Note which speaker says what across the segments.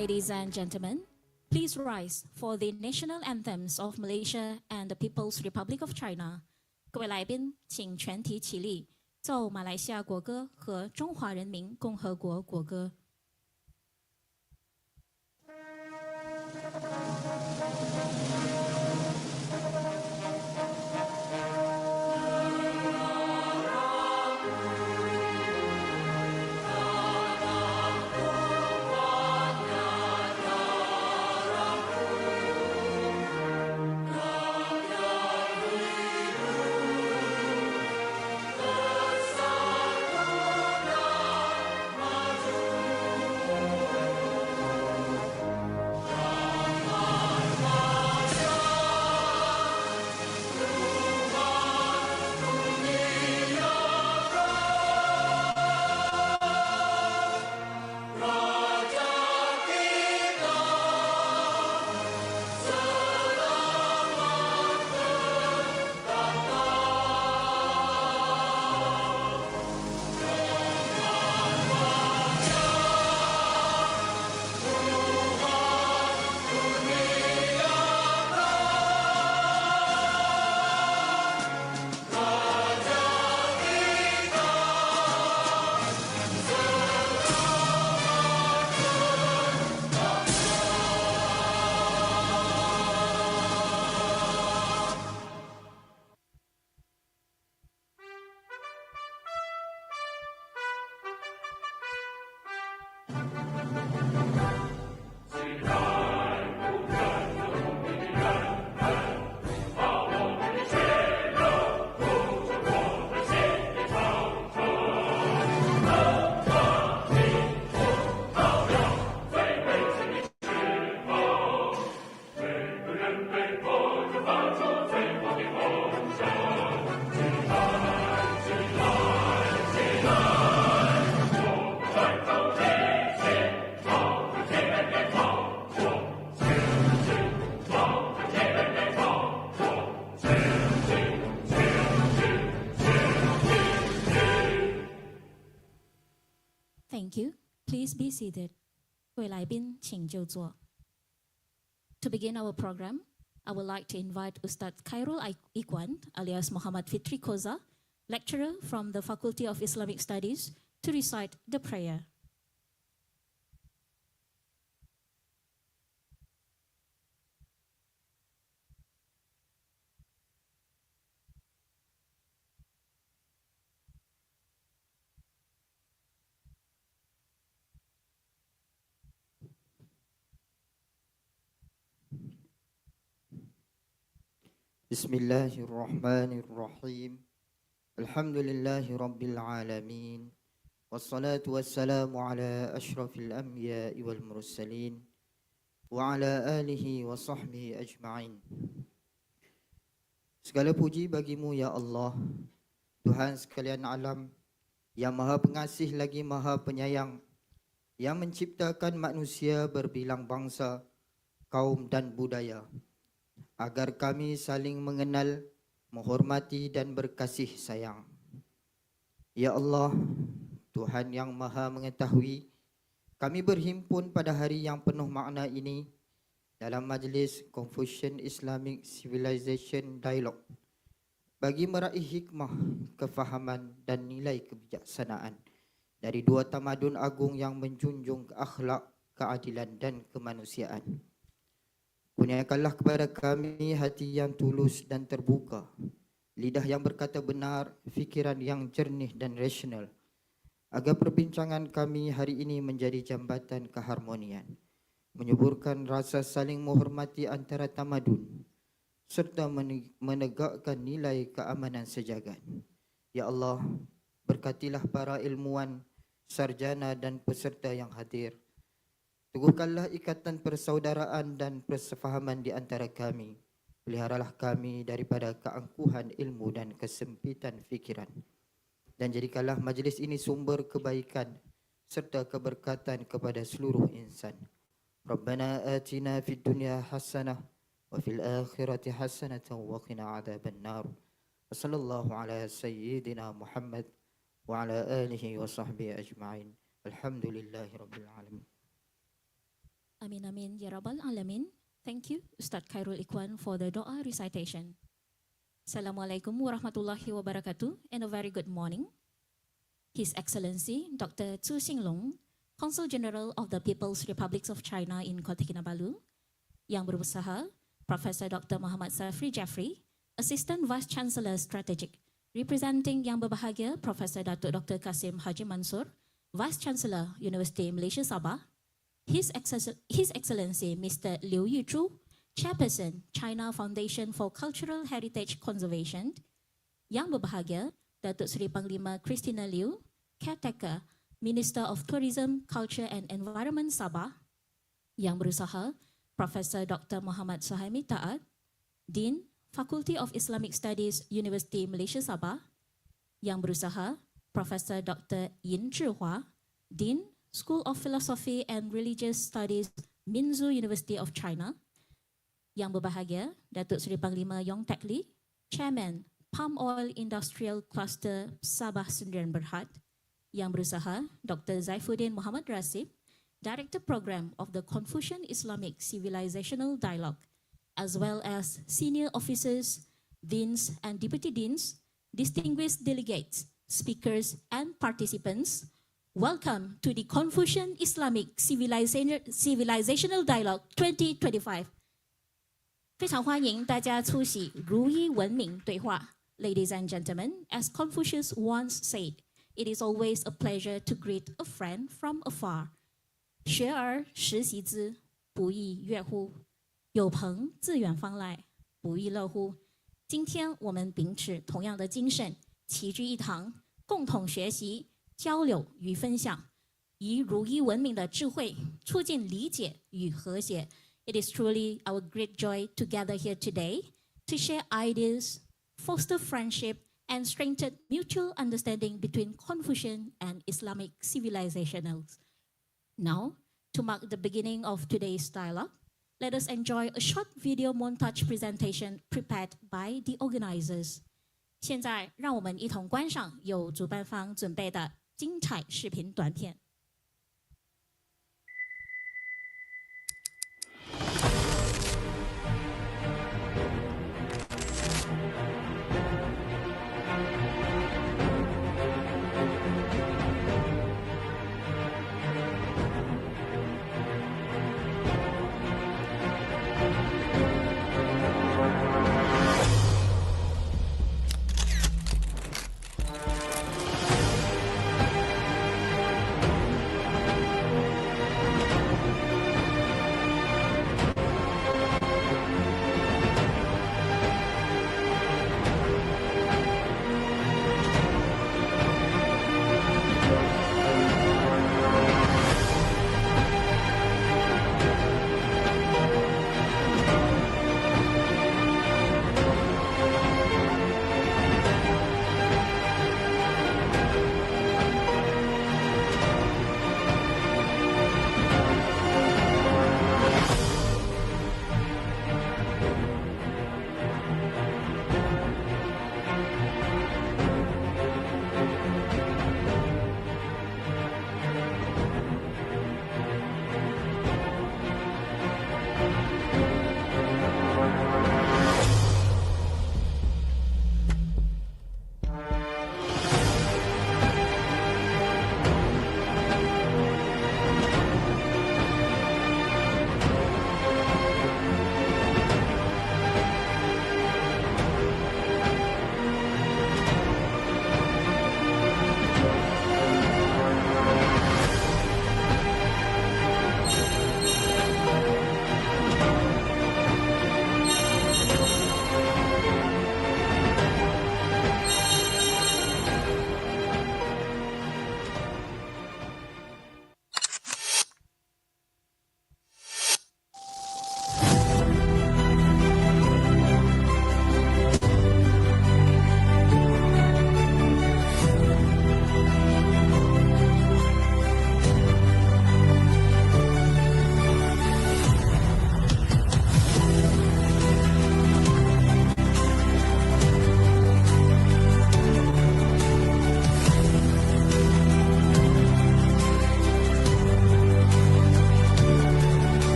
Speaker 1: Ladies and gentlemen, please rise for the national anthems of Malaysia and the People's Republic of China. 各位来宾，请全体起立，奏马来西亚国歌和中华人民共和国国歌。Thank you. Please be seated. 各位来宾，请就座。To begin our program, I would like to invite Ustaz Khairul Ikhwan, alias Muhammad Fitri Koza, lecturer from the Faculty of Islamic Studies, to recite the prayer.
Speaker 2: Bismillahirrahmanirrahim. Alhamdulillahi rabbil alamin. Wassalatu wassalamu ala ashrafil anbiya'i wal mursalin wa ala alihi wa sahbihi ajma'in. Segala puji bagimu ya Allah, Tuhan sekalian alam, yang maha pengasih lagi maha penyayang, yang menciptakan manusia berbilang bangsa, kaum dan budaya, agar kami saling mengenal, menghormati dan berkasih sayang. Ya Allah, Tuhan yang maha mengetahui, kami berhimpun pada hari yang penuh makna ini dalam majlis Confucian Islamic Civilization Dialogue bagi meraih hikmah, kefahaman dan nilai kebijaksanaan dari dua tamadun agung yang menjunjung akhlak, keadilan dan kemanusiaan. Kurniakanlah kepada kami hati yang tulus dan terbuka, lidah yang berkata benar, fikiran yang jernih dan rasional, agar perbincangan kami hari ini menjadi jambatan keharmonian, menyuburkan rasa saling menghormati antara tamadun, serta menegakkan nilai keamanan sejagat. Ya Allah, berkatilah para ilmuwan, sarjana dan peserta yang hadir. Teguhkanlah ikatan persaudaraan dan persefahaman di antara kami. Peliharalah kami daripada keangkuhan ilmu dan kesempitan fikiran. Dan jadikanlah majlis ini sumber kebaikan serta keberkatan kepada seluruh insan. Rabbana atina fid dunya hasanah wa fil akhirati hasanah wa qina adzaban nar. Wassallallahu ala sayyidina Muhammad wa ala alihi wa sahbihi ajma'in. Alhamdulillahi rabbil alamin.
Speaker 1: Amin amin ya rabbal alamin. Thank you, Ustaz Khairul Ikhwan, for the doa recitation. Assalamualaikum warahmatullahi wabarakatuh, and a very good morning. His Excellency Dr. Zhu Xinglong, Consul General of the People's Republic of China in Kota Kinabalu, Yang Berusaha, Professor Dr. Muhammad Safri Jafri, Assistant Vice Chancellor Strategic, representing Yang Berbahagia Professor Datuk Dr. Kasim Haji Mansur, Vice Chancellor University Malaysia Sabah, His Excellency Mr. Liu Yuzhu, Chairperson, China Foundation for Cultural Heritage Conservation, Yang Berbahagia Datuk Seri Panglima Christina Liu, Caretaker, Minister of Tourism, Culture and Environment Sabah, Yang Berusaha Professor Dr. Muhammad Suhaimi Taat, Dean, Faculty of Islamic Studies, University Malaysia Sabah, Yang Berusaha Professor Dr. Yin Zhihua, Dean, School of Philosophy and Religious Studies, Minzu University of China, Yang Berbahagia Datuk Seri Panglima Yong Teck Lee, Chairman, Palm Oil Industrial Cluster Sabah Sdn Bhd, Yang Berusaha Dr. Zaifuddin Muhammad Rasib, Director Program of the Confucian Islamic Civilizational Dialogue, as well as senior officers, deans and deputy deans, distinguished delegates, speakers and participants. Welcome to the Confucian Islamic Civilizational Dialogue 2025. 非常欢迎大家出席如一文明对话。Ladies and gentlemen, as Confucius once said, it is always a pleasure to greet a friend from afar. 学而时习之，不亦乐乎？有朋自远方来，不亦乐乎？今天我们秉持同样的精神，齐聚一堂，共同学习、交流与分享，以如一文明的智慧促进理解与和谐。It is truly our great joy to gather here today to share ideas, foster friendship, and strengthen mutual understanding between Confucian and Islamic civilizations. Now, to mark the beginning of today's dialogue, let us enjoy a short video montage presentation prepared by the organizers. 现在，让我们一同观赏由主办方准备的精彩视频短片。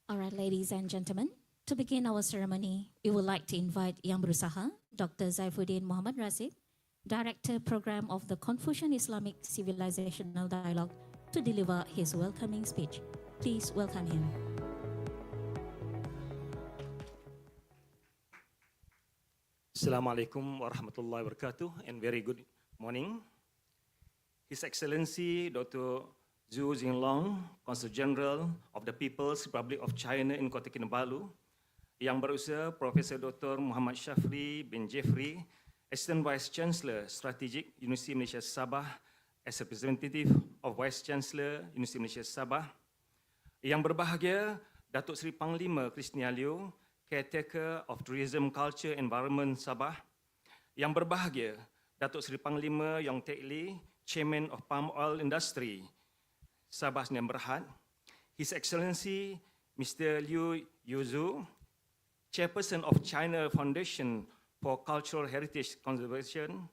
Speaker 1: All right, ladies and gentlemen, to begin our ceremony, we would like to invite Yang Berusaha, Dr. Zaifuddin Muhammad Razid, Director Program of the Confucian Islamic Civilizational Dialogue, to deliver his welcoming speech. Please welcome him.
Speaker 3: Assalamualaikum warahmatullahi wabarakatuh and very good morning. His Excellency Dr. Zhu Jinglong, Consul General of the People's Republic of China in Kota Kinabalu, Yang Berusaha Professor Dr. Muhammad Shafri bin Jeffrey, Assistant Vice Chancellor Strategic University Malaysia Sabah, as representative of Vice Chancellor University Malaysia Sabah, Yang berbahagia Datuk Seri Panglima Kristina Liu, Caretaker of Tourism, Culture, Environment Sabah, Yang berbahagia Datuk Seri Panglima Yong Teck Lee, Chairman of Palm Oil Industry Sabah Sdn Bhd, His Excellency Mr. Liu Yuzu, Chairperson of China Foundation for Cultural Heritage Conservation,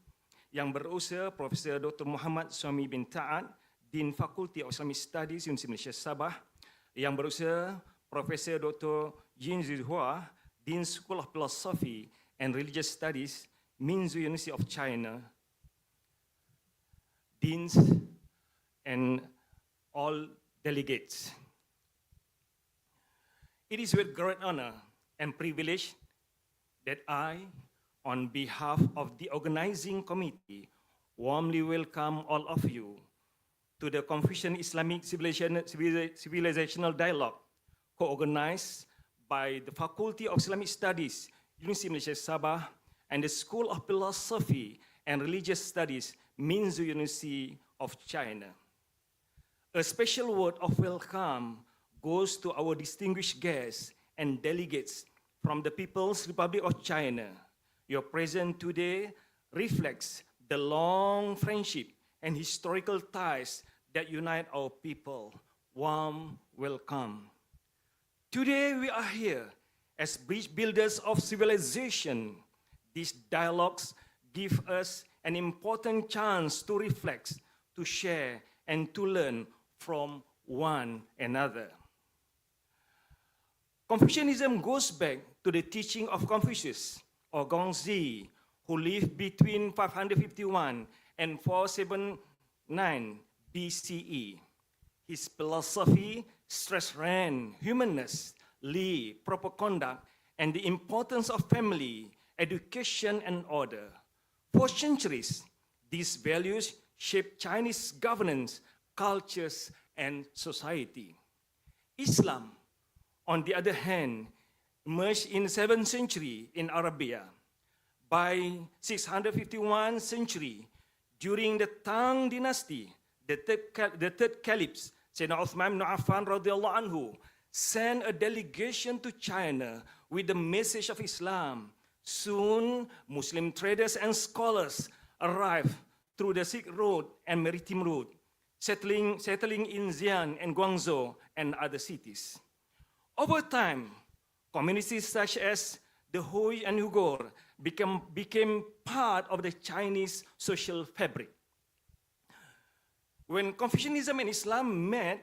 Speaker 3: Yang berusaha Profesor Dr. Muhammad Suami bin Ta'ad, Dean Faculty of Islamic Studies Universiti Malaysia Sabah, Yang berusaha Profesor Dr. Jin Zihua, Dean School of Philosophy and Religious Studies, Minzu University of China, Deans and all delegates. It is with great honor and privilege that I, on behalf of the organizing committee, warmly welcome all of you to the Confucian Islamic Civilizational Dialogue, co-organized by the Faculty of Islamic Studies, University Malaysia Sabah, and the School of Philosophy and Religious Studies, Minzu University of China. A special word of welcome goes to our distinguished guests and delegates from the People's Republic of China. Your presence today reflects the long friendship and historical ties that unite our people. Warm welcome. Today we are here as bridge builders of civilization. These dialogues give us an important chance to reflect, to share, and to learn from one another. Confucianism goes back to the teaching of Confucius, or Gongzi, who lived between 551 and 479 BCE. His philosophy stressed humanness, li, proper conduct, and the importance of family, education, and order. For centuries, these values shaped Chinese governance, cultures, and society. Islam, on the other hand, emerged in the 7th century in Arabia. By 651 century, during the Tang dynasty, the third caliph, Sayyidina Uthman ibn Affan radhiyallahu anhu, sent a delegation to China with the message of Islam. Soon, Muslim traders and scholars arrived through the Silk Road and Maritime Route, settling in Xi'an and Guangzhou and other cities. Over time, communities such as the Hui and Uyghur became part of the Chinese social fabric. When Confucianism and Islam met,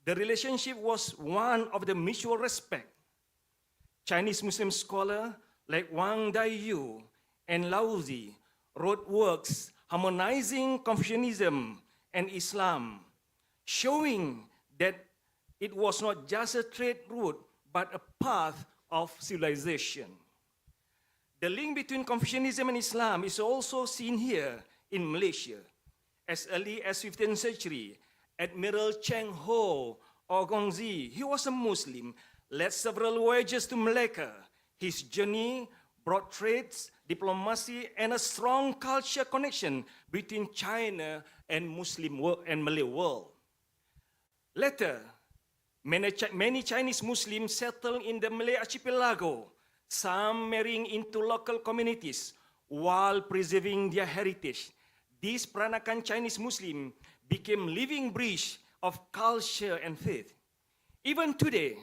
Speaker 3: the relationship was one of the mutual respect. Chinese Muslim scholars like Wang Daiyu and Laozi wrote works harmonizing Confucianism and Islam, showing that it was not just a trade route, but a path of civilization. The link between Confucianism and Islam is also seen here in Malaysia. As early as 15th century, Admiral Cheng Ho, or Gongzi, he was a Muslim, led several voyages to Malacca. His journey brought trades, diplomacy, and a strong culture connection between China and Muslim and Malay world. Later, many Chinese Muslims settled in the Malay archipelago, some marrying into local communities while preserving their heritage. These Peranakan Chinese Muslims became living bridge of culture and faith. Even today,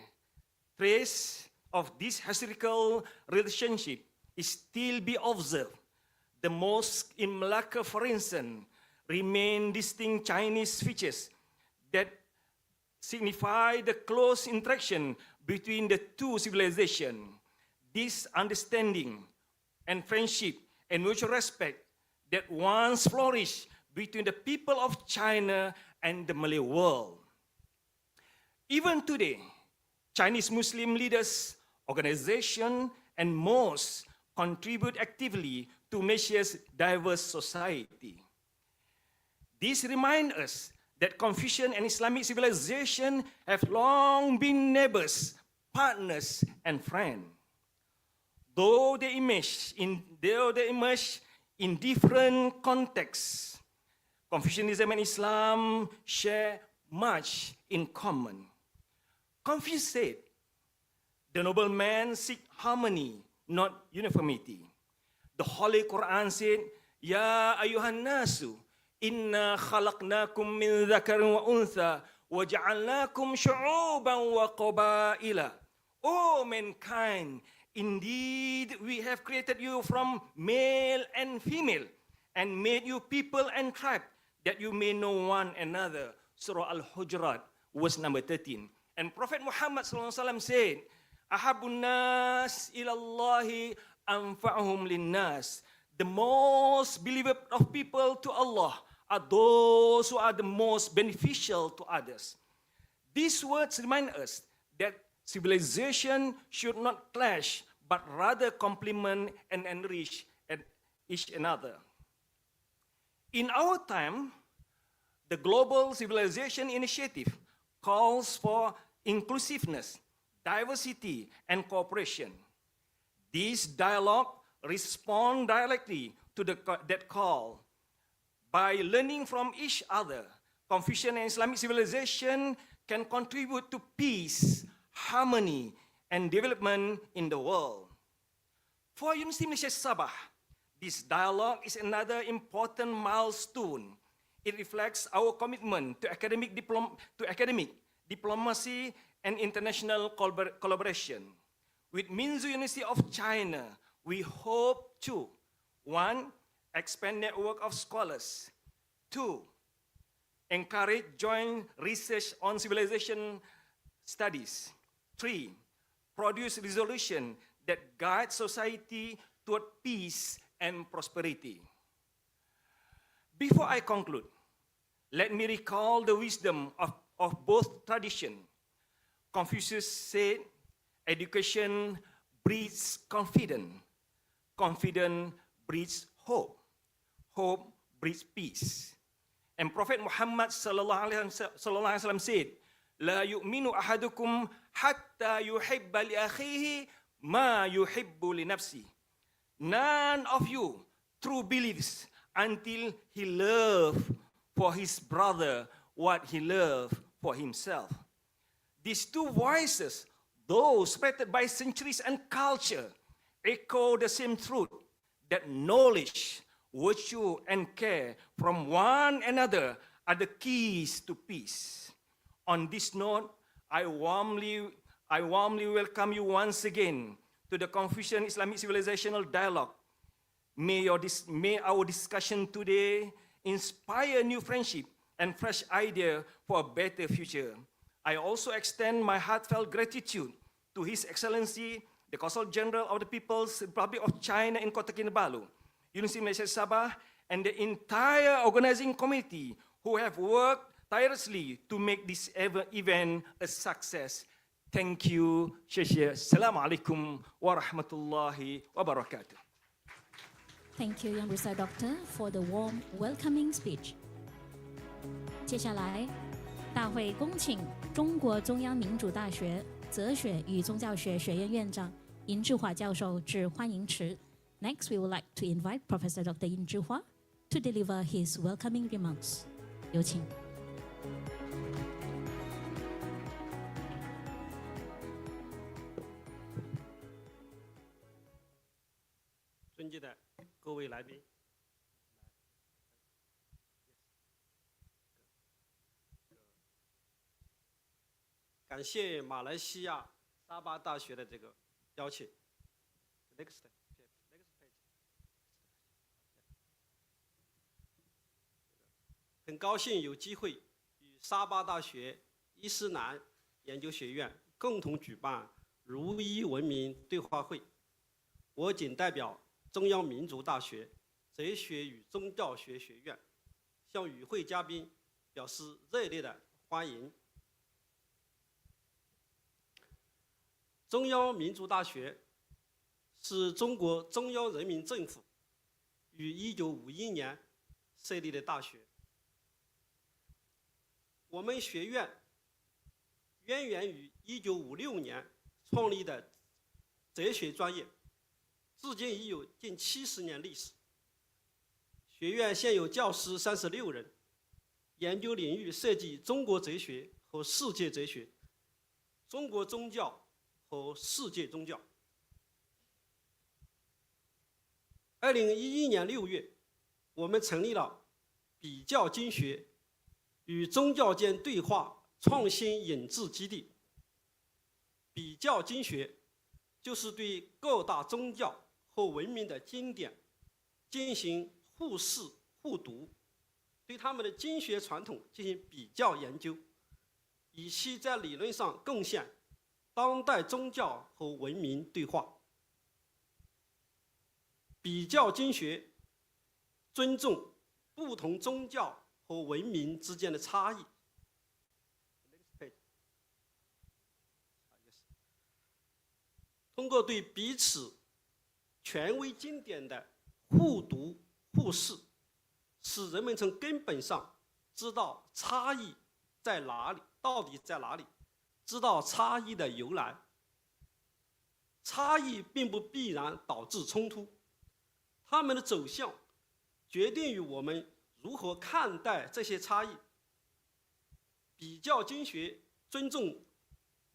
Speaker 3: trace of this historical relationship is still be observed. The mosque in Malacca, for instance, remain distinct Chinese features that signify the close interaction between the two civilizations. This understanding and friendship and mutual respect that once flourished between the people of China and the Malay world. Even today, Chinese Muslim leaders, organizations, and mosques contribute actively to Malaysia's diverse society. This reminds us that Confucian and Islamic civilization have long been neighbors, partners, and friends. Though they emerge in different contexts, Confucianism and Islam share much in common. Confucius said, "The noble man seek harmony, not uniformity." The Holy Quran said, "Ya ayuhan nasu, inna khalaqnakum min dhakarin wa untha, wa ja'alnakum syu'uban wa qabaila." O mankind, indeed we have created you from male and female, and made you people and tribe, that you may know one another. Surah Al-Hujurat, verse number 13. And Prophet Muhammad SAW said, "Ahabun nas ilallahi anfa'uhum linnas." The most beloved of people to Allah are those who are the most beneficial to others. These words remind us that civilization should not clash, but rather complement and enrich each another. In our time, the Global Civilization Initiative calls for inclusiveness, diversity, and cooperation. This dialogue responds directly to that call. By learning from each other, Confucian and Islamic civilization can contribute to peace, harmony, and development in the world. For University Malaysia Sabah, this dialogue is another important milestone. It reflects our commitment to academic diplomacy, and international collaboration. With Minzu University of China, we hope to 1. Expand network of scholars. 2. Encourage joint research on civilization studies. 3. Produce resolution that guide society toward peace and prosperity. Before I conclude, let me recall the wisdom of both traditions. Confucius said, "Education breeds confidence. Confidence breeds hope. Hope breeds peace." And Prophet Muhammad sallallahu alaihi wasallam said, "La yu'minu ahadukum hatta yuhibba li akhihi ma yuhibbu li nafsi." None of you true believes until he love for his brother what he love for himself. These two voices, though separated by centuries and culture, echo the same truth, that knowledge, virtue, and care from one another are the keys to peace. On this note, I warmly welcome you once again to the Confucian Islamic Civilizational Dialogue. May our discussion today inspire new friendship and fresh idea for a better future. I also extend my heartfelt gratitude to His Excellency, the Consul General of the People's Republic of China in Kota Kinabalu, University Malaysia Sabah, and the entire organizing committee who have worked tirelessly to make this event a success. Thank you. Assalamualaikum warahmatullahi wabarakatuh.
Speaker 1: Thank you, Yang Besar Doctor, for the warm welcoming speech. 接下来，大会恭请中国中央民主大学哲学与宗教学学院院长尹志华教授致欢迎词。Next, we would like to invite Professor Dr. Yin Zhihua to deliver his welcoming remarks. 有请。
Speaker 4: 尊敬的各位来宾，感谢马来西亚沙巴大学的这个邀请。Next page. 很高兴有机会与沙巴大学伊斯兰研究学院共同举办如一文明对话会，我谨代表中央民族大学哲学与宗教学学院向与会嘉宾表示热烈的欢迎。中央民族大学是中国中央人民政府于1951年设立的大学。我们学院渊源于1956年创立的哲学专业，至今已有近70年历史。学院现有教师36人，研究领域涉及中国哲学和世界哲学、中国宗教和世界宗教。2011年6月，我们成立了比较经学与宗教间对话创新引致基地。比较经学就是对各大宗教和文明的经典进行互释互读，对他们的经学传统进行比较研究，以期在理论上贡献当代宗教和文明对话。比较经学尊重不同宗教和文明之间的差异。通过对彼此权威经典的互读互释，使人们从根本上知道差异在哪里，到底在哪里，知道差异的由来。差异并不必然导致冲突，它们的走向决定于我们如何看待这些差异。比较经学尊重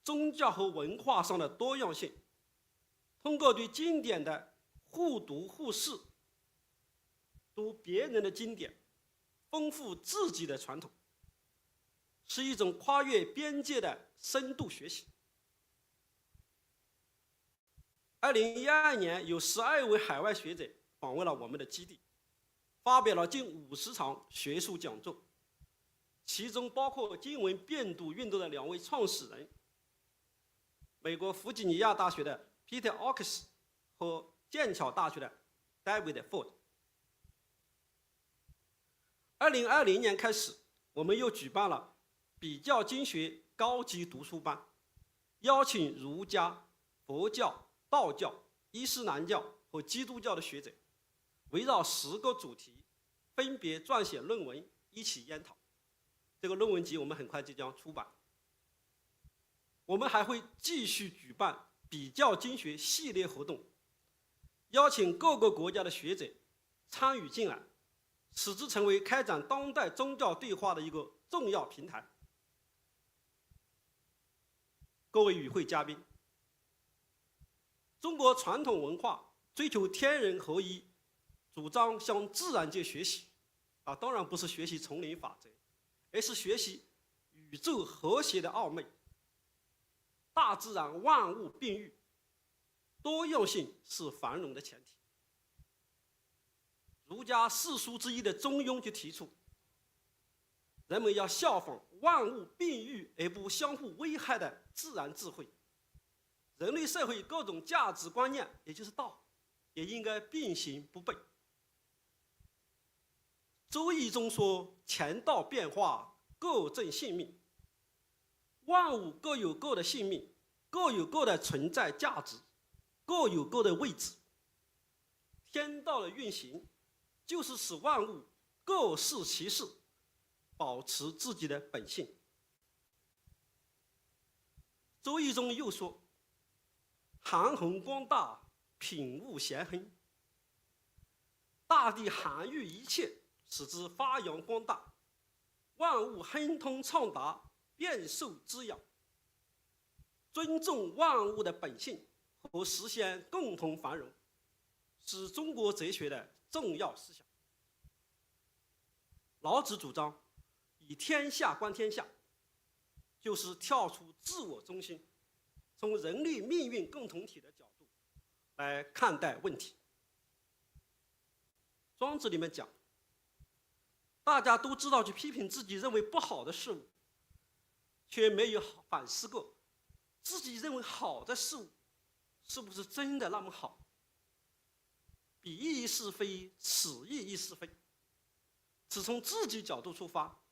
Speaker 4: 宗教和文化上的多样性，通过对经典的互读互释，读别人的经典，丰富自己的传统，是一种跨越边界的深度学习。2012年，有12位海外学者访问了我们的基地，发表了近50场学术讲座，其中包括经文辨读运动的2位创始人，美国弗吉尼亚大学的 Peter Oakes 和剑桥大学的 David Ford。2020年开始，我们又举办了比较经学高级读书班，邀请儒家、佛教、道教、伊斯兰教和基督教的学者，围绕10个主题，分别撰写论文，一起研讨。这个论文集我们很快就将出版。我们还会继续举办比较经学系列活动，邀请各个国家的学者参与进来，使之成为开展当代宗教对话的一个重要平台。各位与会嘉宾，中国传统文化追求天人合一，主张向自然界学习，当然不是学习丛林法则，而是学习宇宙和谐的奥秘。大自然万物并育，多样性是繁荣的前提。儒家四书之一的《中庸》就提出，人们要效仿万物并育而不相互危害的自然智慧。人类社会各种价值观念，也就是道，也应该并行不悖。周易中说：“乾道变化，各正性命。”万物各有各的性命，各有各的存在价值，各有各的位置。天道的运行，就是使万物各适其适，保持自己的本性。周易中又说：“韩宏光大，品物咸亨。”大地涵育一切，使之发扬光大，万物亨通畅达，遍受滋养。尊重万物的本性和实现共同繁荣，是中国哲学的重要思想。老子主张以天下观天下，就是跳出自我中心，从人类命运共同体的角度来看待问题。庄子里面讲，大家都知道去批评自己认为不好的事物，却没有反思过自己认为好的事物是不是真的那么好。彼义是非，此义亦是非，只从自己角度出发，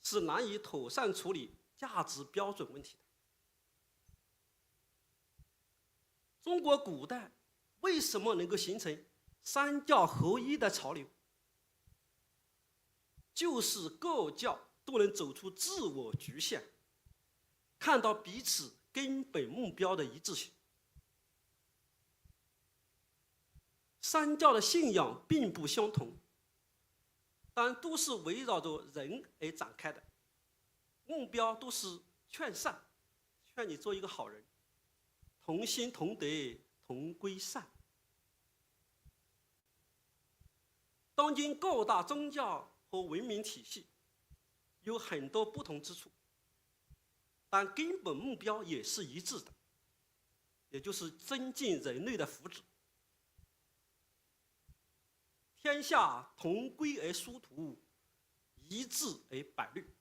Speaker 4: 是难以妥善处理价值标准问题的。中国古代为什么能够形成三教合一的潮流？就是各教都能走出自我局限，看到彼此根本目标的一致性。三教的信仰并不相同，但都是围绕着人而展开的，目标都是劝善，劝你做一个好人，同心同德，同归善。当今各大宗教和文明体系有很多不同之处，但根本目标也是一致的，也就是增进人类的福祉。天下同归而殊途，一致而百虑。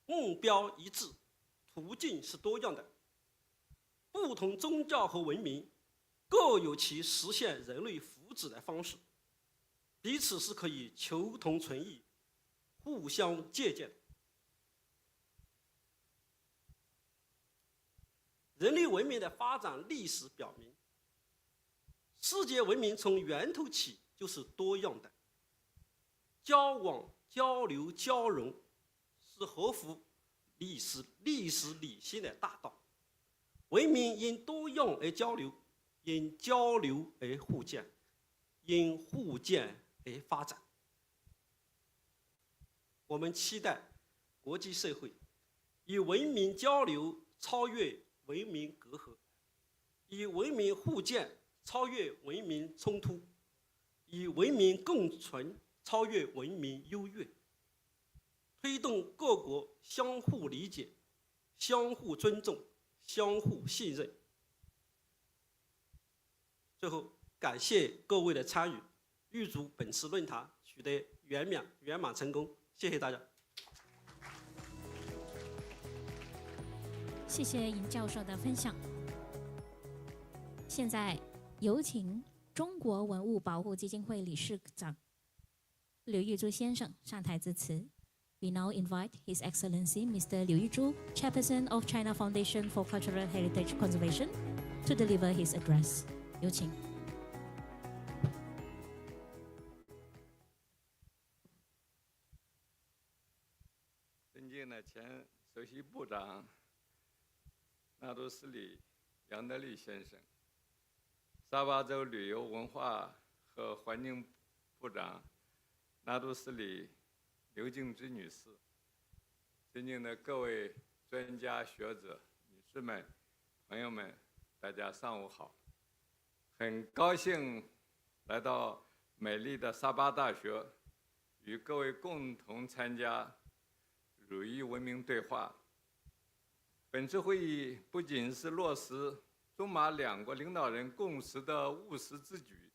Speaker 4: 目标一致，途径是多样的。不同宗教和文明各有其实现人类福祉的方式，彼此是可以求同存异，互相借鉴的。人类文明的发展历史表明，世界文明从源头起就是多样的，交往、交流、交融是合乎历史理性的大道。文明因多样而交流，因交流而互鉴，因互鉴而发展。我们期待国际社会以文明交流超越文明隔阂，以文明互鉴超越文明冲突，以文明共存超越文明优越，推动各国相互理解、相互尊重、相互信任。最后，感谢各位的参与，预祝本次论坛取得圆满成功。谢谢大家。
Speaker 1: 谢谢尹教授的分享。现在有请中国文物保护基金会理事长刘玉珠先生上台致辞。We now invite His Excellency Mr. Liu Yuzhu, Chairperson of China Foundation for Cultural Heritage Conservation, to deliver his address. 有请。
Speaker 5: 尊敬的前首席部长纳杜斯里杨德利先生，沙巴州旅游文化和环境部长纳杜斯里刘静之女士，尊敬的各位专家学者、女士们、朋友们，大家上午好！很高兴来到美丽的沙巴大学，与各位共同参加儒夷文明对话。本次会议不仅是落实中马两国领导人共识的务实之举，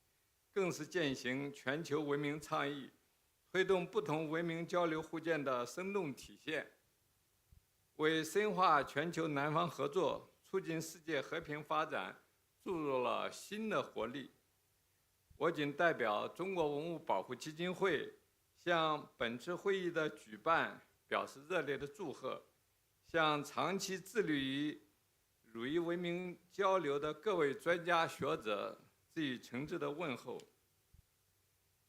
Speaker 5: 更是践行全球文明倡议，推动不同文明交流互鉴的生动体现，为深化全球南方合作、促进世界和平发展注入了新的活力。我谨代表中国文物保护基金会，向本次会议的举办表示热烈的祝贺，向长期致力于儒夷文明交流的各位专家学者致以诚挚的问候。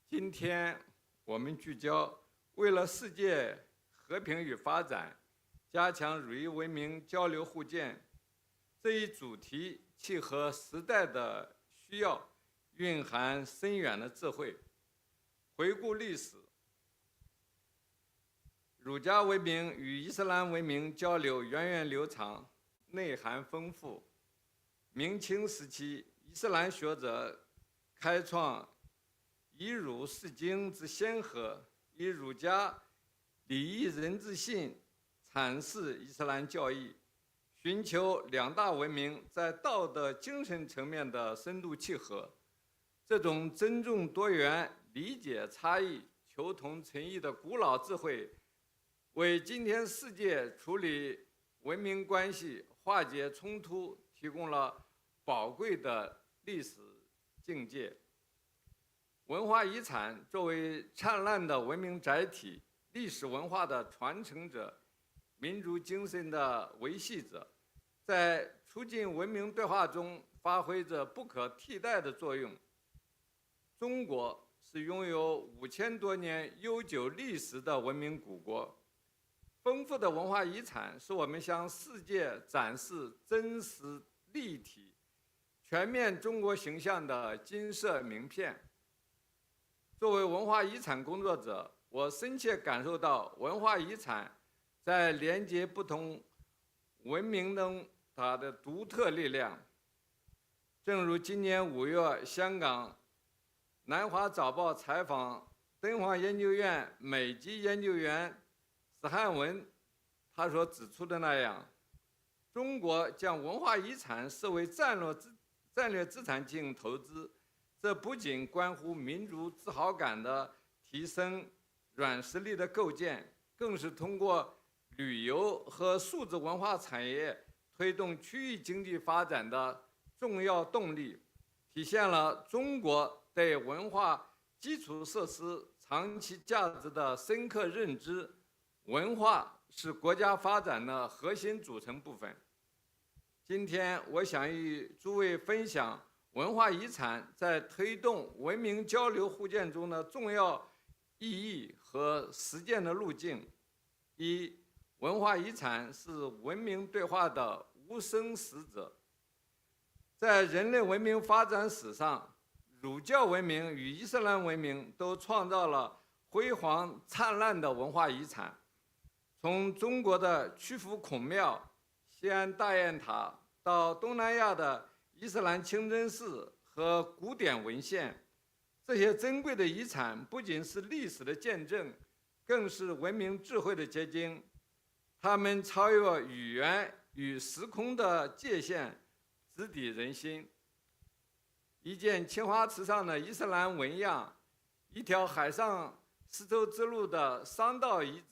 Speaker 5: 今天我们聚焦为了世界和平与发展，加强儒夷文明交流互鉴这一主题，契合时代的需要，蕴含深远的智慧。回顾历史，儒家文明与伊斯兰文明交流源远流长，内涵丰富。明清时期，伊斯兰学者开创以儒释经之先河，以儒家礼义仁智信阐释伊斯兰教义，寻求两大文明在道德精神层面的深度契合。这种尊重多元、理解差异、求同存异的古老智慧，为今天世界处理文明关系、化解冲突提供了宝贵的历史境界。文化遗产作为灿烂的文明载体、历史文化的传承者、民族精神的维系者，在促进文明对话中发挥着不可替代的作用。中国是拥有5000多年悠久历史的文明古国，丰富的文化遗产是我们向世界展示真实、立体、全面中国形象的金色名片。作为文化遗产工作者，我深切感受到文化遗产在连接不同文明中它的独特力量。正如今年5月，香港南华早报采访敦煌研究院美籍研究员史汉文，他所指出的那样，中国将文化遗产视为战略资产进行投资，这不仅关乎民族自豪感的提升、软实力的构建，更是通过旅游和数字文化产业推动区域经济发展的重要动力，体现了中国对文化基础设施长期价值的深刻认知。文化是国家发展的核心组成部分。今天，我想与诸位分享文化遗产在推动文明交流互鉴中的重要意义和实践的路径。一、文化遗产是文明对话的无声使者。在人类文明发展史上，儒教文明与伊斯兰文明都创造了辉煌灿烂的文化遗产。从中国的曲阜孔庙、西安大雁塔，到东南亚的伊斯兰清真寺和古典文献，这些珍贵的遗产不仅是历史的见证，更是文明智慧的结晶。它们超越语言与时空的界限，直抵人心。一件青花瓷上的伊斯兰纹样，一条海上丝绸之路的商道遗址，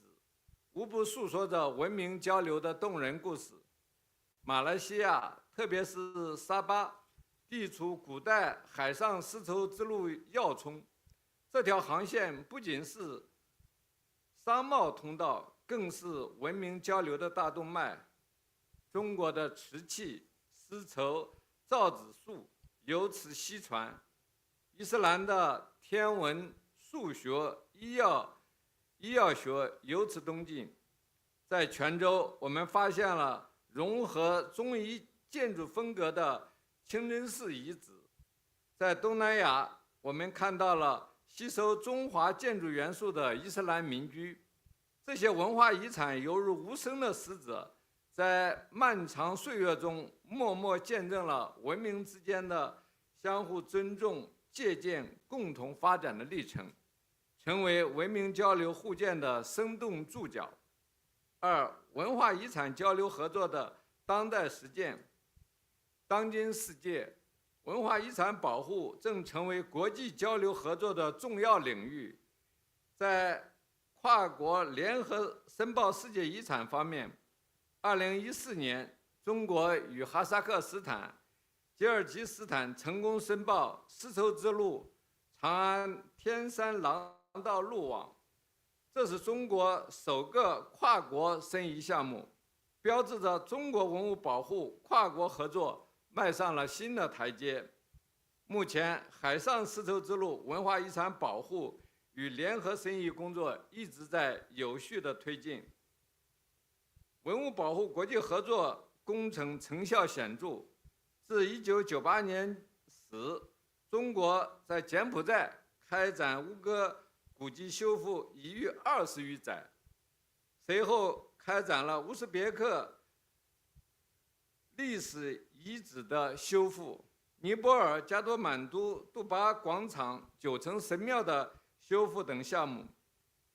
Speaker 5: 无不诉说着文明交流的动人故事。马来西亚，特别是沙巴，地处古代海上丝绸之路要冲，这条航线不仅是商贸通道，更是文明交流的大动脉。中国的瓷器、丝绸、造纸术由此西传，伊斯兰的天文、数学、医药学由此东进。在泉州，我们发现了融合中伊建筑风格的清真寺遗址。在东南亚，我们看到了吸收中华建筑元素的伊斯兰民居。这些文化遗产犹如无声的使者，在漫长岁月中默默见证了文明之间的相互尊重、借鉴、共同发展的历程，成为文明交流互鉴的生动注脚。二、文化遗产交流合作的当代实践。当今世界，文化遗产保护正成为国际交流合作的重要领域。在跨国联合申报世界遗产方面，2014年，中国与哈萨克斯坦、吉尔吉斯斯坦成功申报丝绸之路长安天山廊道路网，这是中国首个跨国申遗项目，标志着中国文物保护跨国合作迈上了新的台阶。目前，海上丝绸之路文化遗产保护与联合申遗工作一直在有序的推进。文物保护国际合作工程成效显著。自1998年始，中国在柬埔寨开展吴哥古迹修复已逾20余载，随后开展了乌兹别克历史遗址的修复、尼泊尔加多满都杜巴广场9层神庙的修复等项目。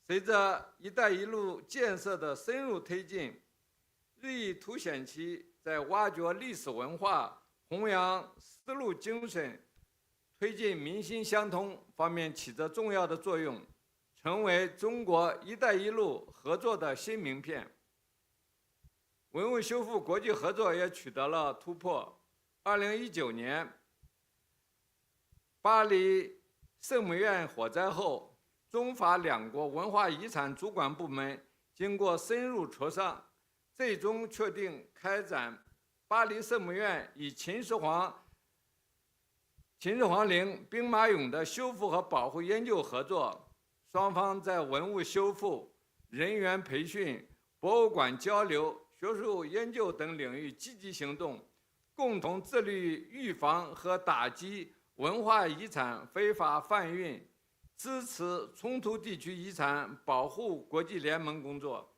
Speaker 5: 随着“一带一路”建设的深入推进，日益凸显其在挖掘历史文化、弘扬丝路精神、推进民心相通方面起着重要的作用，成为中国“一带一路”合作的新名片。文物修复国际合作也取得了突破。2019年，巴黎圣母院火灾后，中法两国文化遗产主管部门经过深入磋商，最终确定开展巴黎圣母院与秦始皇陵兵马俑的修复和保护研究合作。双方在文物修复、人员培训、博物馆交流、学术研究等领域积极行动，共同致力于预防和打击文化遗产非法贩运，支持冲突地区遗产保护国际联盟工作。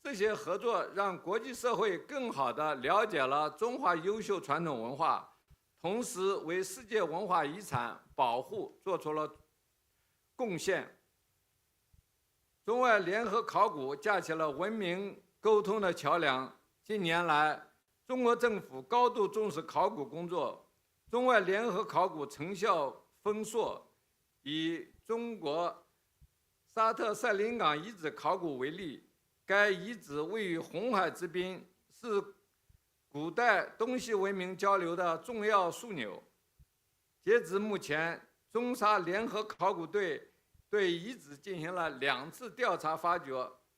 Speaker 5: 这些合作让国际社会更好地了解了中华优秀传统文化，同时为世界文化遗产保护做出了贡献。中外联合考古架起了文明沟通的桥梁。近年来，中国政府高度重视考古工作，中外联合考古成效丰硕。以中国沙特塞林港遗址考古为例，该遗址位于红海之滨，是古代东西文明交流的重要枢纽。截至目前，中沙联合考古队对遗址进行了2次调查发掘，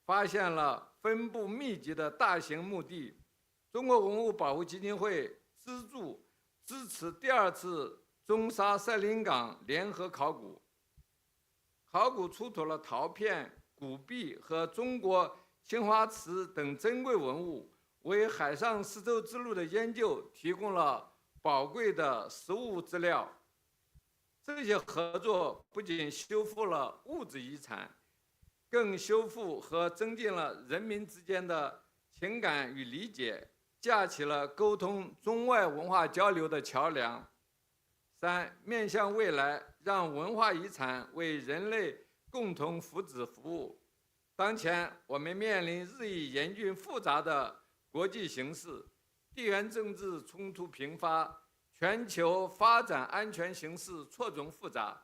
Speaker 5: 发现了分布密集的大型墓地。中国文物保护基金会支持第2次中沙塞林港联合考古。考古出土了陶片、古币和中国青花瓷等珍贵文物，为海上丝绸之路的研究提供了宝贵的实物资料。这些合作不仅修复了物质遗产，更修复和增进了人民之间的情感与理解，架起了沟通中外文化交流的桥梁。3、面向未来，让文化遗产为人类共同福祉服务。当前，我们面临日益严峻复杂的国际形势，地缘政治冲突频发，全球发展安全形势错综复杂，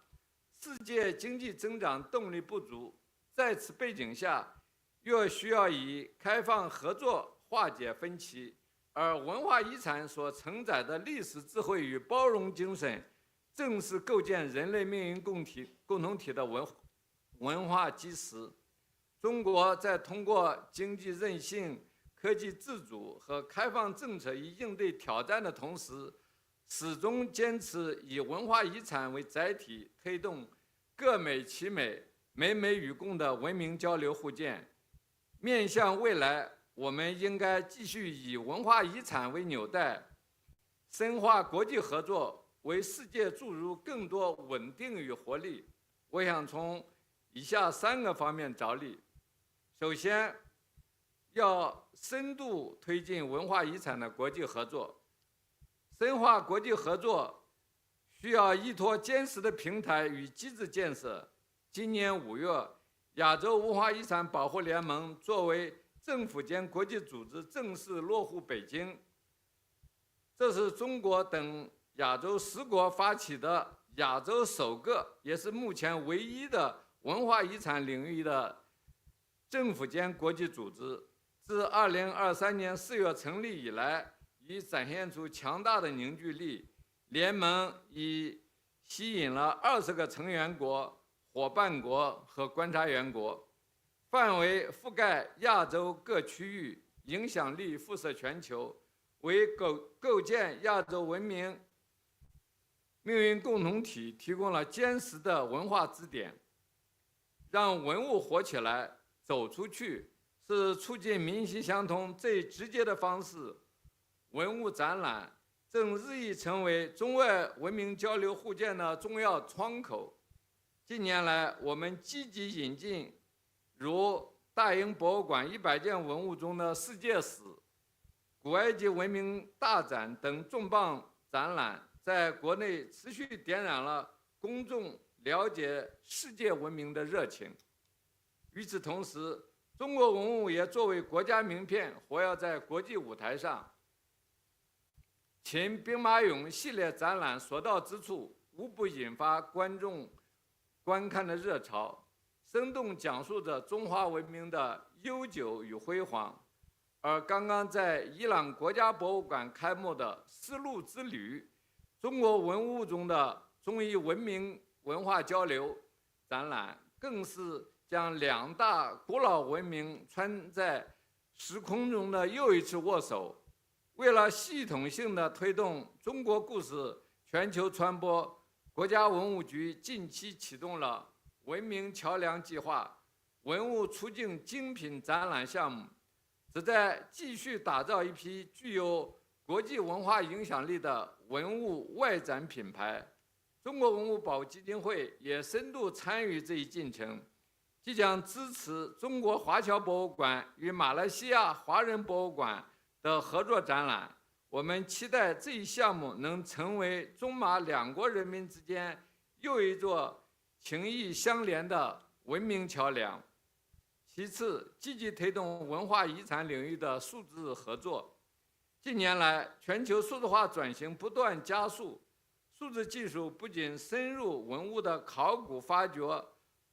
Speaker 5: 世界经济增长动力不足。在此背景下，越需要以开放合作化解分歧，而文化遗产所承载的历史智慧与包容精神，正是构建人类命运共同体的文化基石。中国在通过经济韧性、科技自主和开放政策以应对挑战的同时，始终坚持以文化遗产为载体，推动各美其美、美美与共的文明交流互鉴。面向未来，我们应该继续以文化遗产为纽带，深化国际合作，为世界注入更多稳定与活力。我想从以下3个方面着力。首先，要深度推进文化遗产的国际合作。深化国际合作需要依托坚实的平台与机制建设。今年5月，亚洲文化遗产保护联盟作为政府间国际组织正式落户北京。这是中国等亚洲10国发起的亚洲首个，也是目前唯一的文化遗产领域的政府间国际组织。自2023年4月成立以来，已展现出强大的凝聚力。联盟已吸引了20个成员国、伙伴国和观察员国，范围覆盖亚洲各区域，影响力辐射全球，为构建亚洲文明命运共同体提供了坚实的文化支点。让文物活起来、走出去，是促进民心相通最直接的方式。文物展览正日益成为中外文明交流互鉴的重要窗口。近年来，我们积极引进如大英博物馆100件文物中的世界史、古埃及文明大展等重磅展览，在国内持续点燃了公众了解世界文明的热情。与此同时，中国文物也作为国家名片，活跃在国际舞台上。秦兵马俑系列展览所到之处，无不引发观众观看的热潮。生动讲述着中华文明的悠久与辉煌。而刚刚在伊朗国家博物馆开幕的丝路之旅中国文物中的中伊文明文化交流展览，更是将两大古老文明穿在时空中的又一次握手。为了系统性的推动中国故事全球传播，国家文物局近期启动了文明桥梁计划文物出境精品展览项目，旨在继续打造一批具有国际文化影响力的文物外展品牌。中国文物保护基金会也深度参与这一进程，即将支持中国华侨博物馆与马来西亚华人博物馆的合作展览。我们期待这一项目能成为中马两国人民之间又一座情谊相连的文明桥梁。其次，积极推动文化遗产领域的数字合作。近年来，全球数字化转型不断加速，数字技术不仅深入文物的考古发掘、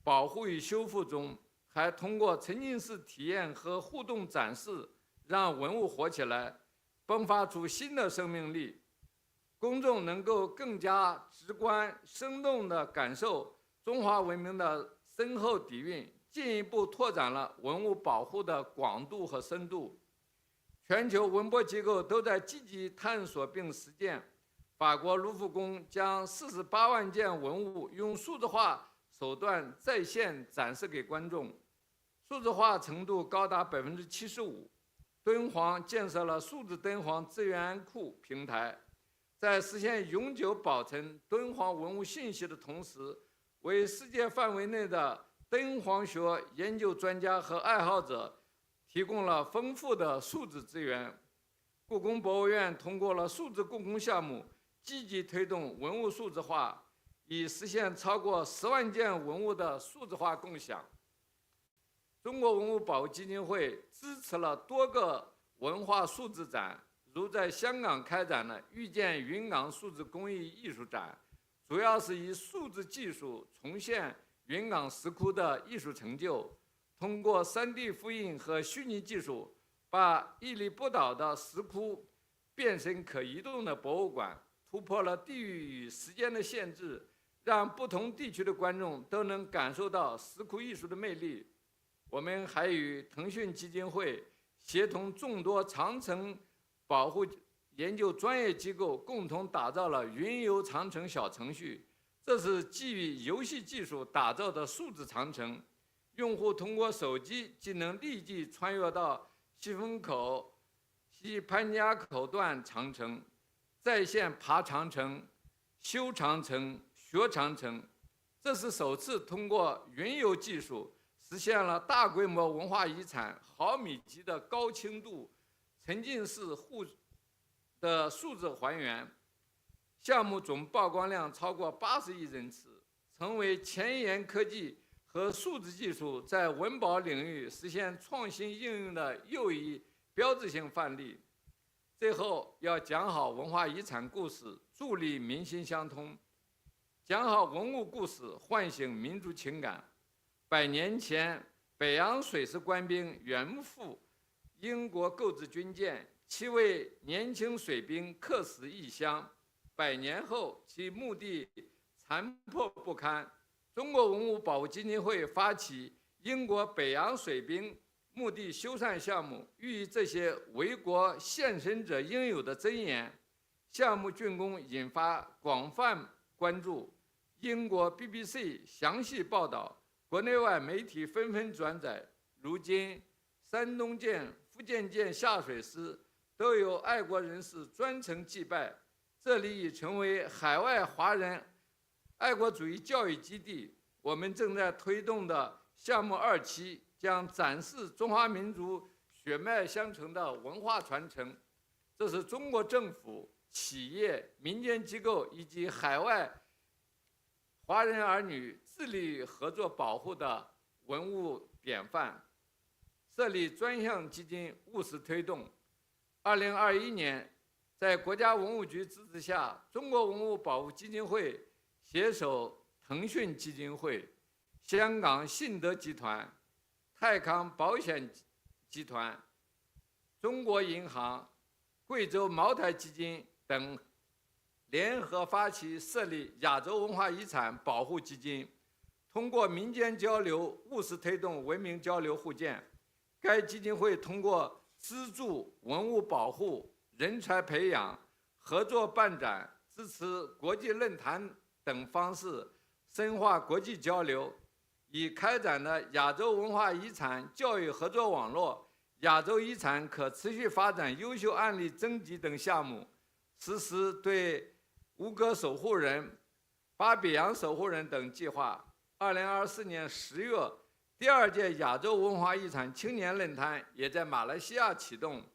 Speaker 5: 保护与修复中，还通过沉浸式体验和互动展示，让文物活起来，迸发出新的生命力。公众能够更加直观、生动地感受中华文明的深厚底蕴，进一步拓展了文物保护的广度和深度。全球文博机构都在积极探索并实践。法国卢浮宫将48万件文物用数字化手段在线展示给观众，数字化程度高达75%。敦煌建设了数字敦煌资源库平台，在实现永久保存敦煌文物信息的同时，为世界范围内的敦煌学研究专家和爱好者提供了丰富的数字资源。故宫博物院通过了数字故宫项目，积极推动文物数字化，以实现超过10万件文物的数字化共享。中国文物保护基金会支持了多个文化数字展，如在香港开展的遇见云冈数字工艺艺术展，主要是以数字技术重现云冈石窟的艺术成就，通过3D 复印和虚拟技术，把屹立不倒的石窟变身可移动的博物馆，突破了地域与时间的限制，让不同地区的观众都能感受到石窟艺术的魅力。我们还与腾讯基金会协同众多长城保护研究专业机构，共同打造了云游长城小程序。这是基于游戏技术打造的数字长城，用户通过手机即能立即穿越到西风口、西潘家口段长城，在线爬长城、修长城、学长城。这是首次通过云游技术实现了大规模文化遗产毫米级的高清度沉浸式的数字还原。项目总曝光量超过80亿人次，成为前沿科技和数字技术在文保领域实现创新应用的又一标志性范例。最后要讲好文化遗产故事，助力民心相通，讲好文物故事，唤醒民族情感。100年前，北洋水师官兵远赴英国购置军舰，7位年轻水兵客死异乡。100年后，其墓地残破不堪。中国文物保护基金会发起英国北洋水兵墓地修缮项目，予以这些为国献身者应有的尊严。项目竣工引发广泛关注，英国 BBC 详细报道，国内外媒体纷纷转载。如今，山东舰、福建舰下水时都有爱国人士专程祭拜，这里已成为海外华人爱国主义教育基地。我们正在推动的项目2期将展示中华民族血脉相承的文化传承，这是中国政府、企业、民间机构以及海外华人儿女致力合作保护的文物典范。设立专项基金务实推动。2021年，在国家文物局支持下，中国文物保护基金会携手腾讯基金会，香港信德集团、泰康保险集团、中国银行、贵州茅台基金等联合发起设立亚洲文化遗产保护基金，通过民间交流务实推动文明交流互鉴。该基金会通过资助文物保护、人才培养、合作办展、支持国际论坛等方式深化国际交流，以开展的亚洲文化遗产教育合作网络、亚洲遗产可持续发展优秀案例征集等项目，实施对吴哥守护人、巴比扬守护人等计划。2024年10月，第2届亚洲文化遗产青年论坛也在马来西亚启动。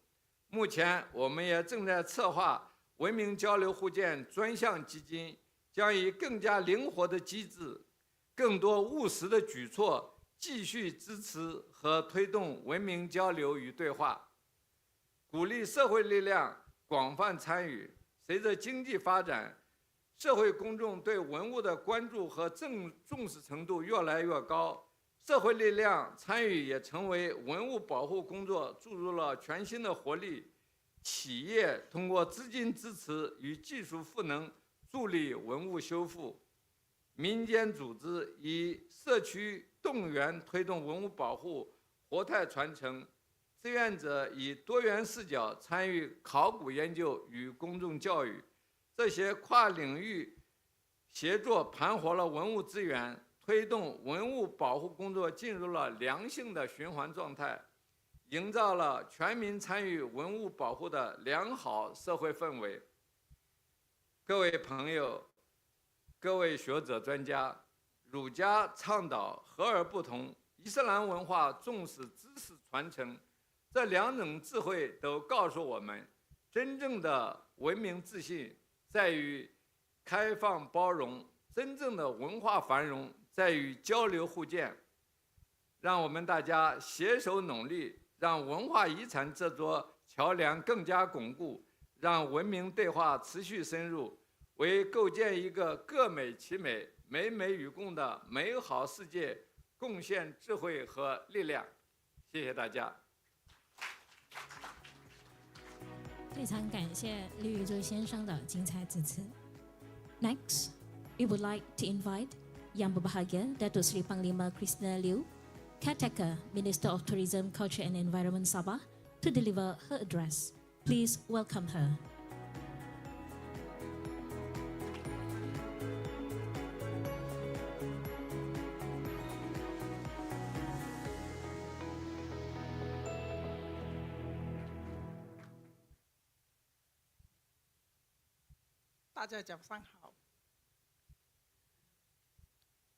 Speaker 5: 目前，我们也正在策划文明交流互鉴专项基金，将以更加灵活的机制、更多务实的举措，继续支持和推动文明交流与对话，鼓励社会力量广泛参与。随着经济发展，社会公众对文物的关注和重视程度越来越高，社会力量参与也成为文物保护工作注入了全新的活力。企业通过资金支持与技术赋能，助力文物修复；民间组织以社区动员推动文物保护活态传承；志愿者以多元视角参与考古研究与公众教育。这些跨领域协作盘活了文物资源，推动文物保护工作进入了良性的循环状态，营造了全民参与文物保护的良好社会氛围。各位朋友，各位学者专家，儒家倡导和而不同，伊斯兰文化重视知识传承，这2种智慧都告诉我们，真正的文明自信在于开放包容，真正的文化繁荣在于交流互鉴。让我们大家携手努力，让文化遗产这座桥梁更加巩固，让文明对话持续深入，为构建一个各美其美、美美与共的美好世界贡献智慧和力量。谢谢大家。
Speaker 1: 非常感谢李宇洲先生的精彩致辞。Next, we would like to invite Yang Berbahagia Datuk Seri Panglima Krishna Liu, Caretaker Minister of Tourism, Culture and Environment Sabah, to deliver her address. Please welcome her.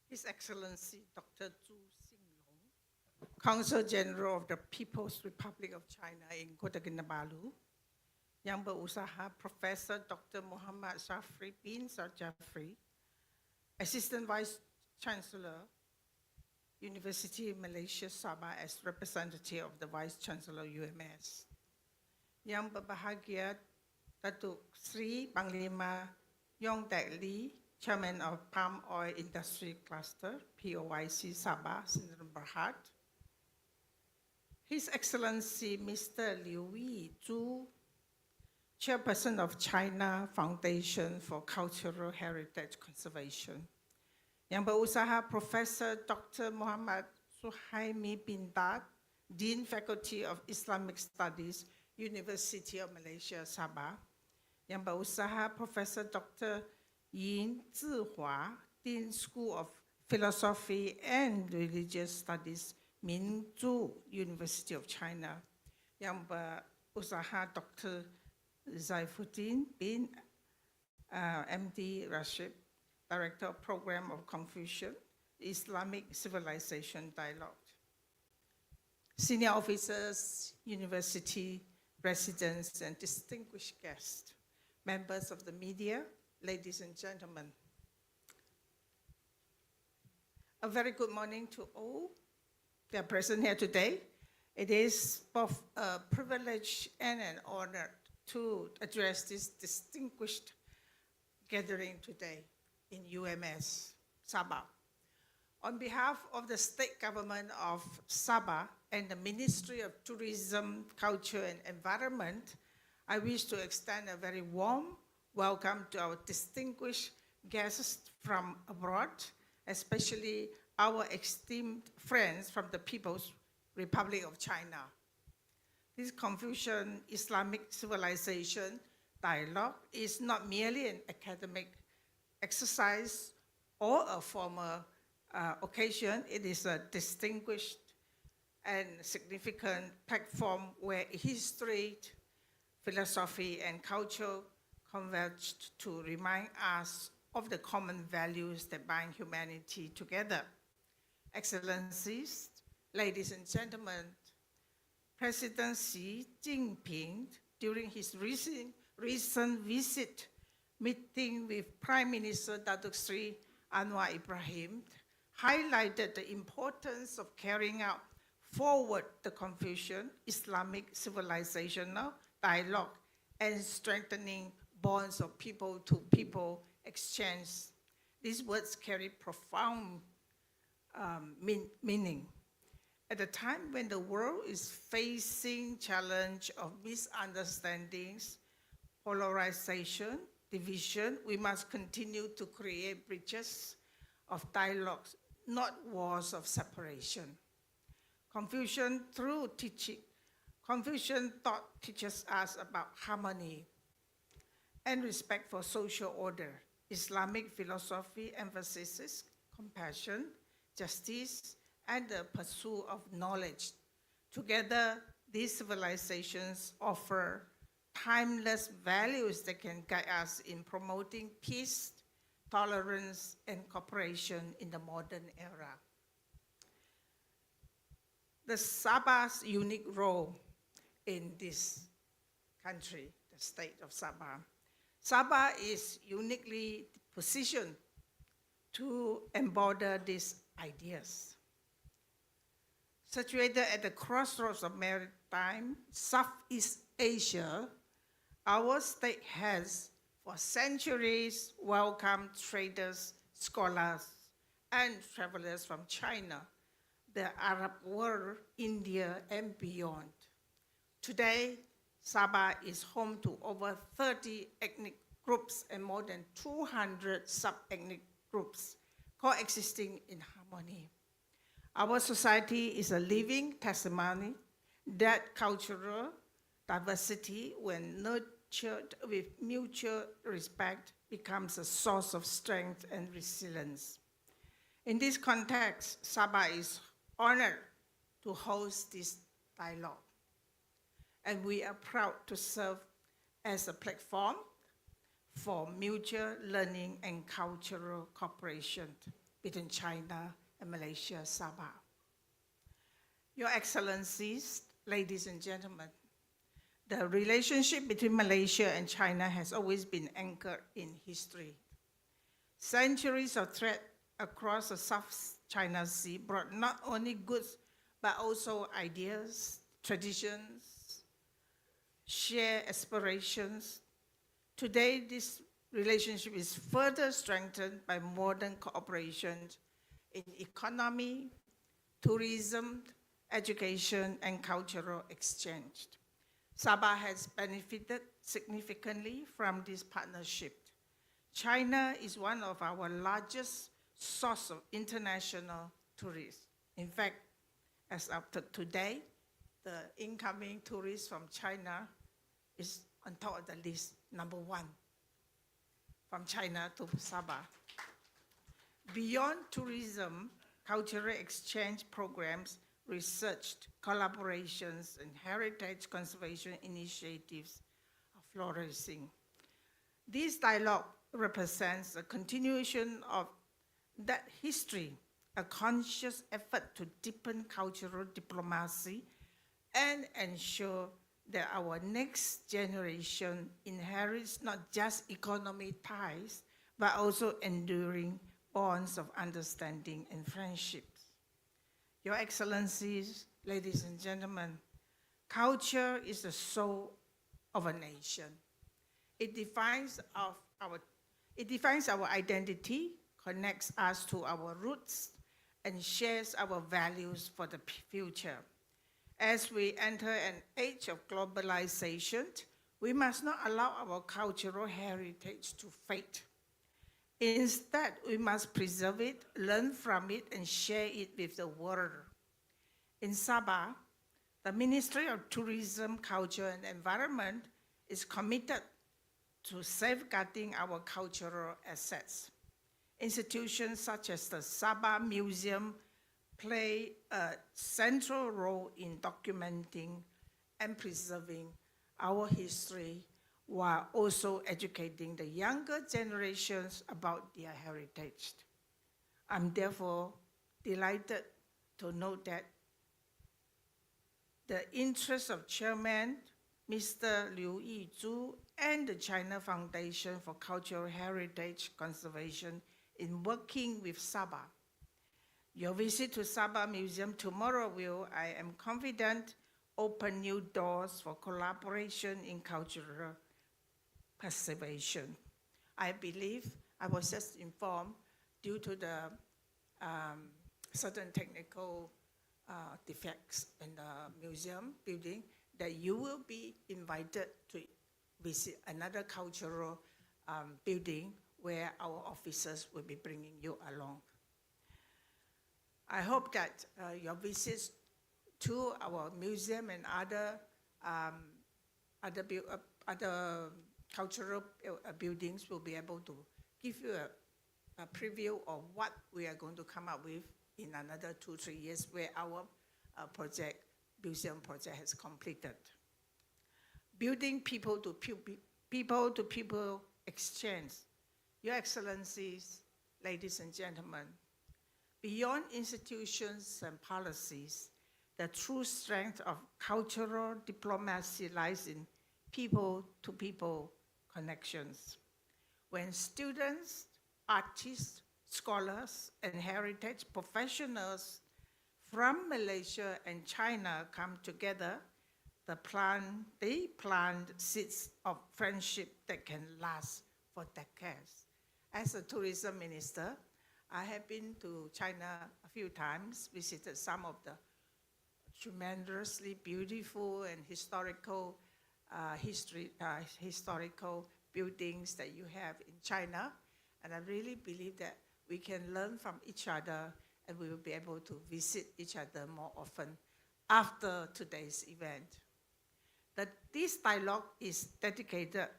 Speaker 6: His Excellency Dr. Zhu Xinglong, Consul General of the People's Republic of China in Kota Kinabalu, Yang Berusaha Professor Dr. Muhammad Shafri bin Sarjafri, Assistant Vice Chancellor, University of Malaysia Sabah as representative of the Vice Chancellor UMS, Yang Berbahagia Datuk Sri Panglima Yong Tek Lee, Chairman of Palm Oil Industry Cluster, POIC Sabah, Sdn Bhd, His Excellency Mr. Liu Yizhu, Chairperson of China Foundation for Cultural Heritage Conservation, Yang Berusaha Professor Dr. Muhammad Suhaimi bin Dad, Dean Faculty of Islamic Studies, University of Malaysia Sabah, Yang Berusaha Professor Dr. Yin Zihua, Dean School of Philosophy and Religious Studies, Minzhu University of China, Yang Berusaha Dr. Zaifuddin bin MD Rashid, Director of Program of Confucian, Islamic Civilization Dialogue, senior officers, university residents, and distinguished guests, members of the media, ladies and gentlemen. A very good morning to all that are present here today. It is both a privilege and an honor to address this distinguished gathering today in UMS Sabah. On behalf of the state government of Sabah and the Ministry of Tourism, Culture and Environment, I wish to extend a very warm welcome to our distinguished guests from abroad, especially our esteemed friends from the People's Republic of China. This Confucian Islamic Civilization Dialogue is not merely an academic exercise or a formal occasion. It is a distinguished and significant platform where history, philosophy, and culture converged to remind us of the common values that bind humanity together. Excellencies, ladies and gentlemen, President Xi Jinping, during his recent visit, meeting with Prime Minister Datuk Sri Anwar Ibrahim, highlighted the importance of carrying out forward the Confucian Islamic Civilizational Dialogue and strengthening bonds of people-to-people exchange. These words carry profound meaning. At a time when the world is facing challenge of misunderstandings, polarization, division, we must continue to create bridges of dialogues, not walls of separation. Confucian thought teaches us about harmony and respect for social order. Islamic philosophy emphasizes compassion, justice, and the pursuit of knowledge. Together, these civilizations offer timeless values that can guide us in promoting peace, tolerance, and cooperation in the modern era. The Sabah's unique role in this country, the state of Sabah. Sabah is uniquely positioned to embody these ideas. Situated at the crossroads of maritime Southeast Asia, our state has for centuries welcomed traders, scholars, and travelers from China, the Arab world, India, and beyond. Today, Sabah is home to over 30 ethnic groups and more than 200 sub-ethnic groups coexisting in harmony. Our society is a living testimony that cultural diversity, when nurtured with mutual respect, becomes a source of strength and resilience. In this context, Sabah is honored to host this dialogue, and we are proud to serve as a platform for mutual learning and cultural cooperation between China and Malaysia, Sabah. Your Excellencies, ladies and gentlemen, the relationship between Malaysia and China has always been anchored in history. Centuries of trade across the South China Sea brought not only goods, but also ideas, traditions, shared aspirations. Today, this relationship is further strengthened by modern cooperation in economy, tourism, education, and cultural exchange. Sabah has benefited significantly from this partnership. China is one of our largest sources of international tourists. In fact, as of today, the incoming tourists from China is on top of the list, number one, from China to Sabah. Beyond tourism, cultural exchange programs, research, collaborations, and heritage conservation initiatives are flourishing. This dialogue represents a continuation of that history, a conscious effort to deepen cultural diplomacy and ensure that our next generation inherits not just economic ties, but also enduring bonds of understanding and friendships. Your Excellencies, ladies and gentlemen, culture is the soul of a nation. It defines our identity, connects us to our roots, and shares our values for the future. As we enter an age of globalization, we must not allow our cultural heritage to fade. Instead, we must preserve it, learn from it, and share it with the world. In Sabah, the Ministry of Tourism, Culture, and Environment is committed to safeguarding our cultural assets. Institutions such as the Sabah Museum play a central role in documenting and preserving our history while also educating the younger generations about their heritage. I'm therefore delighted to note that the interest of Chairman Mr. Liu Yizhu and the China Foundation for Cultural Heritage Conservation in working with Sabah. Your visit to Sabah Museum tomorrow will, I am confident, open new doors for collaboration in cultural preservation. I believe, I was just informed, due to the certain technical defects in the museum building, that you will be invited to visit another cultural building where our officers will be bringing you along. I hope that your visits to our museum and other cultural buildings will be able to give you a preview of what we are going to come up with in another 2-3 years, where our museum project has completed. Building people-to-people exchange. Your Excellencies, ladies and gentlemen, beyond institutions and policies, the true strength of cultural diplomacy lies in people-to-people connections. When students, artists, scholars, and heritage professionals from Malaysia and China come together, they plant seeds of friendship that can last for decades. As a tourism minister, I have been to China a few times, visited some of the tremendously beautiful and historical buildings that you have in China. And I really believe that we can learn from each other, and we will be able to visit each other more often after today's event. This dialogue is dedicated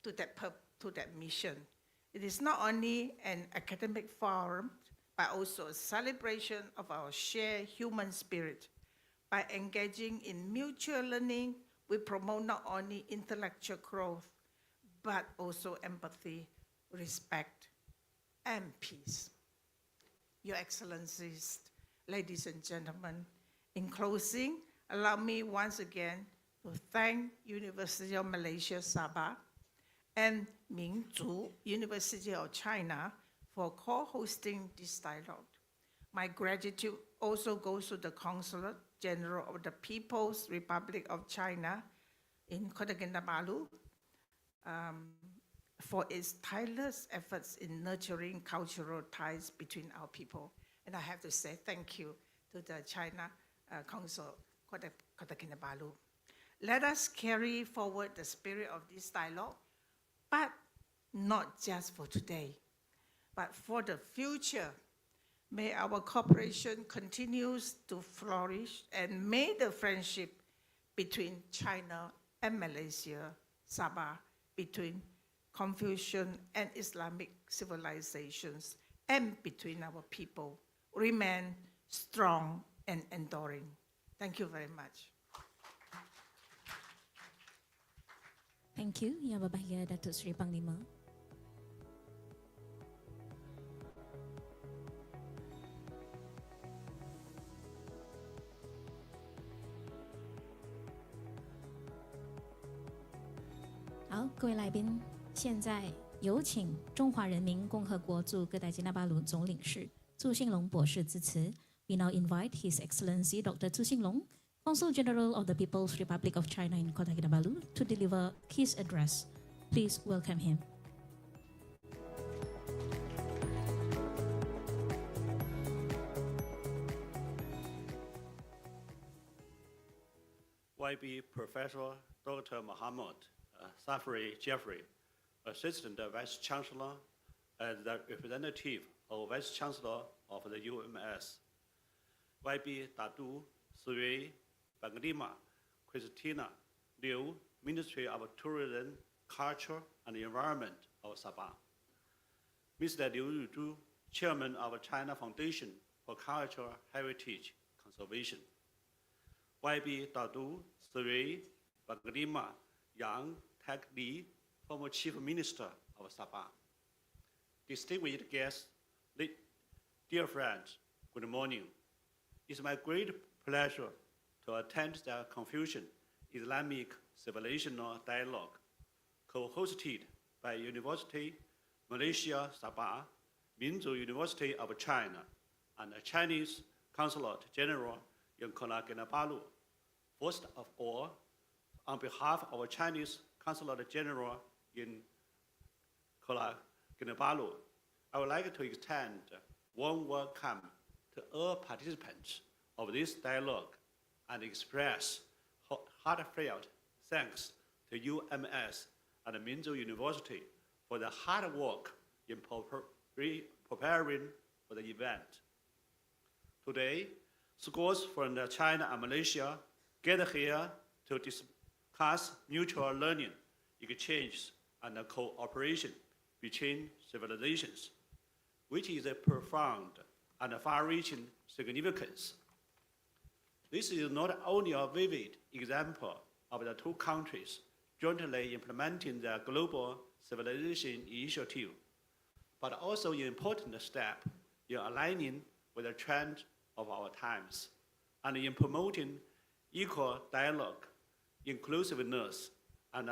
Speaker 6: to that mission. It is not only an academic forum, but also a celebration of our shared human spirit. By engaging in mutual learning, we promote not only intellectual growth, but also empathy, respect, and peace. Your Excellencies, ladies and gentlemen, in closing, allow me once again to thank University of Malaysia, Sabah, and Mingzhu University of China for co-hosting this dialogue. My gratitude also goes to the Consulate General of the People's Republic of China in Kota Kinabalu for its tireless efforts in nurturing cultural ties between our people. And I have to say thank you to the China Consul, Kota Kinabalu. Let us carry forward the spirit of this dialogue, but not just for today, but for the future. May our cooperation continue to flourish, and may the friendship between China and Malaysia, Sabah, between Confucian and Islamic civilizations, and between our people remain strong and enduring. Thank you very much.
Speaker 1: Thank you, Yang Berbahagia Datuk Seri Panglima.好，各位来宾，现在有请中华人民共和国驻哥打基纳巴鲁总领事朱兴龙博士致辞。We now invite His Excellency Dr. Zhu Xinglong, Consul General of the People's Republic of China in Kota Kinabalu, to deliver his address. Please welcome him.
Speaker 7: YB Professor Dr. Muhammad Safri Jeffrey, Assistant Vice Chancellor and the representative of Vice Chancellor of the UMS. YB Dadu Sui Banglima Christina Liu, Ministry of Tourism, Culture and Environment of Sabah. Mr. Liu Yuzhu, Chairman of China Foundation for Cultural Heritage Conservation. YB Dadu Sui Banglima Yang Tak Li, former Chief Minister of Sabah. Distinguished guests, dear friends, good morning. It's my great pleasure to attend the Confucian Islamic Civilizational Dialogue, co-hosted by University Malaysia Sabah, Minzu University of China, and the Chinese Consulate General in Kuala Kinabalu. First of all, on behalf of Chinese Consulate General in Kuala Kinabalu, I would like to extend warm welcome to all participants of this dialogue and express heartfelt thanks to UMS and Minzu University for the hard work in preparing for the event. Today, schools from China and Malaysia gather here to discuss mutual learning, exchange, and cooperation between civilizations, which is a profound and far-reaching significance. This is not only a vivid example of the two countries jointly implementing the Global Civilization Initiative, but also an important step in aligning with the trend of our times and in promoting equal dialogue, inclusiveness, and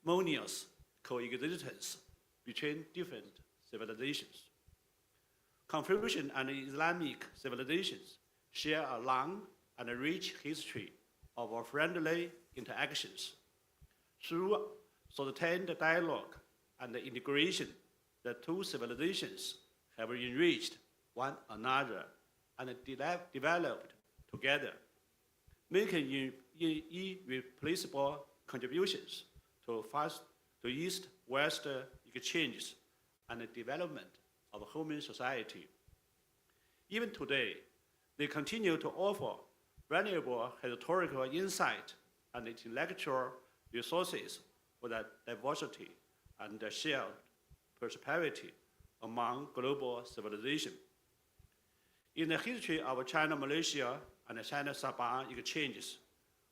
Speaker 7: harmonious coexistence between different civilizations. Confucian and Islamic civilizations share a long and rich history of friendly interactions. Through sustained dialogue and integration, the two civilizations have enriched one another and developed together, making irreplaceable contributions to East-West exchanges and the development of human society. Even today, they continue to offer valuable historical insight and intellectual resources for the diversity and the shared prosperity among global civilization. In the history of China-Malaysia and China-Sabah exchanges,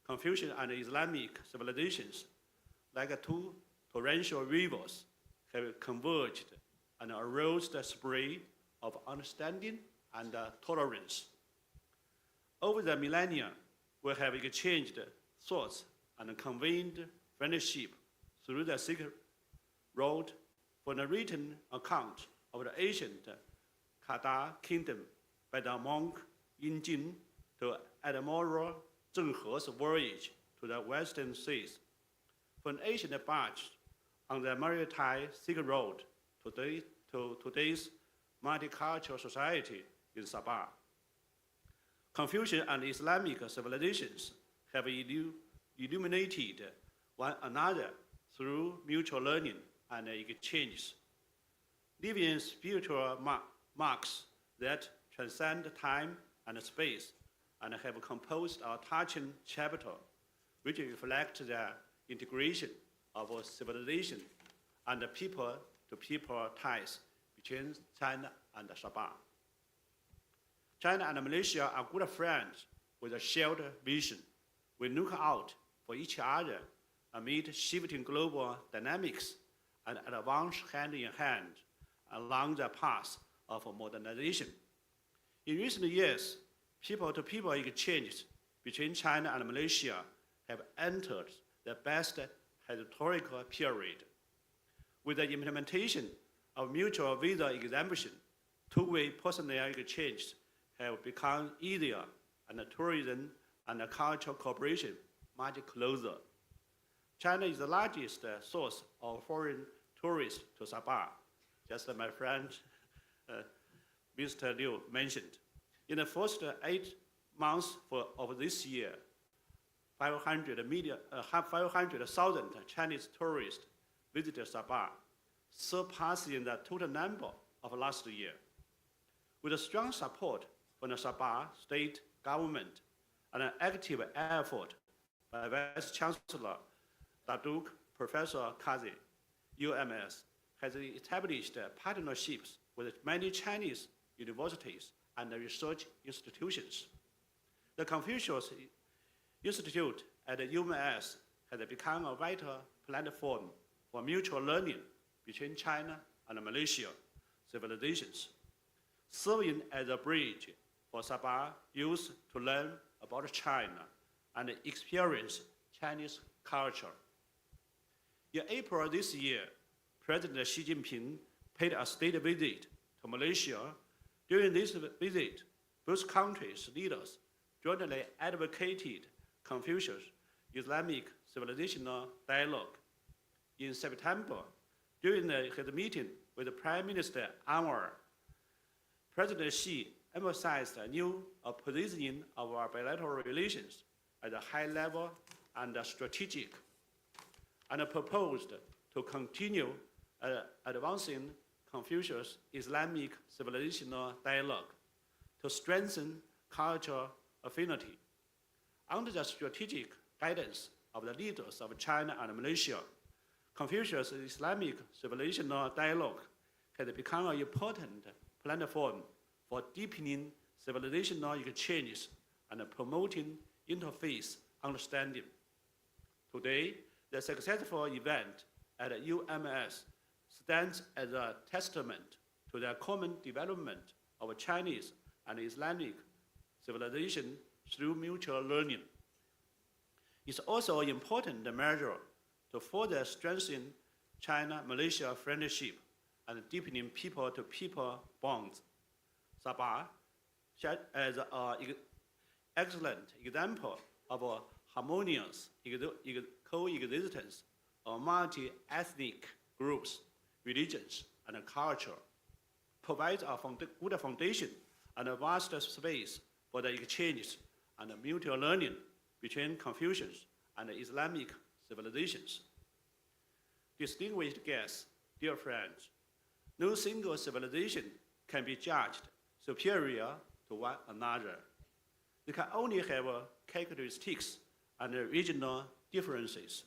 Speaker 7: Confucian and Islamic civilizations, like two torrential rivers, have converged and arose the spray of understanding and tolerance. Over the millennia, we have exchanged thoughts and conveyed friendship through the secret road from a written account of the ancient Kada kingdom by the monk Yin Jin to Admiral Zheng He's voyage to the western seas, from ancient barge on the maritime Silk Road to today's multicultural society in Sabah. Confucian and Islamic civilizations have illuminated one another through mutual learning and exchange, leaving spiritual marks that transcend time and space and have composed a touching chapter which reflects the integration of civilization and people-to-people ties between China and Sabah. China and Malaysia are good friends with a shared vision. We look out for each other amid shifting global dynamics and advance hand in hand along the path of modernization. In recent years, people-to-people exchanges between China and Malaysia have entered the best historical period. With the implementation of mutual visa exemption, two-way personnel exchanges have become easier, and tourism and cultural cooperation much closer. China is the largest source of foreign tourists to Sabah, just as my friend Mr. Liu mentioned. In the first 8 months of this year, 500,000 Chinese tourists visited Sabah, surpassing the total number of last year. With strong support from the Sabah state government and an active effort by Vice Chancellor Daduk Professor Kazi, UMS has established partnerships with many Chinese universities and research institutions. The Confucius Institute at the UMS has become a vital platform for mutual learning between China and Malaysia civilizations, serving as a bridge for Sabah youth to learn about China and experience Chinese culture. In April this year, President Xi Jinping paid a state visit to Malaysia. During this visit, both countries' leaders jointly advocated Confucius Islamic Civilizational Dialogue. In September, during his meeting with Prime Minister Anwar, President Xi emphasized a new positioning of our bilateral relations at a high level and strategic, and proposed to continue advancing Confucius Islamic Civilizational Dialogue to strengthen cultural affinity. Under the strategic guidance of the leaders of China and Malaysia, Confucius Islamic Civilizational Dialogue has become an important platform for deepening civilizational exchanges and promoting interfaith understanding. Today, the successful event at UMS stands as a testament to the common development of Chinese and Islamic civilization through mutual learning. It's also an important measure to further strengthen China-Malaysia friendship and deepening people-to-people bonds. Sabah, as an excellent example of a harmonious coexistence of multi-ethnic groups, religions, and culture, provides a good foundation and a vast space for the exchanges and mutual learning between Confucius and Islamic civilizations. Distinguished guests, dear friends, no single civilization can be judged superior to one another. They can only have characteristics and regional differences.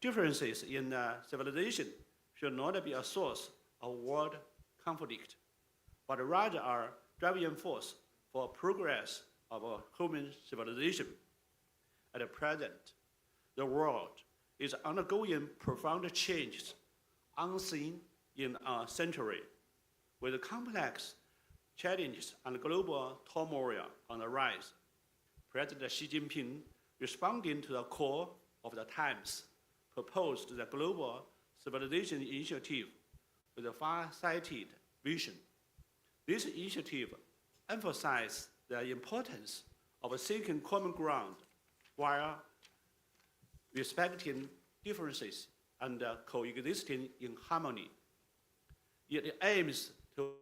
Speaker 7: Differences in civilization should not be a source of world conflict, but rather are driving force for progress of human civilization. At present, the world is undergoing profound changes unseen in a century, with complex challenges and global turmoil on the rise. President Xi Jinping, responding to the call of the times, proposed the Global Civilization Initiative with a far-sighted vision. This initiative emphasizes the importance of seeking common ground while respecting differences and coexisting in harmony. It aims to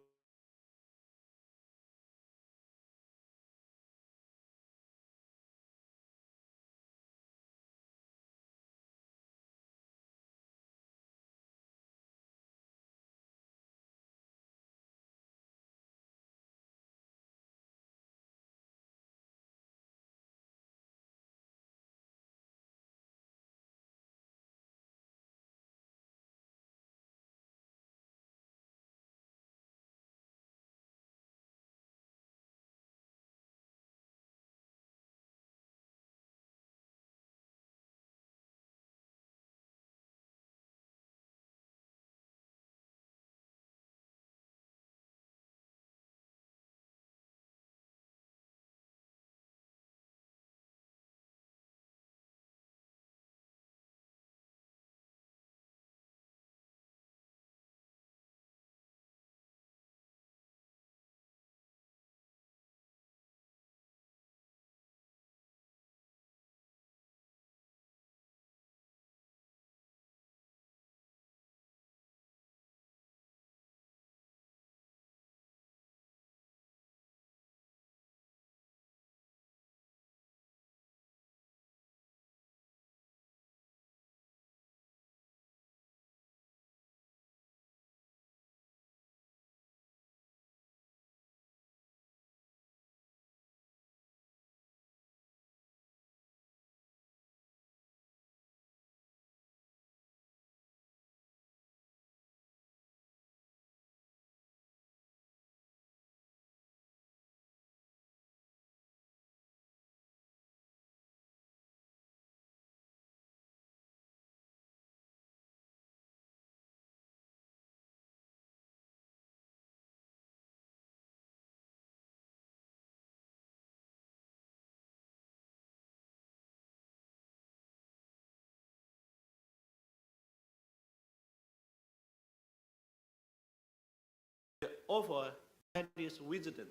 Speaker 7: offer Chinese wisdom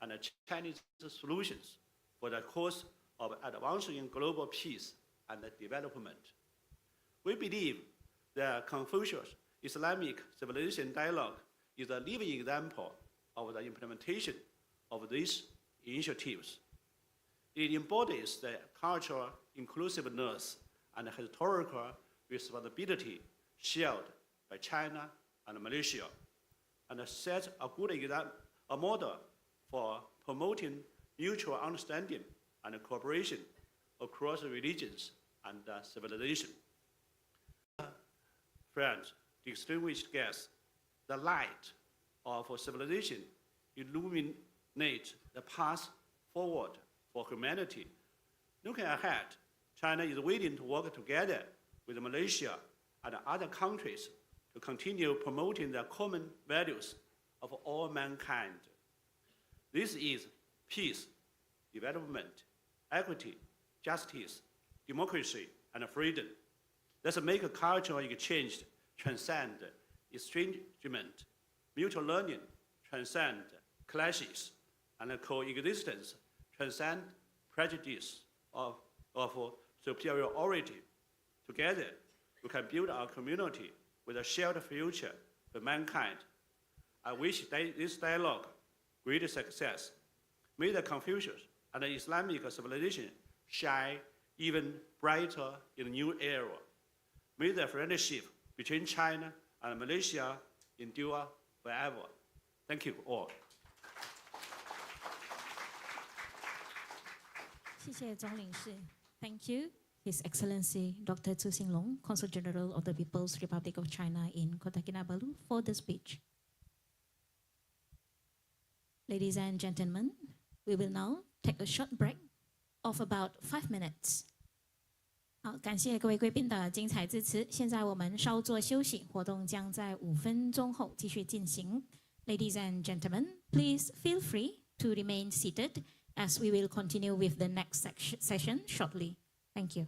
Speaker 7: and Chinese solutions for the cause of advancing global peace and development. We believe the Confucian Islamic Civilization Dialogue is a living example of the implementation of these initiatives. It embodies the cultural inclusiveness and historical responsibility shared by China and Malaysia, and sets a model for promoting mutual understanding and cooperation across religions and civilization. Friends, distinguished guests, the light of civilization illuminates the path forward for humanity. Looking ahead, China is willing to work together with Malaysia and other countries to continue promoting the common values of all mankind. This is peace, development, equity, justice, democracy, and freedom. Let's make a cultural exchange transcend estrangement, mutual learning transcend clashes, and coexistence transcend prejudice of superiority. Together, we can build our community with a shared future for mankind. I wish this dialogue great success. May the Confucius and the Islamic civilization shine even brighter in the new era. May the friendship between China and Malaysia endure forever. Thank you all.
Speaker 1: 谢谢总领事 Thank you, His Excellency Dr. Zhu Xinglong, Consul General of the People's Republic of China in Kota Kinabalu, for the speech. Ladies and gentlemen, we will now take a short break of about 5 minutes. 好，感谢各位贵宾的精彩致辞。现在我们稍作休息，活动将在5分钟后继续进行。Ladies and gentlemen, please feel free to remain seated as we will continue with the next session shortly. Thank you.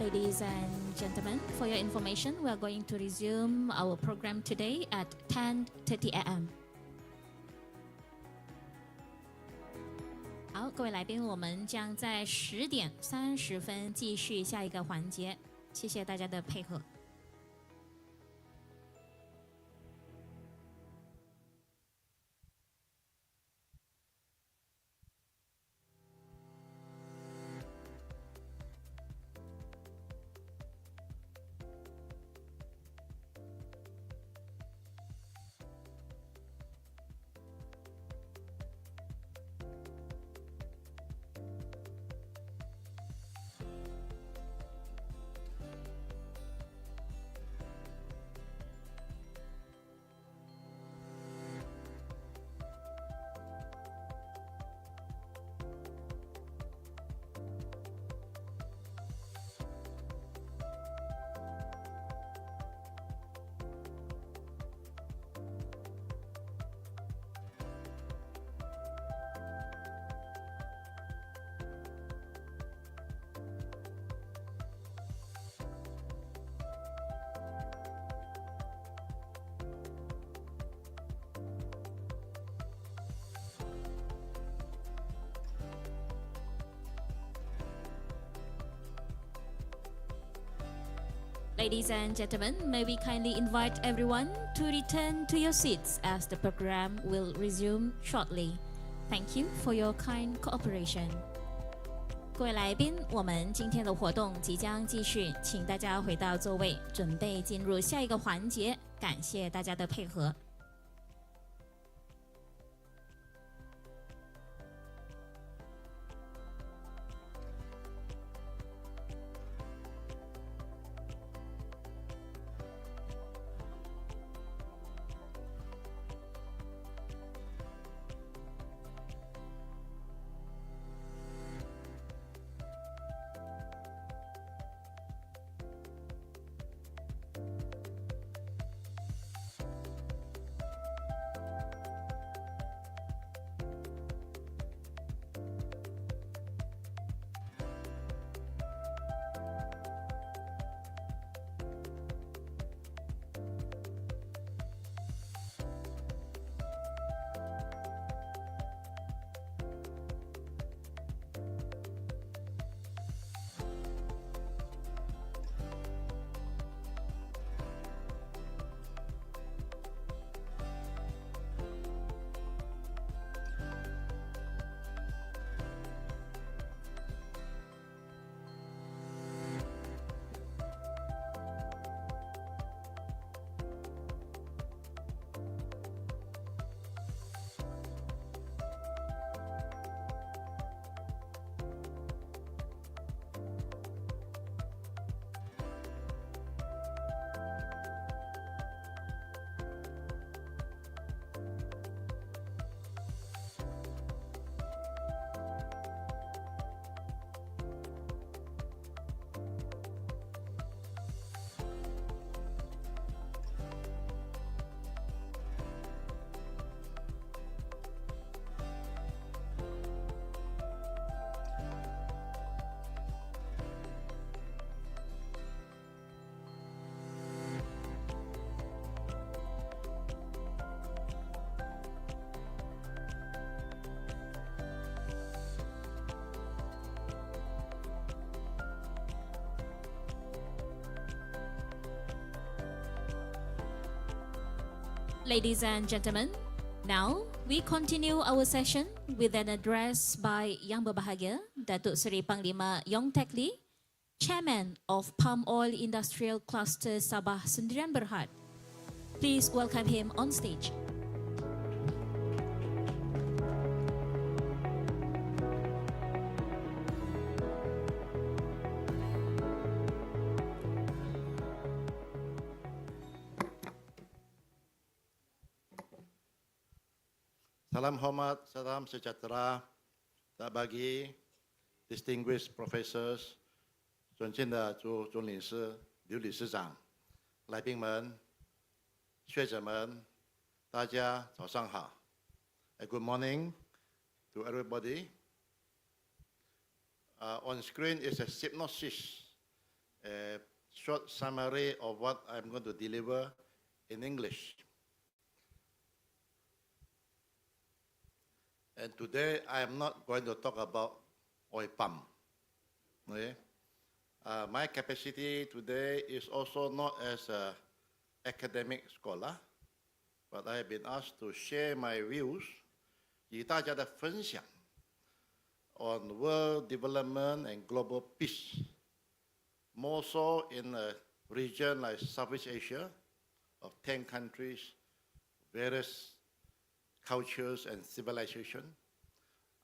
Speaker 1: Ladies and gentlemen, for your information, we are going to resume our program today at 10:30 a.m. 好，各位来宾，我们将在10:30继续下一个环节。谢谢大家的配合。Ladies and gentlemen, may we kindly invite everyone to return to your seats as the program will resume shortly. Thank you for your kind cooperation. 各位来宾，我们今天的活动即将继续，请大家回到座位，准备进入下一个环节。感谢大家的配合。Ladies and gentlemen, now we continue our session with an address by Yang Berbahagia Datuk Seri Panglima Yong Teck Lee, Chairman of Palm Oil Industrial Cluster Sabah Sendirian Berhad. Please welcome him on stage.
Speaker 8: Salam hormat, salam sejahtera, tak bagi distinguished professors, 尊敬的朱理事、刘理事长、来宾们、学者们，大家早上好。Good morning to everybody. On screen is a synopsis a short summary of what I'm going to deliver in English. And today I am not going to talk about oil palm. Okay? My capacity today is also not as an academic scholar, but I have been asked to share my views 与大家的分享 on world development and global peace, more so in a region like Southeast Asia of 10 countries, various cultures and civilization.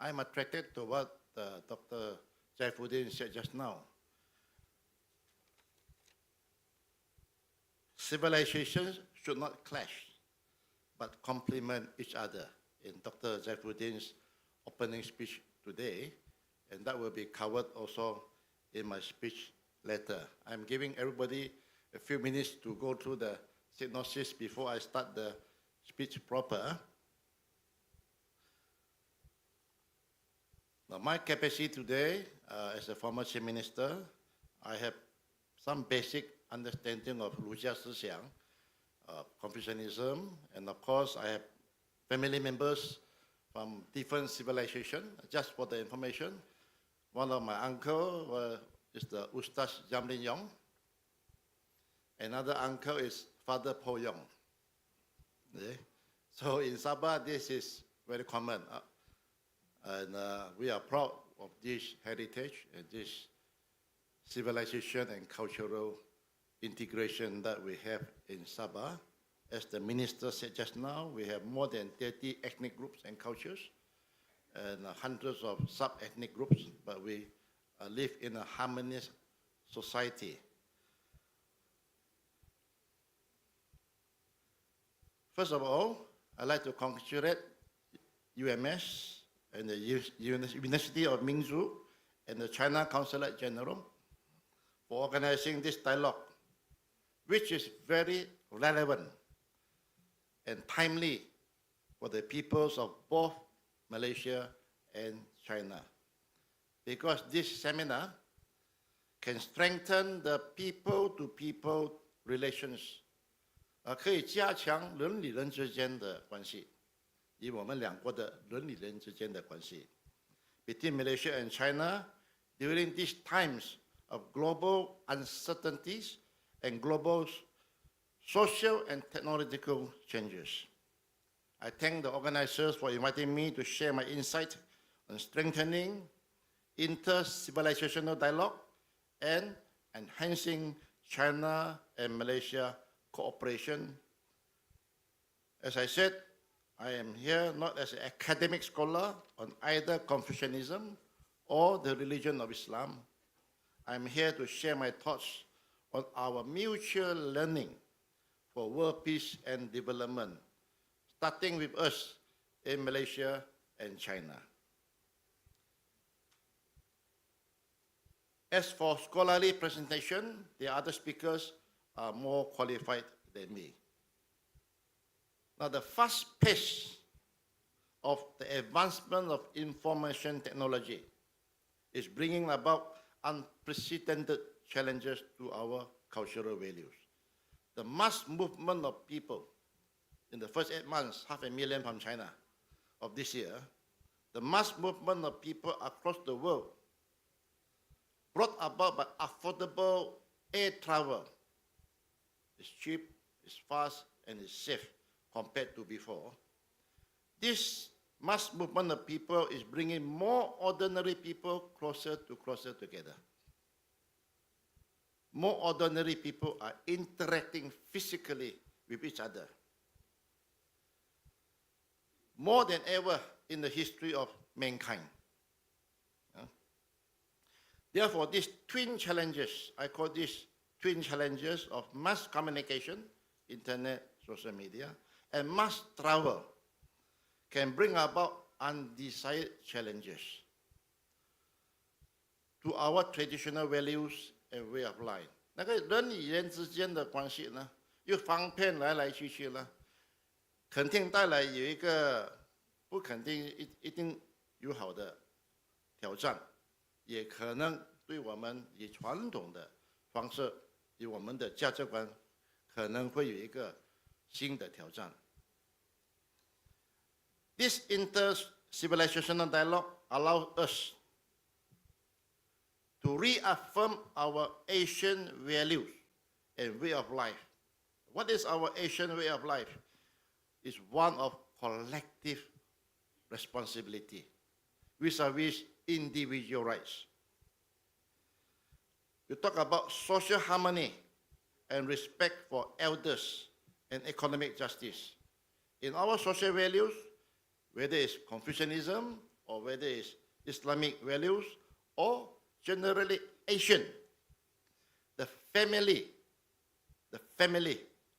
Speaker 8: I'm attracted to what Dr. Saifuddin said just now. Civilizations should not clash, but complement each other in Dr. Saifuddin's opening speech today, and that will be covered also in my speech later. I'm giving everybody a few minutes to go through the synopsis before I start the speech proper. Now, my capacity today as a former chief minister, I have some basic understanding of 儒家思想, Confucianism, and of course I have family members from different civilizations. Just for the information, one of my uncle is the Ustaz Jamlin Yong. Another uncle is Father Po Yong. Okay? So in Sabah, this is very common. And we are proud of this heritage and this civilization and cultural integration that we have in Sabah. As the minister said just now, we have more than 30 ethnic groups and cultures and hundreds of sub-ethnic groups, but we live in a harmonious society. First of all, I'd like to congratulate UMS and the University of Minzu and the China Consulate General for organizing this dialogue, which is very relevant and timely for the peoples of both Malaysia and China. Because this seminar can strengthen the people-to-people relations, 可以加强人与人之间的关系，以我们两国的人与人之间的关系。Between Malaysia and China, during these times of global uncertainties and global social and technological changes. I thank the organizers for inviting me to share my insight on strengthening inter-civilizational dialogue and enhancing China and Malaysia cooperation. As I said, I am here not as an academic scholar on either Confucianism or the religion of Islam. I'm here to share my thoughts on our mutual learning for world peace and development, starting with us in Malaysia and China. As for scholarly presentation, the other speakers are more qualified than me. Now, the fast pace of the advancement of information technology is bringing about unprecedented challenges to our cultural values. The mass movement of people in the first 8 months, 500,000 from China of this year, the mass movement of people across the world brought about by affordable air travel. It's cheap, it's fast, and it's safe compared to before. This mass movement of people is bringing more ordinary people closer together. More ordinary people are interacting physically with each other. More than ever in the history of mankind. Therefore, these twin challenges, I call these twin challenges of mass communication, internet, social media, and mass travel, can bring about undesired challenges to our traditional values and way of life. 那个人与人之间的关系呢，又方便来来去去呢，肯定带来有一个不肯定一定有好的挑战，也可能对我们以传统的方式与我们的价值观可能会有一个新的挑战。This inter-civilizational dialogue allows us to reaffirm our Asian values and way of life. What is our Asian way of life? It's one of collective responsibility vis-a-vis individual rights. We talk about social harmony and respect for elders and economic justice. In our social values, whether it's Confucianism or whether it's Islamic values or generally Asian, the family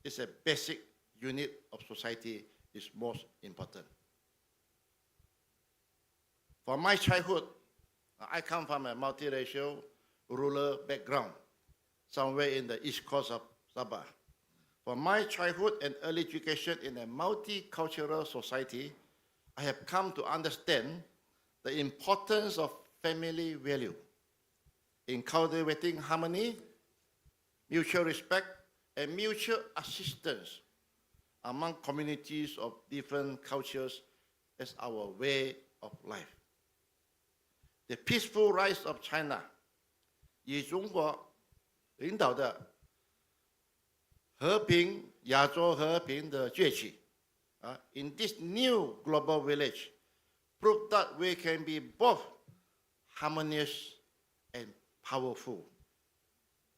Speaker 8: is a basic unit of society, is most important. From my childhood, I come from a multiracial rural background, somewhere in the east coast of Sabah. From my childhood and early education in a multicultural society, I have come to understand the importance of family value in cultivating harmony, mutual respect, and mutual assistance among communities of different cultures as our way of life. The peaceful rise of China, 以中国领导的和平亚洲和平的崛起 in this new global village, prove that we can be both harmonious and powerful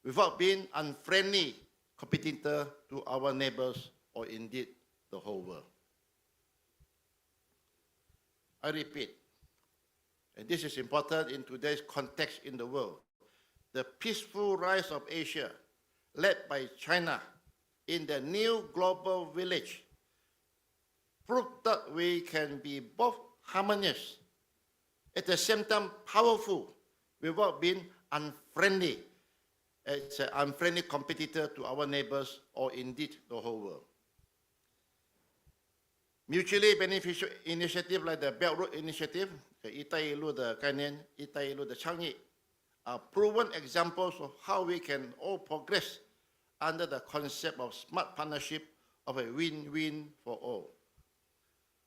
Speaker 8: without being unfriendly competitor to our neighbors or indeed the whole world. I repeat, and this is important in today's context in the world, the peaceful rise of Asia, led by China in the new global village, prove that we can be both harmonious, at the same time powerful, without being unfriendly, as an unfriendly competitor to our neighbors or indeed the whole world. Mutually beneficial initiatives like the Belt Road Initiative, 一带一路的概念，一带一路的倡议 are proven examples of how we can all progress under the concept of smart partnership of a win-win for all.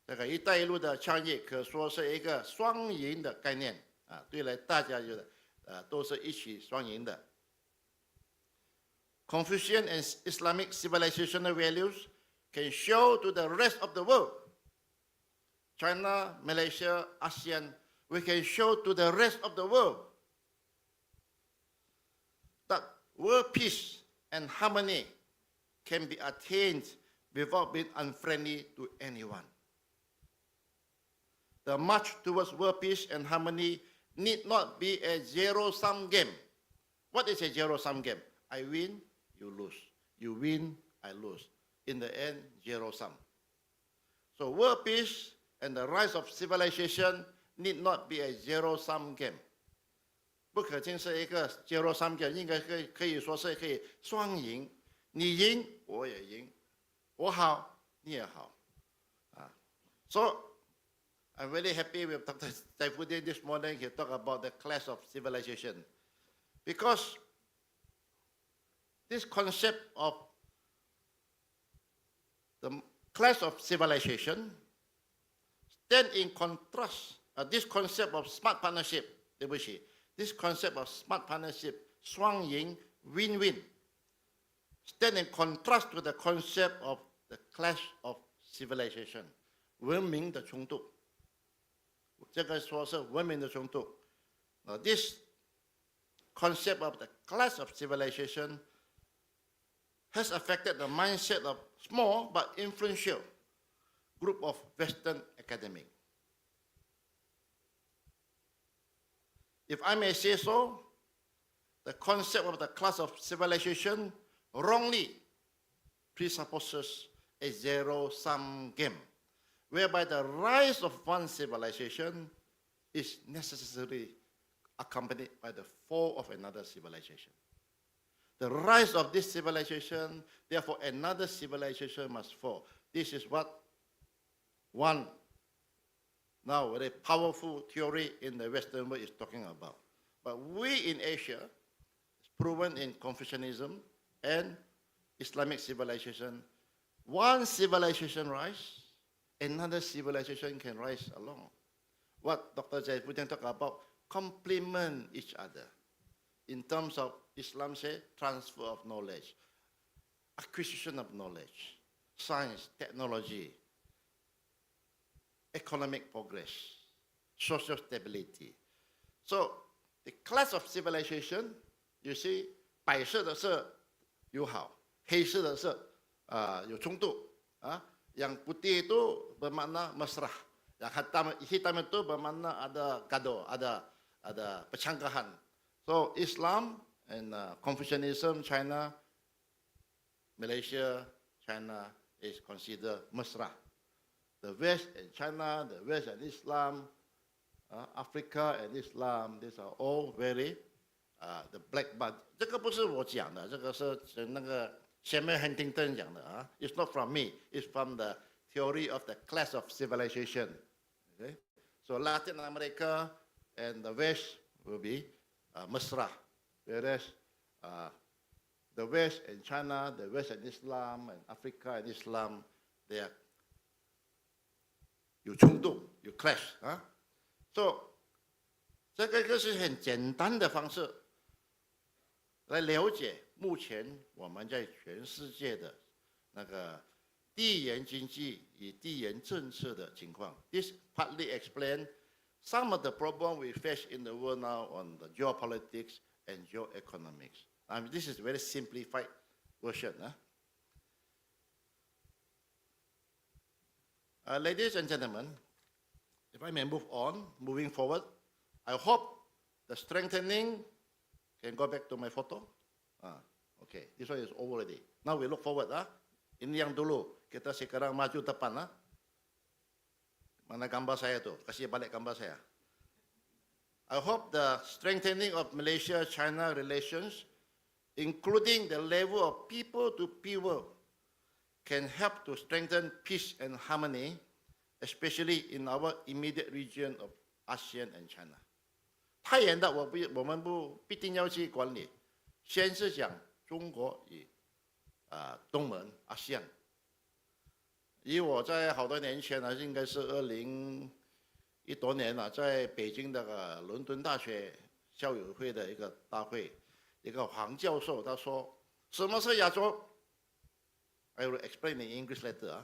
Speaker 8: 这个一带一路的倡议可说是一个双赢的概念对了，大家都是一起双赢的。Confucian and Islamic civilizational values can show to the rest of the world, China, Malaysia, ASEAN, we can show to the rest of the world that world peace and harmony can be attained without being unfriendly to anyone. The march towards world peace and harmony need not be a zero-sum game. What is a zero-sum game? I win, you lose. You win, I lose. In the end, zero-sum. So world peace and the rise of civilization need not be a zero-sum game. 不可仅是一个 zero-sum game， 应该可以说是可以双赢，你赢我也赢，我好你也好。So I'm very happy with Dr. Saifuddin this morning. He talked about the clash of civilization, because this concept of the clash of civilization stand in contrast. This concept of smart partnership, this concept of smart partnership, 双赢 win-win, stand in contrast to the concept of the clash of civilization, 文明的冲突。这个说是文明的冲突。This concept of the clash of civilization has affected the mindset of small but influential group of Western academics. If I may say so, the concept of the clash of civilization wrongly presupposes a zero-sum game, whereby the rise of one civilization is necessarily accompanied by the fall of another civilization. The rise of this civilization, therefore another civilization must fall. This is what one now very powerful theory in the Western world is talking about. But we in Asia, proven in Confucianism and Islamic civilization. One civilization rise, another civilization can rise along. What Dr. Jaipuddin talked about, complement each other. In terms of Islam, say, transfer of knowledge, acquisition of knowledge, science, technology, economic progress, social stability. So the class of civilization, you see, 白色的是友好，黑色的是有冲突yang putih itu bermakna mesra, yang hitam itu bermakna ada gaduh, ada percanggahan. So Islam and Confucianism, China, Malaysia, China is considered mesra. The West and China, the West and Islam, Africa and Islam, these are all very the black bud. 这个不是我讲的，这个是那个 Samuel Huntington 讲的啊。It's not from me. It's from the theory of the class of civilization. Okay, so Latin America and the West will be mesra, whereas the West and China, the West and Islam, and Africa and Islam, they are 有冲突，有 clash 啊。So 这个就是很简单的方式来了解目前我们在全世界的那个地缘经济与地缘政策的情况。This partly explains some of the problems we face in the world now on the geopolitics and geoeconomics. I mean, this is a very simplified version. Ladies and gentlemen, if I may move on, moving forward, I hope the strengthening, can go back to my photo. Okay, this one is over already. Now we look forward. Ini yang dulu, kita sekarang maju depan. Mana gambar saya tu? Kasih balik gambar saya. I hope the strengthening of Malaysia-China relations, including the level of people to people, can help to strengthen peace and harmony, especially in our immediate region of ASEAN and China. 太远的我们不必定要去管理，先是讲中国与东盟 ASEAN。以我在好多年前呢，应该是2010多年了，在北京的伦敦大学校友会的一个大会，一个黄教授他说，什么是亚洲 ？I will explain in English later.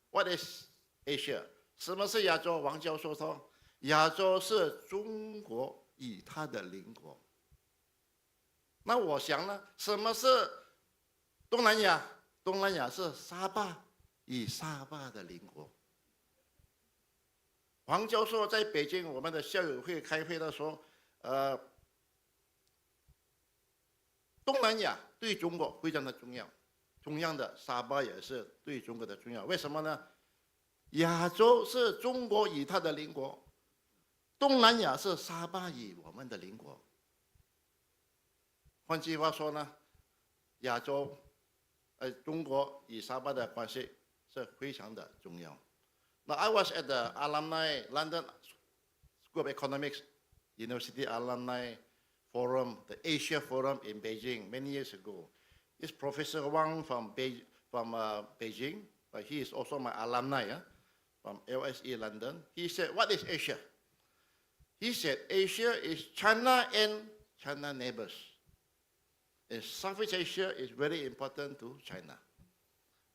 Speaker 8: What is Asia? 什么是亚洲？王教授说，亚洲是中国与它的邻国。那我想呢，什么是东南亚？东南亚是沙巴与沙巴的邻国。黄教授在北京我们的校友会开会的时候，东南亚对中国非常的重要，同样的沙巴也是对中国的重要。为什么呢？亚洲是中国与它的邻国，东南亚是沙巴与我们的邻国。换句话说呢，亚洲，中国与沙巴的关系是非常的重要。Now I was at the alumni London School of Economics University Alumni Forum, the Asia Forum in Beijing many years ago. This Professor Wang from Beijing, but he is also my alumni from LSE London. He said, "What is Asia?" He said, "Asia is China and China neighbors. And Southeast Asia is very important to China.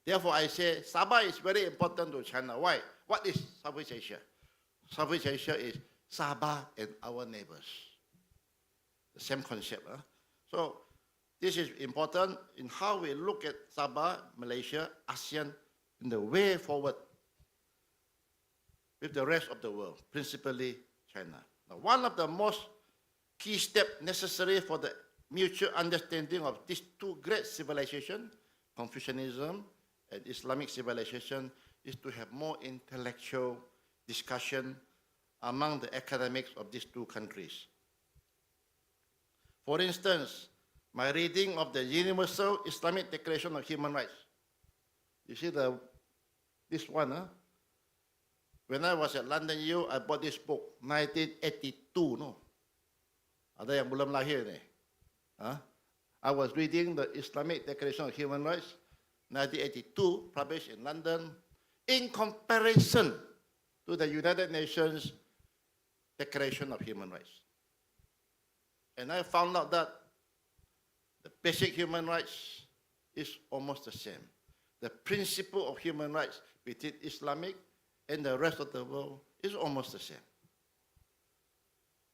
Speaker 8: Therefore, I say Sabah is very important to China. Why? What is Southeast Asia? Southeast Asia is Sabah and our neighbors. The same concept. So this is important in how we look at Sabah, Malaysia, ASEAN, in the way forward with the rest of the world, principally China. Now, one of the most key steps necessary for the mutual understanding of these two great civilizations, Confucianism and Islamic civilization, is to have more intellectual discussion among the academics of these two countries. For instance, my reading of the Universal Islamic Declaration of Human Rights. You see this one, When I was at London U, I bought this book, 1982, no? Ada yang belum lahir ni. I was reading the Islamic Declaration of Human Rights, 1982, published in London, in comparison to the United Nations Declaration of Human Rights. And I found out that the basic human rights is almost the same. The principle of human rights between Islamic and the rest of the world is almost the same.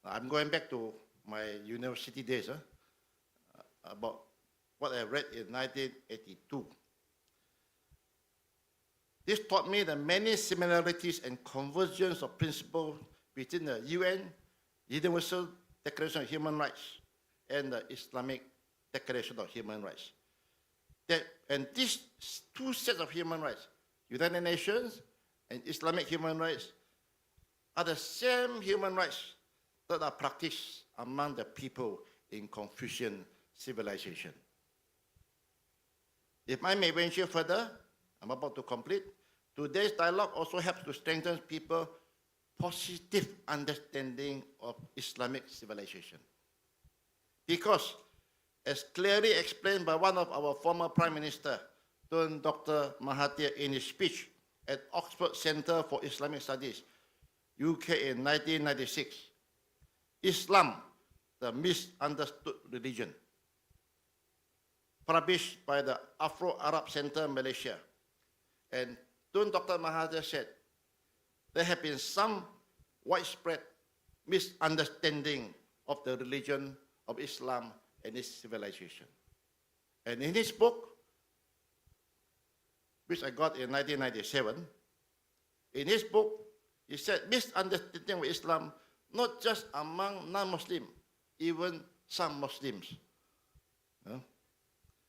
Speaker 8: I'm going back to my university days, about what I read in 1982. This taught me the many similarities and convergence of principles between the UN Universal Declaration of Human Rights and the Islamic Declaration of Human Rights. And these two sets of human rights, United Nations and Islamic human rights, are the same human rights that are practiced among the people in Confucian civilization. If I may venture further, I'm about to complete. Today's dialogue also helps to strengthen people's positive understanding of Islamic civilization. Because, as clearly explained by one of our former Prime Minister, Dr. Mahathir in his speech at Oxford Center for Islamic Studies, UK in 1996, Islam, the misunderstood religion, published by the Afro-Arab Center, Malaysia. And Dr. Mahathir said, there have been some widespread misunderstanding of the religion of Islam and its civilization. And in his book, which I got in 1997, in his book, he said misunderstanding of Islam, not just among non-Muslims, even some Muslims.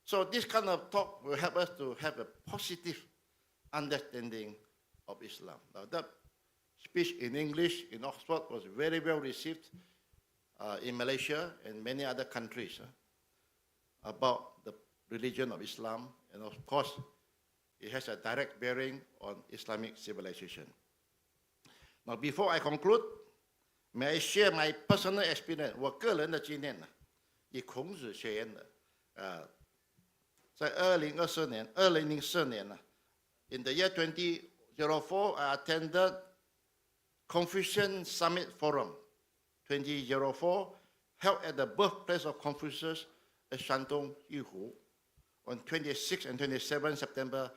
Speaker 8: So this kind of talk will help us to have a positive understanding of Islam. Now that speech in English in Oxford was very well received in Malaysia and many other countries about the religion of Islam, and of course, it has a direct bearing on Islamic civilization. Now, before I conclude, may I share my personal experience, 我个人的经验呢，以孔子学院的，在2004年呢 ，in the year 2004, I attended Confucian Summit Forum 2004, held at the birthplace of Confucius at Shantung, Yihu, on 26 and 27 September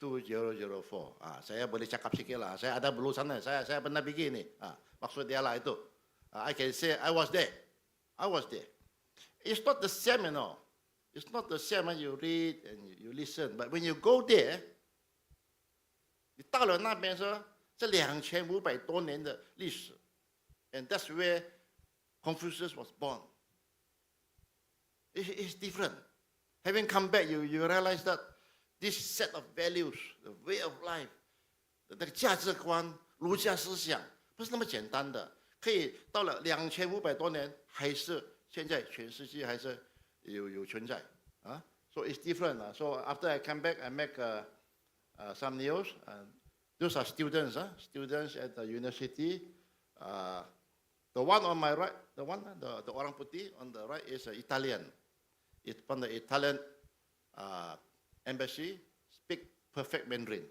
Speaker 8: 2004. Saya boleh cakap sikit lah. Saya ada dulu sana. Saya pernah pergi ni. Maksud dia lah itu. I can say I was there. I was there. It's not the same, you know. It's not the same when you read and you listen. But when you go there, 你到了那边说，这2500多年的历史 ，and that's where Confucius was born. It's different. Having come back, you realize that this set of values, the way of life, 那个价值观、儒家思想，不是那么简单的。可以到了2500多年，还是现在全世界还是有存在啊。So it's different. So after I come back, I make some news. Those are students, students at the university. The one on my right, the orang putih on the right is Italian. It's from the Italian embassy, speak perfect Mandarin.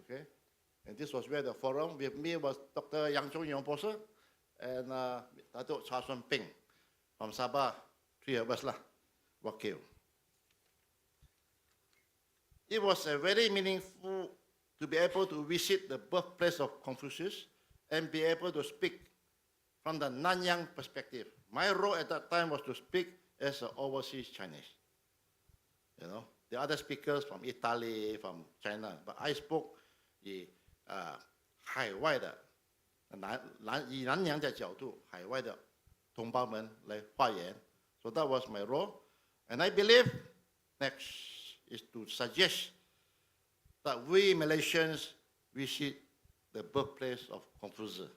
Speaker 8: Okay, and this was where the forum with me was Dr. Yang Chongyong Professor and Datuk Cha Sun Ping from Sabah, 3 of us lah, wakil. It was very meaningful to be able to visit the birthplace of Confucius and be able to speak from the Nanyang perspective. My role at that time was to speak as an overseas Chinese. You know, the other speakers from Italy, from China, but I spoke 以海外的以南洋的角度，海外的同胞们来发言。So that was my role, and I believe next is to suggest that we Malaysians visit the birthplace of Confucius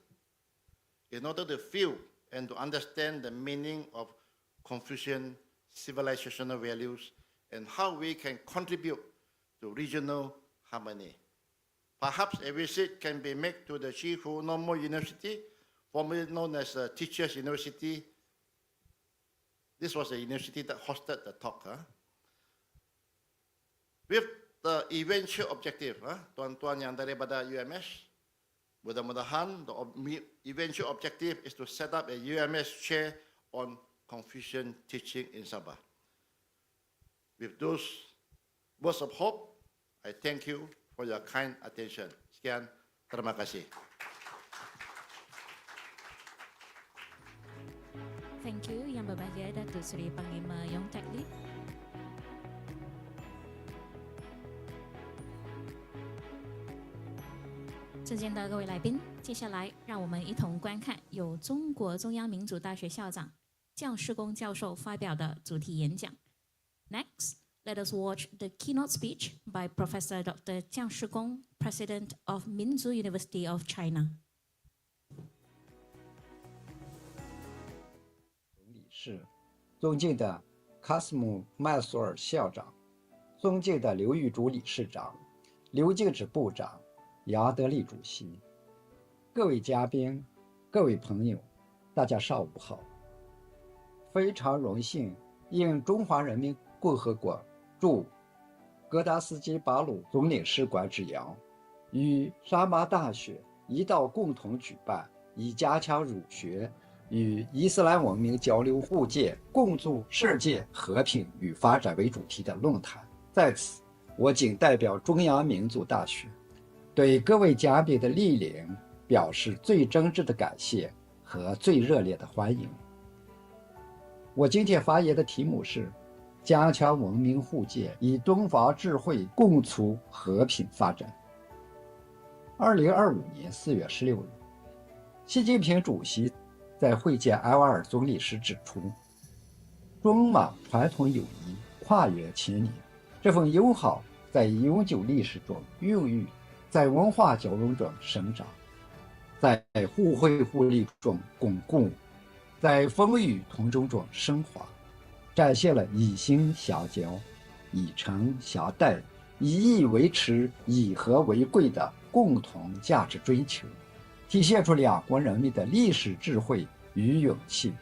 Speaker 8: in order to feel and to understand the meaning of Confucian civilizational values and how we can contribute to regional harmony. Perhaps a visit can be made to the Shifu Normal University, formerly known as Teachers University, This was the university that hosted the talk. With the eventual objective, tuan-tuan yang daripada UMS, mudah-mudahan the eventual objective is to set up a UMS chair on Confucian teaching in Sabah. With those words of hope, I thank you for your kind attention. Sekian, terima kasih.
Speaker 1: Thank you Yang berbahagia Datuk Seri Panglima Yong Tak Lee. 尊敬的各位来宾，接下来让我们一同观看由中国中央民族大学校长姜世公教授发表的主题演讲。Next, let us watch the keynote speech by Professor Dr. Jiang Shigong, President of Minzu University of China.
Speaker 9: 理事，尊敬的卡斯姆麦索尔校长，尊敬的刘玉竹理事长、刘敬之部长、杨德利主席，各位嘉宾、各位朋友，大家上午好。非常荣幸应中华人民共和国驻格达斯基巴鲁总领事馆之邀，与沙巴大学一道共同举办以加强儒学与伊斯兰文明交流互鉴，共筑世界和平与发展为主题的论坛。在此，我谨代表中央民族大学对各位嘉宾的莅临表示最真挚的感谢和最热烈的欢迎。我今天发言的题目是加强文明互鉴，以东方智慧共促和平发展。2025年4月16日，习近平主席在会见埃瓦尔总理时指出，中马传统友谊跨越千年，这份友好在悠久历史中孕育，在文化交融中生长，在互惠互利中巩固，在风雨同舟中升华，展现了以心相交、以诚相待、以义为持、以和为贵的共同价值追求，体现出两国人民的历史智慧与勇气，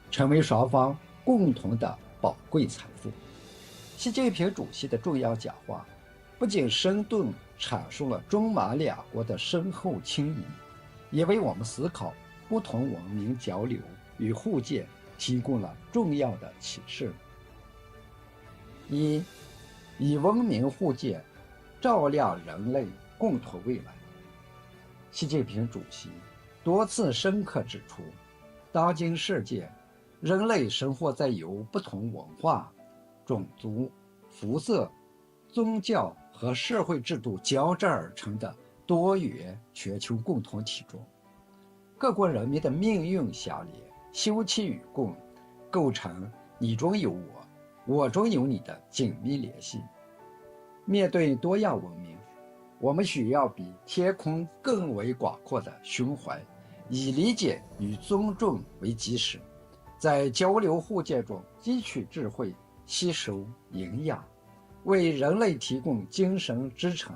Speaker 9: 成为双方共同的宝贵财富。习近平主席的重要讲话不仅生动阐述了中马两国的深厚情谊，也为我们思考不同文明交流与互鉴提供了重要的启示。一，以文明互鉴照亮人类共同未来。习近平主席多次深刻指出，当今世界，人类生活在由不同文化、种族、肤色、宗教和社会制度交织而成的多元全球共同体中，各国人民的命运相连，休戚与共，构成你中有我，我中有你的紧密联系。面对多样文明，我们需要比天空更为广阔的胸怀，以理解与尊重为基石，在交流互鉴中汲取智慧，吸收营养，为人类提供精神支撑，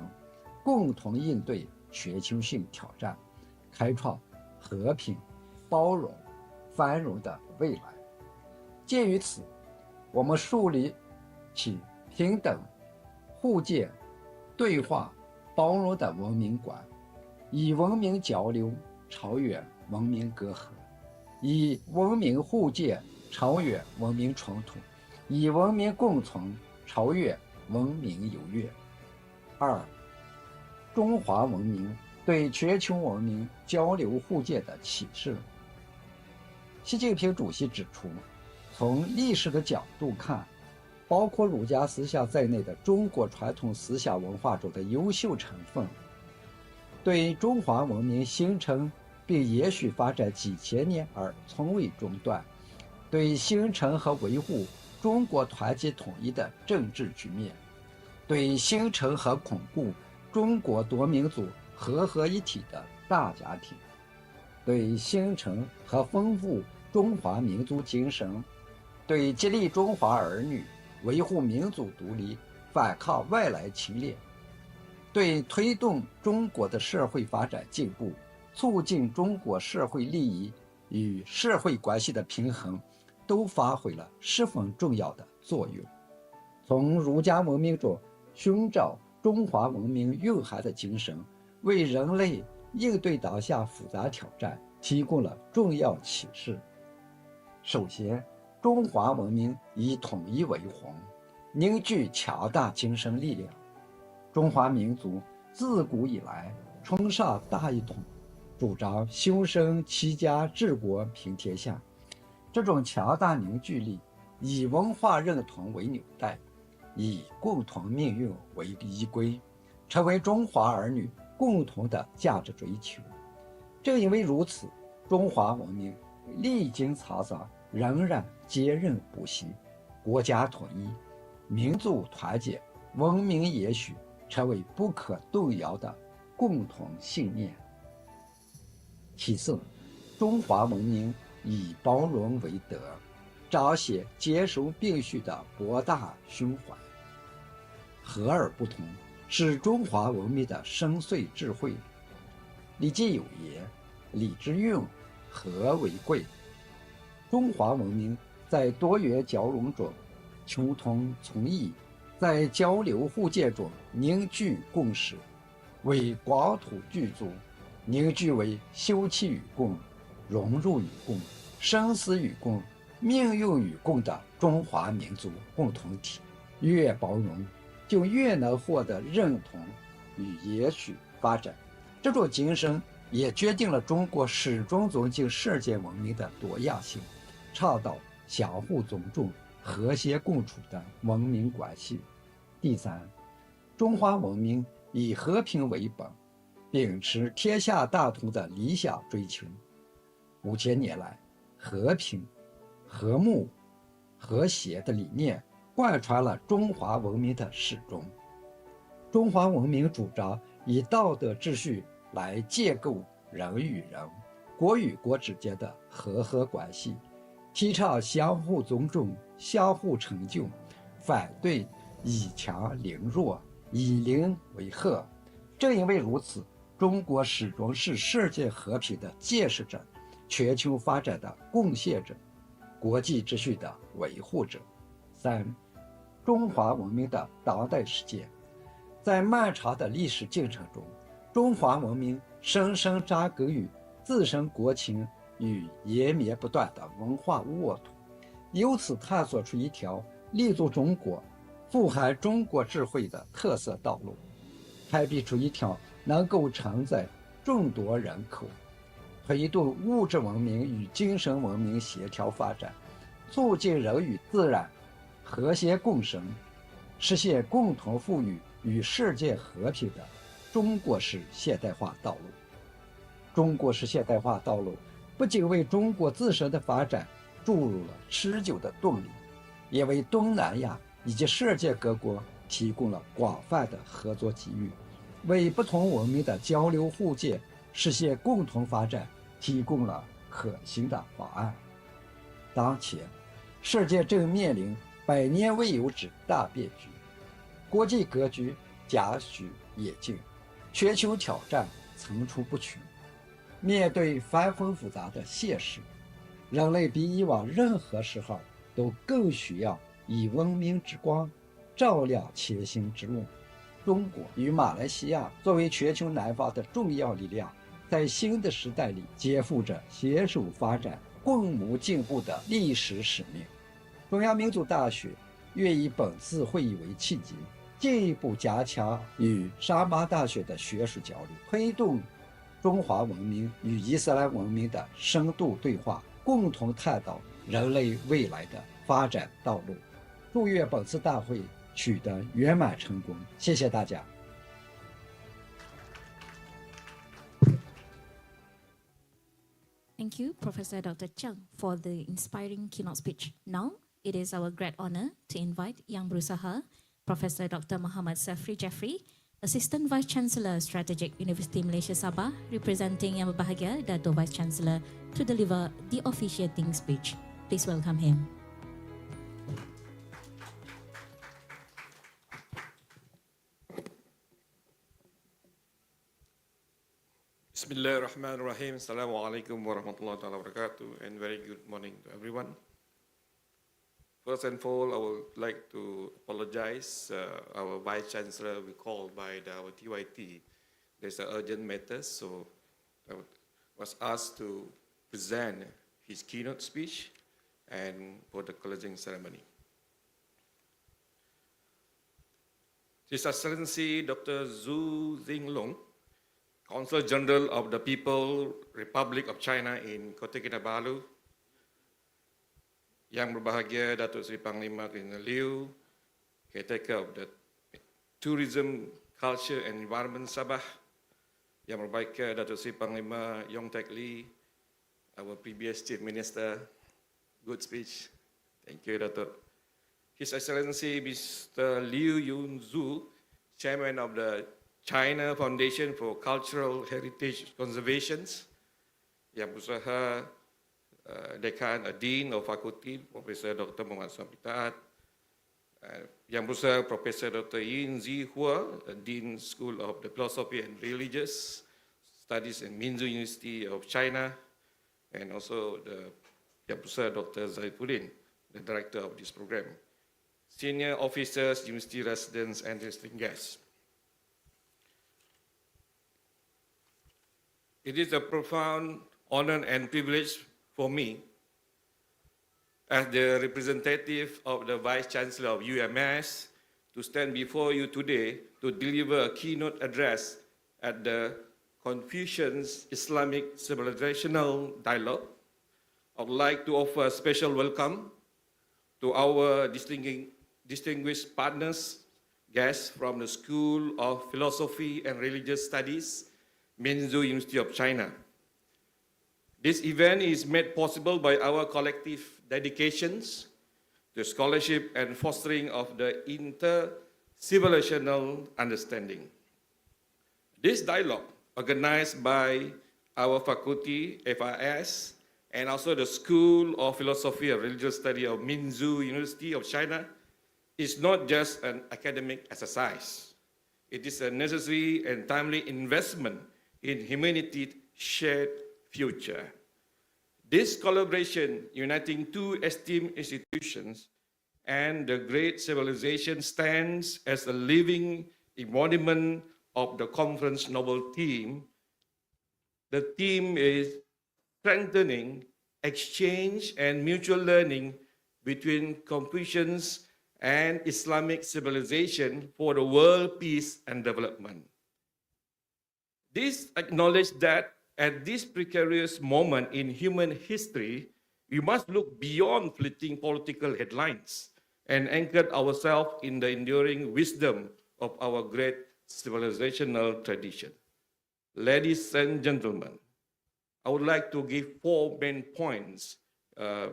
Speaker 9: 共同应对全球性挑战，开创和平、包容、繁荣的未来。鉴于此，我们树立起平等、互鉴、对话、包容的文明观，以文明交流超越文明隔阂，以文明互鉴超越文明冲突，以文明共存超越文明优越。二，中华文明对全球文明交流互鉴的启示。习近平主席指出，从历史的角度看，包括儒家思想在内的中国传统思想文化中的优秀成分，对中华文明形成并延续发展几千年而从未中断，对形成和维护中国团结统一的政治局面，对形成和巩固中国多民族合一体的大家庭，对形成和丰富中华民族精神，对激励中华儿女维护民族独立、反抗外来侵略，对推动中国的社会发展进步、促进中国社会利益与社会关系的平衡都发挥了十分重要的作用。从儒家文明中寻找中华文明蕴含的精神，为人类应对当下复杂挑战提供了重要启示。首先，中华文明以统一为宏，凝聚强大精神力量。中华民族自古以来崇尚大一统，主张修身齐家治国平天下。这种强大凝聚力以文化认同为纽带，以共同命运为依归，成为中华儿女共同的价值追求。正因为如此，中华文明历经沧桑，仍然坚韧不息，国家统一、民族团结、文明延续成为不可动摇的共同信念。其次，中华文明以包容为德，彰显兼收并蓄的博大胸怀。和而不同是中华文明的深邃智慧。礼记有言：“礼之用，和为贵。”中华文明在多元交融中求同存异，在交流互鉴中凝聚共识，为广土具足，凝聚为休戚与共、荣辱与共、生死与共、命运与共的中华民族共同体。越包容，就越能获得认同与延续发展。这种精神也决定了中国始终尊敬世界文明的多样性，倡导相互尊重、和谐共处的文明关系。第三，中华文明以和平为本，秉持天下大同的理想追求。5000年来，和平、和睦、和谐的理念贯穿了中华文明的始终。中华文明主张以道德秩序来建构人与人、国与国之间的和合关系，提倡相互尊重、相互成就，反对以强凌弱、以邻为壑。正因为如此，中国始终是世界和平的建设者、全球发展的贡献者、国际秩序的维护者。三，中华文明的当代实践。在漫长的历史进程中，中华文明深深扎根于自身国情与延绵不断的文化沃土，由此探索出一条立足中国、富含中国智慧的特色道路，开辟出一条能够承载众多人口，推动物质文明与精神文明协调发展，促进人与自然和谐共生，实现共同富裕与世界和平的中国式现代化道路。中国式现代化道路不仅为中国自身的发展注入了持久的动力，也为东南亚以及世界各国提供了广泛的合作机遇，为不同文明的交流互鉴、实现共同发展提供了可行的方案。当前，世界正面临百年未有之大变局，国际格局加许演进，全球挑战层出不穷。面对繁复复杂的现实，人类比以往任何时候都更需要以文明之光照亮前行之路。中国与马来西亚作为全球南方的重要力量，在新的时代里肩负着携手发展、共谋进步的历史使命。中央民族大学愿以本次会议为契机，进一步加强与沙巴大学的学术交流，推动中华文明与伊斯兰文明的深度对话，共同探讨人类未来的发展道路。祝愿本次大会取得圆满成功，谢谢大家。
Speaker 1: Thank you, Professor Dr. Cheng, for the inspiring keynote speech. Now, it is our great honor to invite Yang Berusaha, Professor Dr. Muhammad Safri Jeffrey, Assistant Vice Chancellor, Strategic University Malaysia Sabah, representing Yang Berbahagia Dato' Vice Chancellor, to deliver the officiating speech. Please welcome him.
Speaker 10: Bismillahirrahmanirrahim. Assalamualaikum warahmatullahi wabarakatuh, and very good morning to everyone.
Speaker 5: First and all, I would like to apologize. Our Vice Chancellor was called by our TYT. There's an urgent matter, so I was asked to present his keynote speech and for the closing ceremony. His Excellency Dr. Zhu Jinglong, Consul General of the People's Republic of China in Kota Kinabalu, Yang berbahagia Datuk Seri Panglima Krishna Liu, Caretaker of the Tourism, Culture and Environment Sabah, Yang berbahagia Datuk Seri Panglima Yong Teck Lee, our previous Chief Minister. Good speech. Thank you, Datuk. His Excellency Mr. Liu Yunzu, Chairman of the China Foundation for Cultural Heritage Conservation, Yang berusaha Dekan, Dean of Faculty, Professor Dr. Muhammad Sampitat, Yang berusaha Professor Dr. Yin Zihua, Dean School of the Philosophy and Religious Studies in Minzu University of China, and also the Yang berusaha Dr. Zaifuddin, the director of this program. Senior officers, university residents, and distinguished guests. It is a profound honor and privilege for me, as the representative of the Vice Chancellor of UMS, to stand before you today to deliver a keynote address at the Confucian's Islamic Civilizational Dialogue. I would like to offer a special welcome to our distinguished partners, guests from the School of Philosophy and Religious Studies, Minzu University of China. This event is made possible by our collective dedications to scholarship and fostering of the inter-civilizational understanding. This dialogue, organized by our faculty, FIS, and also the School of Philosophy and Religious Studies of Minzu University of China, is not just an academic exercise. It is a necessary and timely investment in humanity's shared future. This collaboration, uniting two esteemed institutions and the great civilization, stands as a living embodiment of the conference noble theme. The theme is strengthening exchange and mutual learning between Confucians and Islamic civilization for the world peace and development. This acknowledges that at this precarious moment in human history, we must look beyond fleeting political headlines and anchor ourselves in the enduring wisdom of our great civilizational tradition. Ladies and gentlemen, I would like to give 4 main points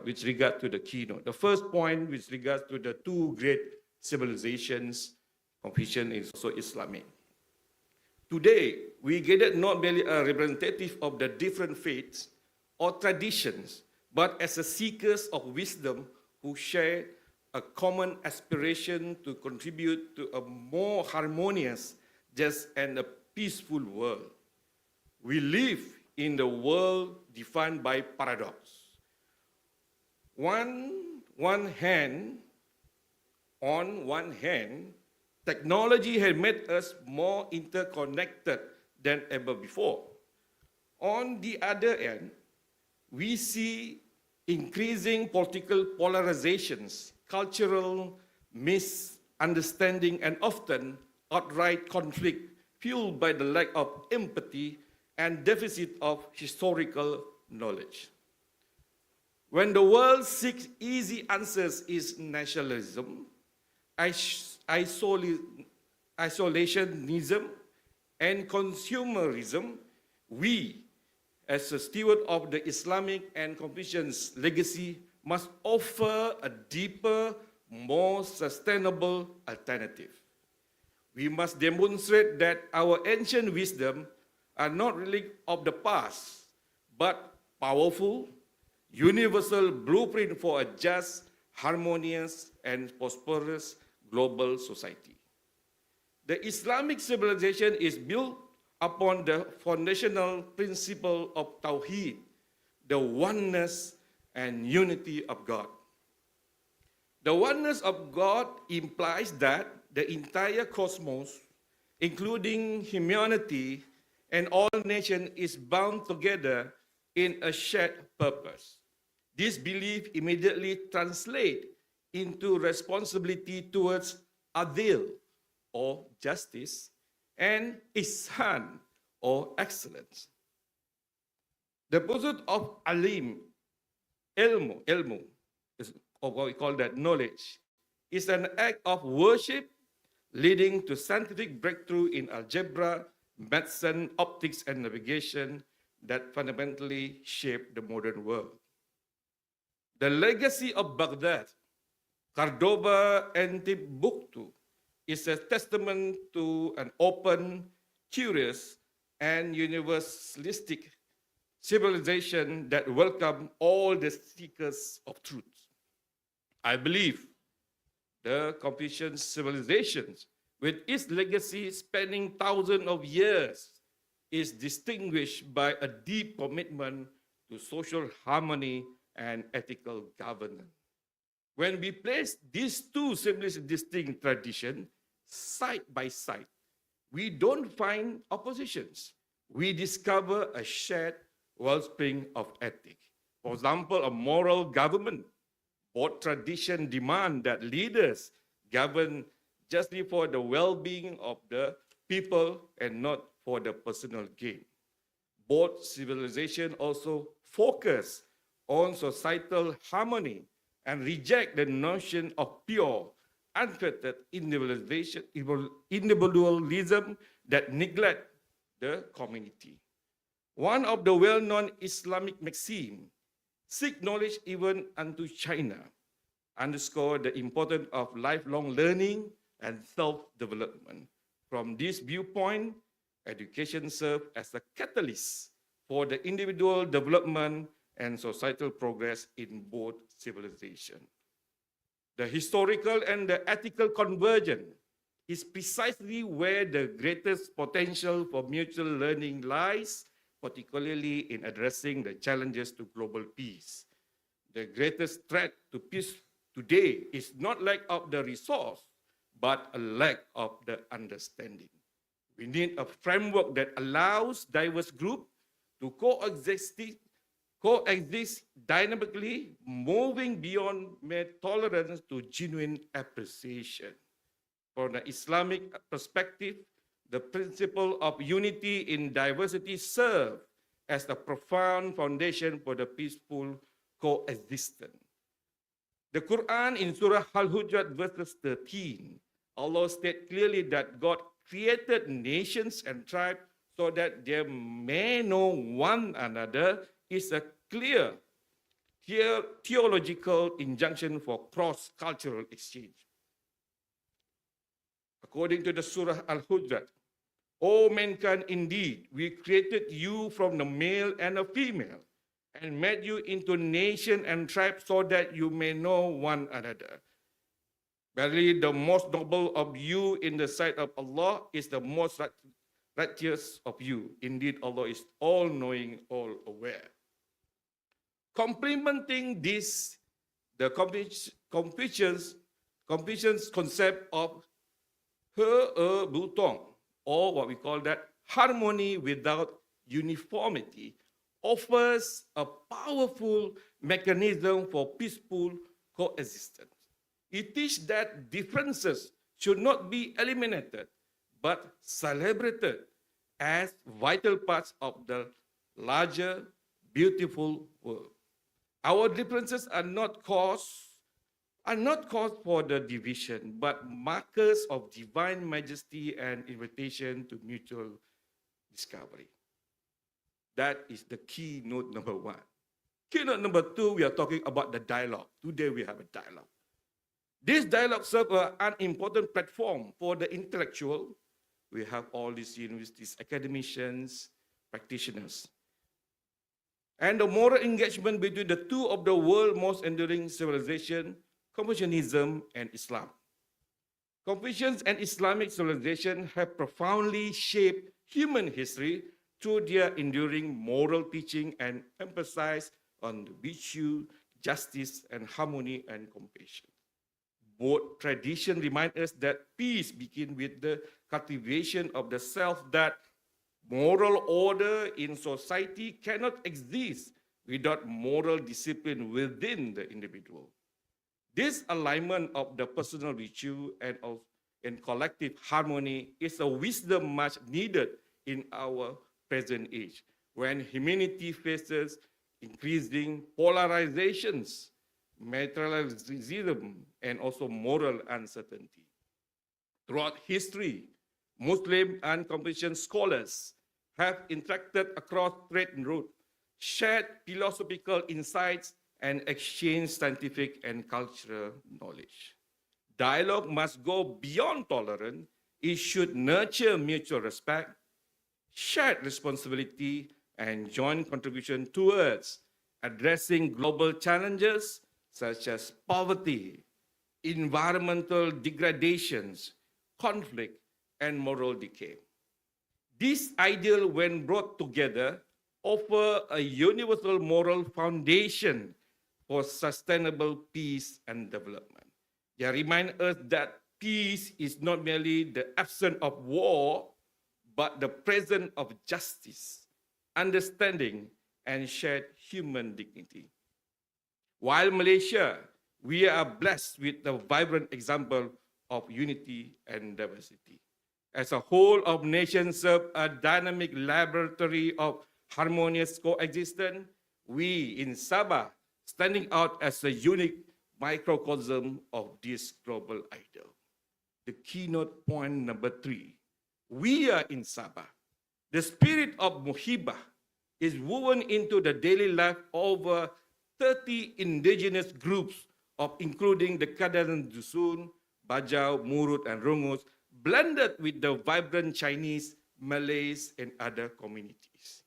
Speaker 5: with regard to the keynote. The first point with regards to the two great civilizations, Confucian is also Islamic. Today, we gathered not merely a representative of the different faiths or traditions, but as a seekers of wisdom who share a common aspiration to contribute to a more harmonious, just and a peaceful world. We live in the world defined by paradox. On one hand, technology has made us more interconnected than ever before. On the other hand, we see increasing political polarizations, cultural misunderstanding, and often outright conflict fueled by the lack of empathy and deficit of historical knowledge. When the world seeks easy answers is nationalism, isolationism, and consumerism, we, as a steward of the Islamic and Confucian's legacy, must offer a deeper, more sustainable alternative. We must demonstrate that our ancient wisdom are not relic of the past, but powerful, universal blueprint for a just, harmonious, and prosperous global society. The Islamic civilization is built upon the foundational principle of Tawheed, the oneness and unity of God. The oneness of God implies that the entire cosmos, including humanity and all nations, is bound together in a shared purpose. This belief immediately translates into responsibility towards adil, or justice, and ihsan, or excellence. The pursuit of ilmu, or what we call that knowledge, is an act of worship leading to scientific breakthrough in algebra, medicine, optics, and navigation that fundamentally shaped the modern world. The legacy of Baghdad, Cordoba, and Timbuktu is a testament to an open, curious, and universalistic civilization that welcomed all the seekers of truth. I believe the Confucian civilizations, with its legacy spanning thousands of years, is distinguished by a deep commitment to social harmony and ethical governance. When we place these two seemingly distinct traditions side by side, we don't find oppositions. We discover a shared wellspring of ethics. For example, a moral government. Both traditions demand that leaders govern justly for the well-being of the people and not for the personal gain. Both civilizations also focus on societal harmony and reject the notion of pure, unfettered individualism that neglect the community. One of the well-known Islamic maxims, seek knowledge even unto China, underscore the importance of lifelong learning and self-development. From this viewpoint, education serves as a catalyst for the individual development and societal progress in both civilizations. The historical and the ethical convergence is precisely where the greatest potential for mutual learning lies, particularly in addressing the challenges to global peace. The greatest threat to peace today is not lack of the resource, but a lack of the understanding. We need a framework that allows diverse groups to coexist dynamically, moving beyond mere tolerance to genuine appreciation. From the Islamic perspective, the principle of unity in diversity serves as a profound foundation for the peaceful coexistence. The Quran in Surah Al-Hujurat verse 13, Allah states clearly that God created nations and tribes so that they may know one another is a clear theological injunction for cross-cultural exchange. According to the Surah Al-Hujurat, O mankind, indeed, we created you from the male and a female and made you into nation and tribe so that you may know one another. Verily, the most noble of you in the sight of Allah is the most righteous of you. Indeed, Allah is all-knowing, all-aware. Complementing this, the Confucian's concept of Butong, or what we call that harmony without uniformity, offers a powerful mechanism for peaceful coexistence. It teaches that differences should not be eliminated, but celebrated as vital parts of the larger, beautiful world. Our differences are not cause for the division, but markers of divine majesty and invitation to mutual discovery. That is the keynote number one. Keynote number two, we are talking about the dialogue. Today we have a dialogue. This dialogue serves an important platform for the intellectual. We have all these universities, academicians, practitioners. And the moral engagement between the two of the world's most enduring civilizations, Confucianism and Islam. Confucian and Islamic civilization have profoundly shaped human history through their enduring moral teaching and emphasize on the virtue, justice, and harmony and compassion.
Speaker 10: Both traditions remind us that peace begins with the cultivation of the self, that moral order in society cannot exist without moral discipline within the individual. This alignment of the personal virtue and collective harmony is a wisdom much needed in our present age, when humanity faces increasing polarizations, materialism, and also moral uncertainty. Throughout history, Muslim and Confucian scholars have interacted across trade routes, shared philosophical insights, and exchanged scientific and cultural knowledge. Dialogue must go beyond tolerance. It should nurture mutual respect, shared responsibility, and joint contribution towards addressing global challenges such as poverty, environmental degradations, conflict, and moral decay. These ideals, when brought together, offer a universal moral foundation for sustainable peace and development. They remind us that peace is not merely the absence of war, but the presence of justice, understanding, and shared human dignity. While Malaysia, we are blessed with a vibrant example of unity and diversity. As a whole of nations serve a dynamic laboratory of harmonious coexistence, we in Sabah standing out as a unique microcosm of this global ideal. The keynote point number 3, we are in Sabah. The spirit of Muhibah is woven into the daily life of over 30 indigenous groups of including the Kadazan Dusun, Bajau, Murut, and Rungus, blended with the vibrant Chinese, Malays, and other communities.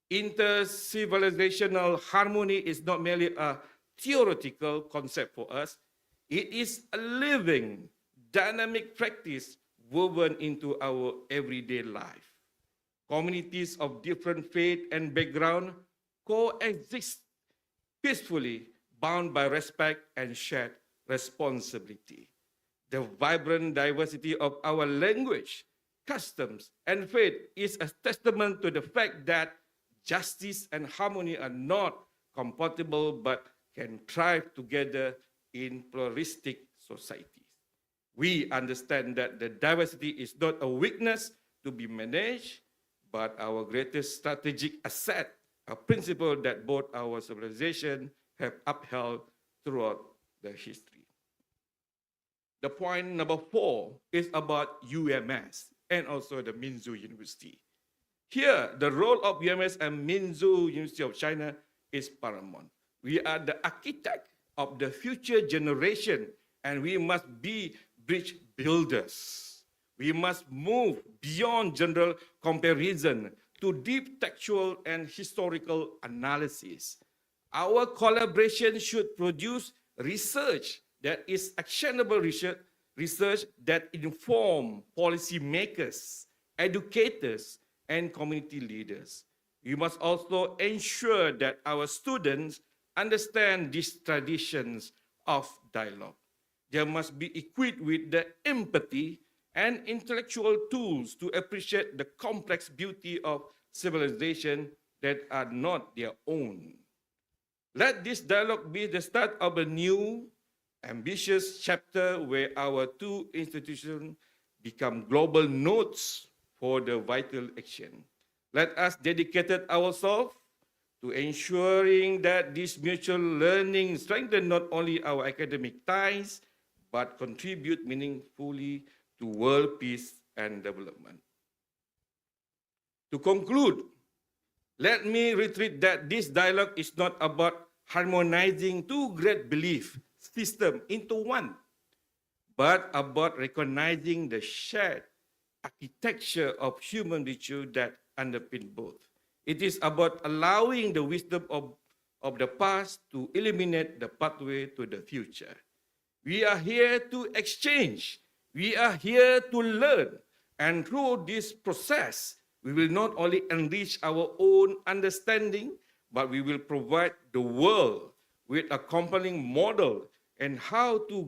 Speaker 10: Inter-civilizational harmony is not merely a theoretical concept for us, it is a living, dynamic practice woven into our everyday life. Communities of different faith and background coexist peacefully, bound by respect and shared responsibility. The vibrant diversity of our language, customs, and faith is a testament to the fact that justice and harmony are not compatible but can thrive together in pluralistic societies. We understand that the diversity is not a weakness to be managed, but our greatest strategic asset, a principle that both our civilizations have upheld throughout the history. The point number 4 is about UMS and also the Minzu University. Here, the role of UMS and Minzu University of China is paramount. We are the architect of the future generation, and we must be bridge builders. We must move beyond general comparison to deep textual and historical analysis. Our collaboration should produce research that is actionable research that inform policymakers, educators, and community leaders. We must also ensure that our students understand these traditions of dialogue. They must be equipped with the empathy and intellectual tools to appreciate the complex beauty of civilization that are not their own. Let this dialogue be the start of a new, ambitious chapter where our two institutions become global nodes for the vital action. Let us dedicate ourselves to ensuring that this mutual learning strengthens not only our academic ties, but contribute meaningfully to world peace and development. To conclude, let me reiterate that this dialogue is not about harmonizing two great belief systems into one, but about recognizing the shared architecture of human virtue that underpin both. It is about allowing the wisdom of the past to illuminate the pathway to the future. We are here to exchange. We are here to learn. And through this process, we will not only enrich our own understanding, but we will provide the world with a compelling model and how to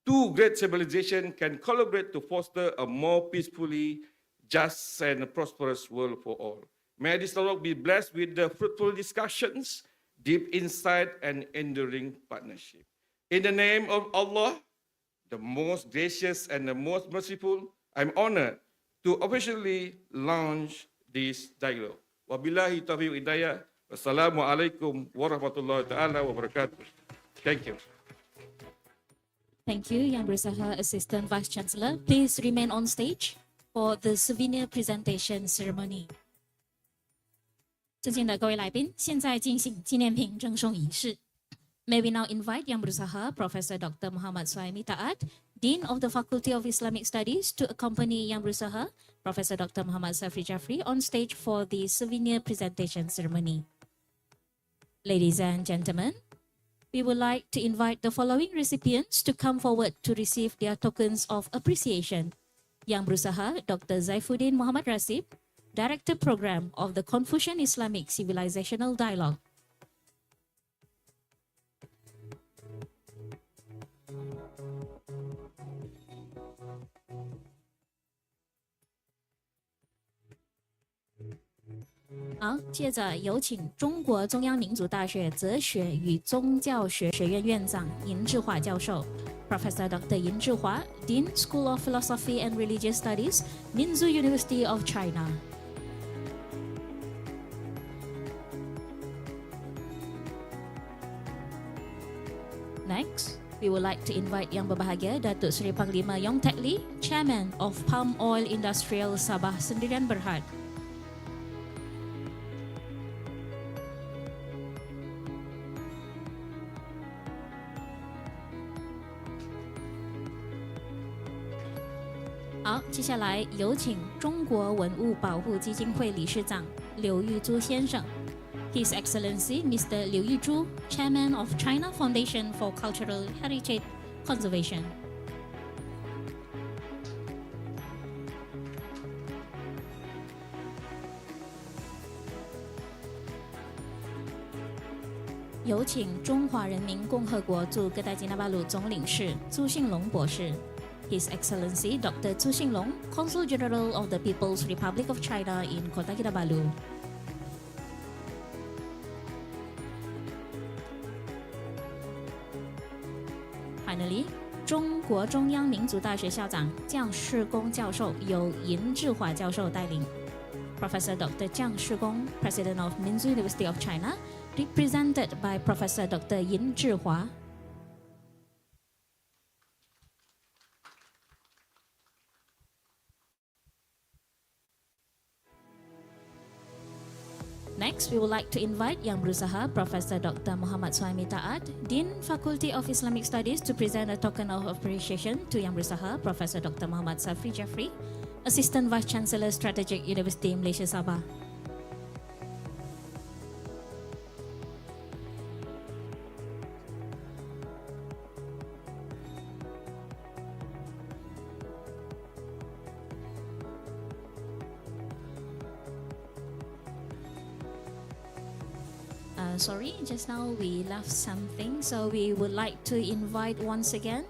Speaker 10: two great civilizations can collaborate to foster a more peacefully, just and prosperous world for all. May this dialogue be blessed with the fruitful discussions, deep insight, and enduring partnership. In the name of Allah, the most gracious and the most merciful, I'm honored to officially launch this dialogue. Wabillahi taufiq hidayah. Wassalamualaikum warahmatullahi taala wabarakatuh. Thank you.
Speaker 1: Thank you, Yang Berusaha Assistant Vice Chancellor. Please remain on stage for the souvenir presentation ceremony. 尊敬的各位来宾，现在进行纪念品赠送仪式。May we now invite Yang Berusaha Professor Dr. Muhammad Suhaimi Taat, Dean of the Faculty of Islamic Studies, to accompany Yang Berusaha Professor Dr. Muhammad Safri Jafri on stage for the souvenir presentation ceremony. Ladies and gentlemen, we would like to invite the following recipients to come forward to receive their tokens of appreciation. Yang Berusaha Dr. Zaifuddin Muhammad Rasib, Director Program of the Confucian Islamic Civilizational Dialogue. Now, 好，接着有请中国中央民族大学哲学与宗教学学院院长尹志华教授 Professor Dr. Yin Zhihua, Dean School of Philosophy and Religious Studies, Minzu University of China. Next, we would like to invite Yang Berbahagia Datuk Seri Panglima Yong Tek Lee, Chairman of Palm Oil Industrial Sabah Sendirian Berhad.好，接下来有请中国文物保护基金会理事长刘玉珠先生。His Excellency Mr. Liu Yizhu, Chairman of China Foundation for Cultural Heritage Conservation. (有请中华人民共和国驻哥打基纳巴鲁总领事朱信龙博士。His Excellency Dr. Zhu Xinglong, Consul General of the People's Republic of China in Kota Kinabalu. Finally, 中国中央民族大学校长姜世公教授由尹志华教授带领。Professor Dr. Jiang Shigong, President of Minzu University of China, represented by Professor Dr. Yin Zhihua. Next, we would like to invite Yang Berusaha Professor Dr. Muhammad Suhaimi Taat, Dean Faculty of Islamic Studies, to present a token of appreciation to Yang Berusaha Professor Dr. Muhammad Safri Jafri, Assistant Vice Chancellor, Strategic University Malaysia Sabah. Sorry, just now we left something, so we would like to invite once again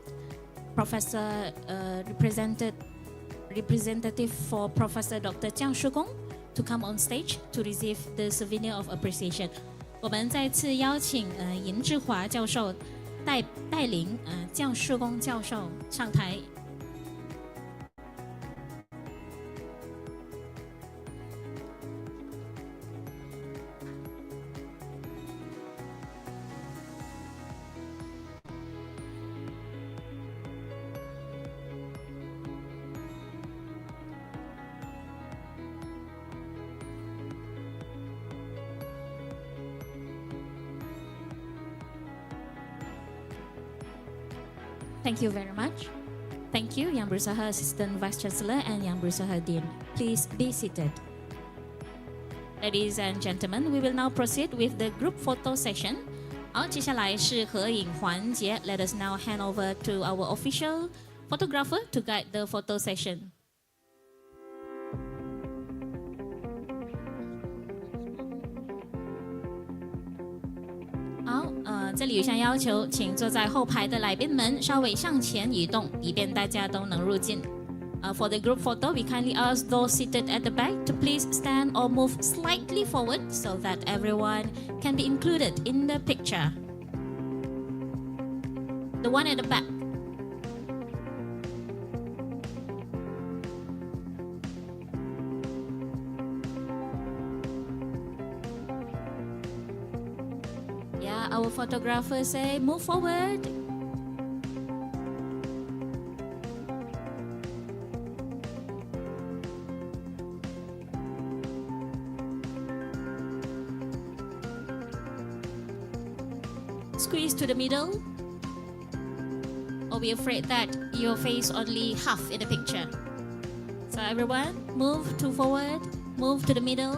Speaker 1: Professor representative for Professor Dr. Jiang Shigong to come on stage to receive the souvenir of appreciation. 我们再次邀请尹志华教授带领姜世公教授上台。Thank you very much. Thank you, Yang Berusaha Assistant Vice Chancellor and Yang Berusaha Dean. Please be seated. Ladies and gentlemen, we will now proceed with the group photo session. 好，接下来是合影环节。Let us now hand over to our official photographer to guide the photo session. 好，这里有项要求，请坐在后排的来宾们稍微向前移动，以便大家都能入镜。For the group photo, we kindly ask those seated at the back to please stand or move slightly forward so that everyone can be included in the picture. The one at the back. Yeah, our photographer say move forward. Squeeze to the middle. Or be afraid that your face only half in the picture. So everyone, move to forward, move to the middle.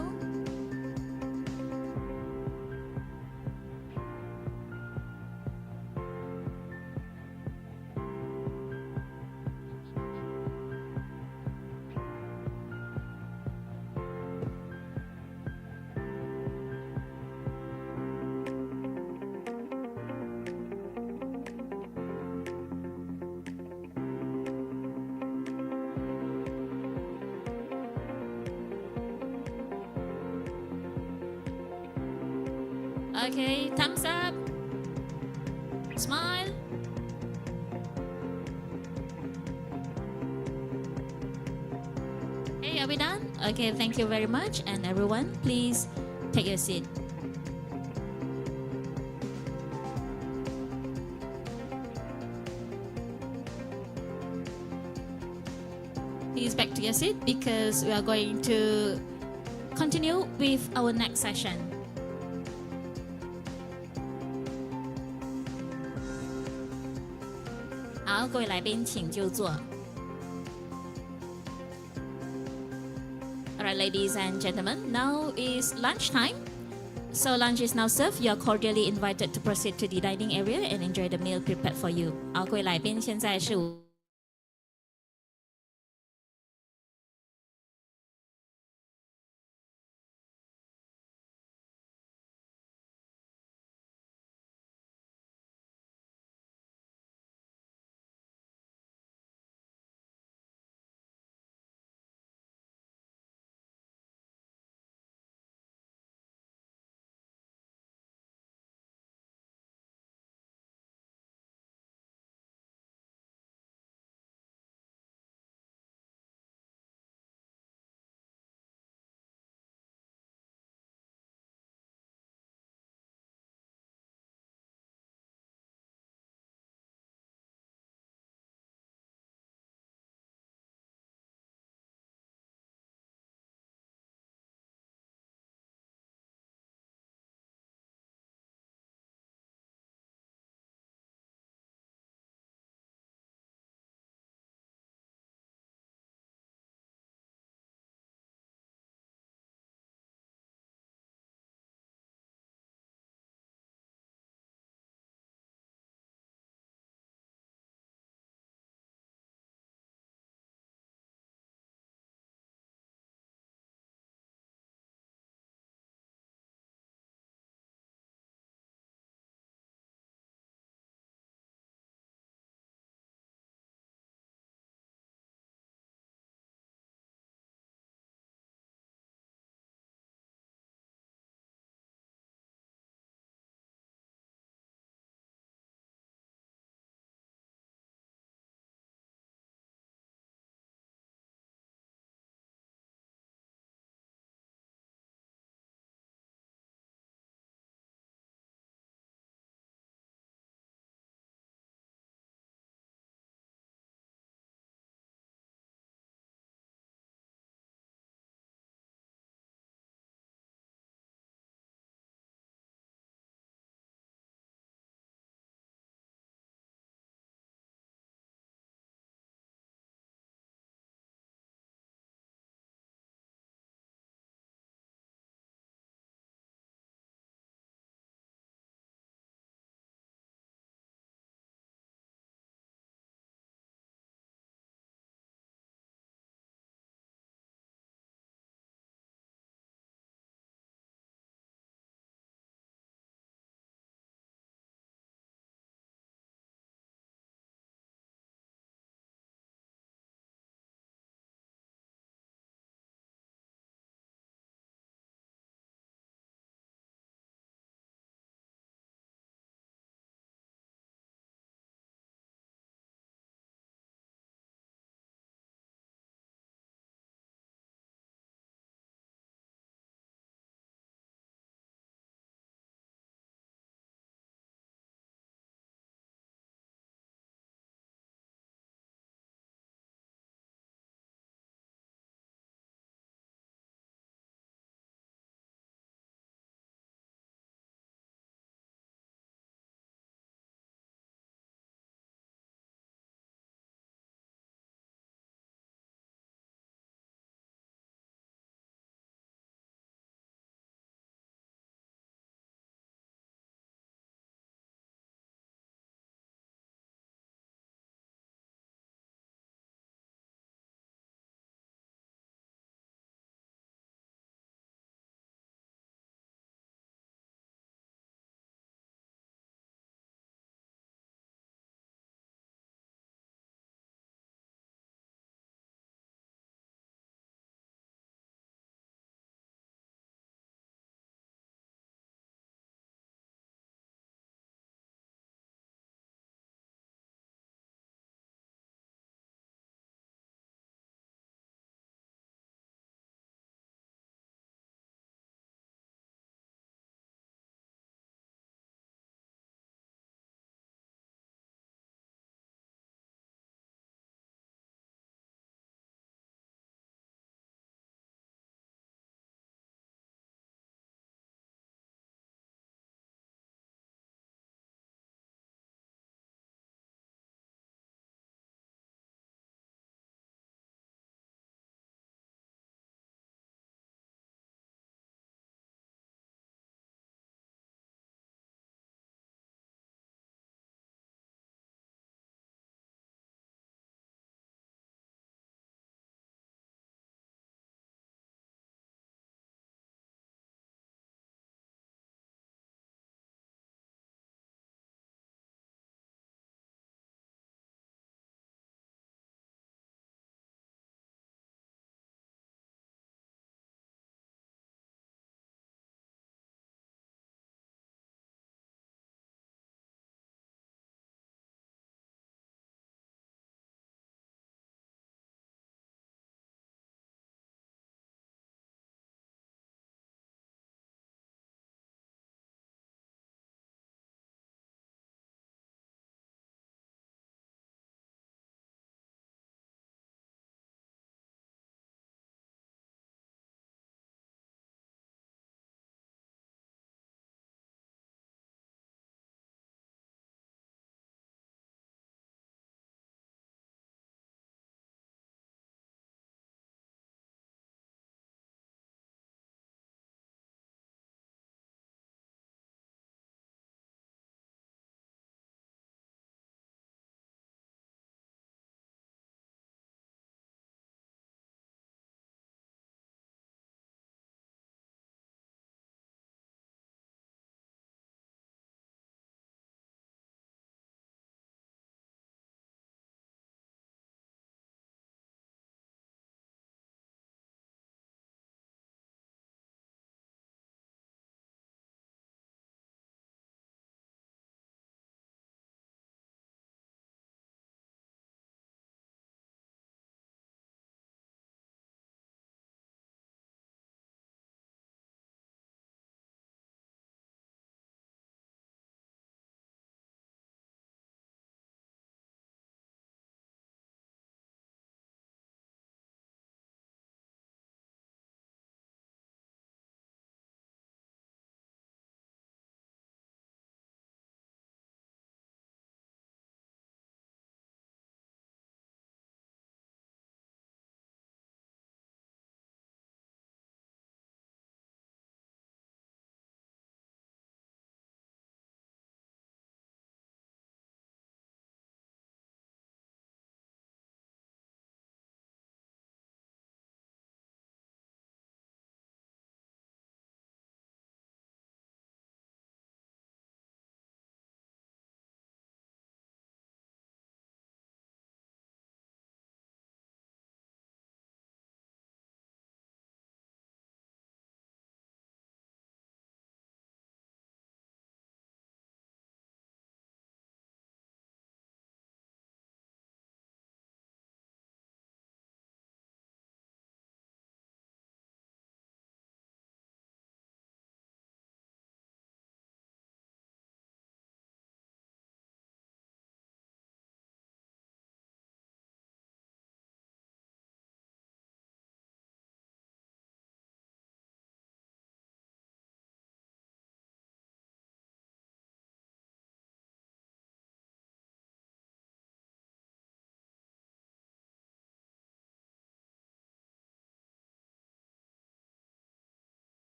Speaker 1: Okay, thumbs up. Smile. Hey, are we done? Okay, thank you very much. And everyone, please take your seat. Please back to your seat because we are going to continue with our next session. 好，各位来宾请就坐。Alright, ladies and gentlemen, now is lunchtime. So lunch is now served. You are cordially invited to proceed to the dining area and enjoy the meal prepared for you. 好，各位来宾，现在是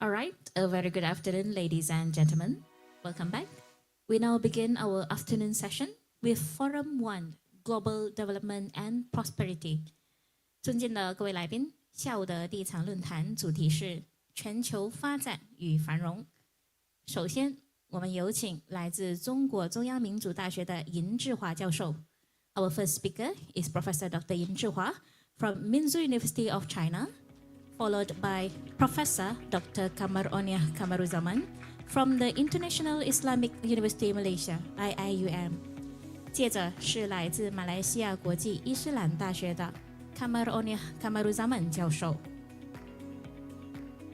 Speaker 1: All right, a very good afternoon, ladies and gentlemen. Welcome back. We now begin our afternoon session with Forum 1, Global Development and Prosperity. 尊敬的各位来宾，下午的第一场论坛主题是全球发展与繁荣。首先，我们有请来自中国中央民主大学的尹志华教授。Our first speaker is Professor Dr. Yin Zhihua from Minzu University of China, followed by Professor Dr. Kamaronia Kamaruzaman from the International Islamic University Malaysia (IIUM). 接着是来自马来西亚国际伊斯兰大学的 Kamaronia Kamaruzaman 教授。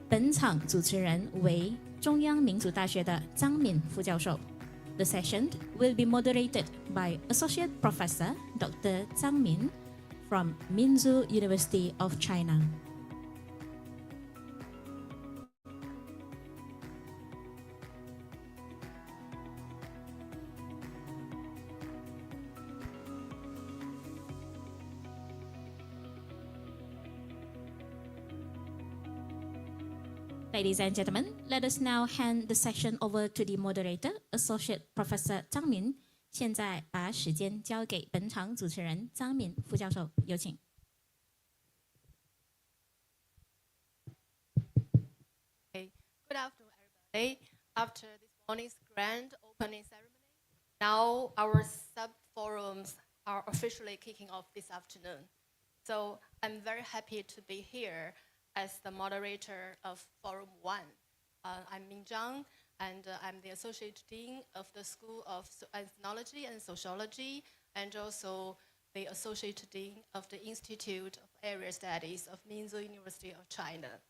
Speaker 1: 本场主持人为中央民主大学的张敏副教授。The session will be moderated by Associate Professor Dr. Zhang Min from Minzu University of China. Ladies and gentlemen, let us now hand the session over to the moderator, Associate Professor Zhang Min. 现在把时间交给本场主持人张敏副教授，有请。
Speaker 11: Okay. Good afternoon, everybody. After this morning's grand opening ceremony, now our sub-forums are officially kicking off this afternoon. So I'm very happy to be here as the moderator of Forum 1. I'm Ming Zhang, and I'm the Associate Dean of the School of Ethnology and Sociology, and also the Associate Dean of the Institute of Area Studies of Minzu University of China.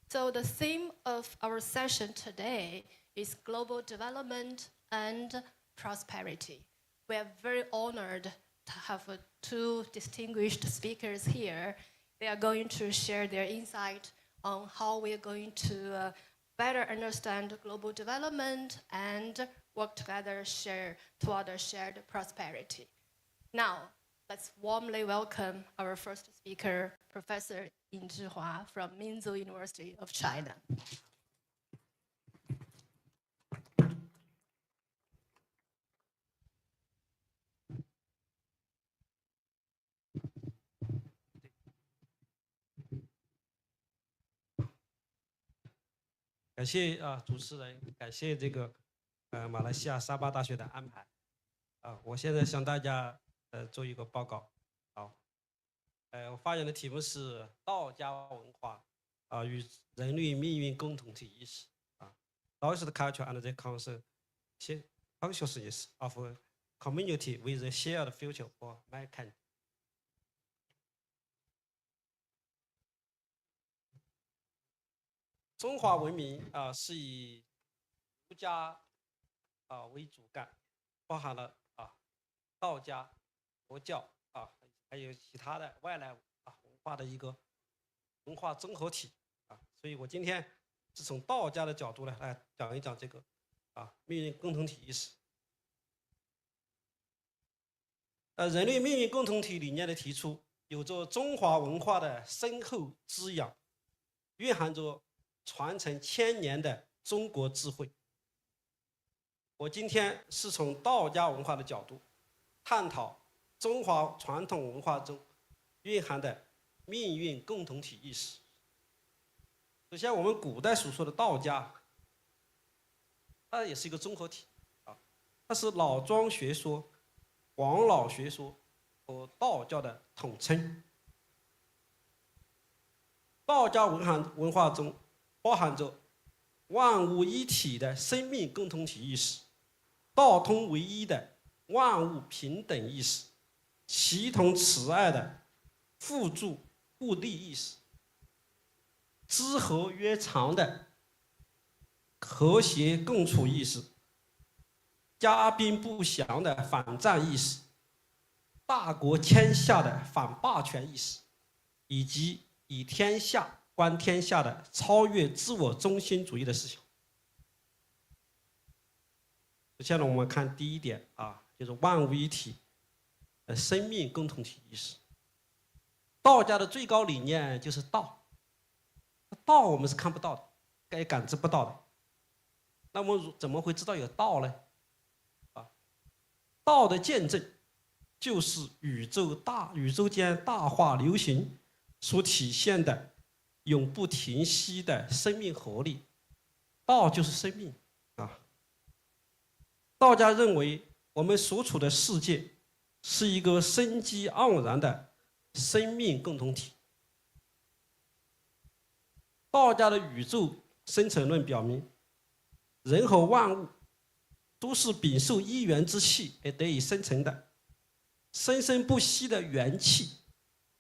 Speaker 11: So the theme of our session today is global development and prosperity. We are very honored to have two distinguished speakers here. They are going to share their insight on how we are going to better understand global development and work together toward a shared prosperity. Now, let's warmly welcome our first speaker, Professor Yin Zhihua from Minzu University of China.
Speaker 4: "感谢主持人，感谢这个马来西亚沙巴大学的安排。我现在向大家做一个报告。好，我发言的题目是道家文化与人类命运共同体意识。How is the culture and the consciousness of a community with a shared future for mankind?" 中华文明是以儒家为主干，包含了道家、佛教还有其他的外来文化的一个文化综合体所以我今天是从道家的角度来讲一讲这个命运共同体意识。人类命运共同体理念的提出，有着中华文化的深厚滋养，蕴含着传承千年的中国智慧。我今天是从道家文化的角度探讨中华传统文化中蕴含的命运共同体意识。首先，我们古代所说的道家，它也是一个综合体它是老庄学说、黄老学说和道教的统称。道家文化中包含着万物一体的生命共同体意识，道通唯一的万物平等意识，齐同慈爱的互助互利意识，知和约常的和谐共处意识，家兵不降的反战意识，大国天下的反霸权意识，以及以天下观天下的超越自我中心主义的思想。首先呢，我们看第一点就是万物一体生命共同体意识。道家的最高理念就是道，道我们是看不到的，该感知不到的。那么怎么会知道有道呢？道的见证就是宇宙间大化流行所体现的永不停息的生命活力。道就是生命啊！道家认为我们所处的世界是一个生机盎然的生命共同体。道家的宇宙生成论表明，人和万物都是禀受一元之气而得以生成的，生生不息的元气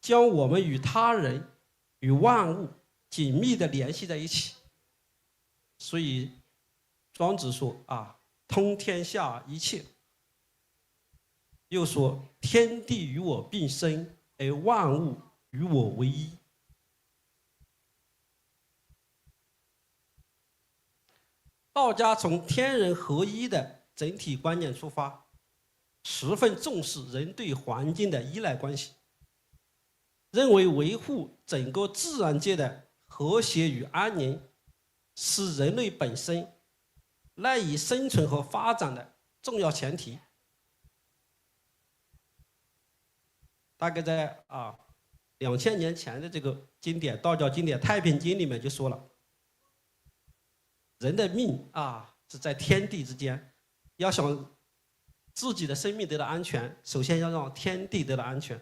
Speaker 4: 将我们与他人、与万物紧密地联系在一起。所以庄子说通天下一切，又说天地与我并生，而万物与我为一。道家从天人合一的整体观念出发，十分重视人对环境的依赖关系，认为维护整个自然界的和谐与安宁是人类本身赖以生存和发展的重要前提。大概在2000年前的这个经典道教经典《太平经》里面就说了，人的命是在天地之间，要想自己的生命得到安全，首先要让天地得到安全。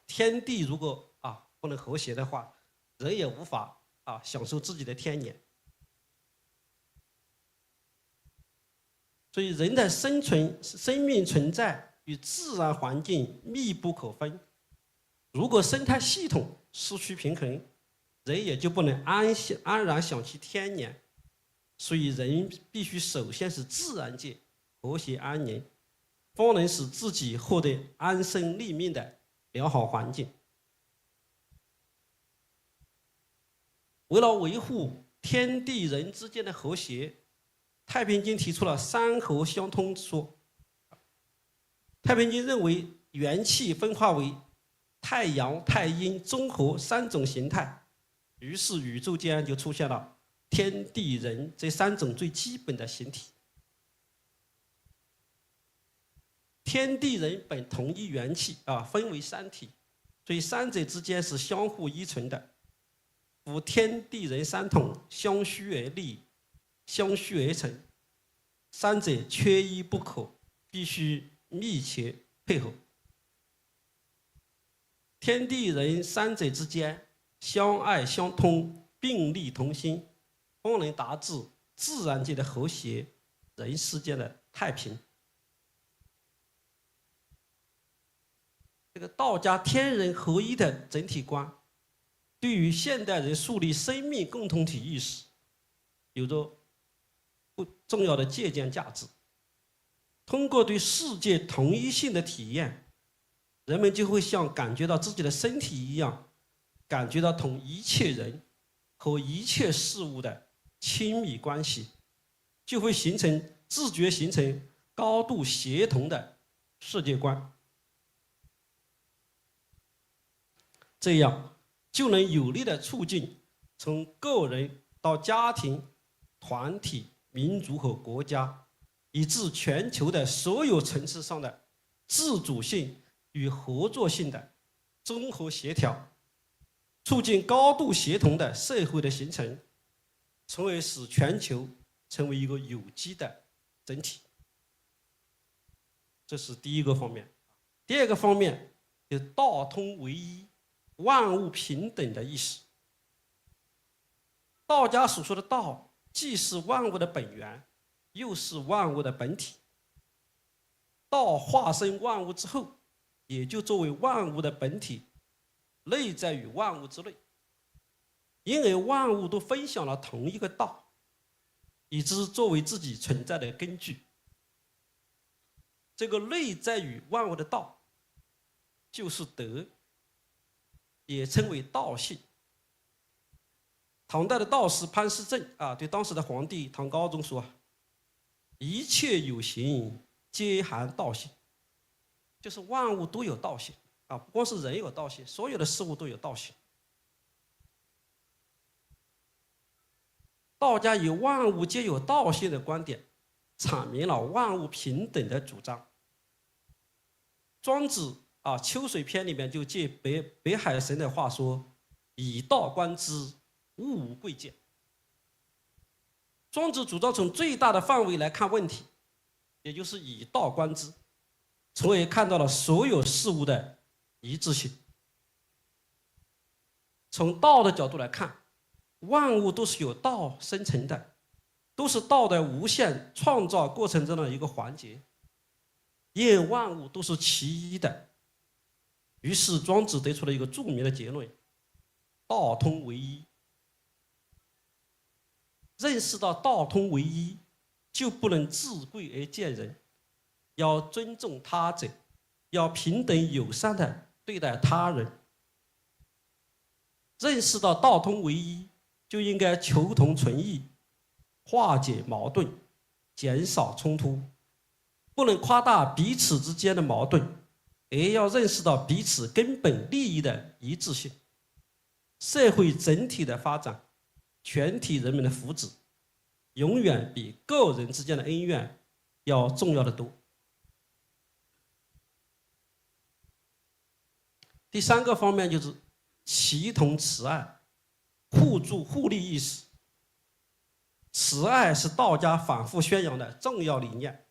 Speaker 4: 天地如果不能和谐的话，人也无法享受自己的天年。所以人的生命存在与自然环境密不可分。如果生态系统失去平衡，人也就不能安然享其天年。所以人必须首先使自然界和谐安宁，方能使自己获得安身立命的良好环境。为了维护天地人之间的和谐，太平经提出了三合相通说。太平经认为元气分化为太阳、太阴、中和三种形态，于是宇宙间就出现了天地人这三种最基本的形体。天地人本同一元气分为三体，所以三者之间是相互依存的。夫天地人三统，相虚而立，相虚而成，三者缺一不可，必须密切配合。天地人三者之间相爱相通，并力同心，方能达至自然界的和谐，人世间的太平。这个道家天人合一的整体观，对于现代人树立生命共同体意识有着不重要的借鉴价值。通过对世界同一性的体验，人们就会像感觉到自己的身体一样，感觉到同一切人和一切事物的亲密关系，就会自觉形成高度协同的世界观。这样就能有力地促进从个人到家庭、团体、民族和国家，以至全球的所有层次上的自主性与合作性的综合协调，促进高度协同的社会的形成，从而使全球成为一个有机的整体。这是第一个方面。第二个方面是道通唯一、万物平等的意识。道家所说的道，既是万物的本源，又是万物的本体。道化身万物之后，也就作为万物的本体，内在于万物之内。因而万物都分享了同一个道，以之作为自己存在的根据。这个内在于万物的道，就是德，也称为道性。唐代的道士潘师正对当时的皇帝唐高宗说：“一切有形，皆含道性。”就是万物都有道性不光是人有道性，所有的事物都有道性。道家以万物皆有道性的观点，阐明了万物平等的主张。庄子秋水篇里面就借北海神的话说：“以道观之，物无贵贱。”庄子主张从最大的范围来看问题，也就是以道观之，从而看到了所有事物的一致性。从道的角度来看，万物都是由道生成的，都是道的无限创造过程中的一个环节，因万物都是其一的。于是庄子得出了一个著名的结论：道通为一。认识到道通为一，就不能自贵而贱人，要尊重他者，要平等友善的对待他人。认识到道通为一，就应该求同存异，化解矛盾，减少冲突，不能夸大彼此之间的矛盾，而要认识到彼此根本利益的一致性。社会整体的发展，全体人民的福祉，永远比个人之间的恩怨要重要得多。第三个方面就是齐同慈爱，互助互利意识。慈爱是道家反复宣扬的重要理念。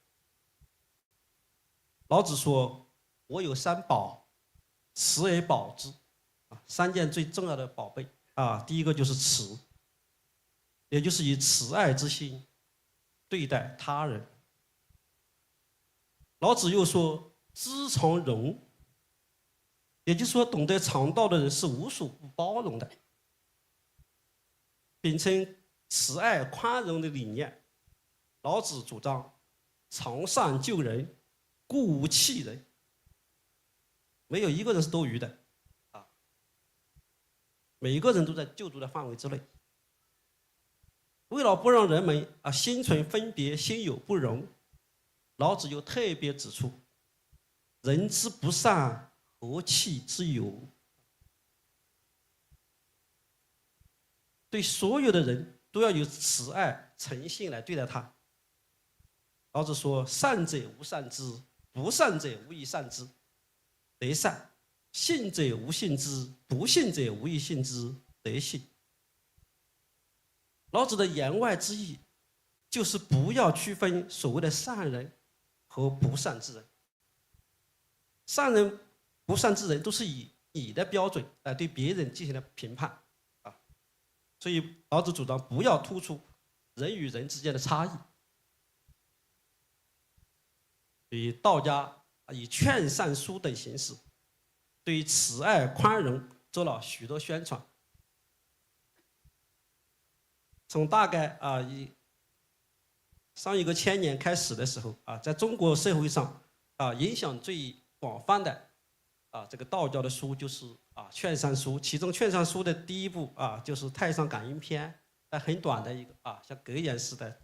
Speaker 4: 老子说：“我有三宝，慈而保之。”三件最重要的宝贝第一个就是慈，也就是以慈爱之心对待他人。老子又说：“知常容。”也就是说，懂得常道的人是无所不包容的。秉承慈爱宽容的理念，老子主张常善救人，故无弃人。没有一个人是多余的每一个人都在救助的范围之内。为了不让人们心存分别，心有不容，老子又特别指出：“人之不善，何弃之有？”对所有的人都要有慈爱诚信来对待他。老子说：“善者无善之，不善者无以善之，得善；信者无信之，不信者无以信之，得信。”老子的言外之意就是不要区分所谓的善人和不善之人。善人不善之人都是以你的标准来对别人进行了评判所以老子主张不要突出人与人之间的差异。所以道家以劝善书等形式对慈爱宽容做了许多宣传。从大概上一个千年开始的时候在中国社会上影响最广泛的这个道教的书就是劝善书。其中劝善书的第一部就是《太上感应篇》，很短的一个像格言似的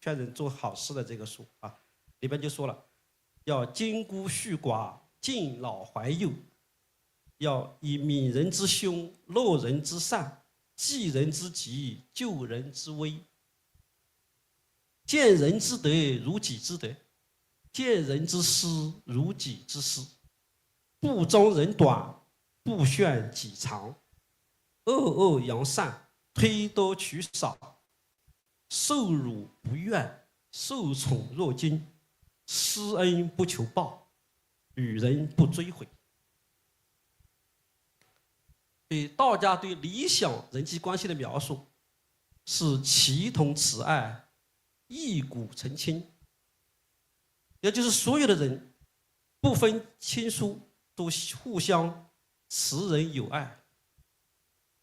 Speaker 4: 劝人做好事的这个书里边就说了，要金孤恤寡，敬老怀幼，要以悯人之凶，乐人之善，济人之急，救人之危。见人之德如己之德，见人之失如己之失，不争人短，不炫己长，恶恶扬善，推多取少，受辱不怨，受宠若惊，施恩不求报，与人不追悔。所以道家对理想人际关系的描述是齐同慈爱，一骨成亲，也就是所有的人不分亲疏都互相慈仁友爱，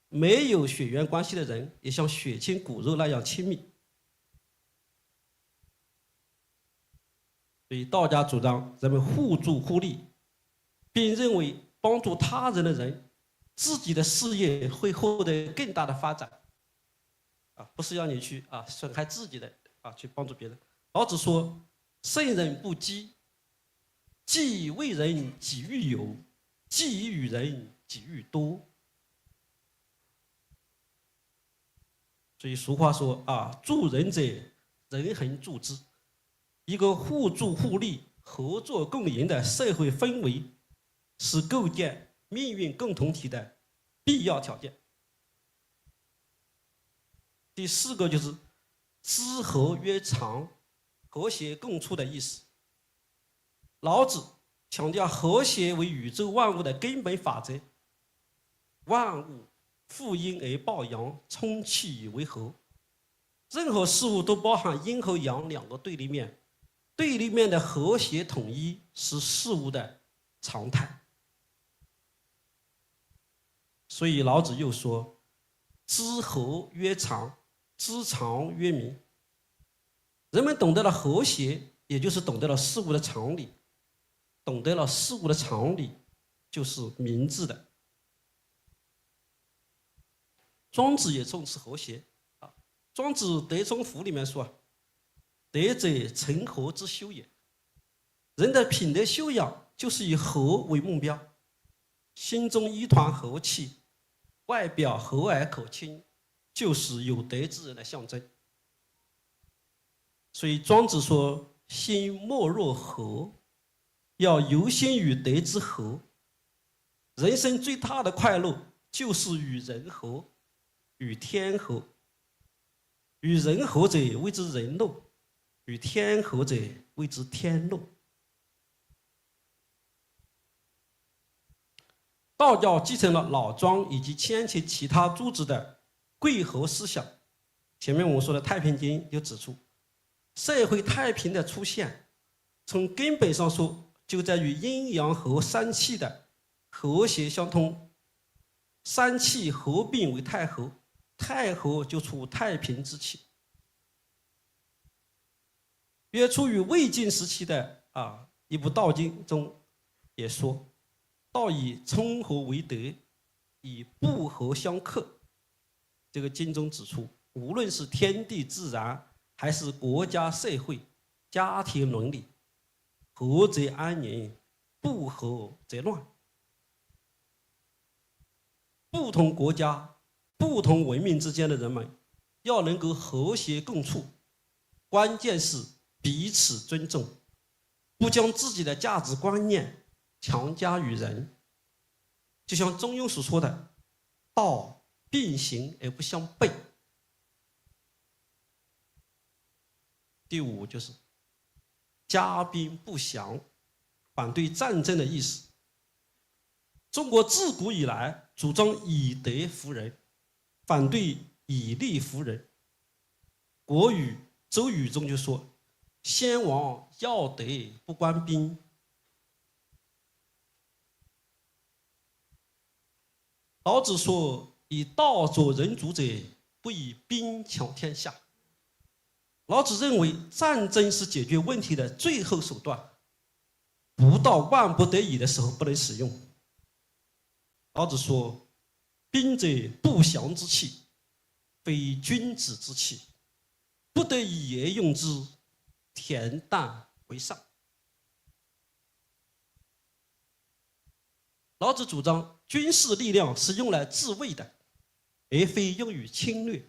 Speaker 4: 没有血缘关系的人也像血亲骨肉那样亲密。所以道家主张人们互助互利，并认为帮助他人的人自己的事业会获得更大的发展不是要你去损害自己的去帮助别人。老子说：“圣人不积，既为人己欲有，既与人己欲多。”所以俗话说啊，助人者人恒助之。一个互助互利、合作共赢的社会氛围，是构建命运共同体的必要条件。第4个就是知和曰常，和谐共处的意思。老子强调和谐为宇宙万物的根本法则，万物负阴而抱阳，充气为和。任何事物都包含阴和阳2个对立面，对立面的和谐统一是事物的常态。所以老子又说：“知和曰常，知常曰明。”人们懂得了和谐，也就是懂得了事物的常理，懂得了事物的常理，就是明智的。庄子也重视和谐啊，《庄子·德充符》里面说：“德者成和之修也。”人的品德修养就是以和为目标，心中一团和气，外表和蔼可亲，就是有德之人的象征。所以庄子说：“心莫若和，要由心与德之和。”人生最大的快乐就是与人和，与天和。与人和者谓之人乐，与天和者谓之天乐。道教继承了老庄以及先秦其他诸子的贵和思想。前面我们说的《太平经》就指出，社会太平的出现，从根本上说，就在于阴阳和三气的和谐相通。三气合并为太和，太和就出太平之气。约出于魏晋时期的一部道经中也说：“道以冲和为德，以不和相克。”这个经中指出，无论是天地自然，还是国家社会、家庭伦理，和则安宁，不和则乱。不同国家、不同文明之间的人们要能够和谐共处，关键是彼此尊重，不将自己的价值观念强加于人。就像中庸所说的：“道并行而不相悖。”第5就是家兵不祥，反对战争的意思。中国自古以来主张以德服人，反对以利服人。国语、周语中就说：“先王要德不关兵。”老子说：“以道佐人主者，不以兵强天下。”老子认为战争是解决问题的最后手段，不到万不得已的时候不能使用。老子说：“兵者，不祥之器，非君子之器，不得已而用之，恬淡为上。”老子主张军事力量是用来自卫的，而非用于侵略。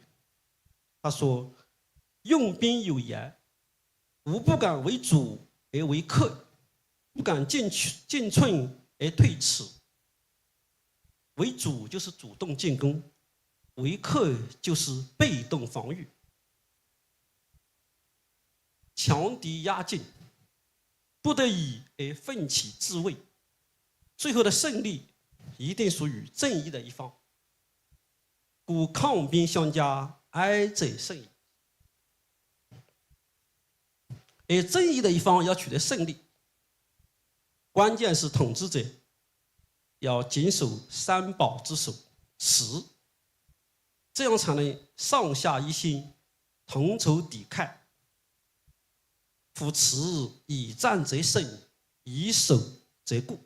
Speaker 4: 他说：“用兵有言，吾不敢为主而为客，不敢进寸而退尺。”为主就是主动进攻，为客就是被动防御。强敌压境，不得已而奋起自卫，最后的胜利一定属于正义的一方。故抗兵相加，哀者胜矣。而正义的一方要取得胜利，关键是统治者要谨守三宝之首慈，这样才能上下一心，同仇敌忾。夫慈以战则胜，以守则固。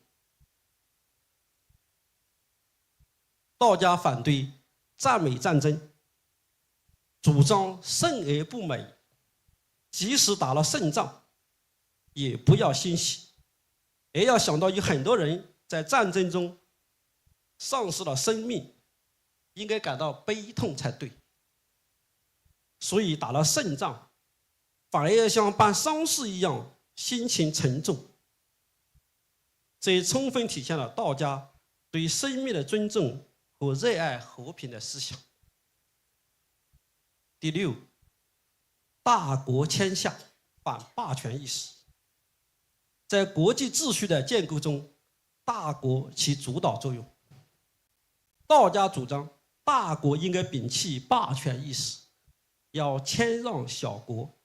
Speaker 4: 道家反对赞美战争，主张胜而不美，即使打了胜仗，也不要欣喜，而要想到有很多人在战争中丧失了生命，应该感到悲痛才对。所以打了胜仗，反而像办丧事一样心情沉重。这充分体现了道家对生命的尊重和热爱和平的思想。第六，大国谦下，反霸权意识。在国际秩序的建构中，大国起主导作用。道家主张大国应该摒弃霸权意识，要谦让小国，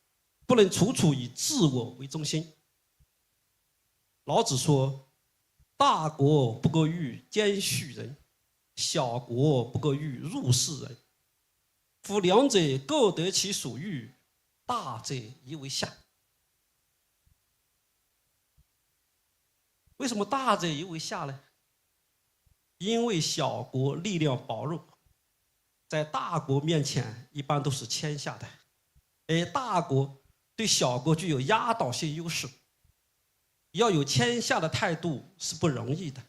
Speaker 4: 不能处处以自我为中心。老子说：“大国不可欲兼畜人，小国不可欲入室人。夫两者各得其所欲，大者宜为下。”为什么大者宜为下呢？因为小国力量薄弱，在大国面前一般都是谦下的，而大国对小国具有压倒性优势，要有谦下的态度是不容易的。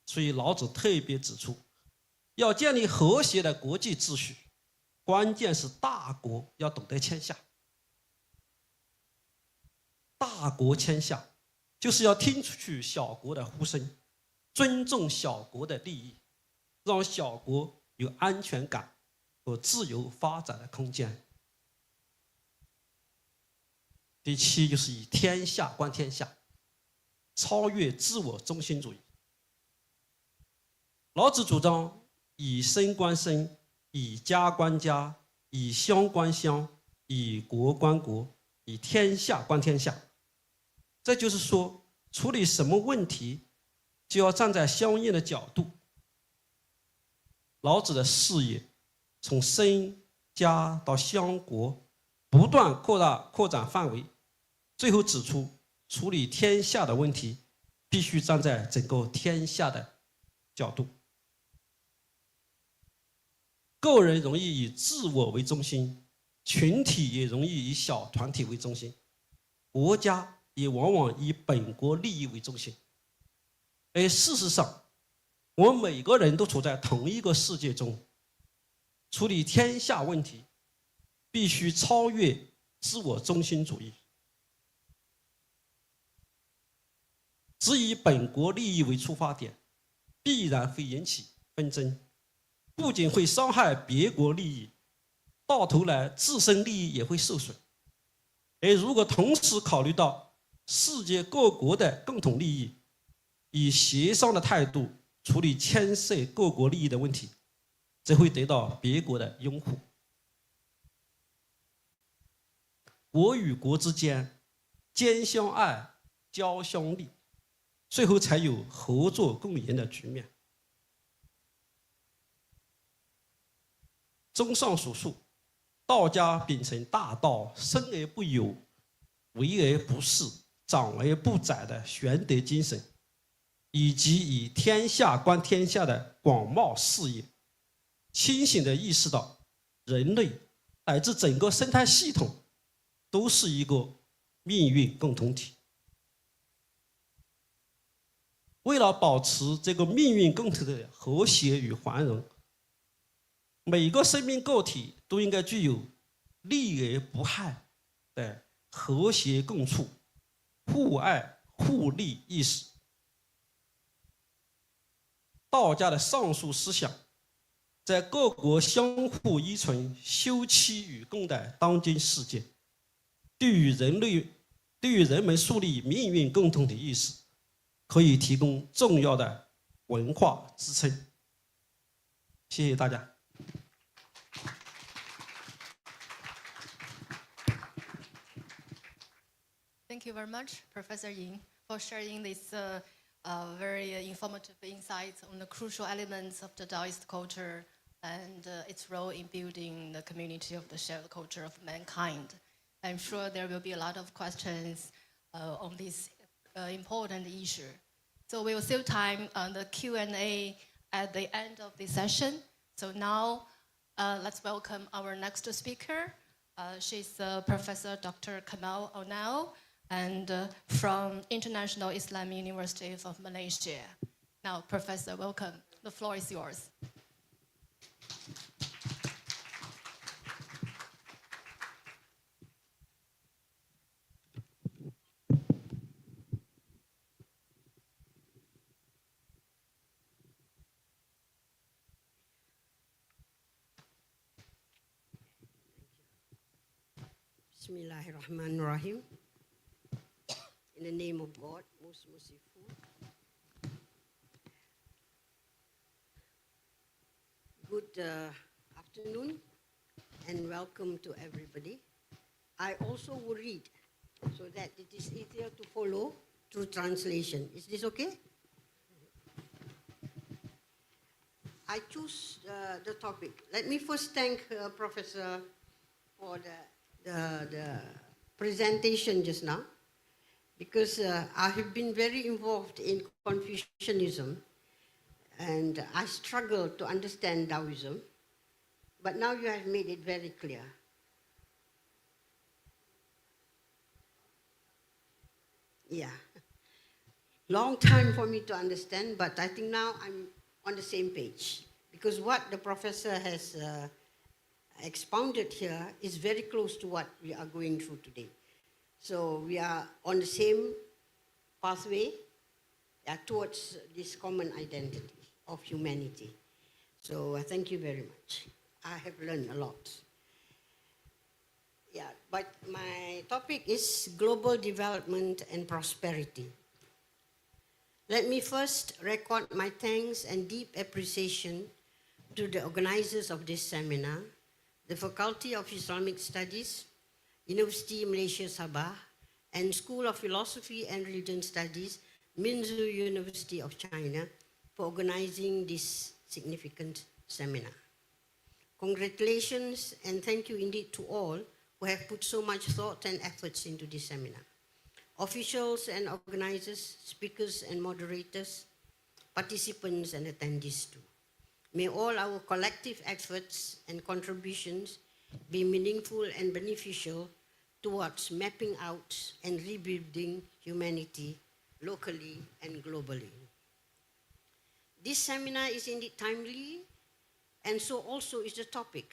Speaker 4: 所以老子特别指出，要建立和谐的国际秩序，关键是大国要懂得谦下。大国谦下，就是要听出去小国的呼声，尊重小国的利益，让小国有安全感和自由发展的空间。第七，就是以天下观天下，超越自我中心主义。老子主张以身观身，以家观家，以乡观乡，以国观国，以天下观天下。这就是说，处理什么问题就要站在相应的角度。老子的视野从身家到乡国，不断扩展范围，最后指出，处理天下的问题必须站在整个天下的角度。个人容易以自我为中心，群体也容易以小团体为中心，国家也往往以本国利益为中心。而事实上，我们每个人都处在同一个世界中，处理天下问题必须超越自我中心主义，只以本国利益为出发点，必然会引起纷争，不仅会伤害别国利益，到头来自身利益也会受损。而如果同时考虑到世界各国的共同利益，以协商的态度处理牵涉各国利益的问题，则会得到别国的拥护。国与国之间兼相爱，交相利，最后才有合作共赢的局面。综上所述，道家秉承大道生而不有，为而不恃，长而不宰的玄德精神，以及以天下观天下的广袤视野，清醒地意识到人类乃至整个生态系统都是一个命运共同体。为了保持这个命运共同体的和谐与繁荣，每个生命个体都应该具有利而不害的和谐共处、互爱互利意识。道家的上述思想，在各国相互依存、休戚与共的当今世界，对于人们树立命运共同体意识，可以提供重要的文化支撑。谢谢大家。
Speaker 11: Thank you very much, Professor Ying, for sharing this very informative insights on the crucial elements of the Taoist culture and its role in building the community of the shared culture of mankind. I'm sure there will be a lot of questions on this important issue. So we will save time on the Q&A at the end of the session. So now let's welcome our next speaker. She's Professor Dr. Kamal Onal, and from International Islamic University of Malaysia. Now, Professor, welcome. The floor is yours.
Speaker 12: Bismillahirrahmanirrahim. In the name of God, most merciful. Good afternoon and welcome to everybody. I also will read so that it is easier to follow through translation. Is this okay? I choose the topic. Let me first thank Professor for the presentation just now, because I have been very involved in Confucianism and I struggle to understand Taoism, but now you have made it very clear. Yeah, long time for me to understand, but I think now I'm on the same page, because what the professor has expounded here is very close to what we are going through today. So we are on the same pathway towards this common identity of humanity. So thank you very much. I have learned a lot. Yeah, but my topic is global development and prosperity. Let me first record my thanks and deep appreciation to the organizers of this seminar, the Faculty of Islamic Studies, University Malaysia Sabah, and School of Philosophy and Religion Studies, Minzu University of China, for organizing this significant seminar. Congratulations and thank you indeed to all who have put so much thought and efforts into this seminar. Officials and organizers, speakers and moderators, participants and attendees too. May all our collective efforts and contributions be meaningful and beneficial towards mapping out and rebuilding humanity locally and globally. This seminar is indeed timely, and so also is the topic.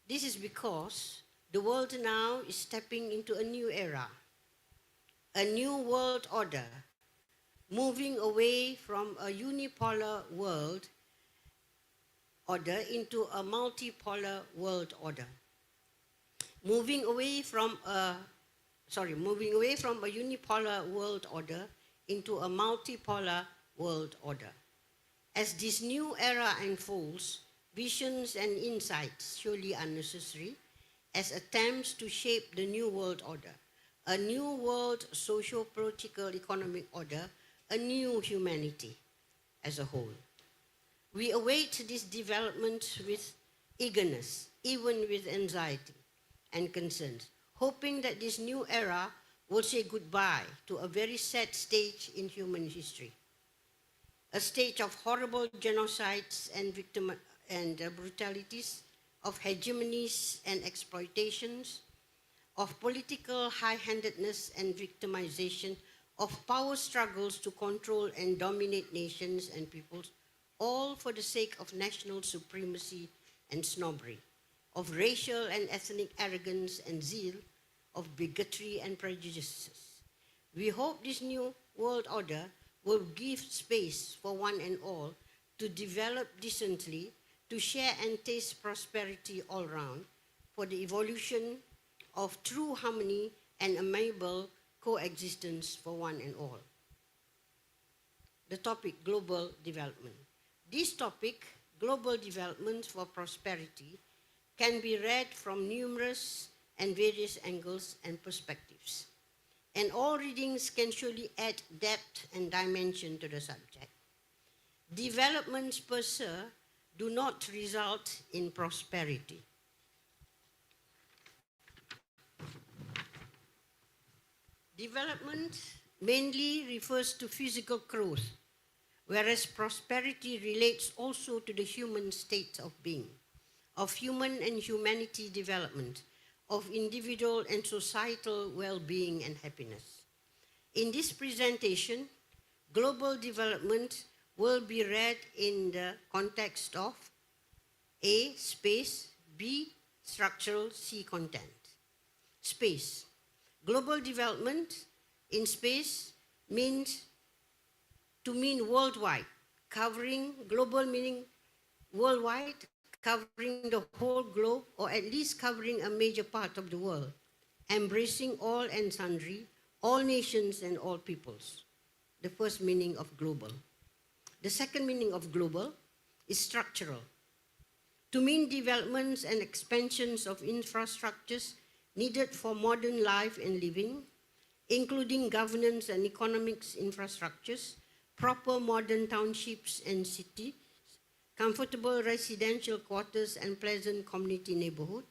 Speaker 12: This is because the world now is stepping into a new era, a new world order, moving away from a unipolar world order into a multipolar world order. Moving away from a unipolar world order into a multipolar world order. As this new era unfolds, visions and insights surely are necessary as attempts to shape the new world order, a new world socio-political economic order, a new humanity as a whole. We await this development with eagerness, even with anxiety and concerns, hoping that this new era will say goodbye to a very sad stage in human history, a stage of horrible genocides and brutalities, of hegemonies and exploitations, of political high-handedness and victimization, of power struggles to control and dominate nations and peoples, all for the sake of national supremacy and snobbery, of racial and ethnic arrogance and zeal, of bigotry and prejudices. We hope this new world order will give space for one and all to develop decently, to share and taste prosperity all round, for the evolution of true harmony and amiable coexistence for one and all. The topic, global development. This topic, global development for prosperity, can be read from numerous and various angles and perspectives. And all readings can surely add depth and dimension to the subject. Developments per se do not result in prosperity. Development mainly refers to physical growth, whereas prosperity relates also to the human state of being, of human and humanity development, of individual and societal well-being and happiness. In this presentation, global development will be read in the context of A, space, B, structural, C, content. Space. Global development in space means to mean worldwide, covering global meaning worldwide, covering the whole globe, or at least covering a major part of the world. embracing all and sundry, all nations and all peoples. The first meaning of global. The second meaning of global is structural. To mean developments and expansions of infrastructures needed for modern life and living, including governance and economics infrastructures, proper modern townships and cities, comfortable residential quarters and pleasant community neighborhood,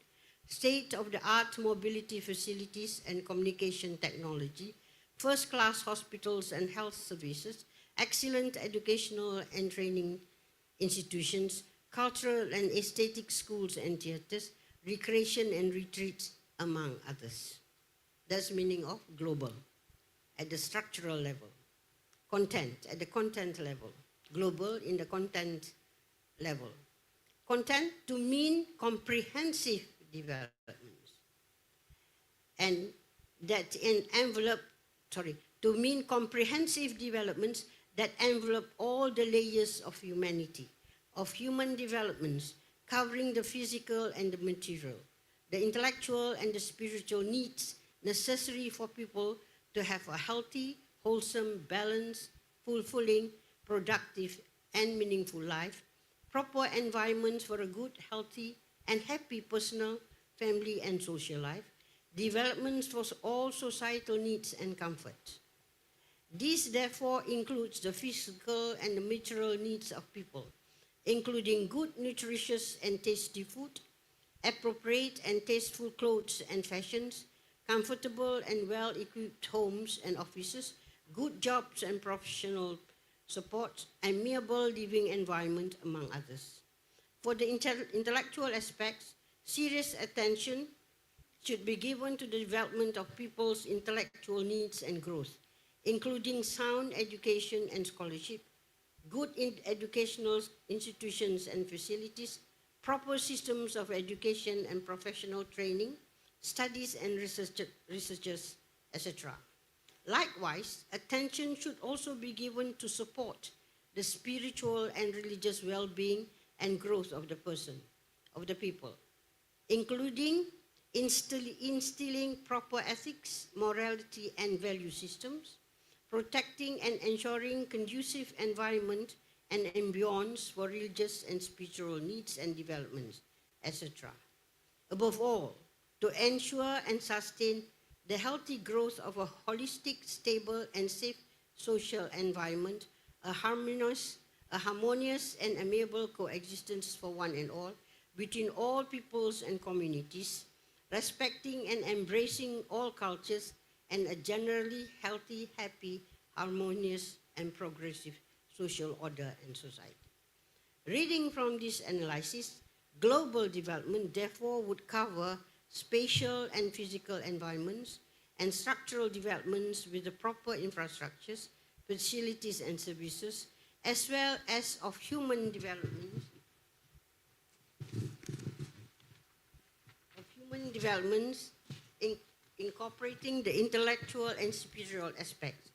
Speaker 12: state-of-the-art mobility facilities and communication technology, first-class hospitals and health services, excellent educational and training institutions, cultural and aesthetic schools and theaters, recreation and retreats, among others. That's the meaning of global, at the structural level. Content, at the content level. Global in the content level. Content to mean comprehensive developments. And that to mean comprehensive developments that envelop all the layers of humanity, of human developments, covering the physical and the material, the intellectual and the spiritual needs necessary for people to have a healthy, wholesome, balanced, fulfilling, productive, and meaningful life, proper environments for a good, healthy, and happy personal, family, and social life, developments for all societal needs and comfort. This, therefore, includes the physical and the material needs of people, including good, nutritious, and tasty food, appropriate and tasteful clothes and fashions, comfortable and well-equipped homes and offices, good jobs and professional support, amiable living environment, among others. For the intellectual aspects, serious attention should be given to the development of people's intellectual needs and growth, including sound education and scholarship, good educational institutions and facilities, proper systems of education and professional training, studies and researchers, etc. Likewise, attention should also be given to support the spiritual and religious well-being and growth of the person, of the people, including instilling proper ethics, morality, and value systems, protecting and ensuring conducive environment and ambience for religious and spiritual needs and developments, etc. Above all, to ensure and sustain the healthy growth of a holistic, stable, and safe social environment, a harmonious and amiable coexistence for one and all between all peoples and communities, respecting and embracing all cultures, and a generally healthy, happy, harmonious, and progressive social order and society. Reading from this analysis, global development therefore would cover spatial and physical environments and structural developments with the proper infrastructures, facilities and services, as well as of human development, incorporating the intellectual and spiritual aspects.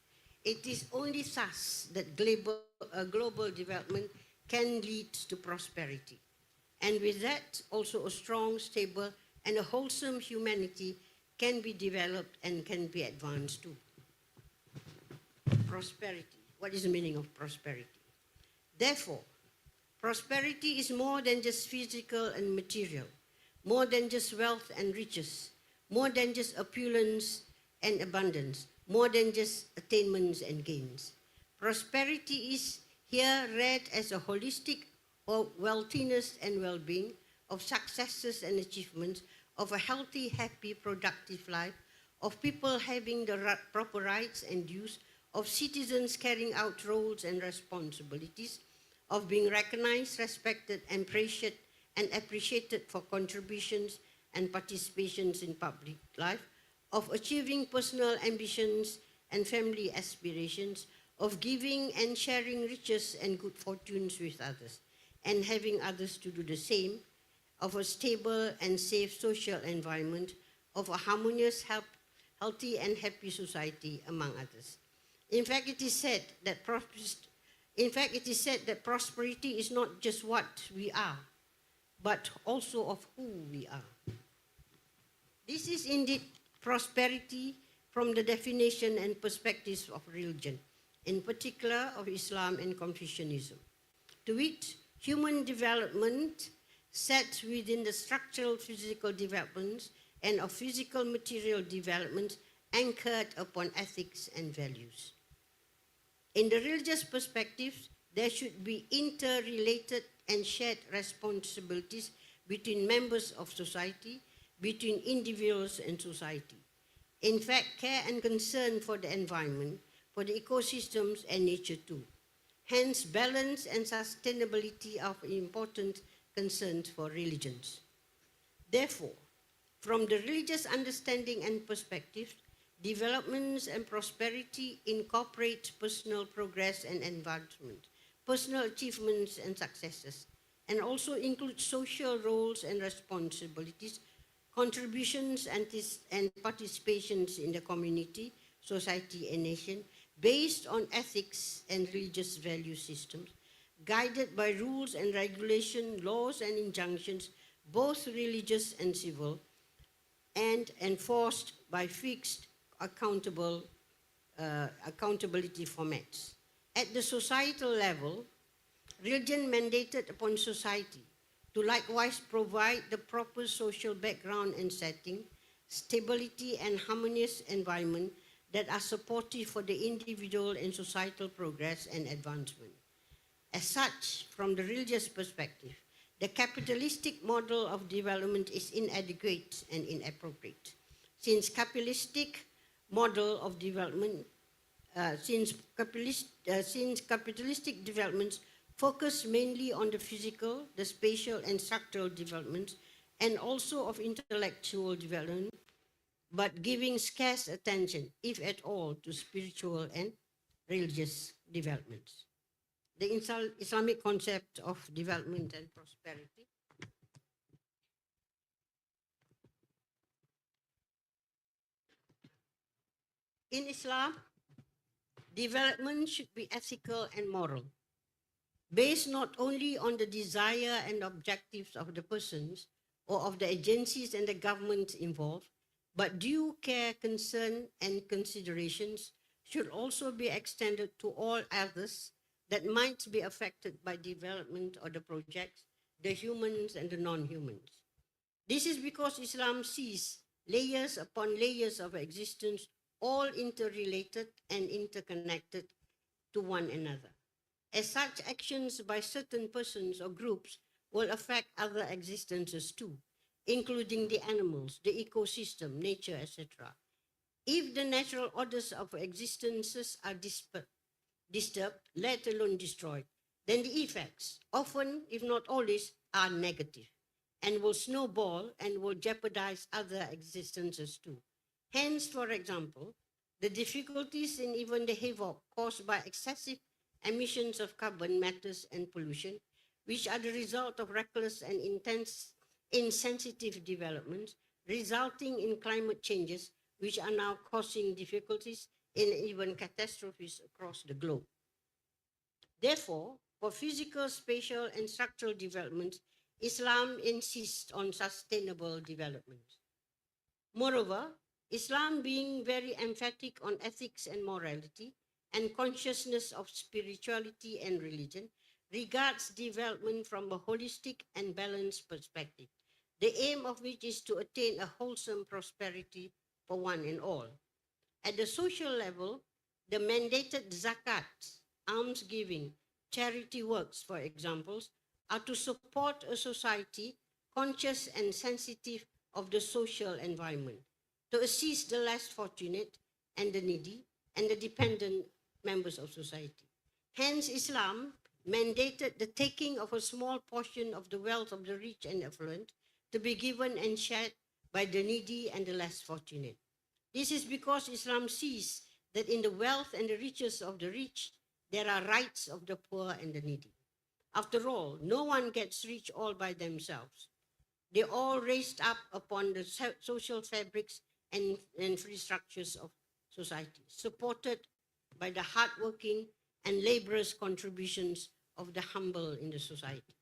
Speaker 12: It is only thus that global development can lead to prosperity. And with that, also a strong, stable, and a wholesome humanity can be developed and can be advanced too. Prosperity. What is the meaning of prosperity? Therefore, prosperity is more than just physical and material, more than just wealth and riches, more than just opulence and abundance, more than just attainments and gains. Prosperity is here read as a holistic of wealthiness and well-being, of successes and achievements, of a healthy, happy, productive life, of people having the proper rights and dues, of citizens carrying out roles and responsibilities, of being recognized, respected, and appreciated for contributions and participations in public life, of achieving personal ambitions and family aspirations, of giving and sharing riches and good fortunes with others, and having others to do the same, of a stable and safe social environment, of a harmonious, healthy and happy society, among others. In fact, it is said that prosperity is not just what we are, but also of who we are. This is indeed prosperity from the definition and perspectives of religion, in particular of Islam and Confucianism. To wit, human development set within the structural physical developments and of physical material development anchored upon ethics and values. In the religious perspective, there should be interrelated and shared responsibilities between members of society, between individuals and society. In fact, care and concern for the environment, for the ecosystems and nature too. Hence, balance and sustainability are important concerns for religions. Therefore, from the religious understanding and perspective, developments and prosperity incorporate personal progress and advancement, personal achievements and successes, and also include social roles and responsibilities, contributions and participations in the community, society, and nation, based on ethics and religious value systems, guided by rules and regulation, laws and injunctions, both religious and civil, and enforced by fixed accountability formats. At the societal level, religion mandated upon society to likewise provide the proper social background and setting, stability and harmonious environment that are supportive for the individual and societal progress and advancement. As such, from the religious perspective, the capitalistic model of development is inadequate and inappropriate. Since capitalistic model of development, since capitalistic developments focus mainly on the physical, the spatial and structural developments, and also of intellectual development, but giving scarce attention, if at all, to spiritual and religious developments. The Islamic concept of development and prosperity. In Islam, development should be ethical and moral, based not only on the desire and objectives of the persons or of the agencies and the governments involved, but due care, concern, and considerations should also be extended to all others that might be affected by development of the projects, the humans and the non-humans. This is because Islam sees layers upon layers of existence, all interrelated and interconnected to one another. As such, actions by certain persons or groups will affect other existences too, including the animals, the ecosystem, nature, etc. If the natural orders of existences are disturbed, let alone destroyed, then the effects, often, if not always, are negative and will snowball and will jeopardize other existences too. Hence, for example, the difficulties and even the havoc caused by excessive emissions of carbon, matters, and pollution, which are the result of reckless and insensitive developments, resulting in climate changes, which are now causing difficulties and even catastrophes across the globe. Therefore, for physical, spatial, and structural developments, Islam insists on sustainable development. Moreover, Islam, being very emphatic on ethics and morality and consciousness of spirituality and religion, regards development from a holistic and balanced perspective, the aim of which is to attain a wholesome prosperity for one and all. At the social level, the mandated zakat, almsgiving, charity works, for examples, are to support a society conscious and sensitive of the social environment, to assist the less fortunate and the needy and the dependent members of society. Hence, Islam mandated the taking of a small portion of the wealth of the rich and affluent to be given and shared by the needy and the less fortunate. This is because Islam sees that in the wealth and the riches of the rich, there are rights of the poor and the needy. After all, no one gets rich all by themselves. They all raised up upon the social fabrics and free structures of society, supported by the hardworking and laborious contributions of the humble in the society.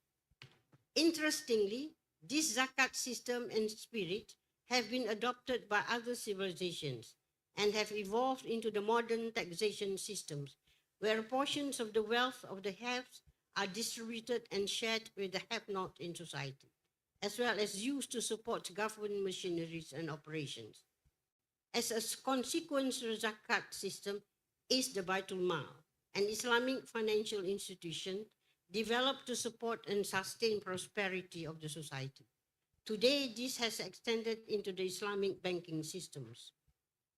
Speaker 12: Interestingly, this zakat system and spirit have been adopted by other civilizations and have evolved into the modern taxation systems, where portions of the wealth of the haves are distributed and shared with the have-not in society, as well as used to support government machineries and operations. As a consequence, the zakat system is the Baitul Mal, an Islamic financial institution developed to support and sustain prosperity of the society. Today, this has extended into the Islamic banking systems.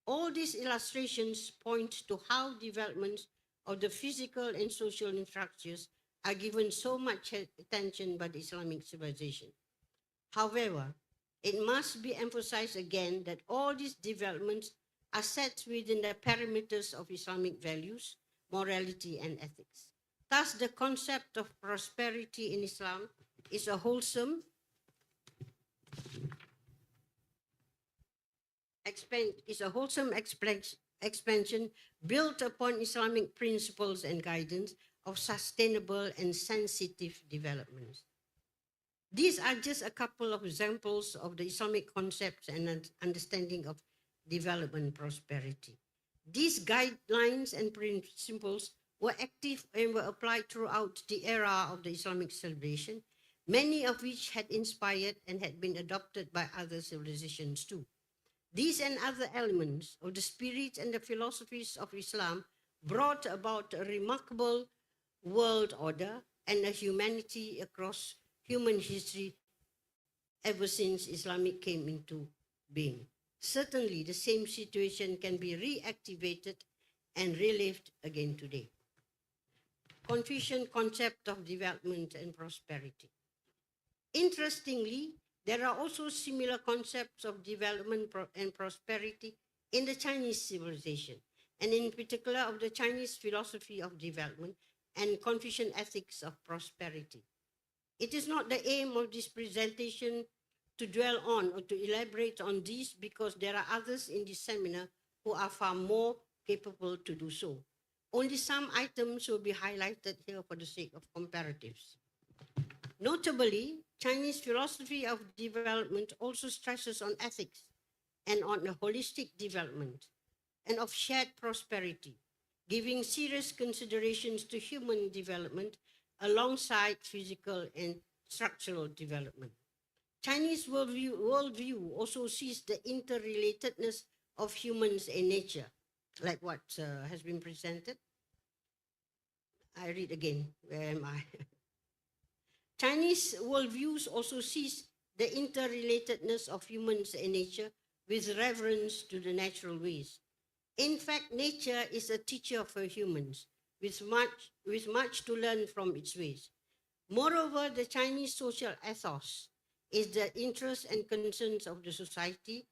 Speaker 12: All these illustrations point to how developments of the physical and social infrastructures are given so much attention by the Islamic civilization. However, it must be emphasized again that all these developments are set within the parameters of Islamic values, morality, and ethics. Thus, the concept of prosperity in Islam is a wholesome expansion built upon Islamic principles and guidance of sustainable and sensitive developments. These are just a couple of examples of the Islamic concepts and understanding of development prosperity. These guidelines and principles were active and were applied throughout the era of the Islamic civilization, many of which had inspired and had been adopted by other civilizations too. These and other elements of the spirit and the philosophies of Islam brought about a remarkable world order and a humanity across human history ever since Islamic came into being. Certainly, the same situation can be reactivated and relived again today. Confucian concept of development and prosperity. Interestingly, there are also similar concepts of development and prosperity in the Chinese civilization, and in particular of the Chinese philosophy of development and Confucian ethics of prosperity. It is not the aim of this presentation to dwell on or to elaborate on these, because there are others in this seminar who are far more capable to do so. Only some items will be highlighted here for the sake of comparatives. Notably, Chinese philosophy of development also stresses on ethics and on a holistic development and of shared prosperity, giving serious considerations to human development alongside physical and structural development. Chinese worldview also sees the interrelatedness of humans and nature, like what has been presented. I read again, where am I? Chinese worldviews also sees the interrelatedness of humans and nature with reverence to the natural ways. In fact, nature is a teacher for humans, with much to learn from its ways. Moreover, the Chinese social ethos is the interests and concerns of the society.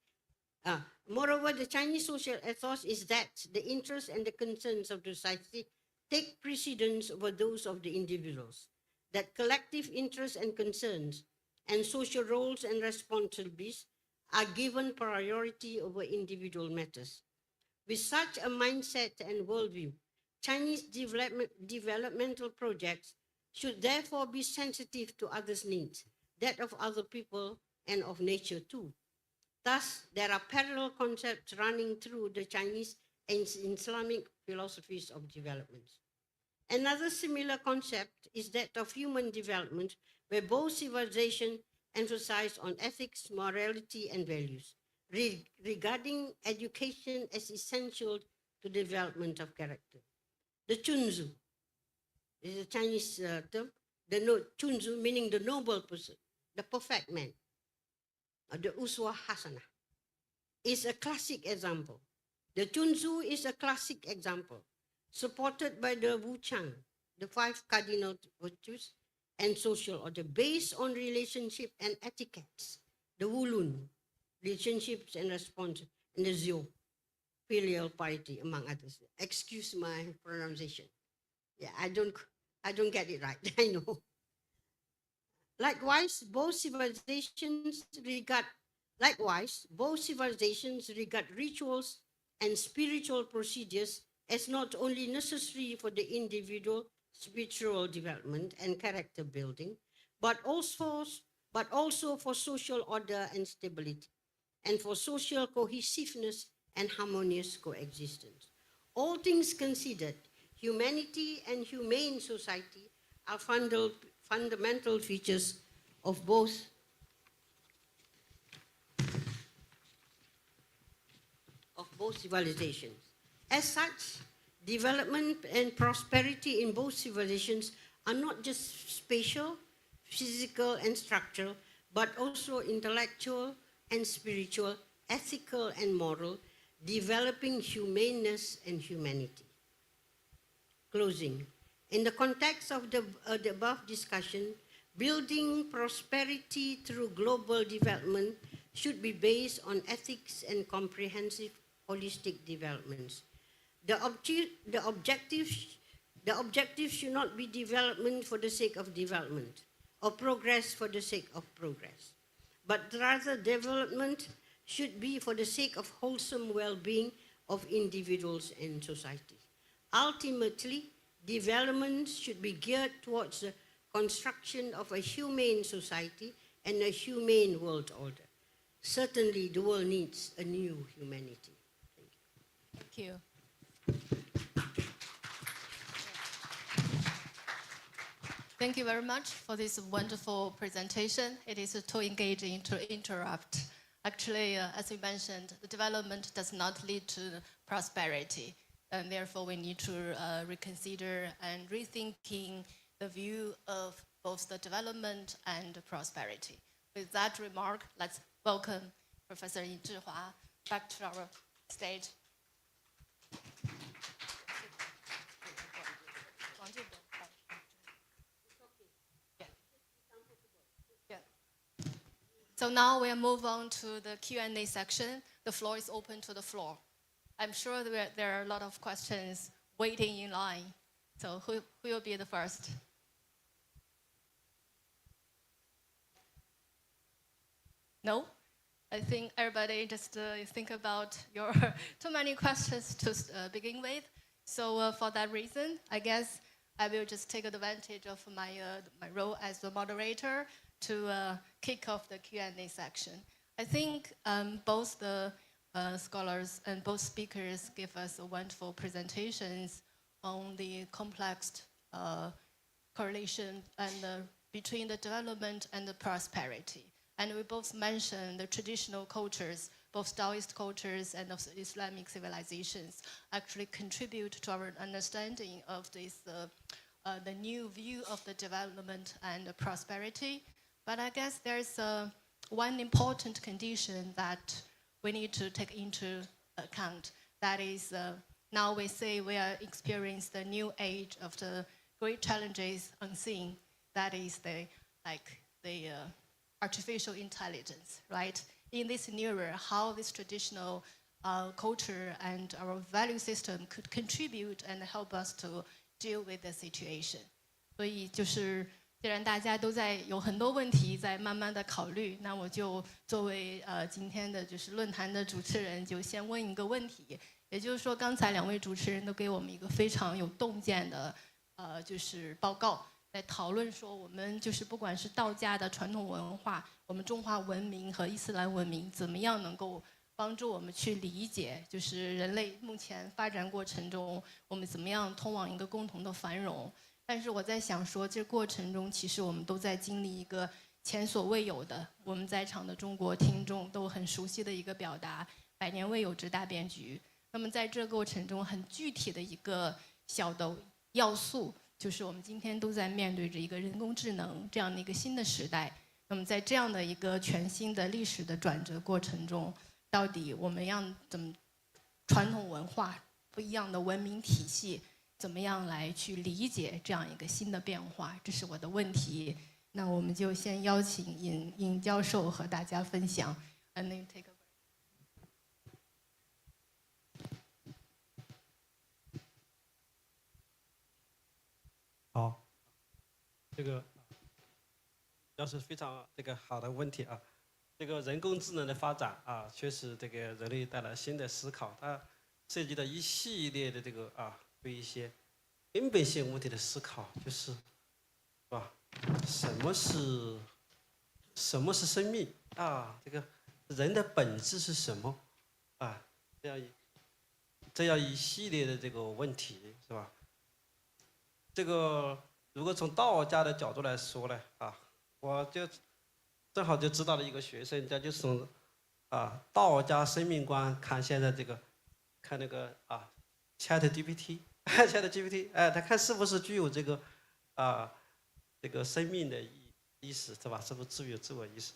Speaker 12: Moreover, the Chinese social ethos is that the interests and the concerns of the society take precedence over those of the individuals, that collective interests and concerns and social roles and responsibilities are given priority over individual matters. With such a mindset and worldview, Chinese developmental projects should therefore be sensitive to others' needs, that of other people and of nature too. Thus, there are parallel concepts running through the Chinese and Islamic philosophies of development. Another similar concept is that of human development, where both civilizations emphasize on ethics, morality, and values, regarding education as essential to the development of character. The Chunzu is a Chinese term. Chunzu meaning the noble person, the perfect man, the Uswa Hasana, is a classic example. The Chunzu is a classic example, supported by the Wu Chang, the 5 cardinal virtues and social order, based on relationship and etiquettes, the Wulun, relationships and response, and the Zio, filial piety, among others. Excuse my pronunciation. Yeah, I don't get it right, I know. Likewise, both civilizations regard rituals and spiritual procedures as not only necessary for the individual spiritual development and character building, but also for social order and stability. and for social cohesiveness and harmonious coexistence. All things considered, humanity and humane society are fundamental features of both civilizations. As such, development and prosperity in both civilizations are not just spatial, physical, and structural, but also intellectual and spiritual, ethical and moral, developing humaneness and humanity. Closing. In the context of the above discussion, building prosperity through global development should be based on ethics and comprehensive holistic developments. The objective should not be development for the sake of development or progress for the sake of progress, but rather development should be for the sake of wholesome well-being of individuals and society. Ultimately, development should be geared towards the construction of a humane society and a humane world order. Certainly, the world needs a new humanity.
Speaker 11: Thank you. Thank you very much for this wonderful presentation. It is too engaging to interrupt. Actually, as you mentioned, the development does not lead to prosperity, and therefore we need to reconsider and rethinking the view of both the development and prosperity. With that remark, let's welcome Professor Yin Zhihua back to our stage. So now we'll move on to the Q&A section. The floor is open to the floor. I'm sure there are a lot of questions waiting in line. So who will be the first? No? I think everybody just think about your too many questions to begin with. So for that reason, I guess I will just take advantage of my role as the moderator to kick off the Q&A section. I think both the scholars and both speakers give us wonderful presentations on the complex correlation and between the development and the prosperity. And we both mentioned the traditional cultures, both Taoist cultures and of Islamic civilizations, actually contribute to our understanding of this, the new view of the development and the prosperity. But I guess there's one important condition that we need to take into account. That is, now we say we are experiencing the new age of the great challenges unseen. That is the artificial intelligence, right? In this new era, how this traditional culture and our value system could contribute and help us to deal with the situation. 所以就是既然大家都在有很多问题在慢慢的考虑，那我就作为今天的就是论坛的主持人，就先问一个问题。也就是说，刚才两位主持人都给我们一个非常有洞见的就是报告，在讨论说我们就是不管是道家的传统文化，我们中华文明和伊斯兰文明怎么样能够帮助我们去理解，就是人类目前发展过程中，我们怎么样通往一个共同的繁荣。但是我在想说，这过程中其实我们都在经历一个前所未有的，我们在场的中国听众都很熟悉的一个表达“百年未有之大变局”。那么在这过程中，很具体的一个小的要素，就是我们今天都在面对着一个人工智能这样的一个新的时代。那么在这样的一个全新的历史的转折过程中，到底我们要怎么传统文化不一样的文明体系？怎么样来去理解这样一个新的变化？这是我的问题。那我们就先邀请尹教授和大家分享。And then take over.
Speaker 4: 好，这个要是非常好的问题啊。这个人工智能的发展啊，确实这个人类带来新的思考，它涉及到一系列的对一些根本性问题的思考，就是什么是生命啊？这个人的本质是什么啊？这样一系列的这个问题是吧？这个如果从道家的角度来说呢，啊，我就正好就知道了一个学生，他就是从道家生命观看现在这个看那个ChatGPT， ChatGPT， 他看是不是具有这个这个生命的意识是吧？是不是具有自我意识？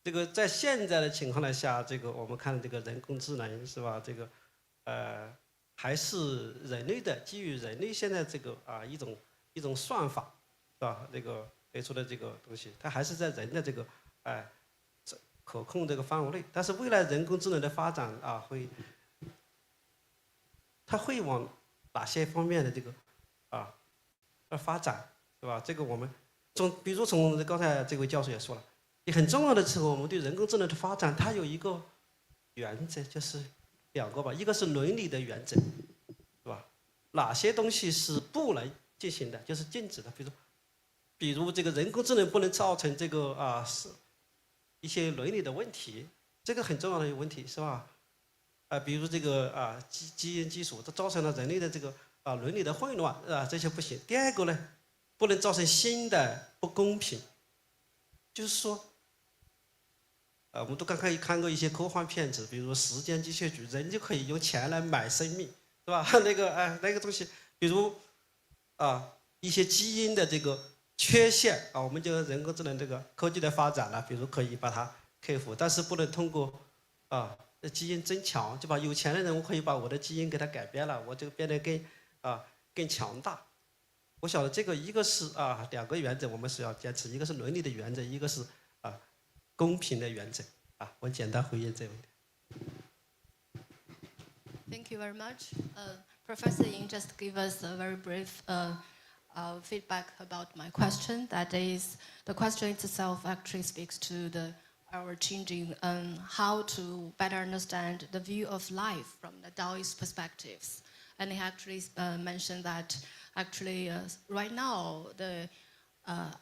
Speaker 4: 这个在现在的情况下，这个我们看这个人工智能是吧？这个还是人类的基于人类现在这个一种算法是吧？这个给出的这个东西，它还是在人的这个可控这个范围内。但是未来人工智能的发展它会往哪些方面的这个发展是吧？这个我们比如从刚才这位教授也说了。也很重要的时候，我们对人工智能的发展，它有一个原则，就是两个吧，一个是伦理的原则，是吧？哪些东西是不能进行的，就是禁止的，比如这个人工智能不能造成这个是一些伦理的问题，这个很重要的一个问题，是吧？比如这个基因技术，它造成了人类的这个伦理的混乱这些不行。第二个呢，不能造成新的不公平，就是说。我们都刚刚看过一些科幻片子，比如说《时间机械局》，人就可以用钱来买生命，是吧？那个东西，比如一些基因的这个缺陷我们就人工智能这个科技的发展了，比如可以把它克服，但是不能通过基因增强，就把有钱的人，我可以把我的基因给它改变了，我就变得更强大。我晓得这个一个是两个原则我们是要坚持，一个是伦理的原则，一个是公平的原则我简单回应这个问题。
Speaker 11: Thank you very much. Professor Ying just gave us a very brief feedback about my question. That is, the question itself actually speaks to our changing how to better understand the view of life from the Taoist perspectives. And he actually mentioned that actually right now the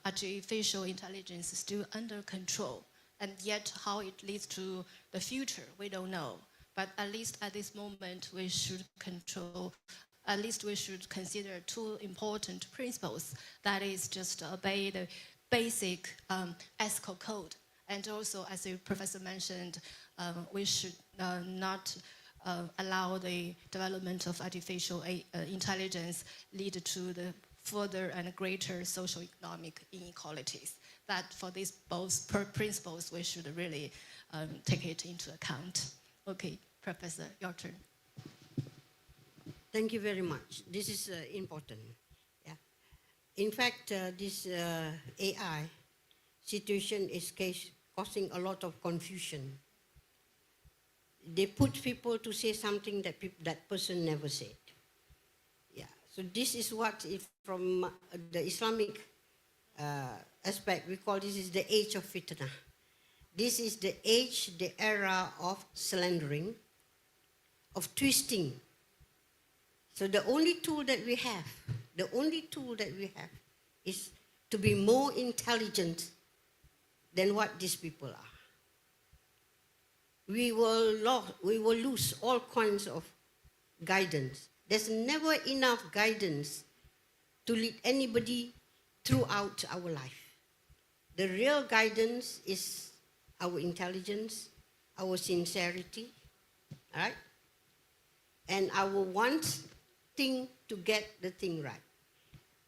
Speaker 11: artificial intelligence is still under control. And yet how it leads to the future, we don't know. But at least at this moment, we should consider two important principles. That is just obey the basic ethical code. And also, as the professor mentioned, we should not allow the development of artificial intelligence lead to the further and greater socio-economic inequalities. That for these both principles, we should really take it into account. Okay, Professor, your turn.
Speaker 12: Thank you very much. This is important. Yeah. In fact, this AI situation is causing a lot of confusion. They put people to say something that that person never said. Yeah. So this is what, from the Islamic aspect, we call this is the age of fitnah. This is the age, the era of slandering, of twisting. So the only tool that we have is to be more intelligent than what these people are. We will lose all kinds of guidance. There's never enough guidance to lead anybody throughout our life. The real guidance is our intelligence, our sincerity, all right? And our wanting to get the thing right.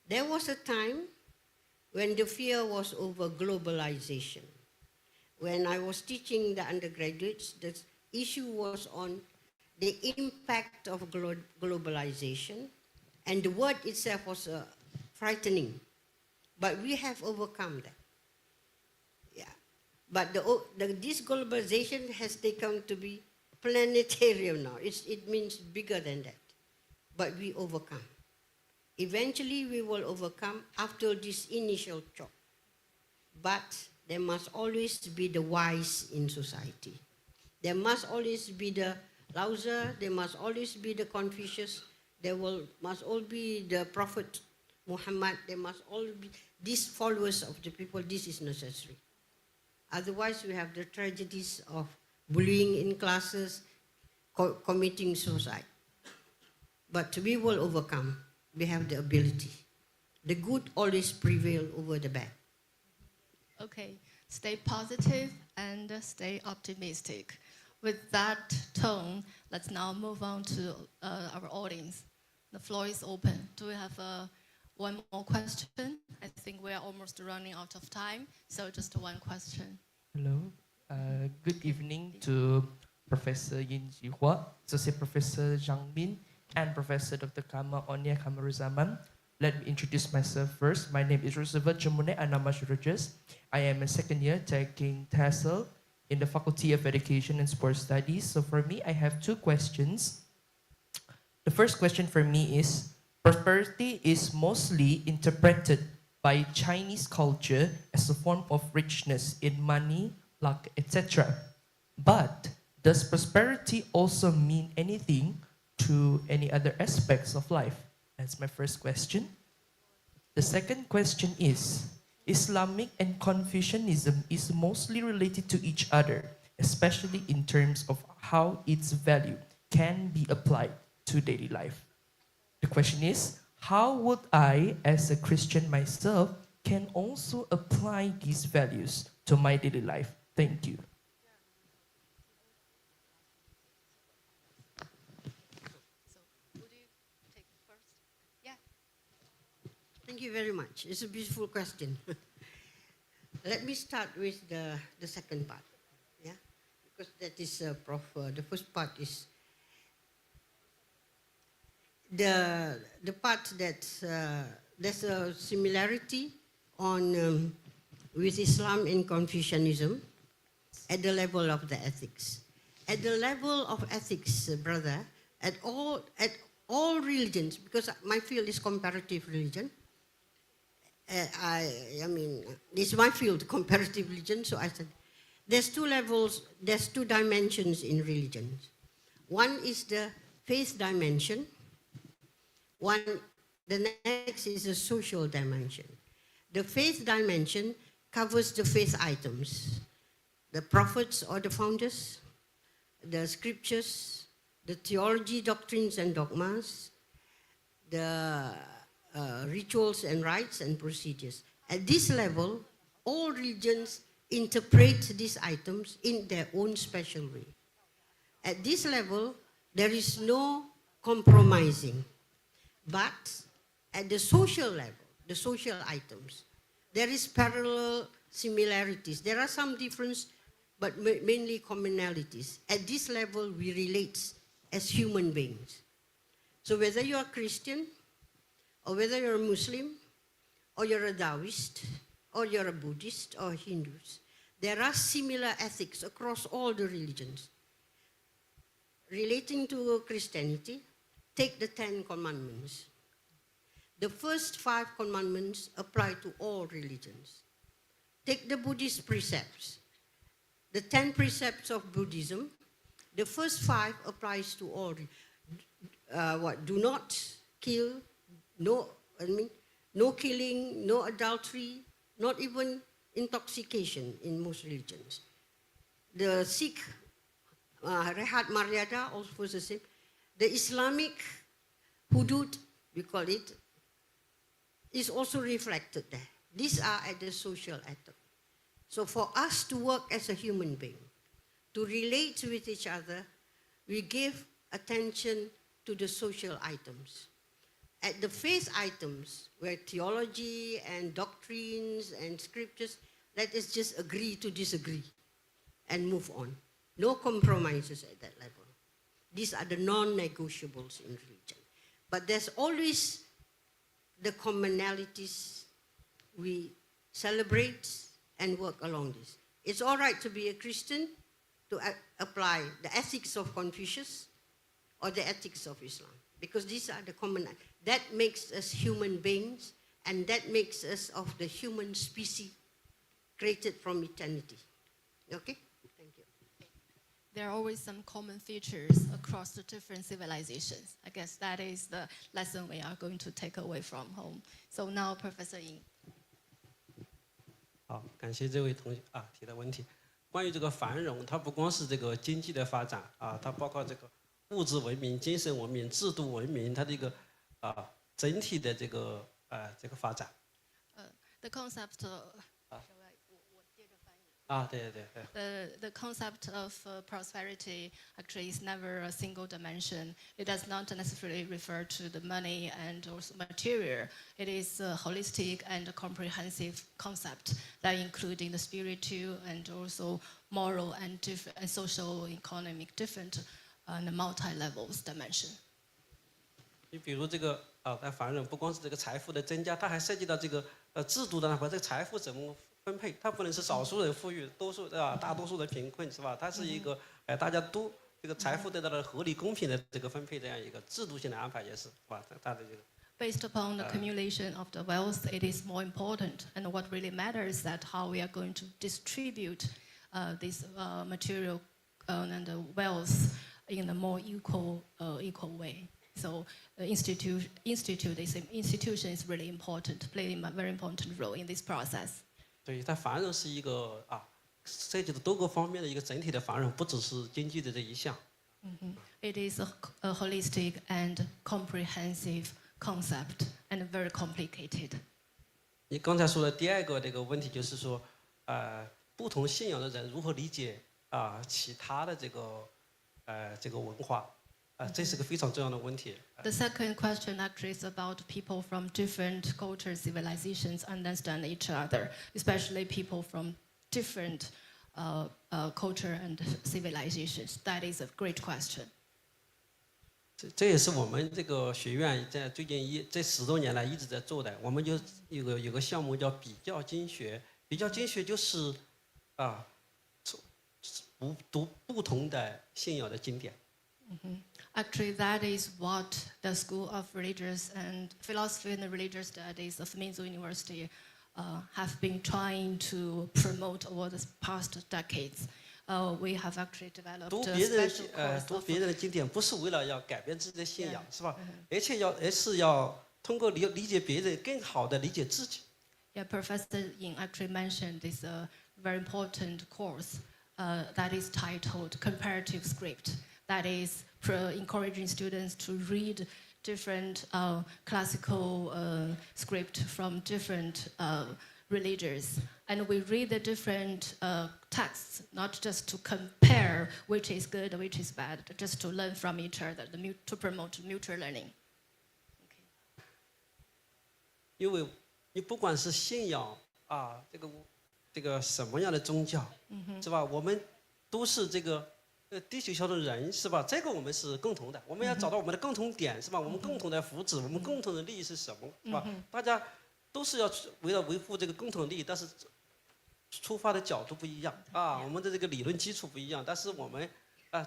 Speaker 12: There was a time when the fear was over globalization. When I was teaching the undergraduates, the issue was on the impact of globalization, and the word itself was frightening. But we have overcome that. Yeah. But this globalization has taken to be planetarian now. It means bigger than that. But we overcome. Eventually, we will overcome after this initial shock. But there must always be the wise in society. There must always be the Lao Tzu, there must always be the Confucius, must all be the Prophet Muhammad, there must all be these followers of the people. This is necessary. Otherwise, we have the tragedies of bullying in classes, committing suicide. But we will overcome. We have the ability. The good always prevail over the bad.
Speaker 11: Okay, stay positive and stay optimistic. With that tone, let's now move on to our audience. The floor is open. Do we have one more question? I think we are almost running out of time, so just one question.
Speaker 13: Hello, good evening to Professor Yin Jihua, Associate Professor Zhang Min, and Professor Dr. Kama Onia Kamaruzaman. Let me introduce myself first. My name is Roosevelt Jamune Anama Shurajas. I am a second year taking TESOL in the Faculty of Education and Sports Studies. So for me, I have two questions. The first question for me is, prosperity is mostly interpreted by Chinese culture as a form of richness in money, luck, etc. But does prosperity also mean anything to any other aspects of life? That's my first question. The second question is, Islamic and Confucianism is mostly related to each other, especially in terms of how its value can be applied to daily life. The question is, how would I, as a Christian myself, can also apply these values to my daily life? Thank you.
Speaker 12: Thank you very much. It's a beautiful question. Let me start with the second part, yeah, because that is the first part is the part that there's a similarity on with Islam and Confucianism at the level of the ethics. At the level of ethics, brother, at all religions, because my field is comparative religion. I mean, this is my field, comparative religion, so I said, there's two levels, there's two dimensions in religion. One is the faith dimension, the next is the social dimension. The faith dimension covers the faith items, the prophets or the founders, the scriptures, the theology, doctrines and dogmas, the rituals and rites and procedures. At this level, all religions interpret these items in their own special way. At this level, there is no compromising. But at the social level, the social items, there is parallel similarities. There are some differences, but mainly commonalities. At this level, we relate as human beings. So whether you're a Christian, or whether you're a Muslim, or you're a Taoist, or you're a Buddhist, or Hindus, there are similar ethics across all the religions. Relating to Christianity, take the 10 Commandments. The first 5 commandments apply to all religions. Take the Buddhist precepts. The 10 precepts of Buddhism, the first 5 applies to all. Do not kill, no killing, no adultery, not even intoxication in most religions. The Sikh, Rehat Maryada, also the same. The Islamic hudud, we call it, is also reflected there. These are at the social atom. So for us to work as a human being, to relate with each other, we give attention to the social items. At the faith items, where theology and doctrines and scriptures, let us just agree to disagree and move on. No compromises at that level. These are the non-negotiables in religion. But there's always the commonalities we celebrate and work along this. It's all right to be a Christian, to apply the ethics of Confucius or the ethics of Islam, because these are the common. That makes us human beings, and that makes us of the human species created from eternity. Okay? Thank you.
Speaker 11: There are always some common features across the different civilizations. I guess that is the lesson we are going to take away from home. So now, Professor Ying.
Speaker 4: 好，感谢这位同学提的问题。关于这个繁荣，它不光是这个经济的发展它包括这个物质文明、精神文明、制度文明，它这个整体的这个发展。
Speaker 11: The concept. The concept of prosperity actually is never a single dimension. It does not necessarily refer to the money and also material. It is a holistic and comprehensive concept that including the spiritual and also moral and social, economic, different and multi-levels dimension.
Speaker 4: 你比如这个在繁荣，不光是这个财富的增加，它还涉及到这个制度的那块，这个财富怎么分配？它不能是少数人富裕，大多数人贫困，是吧？它是一个大家都这个财富得到了合理公平的这个分配，这样一个制度性的安排也是，是吧？它的这个。
Speaker 11: Based upon the accumulation of the wealth, it is more important, and what really matters is that how we are going to distribute this material and the wealth in a more equal way. So institution is really important, playing a very important role in this process.
Speaker 4: 对，它繁荣是一个涉及到多个方面的一个整体的繁荣，不只是经济的这一项。
Speaker 11: It is a holistic and comprehensive concept and very complicated.
Speaker 4: 你刚才说的第二个这个问题就是说，不同信仰的人如何理解其他的这个文化。这是个非常重要的问题。
Speaker 11: The second question actually is about people from different cultures, civilizations understand each other, especially people from different culture and civilizations. That is a great question.
Speaker 4: 这也是我们这个学院在最近这10多年来一直在做的。我们就有个项目叫比较经学，比较经学就是读不同的信仰的经典。
Speaker 11: Actually, that is what the School of Religious and Philosophy and Religious Studies of Minzu University have been trying to promote over the past decades. We have actually developed a special course.
Speaker 4: 读别人的经典不是为了要改变自己的信仰，是吧？而是要通过理解别人，更好的理解自己。
Speaker 11: Yeah, Professor Ying actually mentioned this very important course that is titled Comparative Script. That is encouraging students to read different classical script from different religions. And we read the different texts, not just to compare which is good, which is bad, just to learn from each other, to promote mutual learning.
Speaker 4: 因为你不管是信仰这个什么样的宗教，是吧？我们都是这个地球上的人，是吧？这个我们是共同的，我们要找到我们的共同点，是吧？我们共同的福祉，我们共同的利益是什么，是吧？大家都是要为了维护这个共同的利益，但是出发的角度不一样我们的这个理论基础不一样，但是我们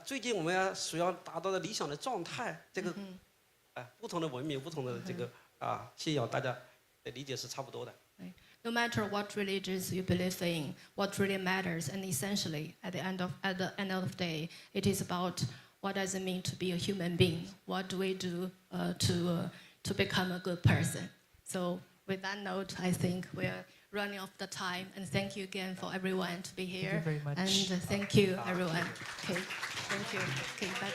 Speaker 4: 最近我们所要达到的理想的状态，这个不同的文明，不同的这个信仰，大家的理解是差不多的。
Speaker 11: No matter what religions you believe in, what really matters, and essentially, at the end of the day, it is about what does it mean to be a human being? What do we do to become a good person? So, with that note, I think we're running off the time, and thank you again for everyone to be here.
Speaker 13: Thank you very much.
Speaker 11: And thank you, everyone. Okay, thank you. Okay, bye.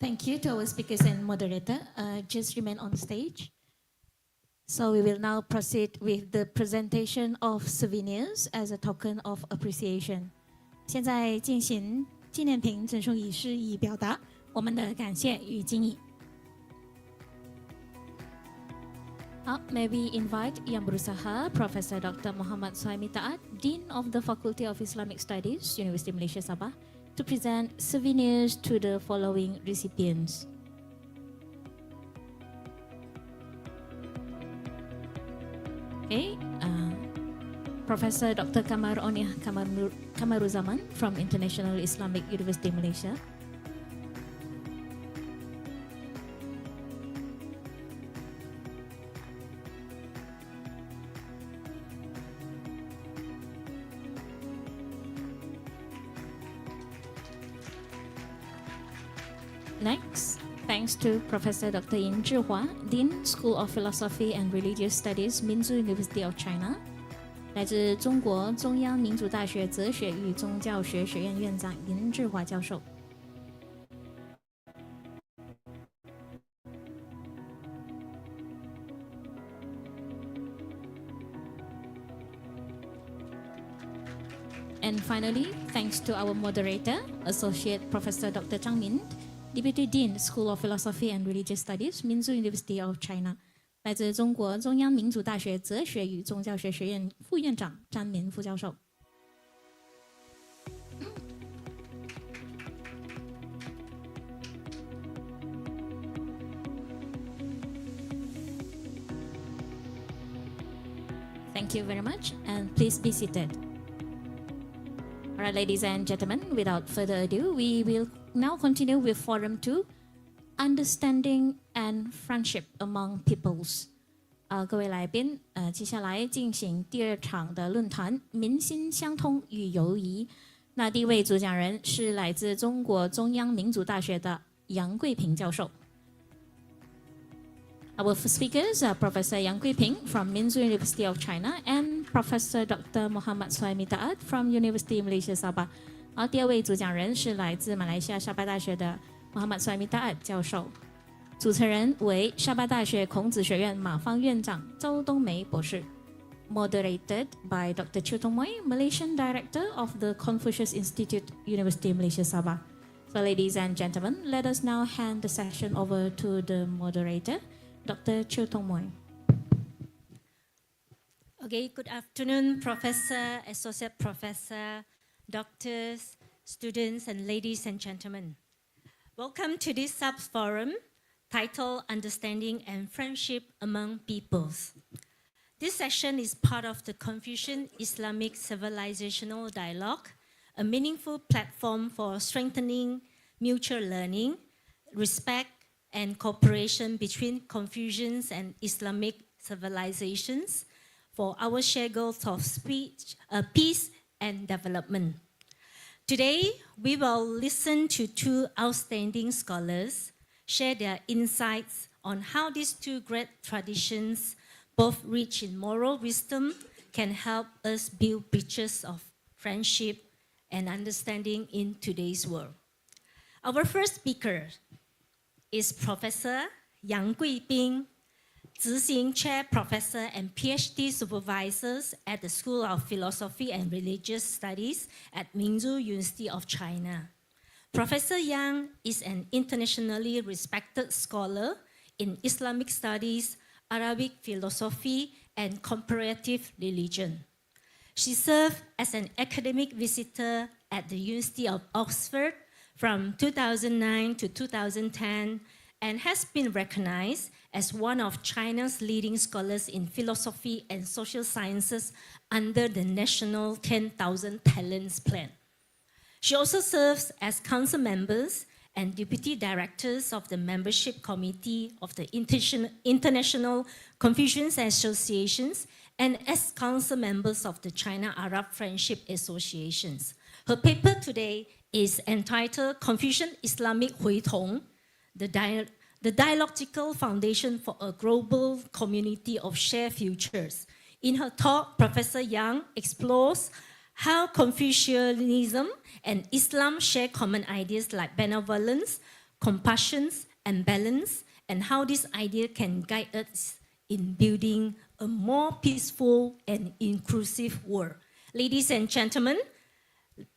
Speaker 1: Thank you to our speakers and moderator. Just remain on stage. So we will now proceed with the presentation of souvenirs as a token of appreciation. 现在进行纪念品赠送仪式，以表达我们的感谢与敬意。好 may we invite Yang Berusaha, Professor Dr. Muhammad Suhaimi Taat, Dean of the Faculty of Islamic Studies, University Malaysia Sabah, to present souvenirs to the following recipients. Okay, Professor Dr. Kamar Oniah Kamaruzaman from International Islamic University Malaysia. Next, thanks to Professor Dr. Yin Zhihua, Dean, School of Philosophy and Religious Studies, Minzu University of China. 来自中国中央民族大学哲学与宗教学学院院长尹志华教授。And finally, thanks to our moderator, Associate Professor Dr. Zhang Min, Deputy Dean, School of Philosophy and Religious Studies, Minzu University of China. 来自中国中央民族大学哲学与宗教学学院副院长张民副教授。Thank you very much, and please be seated. All right, ladies and gentlemen, without further ado, we will now continue with Forum 2, Understanding and Friendship Among Peoples. 各位来宾，接下来进行第二场的论坛“民心相通与友谊”。那第一位主讲人是来自中国中央民族大学的杨贵平教授。Our first speakers are Professor Yang Guiping from Minzu University of China and Professor Dr. Muhammad Suhaimi Taat from University of Malaysia Sabah. 好，第二位主讲人是来自马来西亚沙巴大学的 Muhammad Suhaimi Taat 教授。主持人为沙巴大学孔子学院马方院长周冬梅博士。Moderated by Dr. Chiu Tong Moy, Malaysian Director of the Confucius Institute, University of Malaysia Sabah. So, ladies and gentlemen, let us now hand the session over to the moderator, Dr. Chiu Tong Moy.
Speaker 14: Okay, good afternoon, Professor, Associate Professor, doctors, students, and ladies and gentlemen. Welcome to this sub-forum titled Understanding and Friendship Among Peoples. This session is part of the Confucian Islamic Civilizational Dialogue, a meaningful platform for strengthening mutual learning, respect, and cooperation between Confucians and Islamic civilizations for our shared goals of peace and development. Today, we will listen to two outstanding scholars share their insights on how these two great traditions, both rich in moral wisdom, can help us build bridges of friendship and understanding in today's world. Our first speaker is Professor Yang Guiping, Zixing Chair Professor and PhD Supervisors at the School of Philosophy and Religious Studies at Minzu University of China. Professor Yang is an internationally respected scholar in Islamic studies, Arabic philosophy, and comparative religion. She served as an academic visitor at the University of Oxford from 2009 to 2010 and has been recognized as one of China's leading scholars in philosophy and social sciences under the National 10,000 Talents Plan. She also serves as council members and deputy directors of the membership committee of the International Confucian Associations and as council members of the China-Arab Friendship Associations. Her paper today is entitled Confucian Islamic Huitong, the Dialogical Foundation for a Global Community of Shared Futures. In her talk, Professor Yang explores how Confucianism and Islam share common ideas like benevolence, compassion, and balance, and how this idea can guide us in building a more peaceful and inclusive world. Ladies and gentlemen,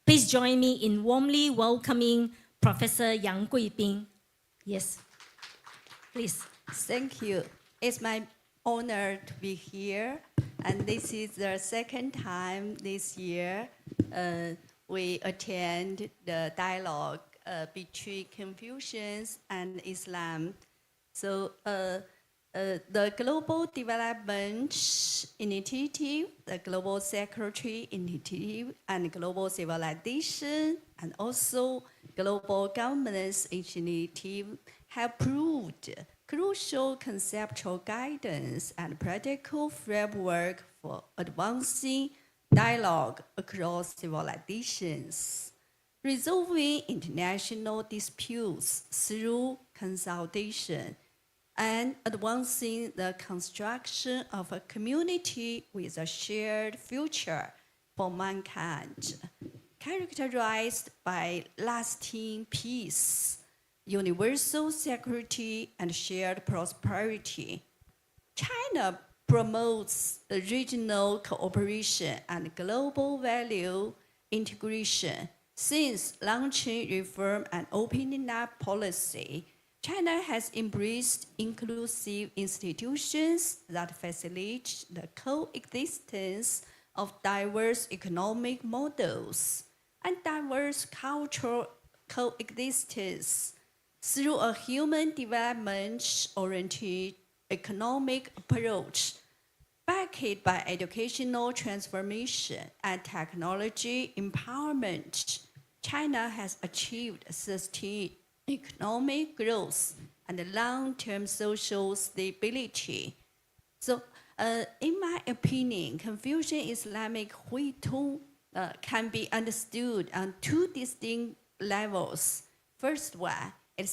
Speaker 14: please join me in warmly welcoming Professor Yang Guiping. Yes, please.
Speaker 15: Thank you. It's my honor to be here. And this is the second time this year we attend the dialogue between Confucians and Islam. So the Global Development Initiative, the Global Security Initiative, and Global Civilization, and also Global Governance Initiative have proved crucial conceptual guidance and practical framework for advancing dialogue across civilizations. resolving international disputes through consultation, and advancing the construction of a community with a shared future for mankind, characterized by lasting peace, universal security, and shared prosperity. China promotes regional cooperation and global value integration. Since launching reform and opening up policy, China has embraced inclusive institutions that facilitate the coexistence of diverse economic models and diverse cultural coexistence through a human development-oriented economic approach, backed by educational transformation and technology empowerment. China has achieved sustained economic growth and long-term social stability. So, in my opinion, Confucian Islamic Huitong can be understood on two distinct levels. First one, it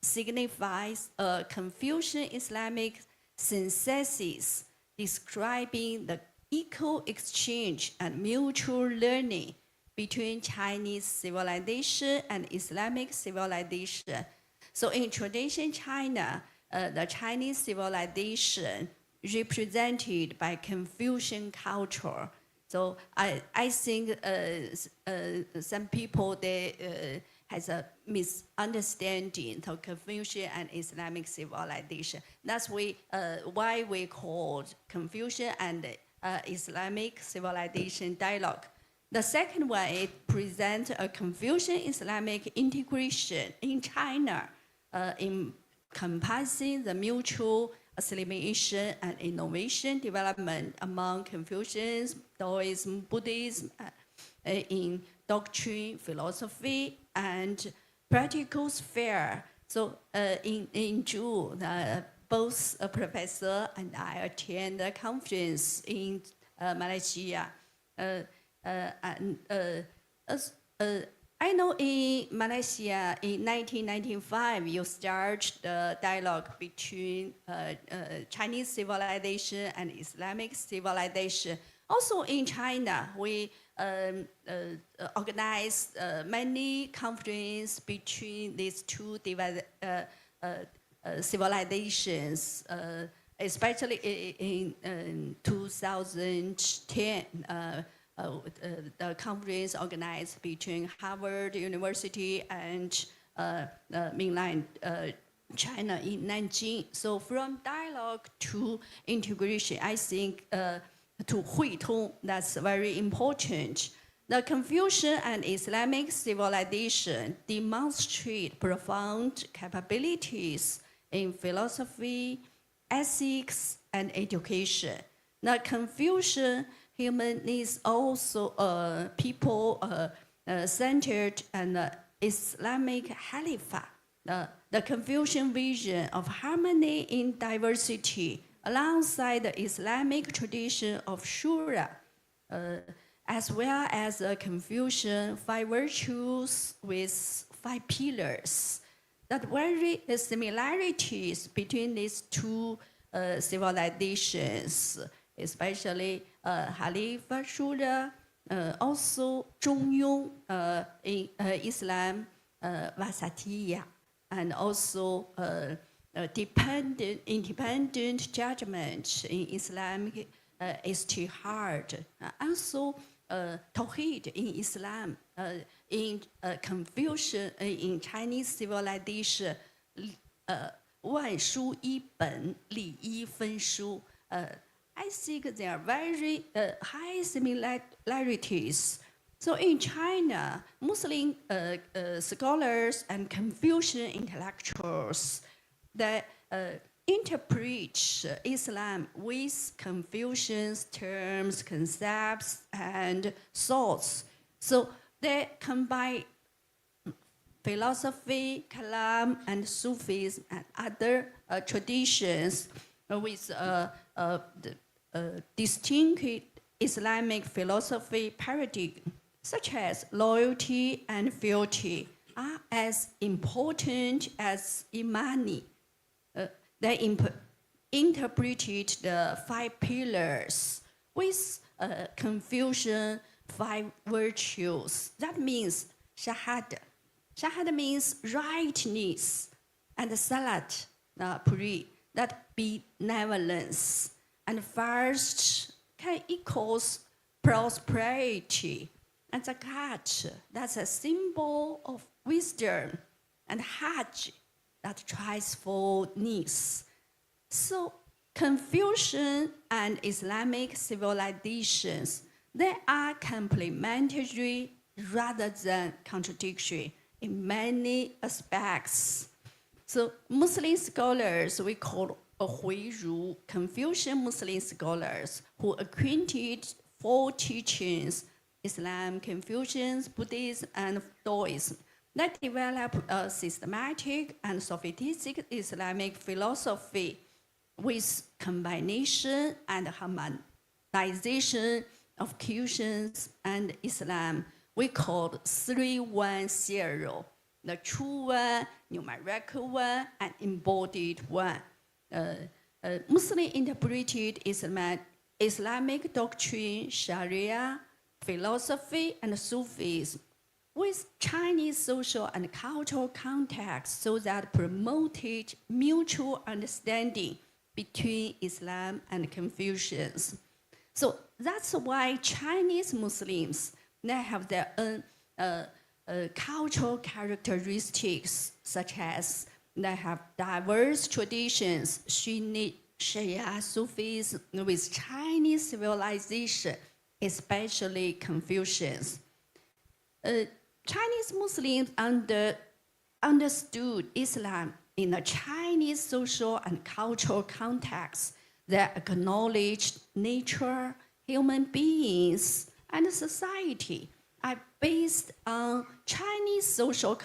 Speaker 15: signifies a Confucian Islamic synthesis describing the equal exchange and mutual learning between Chinese civilization and Islamic civilization. So in tradition China, the Chinese civilization represented by Confucian culture. So I think some people, they has a misunderstanding of Confucian and Islamic civilization. That's why we called Confucian and Islamic Civilization Dialogue. The second one, it presents a Confucian Islamic integration in China, encompassing the mutual assimilation and innovation development among Confucianism, Taoism, Buddhism, in doctrine, philosophy, and practical sphere. So in June, both a professor and I attend a conference in Malaysia. I know in Malaysia in 1995, you started the dialogue between Chinese civilization and Islamic civilization. Also in China, we organized many conferences between these two civilizations, especially in 2010. The conference organized between Harvard University and mainland China in Nanjing. So from dialogue to integration, I think to Huitong, that's very important. The Confucian and Islamic civilization demonstrate profound capabilities in philosophy, ethics, and education. The Confucian human is also people-centered and Islamic caliphate. The Confucian vision of harmony in diversity alongside the Islamic tradition of Shura, as well as the Confucian 5 virtues with 5 pillars. That very similarities between these two civilizations, especially Khalifa Shura, also Zhongyong in Islam, Wasatiyya, and also independent judgment in Islamic Ijtihad, also Tawhid in Islam, in Confucian, in Chinese civilization, 万书一本，礼一分书. I think there are very high similarities. So in China, Muslim scholars and Confucian intellectuals that interpret Islam with Confucian's terms, concepts, and thoughts. So they combine philosophy, Kalam, and Sufism and other traditions with the distinct Islamic philosophy paradigm. such as loyalty and fealty, are as important as imani. They interpreted the 5 pillars with Confucian 5 virtues. That means shahada. Shahada means rightness, and salat, pray, that benevolence. And fast can equals prosperity. And zakat, that's a symbol of wisdom. And hajj, that trustfulness. So Confucian and Islamic civilizations, they are complementary rather than contradictory in many aspects. So Muslim scholars, we call Huiru, Confucian Muslim scholars, who acquainted 4 teachings, Islam, Confucian, Buddhism, and Taoism, that developed a systematic and sophisticated Islamic philosophy with combination and harmonization of Confucians and Islam. We called 3-1-0, the true one, numerical one, and embodied one. Muslim interpreted Islamic doctrine, Sharia, philosophy, and Sufism with Chinese social and cultural context so that promoted mutual understanding between Islam and Confucians. So that's why Chinese Muslims, they have their own cultural characteristics, such as they have diverse traditions, Sunni, Shia, Sufism, with Chinese civilization, especially Confucians. Chinese Muslims understood Islam in a Chinese social and cultural context that acknowledged nature, human beings, and society are based on Chinese social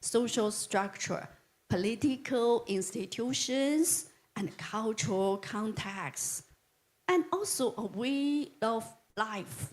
Speaker 15: social structure, political institutions, and cultural context, and also a way of life.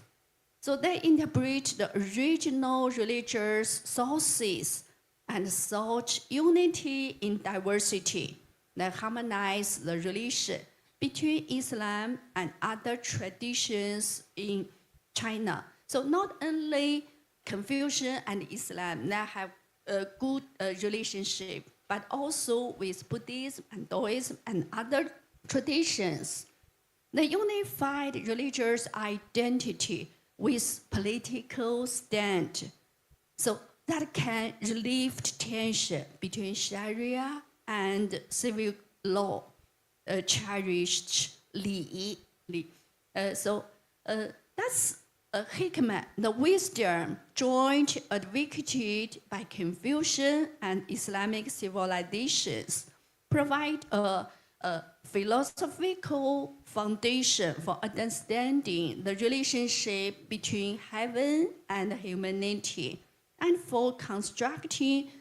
Speaker 15: So they interpret the original religious sources and sought unity in diversity. They harmonize the relation between Islam and other traditions in China. So not only Confucian and Islam, they have a good relationship, but also with Buddhism and Taoism and other traditions. They unified religious identity with political stand, so that can relieve tension between Sharia and civil law, cherished li. So that's a hikmah, the wisdom joint advocated by Confucian and Islamic civilizations, provide a philosophical foundation for understanding the relationship between heaven and humanity, and for constructing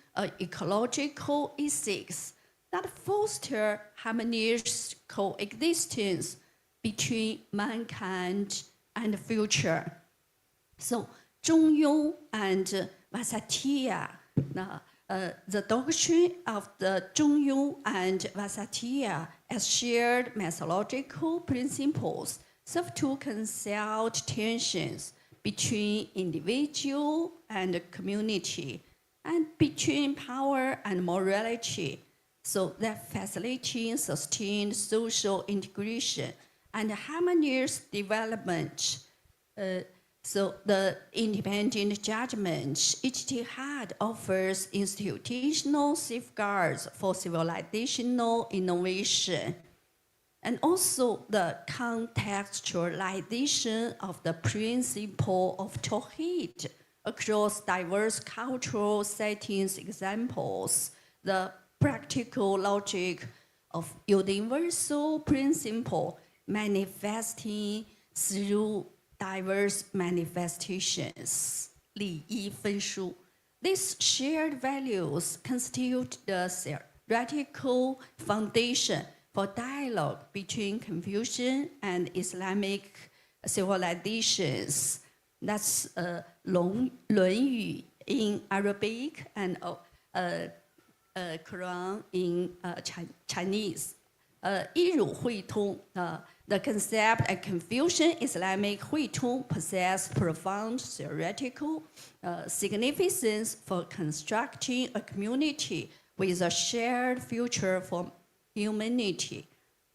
Speaker 15: ecological ethics that foster harmonious coexistence between mankind and the future. So Zhongyong and Vasatiya, the doctrine of the Zhongyong and Vasatiya as shared methodological principles serve to conceal tensions between individual and community, and between power and morality, so that facilitating sustained social integration and harmonious development. So the independent judgment, ijtihad, offers institutional safeguards for civilizational innovation, and also the contextualization of the principle of Tawhid across diverse cultural settings examples, the practical logic of universal principle manifesting through diverse manifestations, 礼义分书. These shared values constitute the theoretical foundation for dialogue between Confucian and Islamic civilizations. That's Luanyu in Arabic and Quran in Chinese. 一儒汇通, the concept of Confucian Islamic 汇通 possess profound theoretical significance for constructing a community with a shared future for humanity.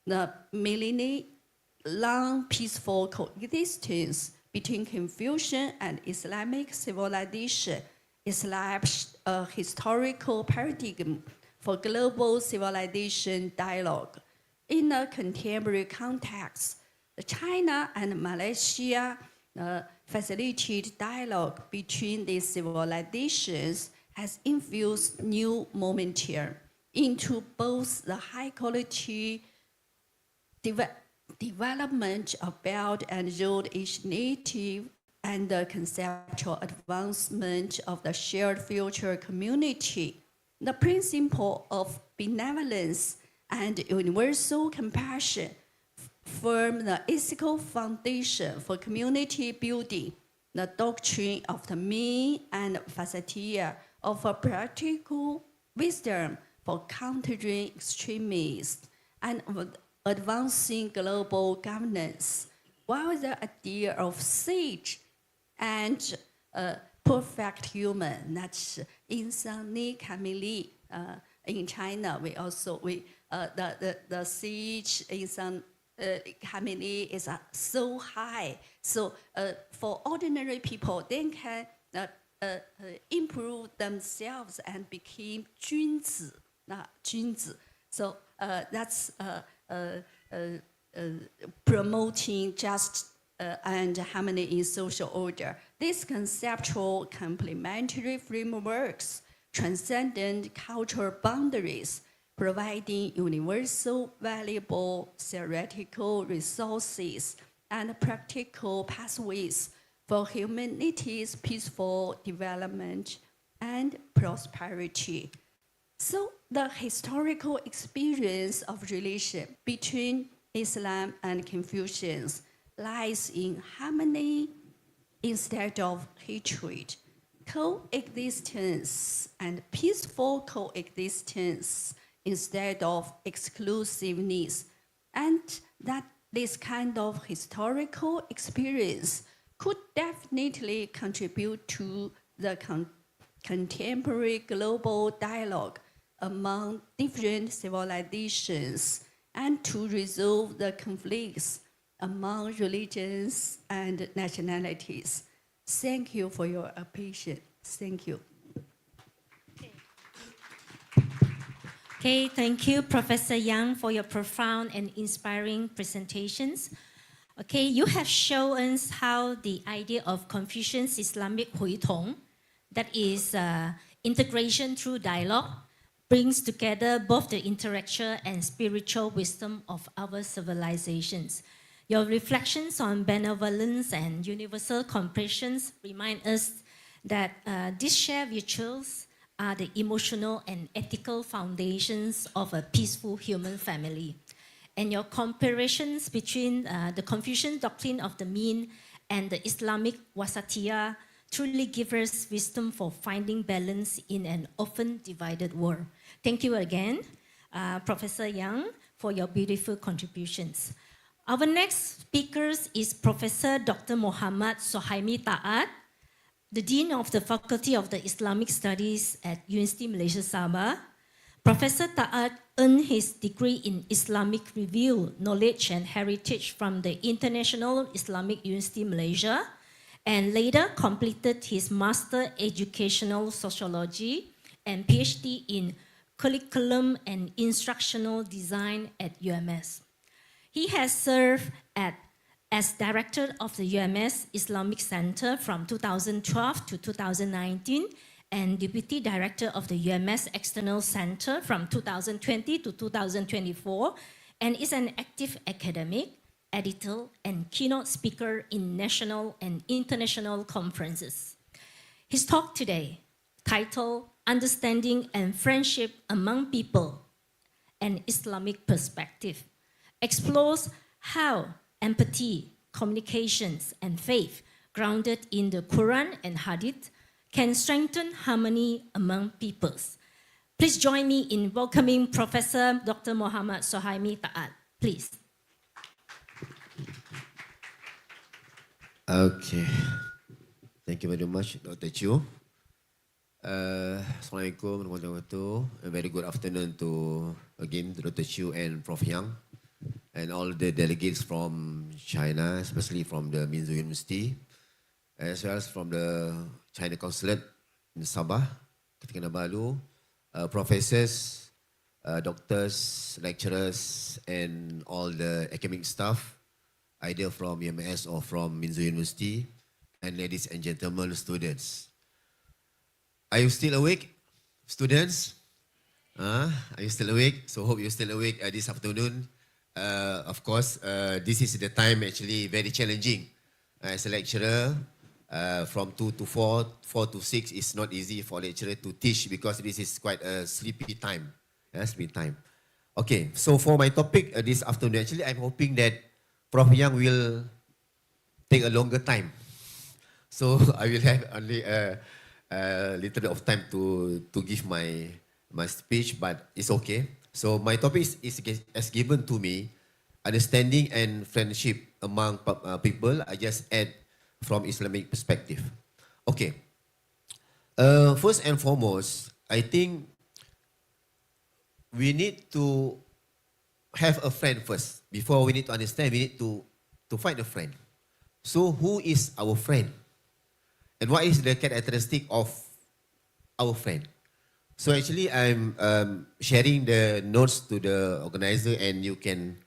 Speaker 15: The millennia-long peaceful coexistence between Confucian and Islamic civilization established a historical paradigm for global civilization dialogue. In a contemporary context, China and Malaysia facilitated dialogue between these civilizations has infused new momentum into both the high-quality development of Belt and Road Initiative and the conceptual advancement of the shared future community. The principle of benevolence and universal compassion form the ethical foundation for community building. The doctrine of the mean and facilitator offer practical wisdom for countering extremists and advancing global governance, while the idea of sage and perfect human, that's Islamic Kamili. In China, the sage Kamili is so high. So for ordinary people, they can improve themselves and become 君子. So that's promoting just and harmony in social order. These conceptual complementary frameworks transcend cultural boundaries, providing universal, valuable theoretical resources and practical pathways for humanity's peaceful development and prosperity. So the historical experience of relation between Islam and Confucians lies in harmony instead of hatred, coexistence and peaceful coexistence instead of exclusiveness, and that this kind of historical experience could definitely contribute to the contemporary global dialogue among different civilizations and to resolve the conflicts among religions and nationalities. Thank you for your patience. Thank you.
Speaker 14: Okay, thank you, Professor Yang, for your profound and inspiring presentations. Okay, you have shown us how the idea of Confucian's Islamic 会同, that is integration through dialogue, brings together both the intellectual and spiritual wisdom of our civilizations. Your reflections on benevolence and universal compassion remind us that these shared virtues are the emotional and ethical foundations of a peaceful human family. And your comparisons between the Confucian doctrine of the mean and the Islamic wasatiyah truly give us wisdom for finding balance in an often divided world. Thank you again, Professor Yang, for your beautiful contributions. Our next speaker is Professor Dr. Muhammad Sohaimi Taat, the Dean of the Faculty of the Islamic Studies at University Malaysia Sabah. Professor Taat earned his degree in Islamic Review, Knowledge and Heritage from the International Islamic University Malaysia, and later completed his Master Educational Sociology and PhD in Curriculum and Instructional Design at UMS. He has served as Director of the UMS Islamic Center from 2012 to 2019 and Deputy Director of the UMS External Center from 2020 to 2024, and is an active academic, editor, and keynote speaker in national and international conferences. His talk today, titled Understanding and Friendship Among People, an Islamic Perspective, explores how empathy, communications, and faith grounded in the Quran and Hadith can strengthen harmony among peoples. Please join me in welcoming Professor Dr. Muhammad Sohaimi Ta'at. Please.
Speaker 16: Okay. Thank you very much, Dr. Chiu. Assalamualaikum warahmatullahi wabarakatuh. A very good afternoon to Dr. Chiu and Prof. Yang and all the delegates from China, especially from the Minzu University, as well as from the China Consulate in Sabah, Kinabalu, professors, doctors, lecturers, and all the academic staff, either from UMS or from Minzu University, and ladies and gentlemen, students. Are you still awake, students? Are you still awake? So hope you're still awake this afternoon. Of course, this is the time actually very challenging. As a lecturer, from 2 to 4, 4 to 6 is not easy for a lecturer to teach because this is quite a sleepy time. Sleepy time. Okay, so for my topic this afternoon, actually I'm hoping that Prof. Yang will take a longer time. So I will have only a little bit of time to give my speech, but it's okay. So my topic is as given to me, understanding and friendship among people. I just add from Islamic perspective. Okay. First and foremost, I think we need to have a friend first. Before we need to understand, we need to find a friend. So who is our friend? And what is the characteristic of our friend? So actually I'm sharing the notes to the organizer and you can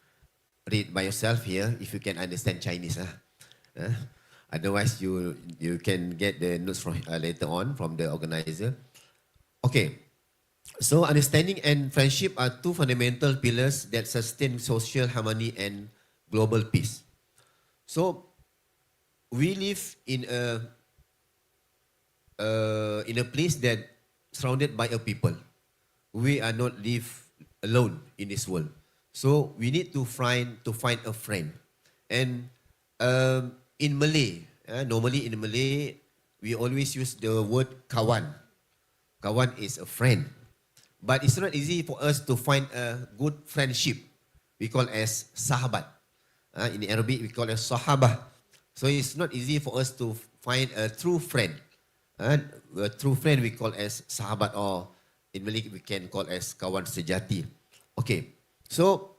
Speaker 16: read by yourself here if you can understand Chinese. Otherwise you can get the notes from later on from the organizer. Okay. So understanding and friendship are two fundamental pillars that sustain social harmony and global peace. So we live in a place that surrounded by a people. We are not live alone in this world. So we need to find a friend. And in Malay, normally in Malay, we always use the word kawan. Kawan is a friend. But it's not easy for us to find a good friendship. We call as sahabat. In Arabic, we call it sahabah. So it's not easy for us to find a true friend. A true friend we call as sahabat, or in Malay we can call as kawan sejati. Okay, so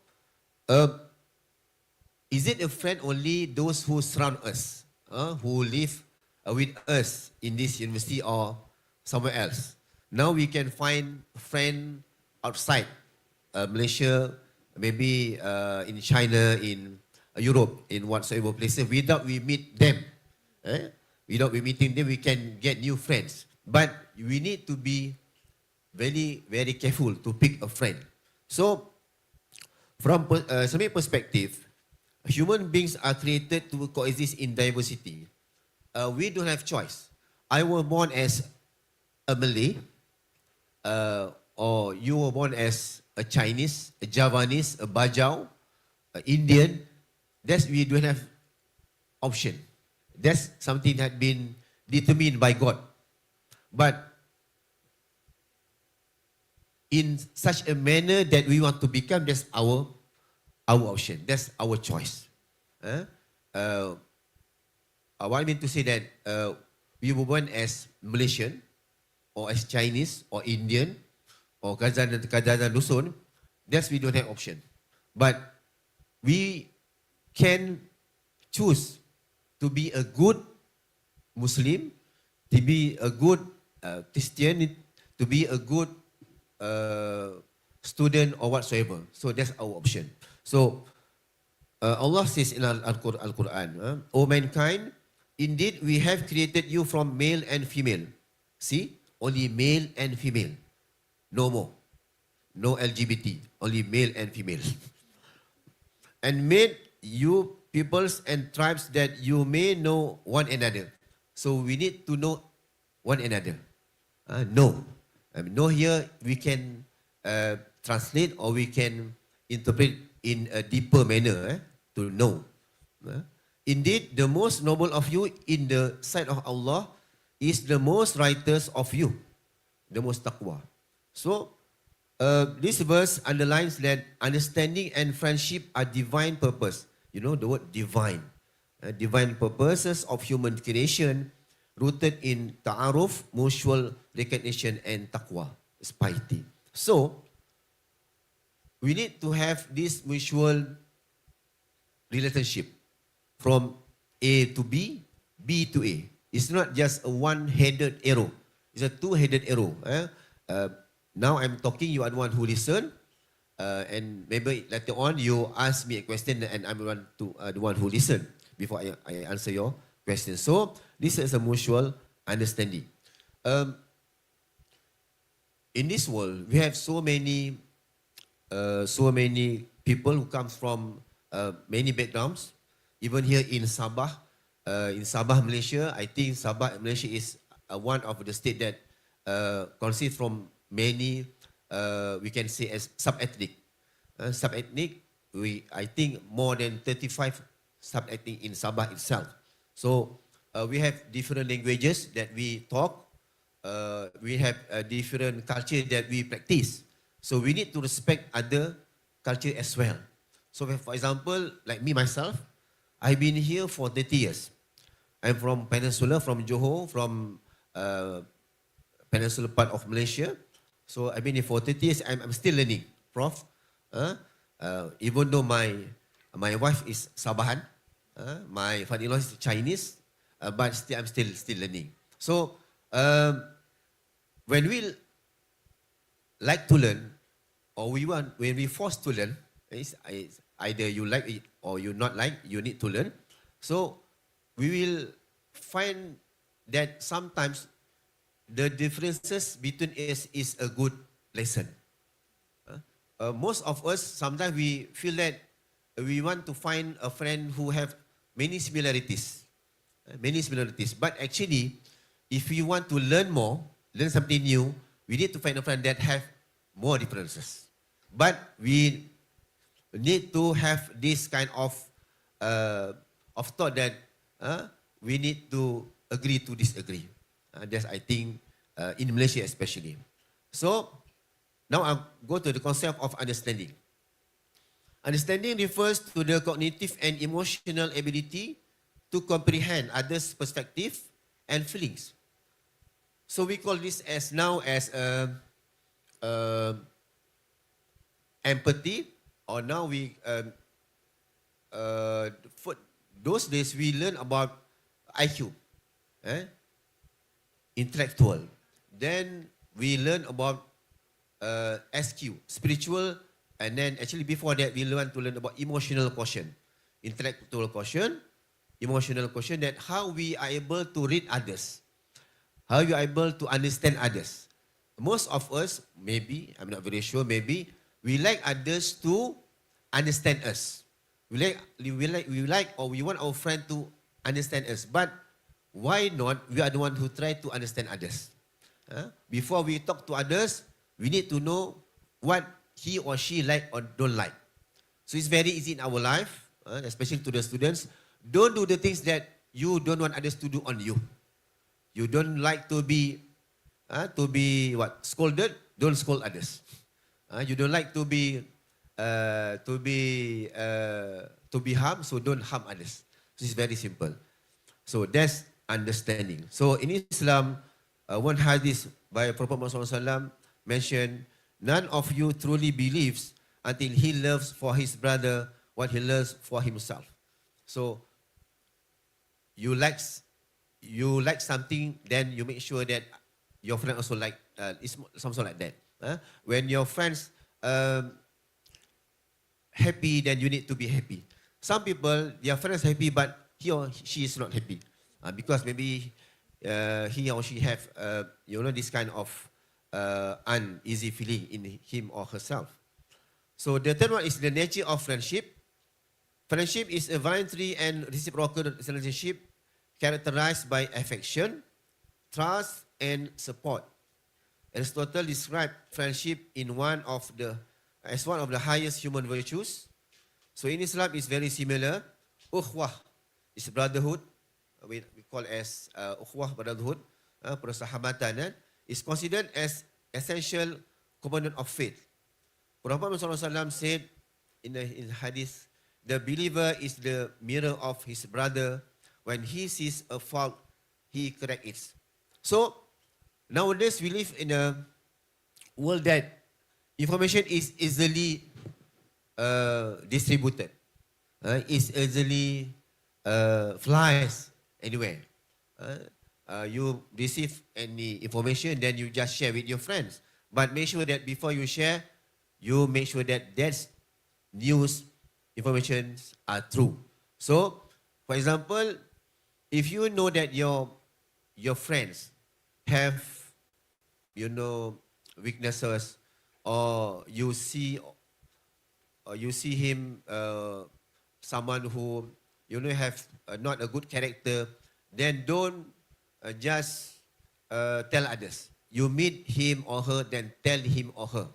Speaker 16: is it a friend only those who surround us, who live with us in this university or somewhere else? Now we can find friend outside Malaysia, maybe in China, in Europe, in whatsoever places, without we meet them. Without we meeting them, we can get new friends. But we need to be very, very careful to pick a friend. So, from some perspective, human beings are created to coexist in diversity. We don't have choice. I was born as a Malay, or you were born as a Chinese, a Javanese, a Bajau, an Indian. That's we don't have option. That's something that had been determined by God. But in such a manner that we want to become, that's our option. That's our choice. What I mean to say that we were born as Malaysian, or as Chinese, or Indian, or Kazan Dusun. That's we don't have option. But we can choose to be a good Muslim, to be a good Christian, to be a good student or whatsoever. So that's our option. So Allah says in Al-Quran, O mankind, indeed we have created you from male and female. See, only male and female. No more. No LGBT, only male and female. And made you peoples and tribes that you may know one another. So we need to know one another. Know. Know here we can translate or we can interpret in a deeper manner, to know. Indeed, the most noble of you in the sight of Allah is the most righteous of you, the most taqwa. So, this verse underlines that understanding and friendship are divine purpose. You know the word divine. Divine purposes of human creation rooted in ta'aruf, mutual recognition, and taqwa, is piety. So, we need to have this mutual relationship from A to B, B to A. It's not just a one-headed arrow. It's a two-headed arrow. Now I'm talking, you are the one who listen, and maybe later on you ask me a question and I'm the one who listen before I answer your question. So this is a mutual understanding. In this world, we have so many people who comes from many backgrounds. Even here in Sabah, Malaysia, I think Sabah, Malaysia is one of the state that consists from many, we can say as sub-ethnic. I think more than 35 sub-ethnic in Sabah itself. So we have different languages that we talk. We have a different culture that we practice. So we need to respect other culture as well. So for example, like me myself, I've been here for 30 years. I'm from Peninsula, from Johor, from Peninsula part of Malaysia. So I've been here for 30 years. I'm still learning, Prof. Even though my wife is Sabahan, my father-in-law is Chinese, but I'm still learning. So when we like to learn, or when we forced to learn, it's either you like it or you not like, you need to learn. So we will find that sometimes the differences between us is a good lesson. Most of us, sometimes we feel that we want to find a friend who have many similarities. But actually, if we want to learn more, learn something new, we need to find a friend that have more differences. But we need to have this kind of thought that we need to agree to disagree. That's, I think, in Malaysia especially. So, now I'll go to the concept of understanding. Understanding refers to the cognitive and emotional ability to comprehend others' perspective and feelings. So we call this as now as empathy, or now we for those days we learn about IQ, intellectual. Then we learn about SQ, spiritual, and then actually before that we learn about emotional quotient, intellectual quotient, emotional quotient. That how we are able to read others, how you are able to understand others. Most of us, maybe, I'm not very sure, maybe we like others to understand us. We like or we want our friend to understand us. But why not we are the one who try to understand others? Before we talk to others, we need to know what he or she like or don't like. So it's very easy in our life, especially to the students. Don't do the things that you don't want others to do on you. You don't like to be scolded. Don't scold others. You don't like to be harmed, so don't harm others. So it's very simple. So that's understanding. So in Islam, one hadith by Prophet Muhammad SAW mentioned, none of you truly believes until he loves for his brother what he loves for himself. So you like something, then you make sure that your friend also like it's something like that. When your friends happy, then you need to be happy. Some people, their friends happy, but he or she is not happy because maybe he or she have this kind of uneasy feeling in him or herself. So the third one is the nature of friendship. Friendship is a voluntary and reciprocal relationship characterized by affection, trust, and support. Aristotle described friendship as one of the highest human virtues. So in Islam, it's very similar. Ukhwah is brotherhood, we call as ukhuwah brotherhood, persahabatan, is considered as essential component of faith. Prophet Muhammad SAW said in hadith, the believer is the mirror of his brother. When he sees a fault, he corrects it. So nowadays we live in a world that information is easily distributed. Is easily flies anywhere. You receive any information, then you just share with your friends. But make sure that before you share, you make sure that that news information are true. So, for example, if you know that your friends have, weaknesses, or you see him someone who have not a good character, then don't just tell others. You meet him or her, then tell him or her.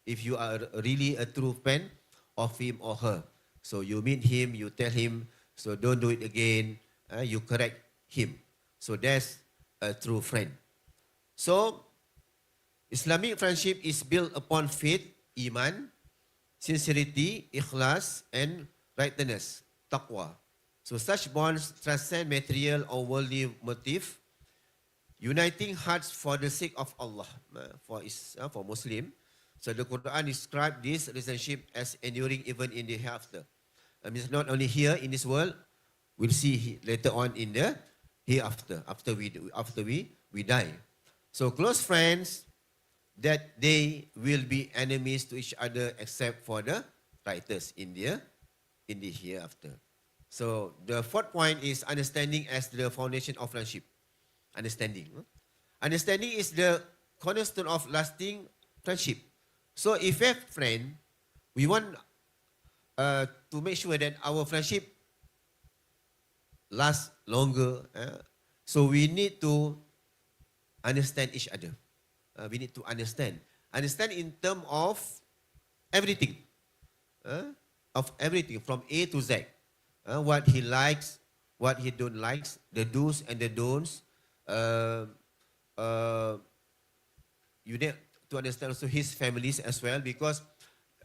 Speaker 16: If you are really a true fan of him or her, so you meet him, you tell him, so don't do it again. You correct him. So that's a true friend. So Islamic friendship is built upon faith, iman, sincerity, ikhlas, and rightness, taqwa. So such bonds transcend material or worldly motive, uniting hearts for the sake of Allah, for Muslim. So the Quran describes this relationship as enduring even in the hereafter. Means not only here in this world, we'll see later on in the hereafter, after we die. So close friends, that they will be enemies to each other except for the righteous in the hereafter. So the fourth point is understanding as the foundation of friendship. Understanding. Understanding is the cornerstone of lasting friendship. So if we have a friend, we want to make sure that our friendship lasts longer. So we need to understand each other. We need to understand. Understand in terms of everything. Of everything from A to Z. What he likes, what he don't like, the do's and the don'ts. You need to understand also his families as well, because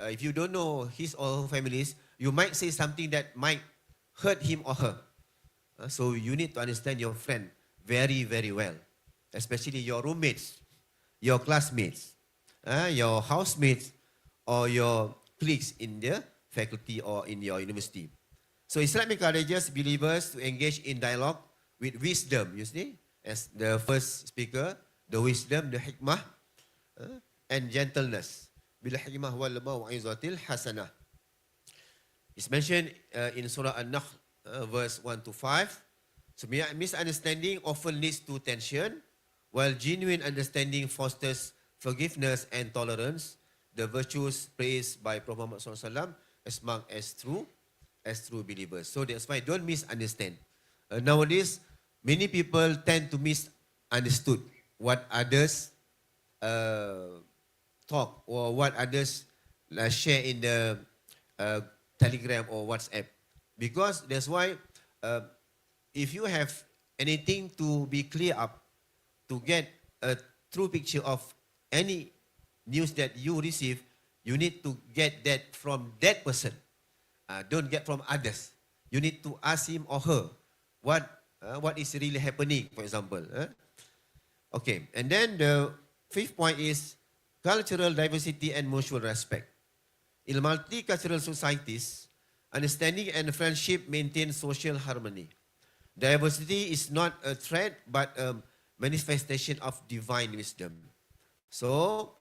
Speaker 16: if you don't know his or her families, you might say something that might hurt him or her. So you need to understand your friend very, very well, especially your roommates, your classmates, your housemates, or your colleagues in the faculty or in your university. So Islam encourages believers to engage in dialogue with wisdom, you see, as the first speaker, the wisdom, the hikmah, and gentleness. Bil hikmah wal mau'izatil hasanah. It's mentioned in Surah An-Nahl, verse 1 to 5. So misunderstanding often leads to tension, while genuine understanding fosters forgiveness and tolerance, the virtues praised by Prophet Muhammad SAW as marked as true believers. So that's why don't misunderstand. Nowadays, many people tend to misunderstood what others talk or what others share in the Telegram or WhatsApp. Because that's why if you have anything to be clear up, to get a true picture of any news that you receive, you need to get that from that person. Don't get from others. You need to ask him or her what is really happening, for example. Okay, and then the fifth point is cultural diversity and mutual respect. In multicultural societies, understanding and friendship maintain social harmony. Diversity is not a threat, but a manifestation of divine wisdom. So,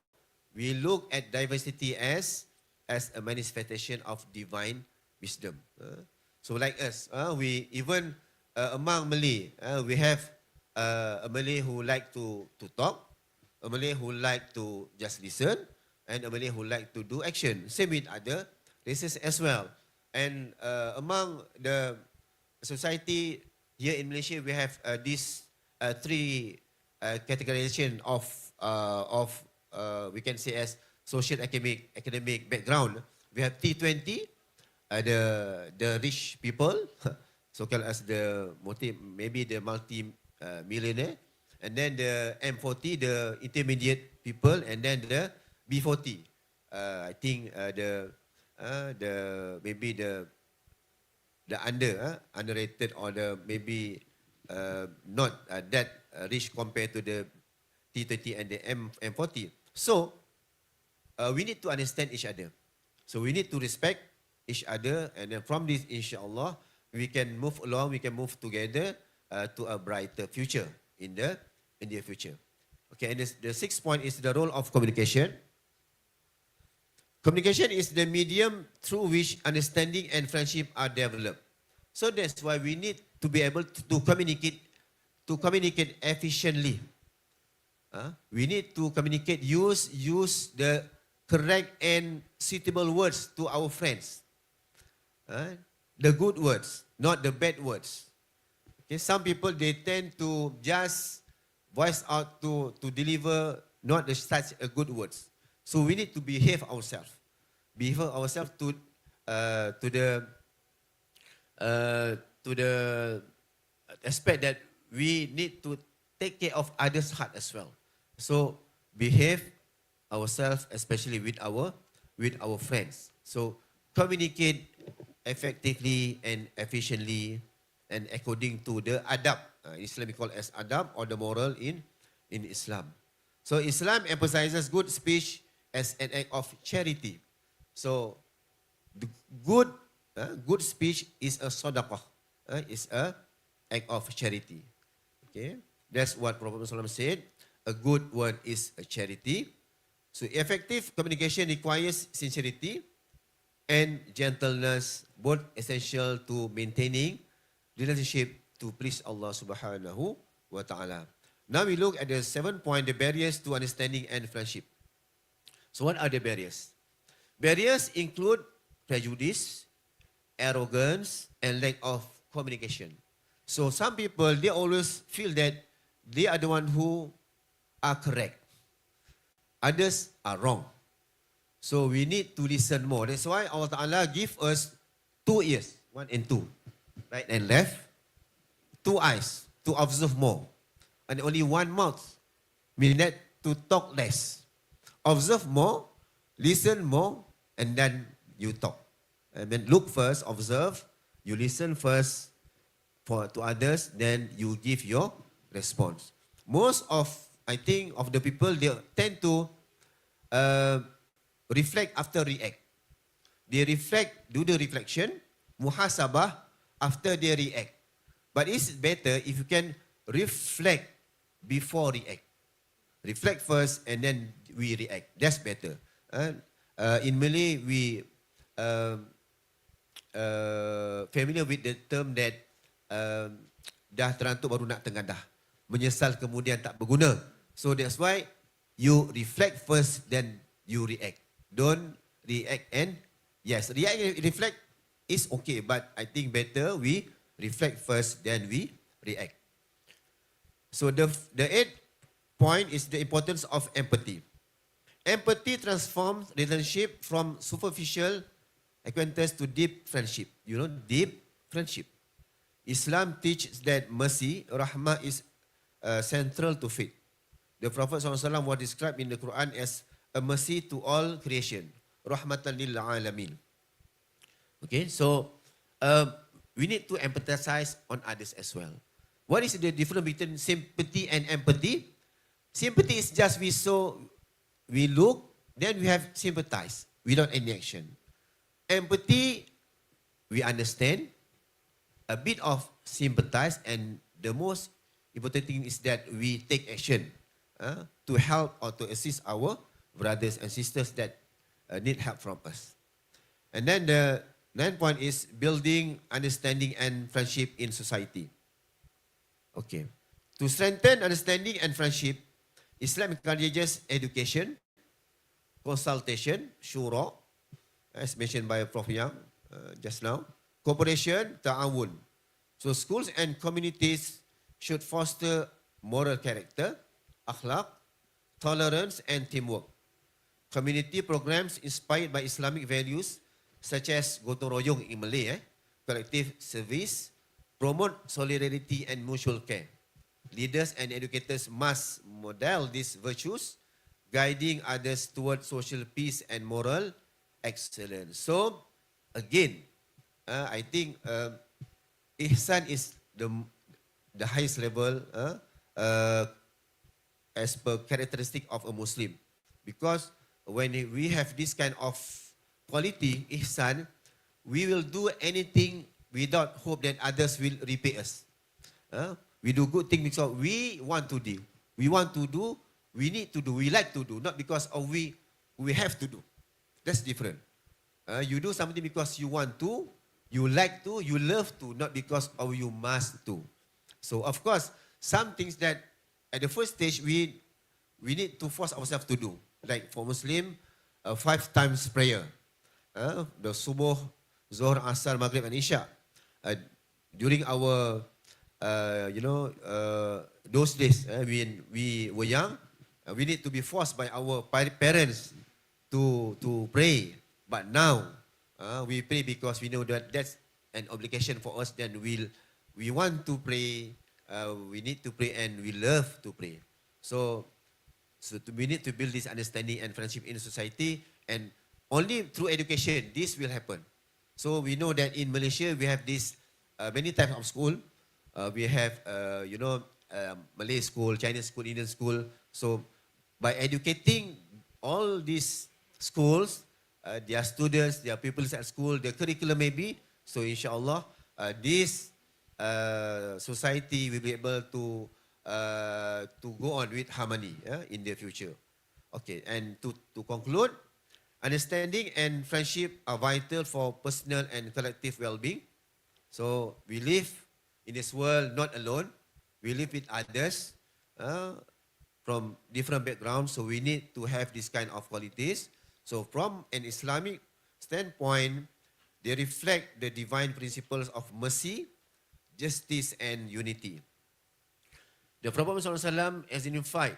Speaker 16: we look at diversity as a manifestation of divine wisdom. So, like us, we even among Malay, we have a Malay who like to talk, a Malay who like to just listen, and a Malay who like to do action. Same with other races as well. And among the society here in Malaysia, we have these three categorization of we can say as social academic background. We have T20, the rich people, so-called as the maybe the multi-millionaire, and then the M40, the intermediate people, and then the B40. I think maybe the underrated, or the maybe not that rich compared to the T30 and the M40. So we need to understand each other. So we need to respect each other, and then from this, inshallah, we can move along, we can move together to a brighter future in the future. Okay, and the sixth point is the role of communication. Communication is the medium through which understanding and friendship are developed. So that's why we need to be able to communicate efficiently. We need to communicate, use the correct and suitable words to our friends. The good words, not the bad words. Okay, some people, they tend to just voice out to deliver not such a good words. So we need to behave ourselves to the aspect that we need to take care of others' heart as well. So behave ourselves, especially with our friends. So communicate effectively and efficiently, and according to the adab. Islam is called as adab, or the moral in Islam. So Islam emphasizes good speech as an act of charity. So the good speech is a sadaqah, is a act of charity. Okay, that's what Prophet ﷺ said. A good word is a charity. So effective communication requires sincerity and gentleness, both essential to maintaining relationship to please Allah subhanahu wa ta'ala. Now we look at the 7th point, the barriers to understanding and friendship. So what are the barriers? Barriers include prejudice, arrogance, and lack of communication. So some people, they always feel that they are the one who are correct. Others are wrong. So we need to listen more. That's why Allah Ta'ala give us 2 ears, 1 and 2, right and left, 2 eyes to observe more, and only 1 mouth, meaning that to talk less. Observe more, listen more, and then you talk. And then look first, observe, you listen first to others, then you give your response. Most of, I think, of the people, they tend to reflect after react. They reflect, do the reflection, muhasabah, after they react. But it's better if you can reflect before react. Reflect first and then we react. That's better. In Malay, we familiar with the term that dah terantuk baru nak tengadah. Menyesal kemudian tak berguna. So that's why you reflect first, then you react. Don't react and, yes, react and reflect is okay, but I think better we reflect first, then we react. So the 8th point is the importance of empathy. Empathy transforms relationship from superficial acquaintance to deep friendship. You know, deep friendship. Islam teaches that mercy, rahmah, is central to faith. The Prophet ﷺ was described in the Quran as a mercy to all creation. Rahmatan lil alamin. Okay, so we need to empathize on others as well. What is the difference between sympathy and empathy? Sympathy is just we look, then we have sympathize without any action. Empathy, we understand, a bit of sympathize, and the most important thing is that we take action to help or to assist our brothers and sisters that need help from us. And then the 9th point is building understanding and friendship in society. Okay. To strengthen understanding and friendship, Islam encourages education, consultation, shura, as mentioned by Prof. Yang just now, cooperation, ta'awun. So schools and communities should foster moral character, akhlaq, tolerance, and teamwork. Community programs inspired by Islamic values, such as gotong royong in Malay, collective service, promote solidarity and mutual care. Leaders and educators must model these virtues, guiding others toward social peace and moral excellence. So, again, I think ihsan is the highest level as per characteristic of a Muslim. Because when we have this kind of quality, ihsan, we will do anything without hope that others will repay us. We do good things because we want to do. We want to do, we need to do, we like to do, not because of we have to do. That's different. You do something because you want to, you like to, you love to, not because of you must to. So of course, some things that at the first stage we need to force ourselves to do. Like for Muslim, 5 times prayer. The Subuh, Zohr, Asar, Maghrib and Isha. During our, those days when we were young, we need to be forced by our parents to pray. But now, we pray because we know that that's an obligation for us. Then we want to pray, we need to pray and we love to pray. So we need to build this understanding and friendship in society, and only through education this will happen. So we know that in Malaysia we have this many types of school. We have Malay school, Chinese school, Indian school. So by educating all these schools, their students, their pupils at school, the curriculum maybe. So inshallah, this society will be able to go on with harmony in the future. Okay, and to conclude, understanding and friendship are vital for personal and collective well-being. So we live in this world not alone. We live with others from different backgrounds. So we need to have this kind of qualities. So from an Islamic standpoint, they reflect the divine principles of mercy, justice, and unity. The Prophet ﷺ has unified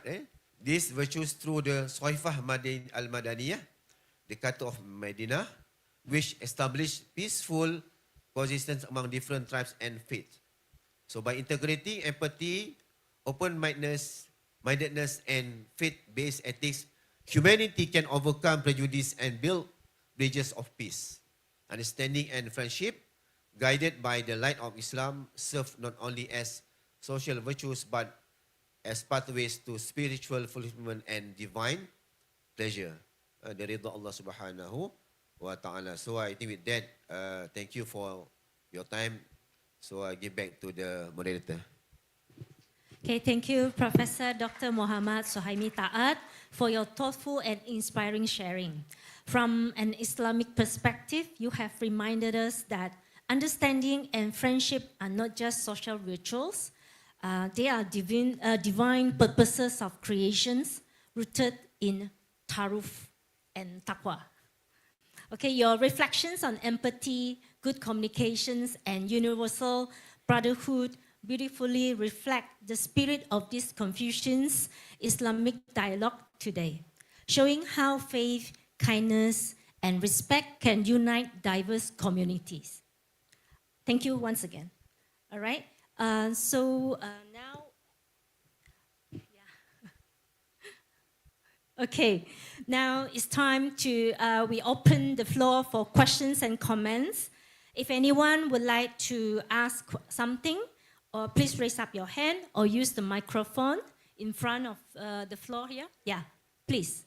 Speaker 16: these virtues through the Soifah al-Madaniyah, the Charter of Medina, which established peaceful coexistence among different tribes and faiths. So by integrating empathy, open-mindedness, and faith-based ethics, humanity can overcome prejudice and build bridges of peace. Understanding and friendship, guided by the light of Islam, serve not only as social virtues but as pathways to spiritual fulfillment and divine pleasure. The ridha Allah subhanahu wa ta'ala. So I think with that, thank you for your time. So I give back to the moderator.
Speaker 14: Okay, thank you, Professor Dr. Muhammad Suhaimi Ta'at, for your thoughtful and inspiring sharing. From an Islamic perspective, you have reminded us that understanding and friendship are not just social rituals. They are divine purposes of creations rooted in taruf and taqwa. Okay, your reflections on empathy, good communications, and universal brotherhood beautifully reflect the spirit of this Confucian's Islamic dialogue today, showing how faith, kindness, and respect can unite diverse communities. Thank you once again. All right, now, okay, now it's time to, we open the floor for questions and comments. If anyone would like to ask something, or please raise up your hand or use the microphone in front of the floor here. Yeah, please.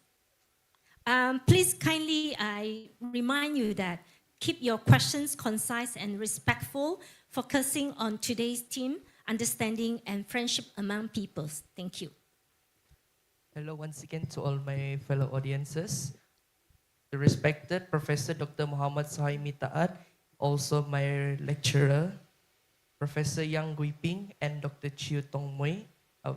Speaker 14: Please kindly, I remind you that keep your questions concise and respectful, focusing on today's theme, understanding and friendship among peoples. Thank you.
Speaker 13: Hello once again to all my fellow audiences. The respected Professor Dr. Muhammad Suhaimi Ta'at, also my lecturer, Professor Yang Guiping and Dr. Chiu Tong Mui.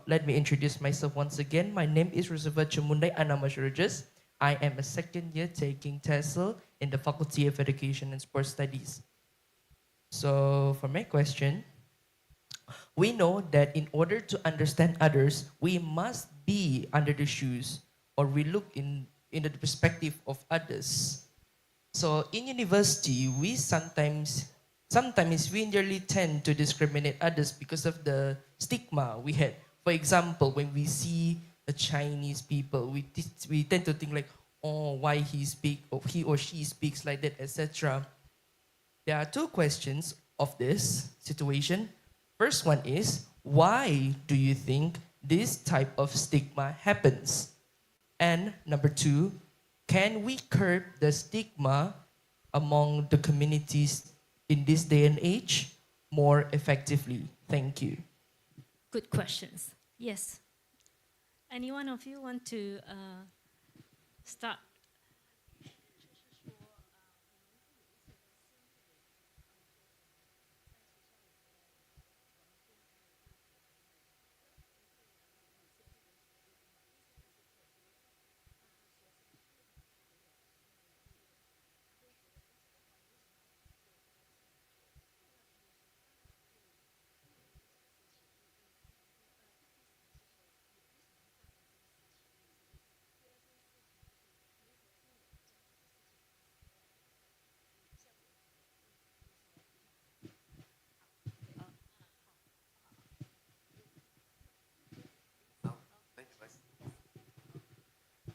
Speaker 13: Let me introduce myself once again. My name is Roosevelt Chumundai Anamashurjas. I am a second year taking TESOL in the Faculty of Education and Sports Studies. So for my question, we know that in order to understand others, we must be under the shoes, or we look in the perspective of others. So in university, we sometimes sometimes we nearly tend to discriminate others because of the stigma we had. For example, when we see a Chinese people, we tend to think like, oh, why he or she speaks like that, etc. There are two questions of this situation. First one is, why do you think this type of stigma happens? And number two, can we curb the stigma among the communities in this day and age more effectively? Thank you.
Speaker 14: Good questions. Yes. Any one of you want to start?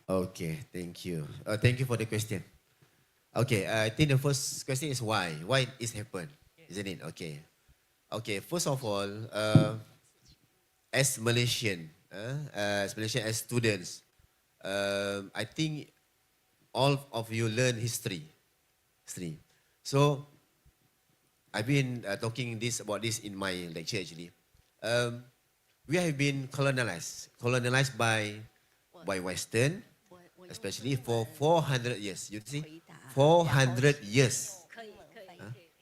Speaker 16: Okay, thank you. Thank you for the question. Okay, I think the first question is why? Why it happened, isn't it? Okay. Okay, first of all, as Malaysian, as students, I think all of you learn history. So, I've been talking about this in my lecture actually. We have been colonized by Western, especially for 400 years. You see, 400 years.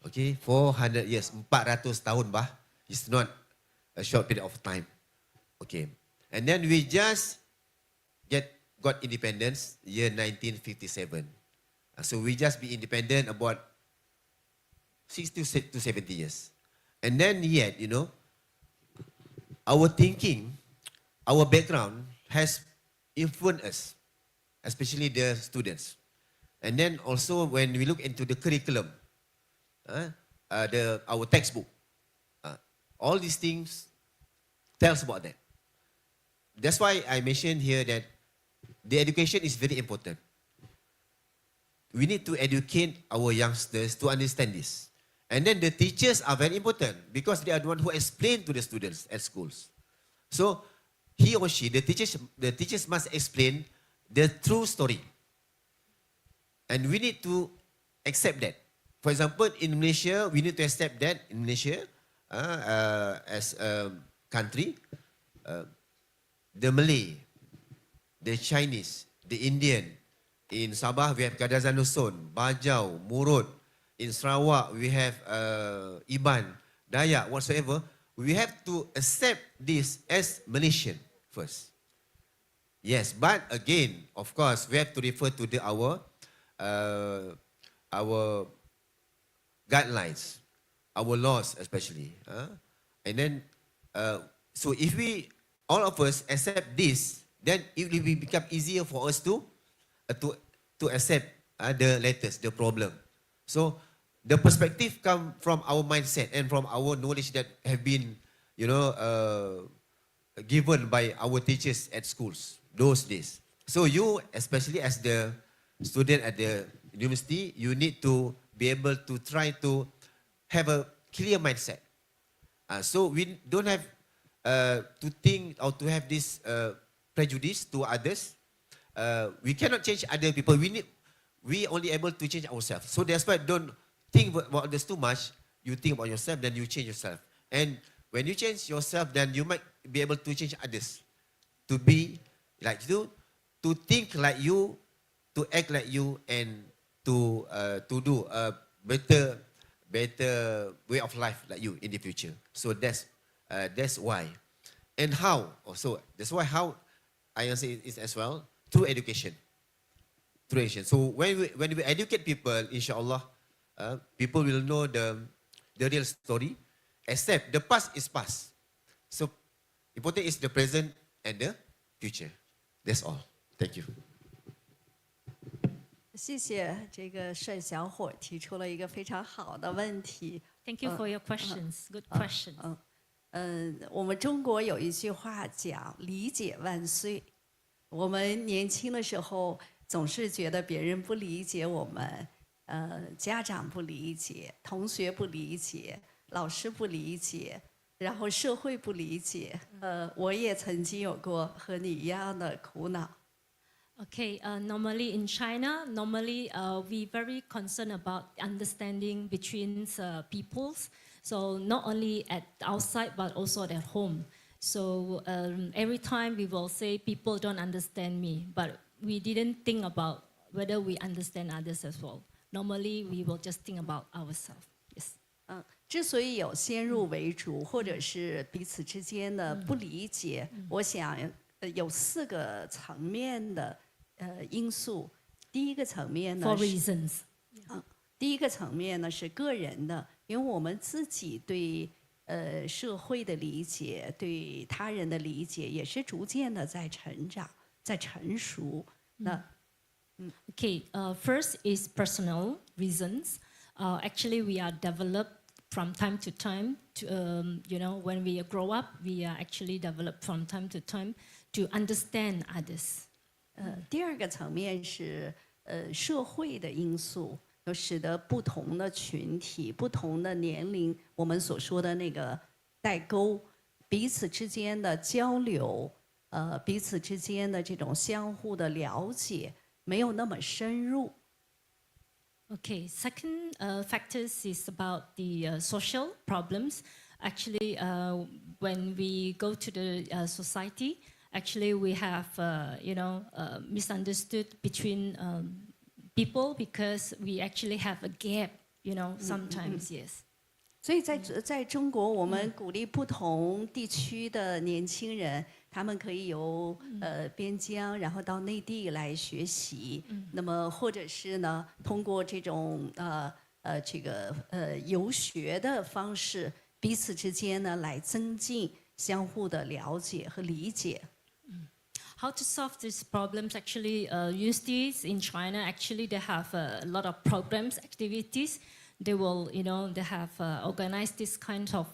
Speaker 16: Okay, 400 years, 400 tahun bah. It's not a short period of time. Okay, and then we just got independence year 1957. So we just be independent about 60 to 70 years. And then yet, you know, our thinking, our background has influenced us, especially the students. And then also when we look into the curriculum, our textbook, all these things tells about that. That's why I mentioned here that the education is very important. We need to educate our youngsters to understand this. And then the teachers are very important because they are the one who explain to the students at schools. So he or she, the teachers must explain the true story. And we need to accept that. For example, in Malaysia, we need to accept that in Malaysia, as a country, the Malay, the Chinese, the Indian. In Sabah, we have Kadazan Dusun, Bajau, Murut. In Sarawak, we have Iban, Dayak, whatsoever. We have to accept this as Malaysian first. Yes, but again, of course, we have to refer to our guidelines, our laws especially. And then, so if all of us accept this, then it will become easier for us to accept the letters, the problem. So the perspective come from our mindset and from our knowledge that have been, given by our teachers at schools those days. So you, especially as the student at the university, you need to be able to try to have a clear mindset. So we don't have to think or to have this prejudice to others. We cannot change other people. We only able to change ourselves. So that's why don't think about others too much. You think about yourself, then you change yourself. And when you change yourself, then you might be able to change others. To be like you, to think like you, to act like you, and to do a better way of life like you in the future. So that's why. And how? Also, that's why how I answer it as well, through education. Through education. So when we educate people, inshallah, people will know the real story. Except the past is past. So important is the present and the future. That's all. Thank you.
Speaker 17: 谢谢这个单小伙提出了一个非常好的问题。
Speaker 14: Thank you for your questions. Good questions.
Speaker 15: 我们中国有一句话讲"理解万岁"。我们年轻的时候总是觉得别人不理解我们，家长不理解，同学不理解，老师不理解，然后社会不理解。我也曾经有过和你一样的苦恼。
Speaker 14: Okay, normally in China, we very concerned about understanding between peoples. So not only at outside, but also at home. So every time we will say people don't understand me, but we didn't think about whether we understand others as well. Normally, we will just think about ourselves. Yes.
Speaker 15: 之所以有先入为主，或者是彼此之间的不理解，我想有4个层面的因素。第一个层面呢
Speaker 14: For reasons.
Speaker 15: 第一个层面呢是个人的，因为我们自己对社会的理解、对他人的理解，也是逐渐的在成长、在成熟。
Speaker 14: Okay, first is personal reasons. Actually, we are developed from time to time. When we grow up, we are actually developed from time to time to understand others.
Speaker 15: 第二个层面是社会的因素，就使得不同的群体、不同的年龄，我们所说的那个代沟，彼此之间的交流，彼此之间的这种相互的了解，没有那么深入。
Speaker 14: Okay, second factors is about the social problems. Actually, when we go to the society, actually we have, misunderstood between people because we actually have a gap, sometimes, yes.
Speaker 15: 所以在中国，我们鼓励不同地区的年轻人，他们可以由边疆，然后到内地来学习。那么或者是呢，通过这种游学的方式，彼此之间呢来增进相互的了解和理解。
Speaker 14: How to solve these problems? Actually, universities in China actually they have a lot of programs, activities. They will, they have organized this kind of,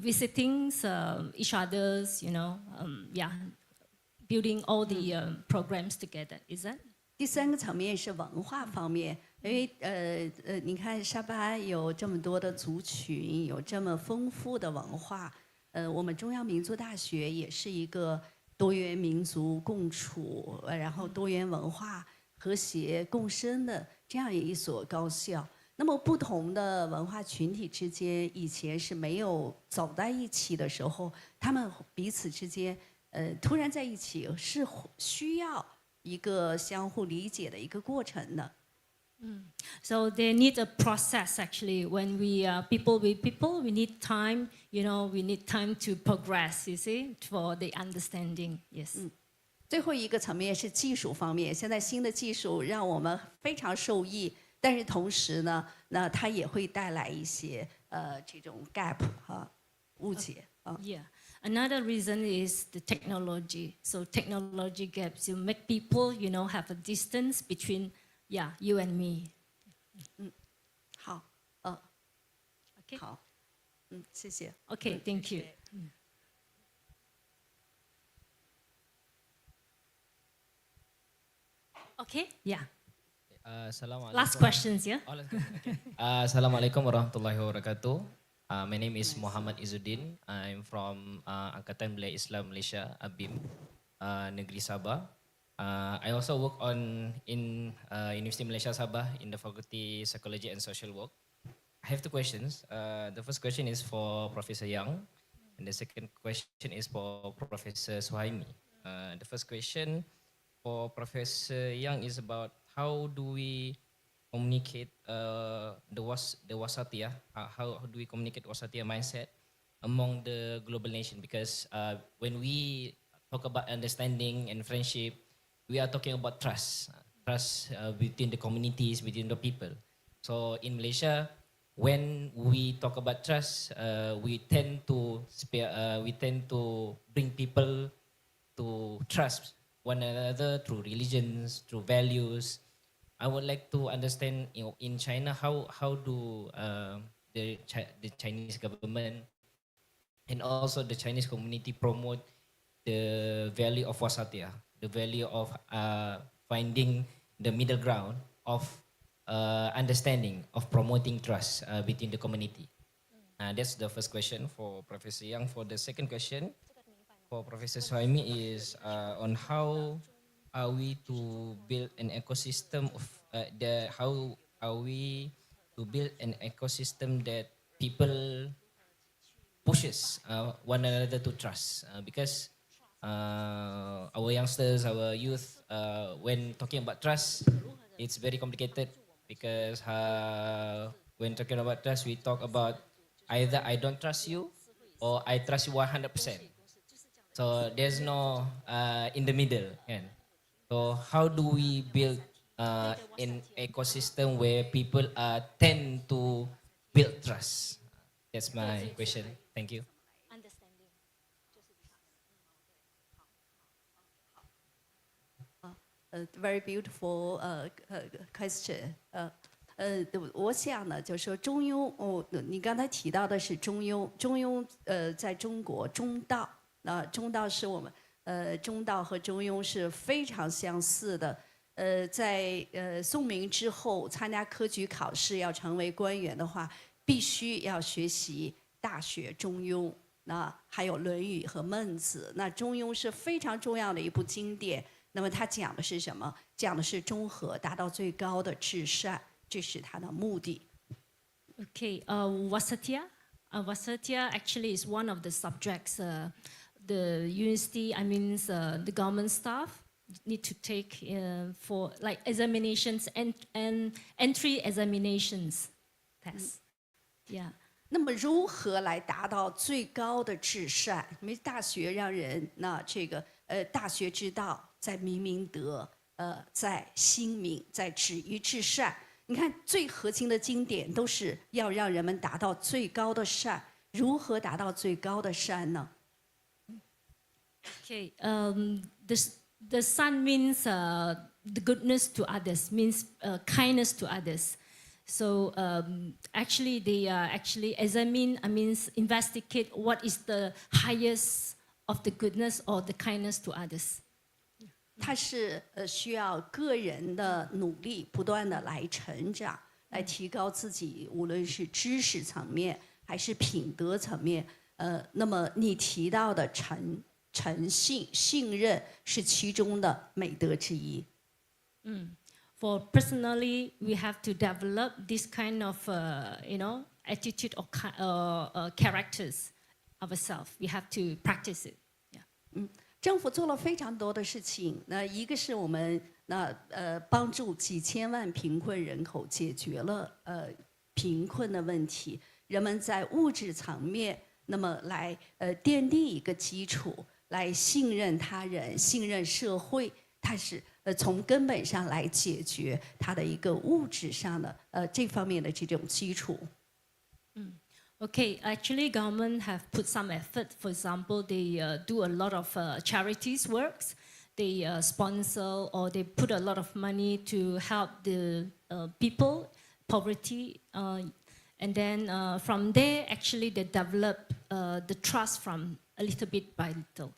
Speaker 14: visitings each other's, building all the programs together. Is that?
Speaker 15: 第三个层面是文化方面，因为你看沙巴有这么多的族群，有这么丰富的文化。我们中央民族大学也是一个多元民族共处，然后多元文化和谐共生的这样一所高校。那么不同的文化群体之间，以前是没有走在一起的时候，他们彼此之间突然在一起，是需要一个相互理解的一个过程的。
Speaker 14: So they need a process actually. When we are people with people, we need time. We need time to progress. You see, for the understanding. Yes.
Speaker 15: 最后一个层面是技术方面，现在新的技术让我们非常受益，但是同时呢，那它也会带来一些这种 gap 误解啊。
Speaker 14: Yeah. Another reason is the technology. So technology gaps, you make people, have a distance between, you and me.
Speaker 15: 好，Okay. 好，谢谢。
Speaker 14: Okay, thank you. Okay, yeah.
Speaker 17: Assalamualaikum.
Speaker 14: Last questions, yeah?
Speaker 17: Assalamualaikum warahmatullahi wabarakatuh. My name is Muhammad Izzuddin. I'm from Angkatan Belia Islam Malaysia, ABIM, Negeri Sabah. I also work in University Malaysia Sabah in the Faculty Psychology and Social Work. I have two questions. The first question is for Professor Yang, and the second question is for Professor Suhaimi. The first question for Professor Yang is about how do we communicate the wasatiyah? How do we communicate wasatiyah mindset among the global nation? Because when we talk about understanding and friendship, we are talking about trust between the communities, between the people. So in Malaysia, when we talk about trust, we tend to bring people to trust one another through religions, through values. I would like to understand, in China, how do the Chinese government and also the Chinese community promote the value of wasatiyah, the value of finding the middle ground of understanding, of promoting trust between the community. That's the first question for Professor Yang. For the second question, for Professor Suhaimi is on how are we to build an ecosystem of how are we to build an ecosystem that people pushes one another to trust because our youngsters, our youth, when talking about trust, it's very complicated because when talking about trust, we talk about either I don't trust you or I trust you 100%. So there's no in the middle. Kan? So how do we build an ecosystem where people tend to build trust? That's my question. Thank you.
Speaker 15: Very beautiful question. 我想呢，就是说中庸，你刚才提到的是中庸，中庸在中国中道，中道是我们中道和中庸是非常相似的。在宋明之后参加科举考试要成为官员的话，必须要学习《大学》《中庸》，还有《论语》和《孟子》。那《中庸》是非常重要的一部经典。那么它讲的是什么？讲的是中和，达到最高的至善，这是它的目的。
Speaker 14: Okay, Wasatya. Wasatya actually is one of the subjects the university, the government staff need to take for like examinations and entry examinations tests. Yeah.
Speaker 15: 那么如何来达到最高的至善？因为大学让人大学之道在明明德，在心明，在止于至善。你看最核心的经典都是要让人们达到最高的善。如何达到最高的善呢？
Speaker 14: Okay, the sun means the goodness to others, means kindness to others. So actually, they actually examine, means investigate what is the highest of the goodness or the kindness to others.
Speaker 15: 它是需要个人的努力，不断的来成长，来提高自己，无论是知识层面还是品德层面。那么你提到的诚信、信任是其中的美德之一。
Speaker 14: For personally, we have to develop this kind of, attitude or characters ourselves. We have to practice it. Yeah.
Speaker 15: 政府做了非常多的事情。那一个是我们帮助几千万贫困人口解决了贫困的问题，人们在物质层面，那么来奠定一个基础，来信任他人、信任社会。它是从根本上来解决它的一个物质上的这方面的这种基础。
Speaker 14: Okay, actually, government have put some effort. For example, they do a lot of charities works. They sponsor or they put a lot of money to help the people, poverty, and then from there, actually, they develop the trust from a little bit by little.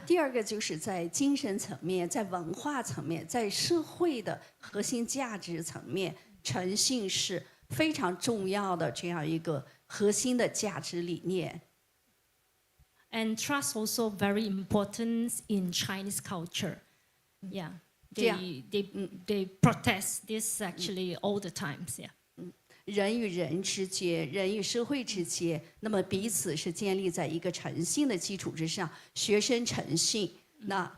Speaker 15: 第二个就是在精神层面、在文化层面、在社会的核心价值层面，诚信是非常重要的这样一个核心的价值理念。
Speaker 14: And trust also very important in Chinese culture. Yeah, they protest this actually all the times. Yeah.
Speaker 15: 人与人之间，人与社会之间，那么彼此是建立在一个诚信的基础之上。学生诚信，那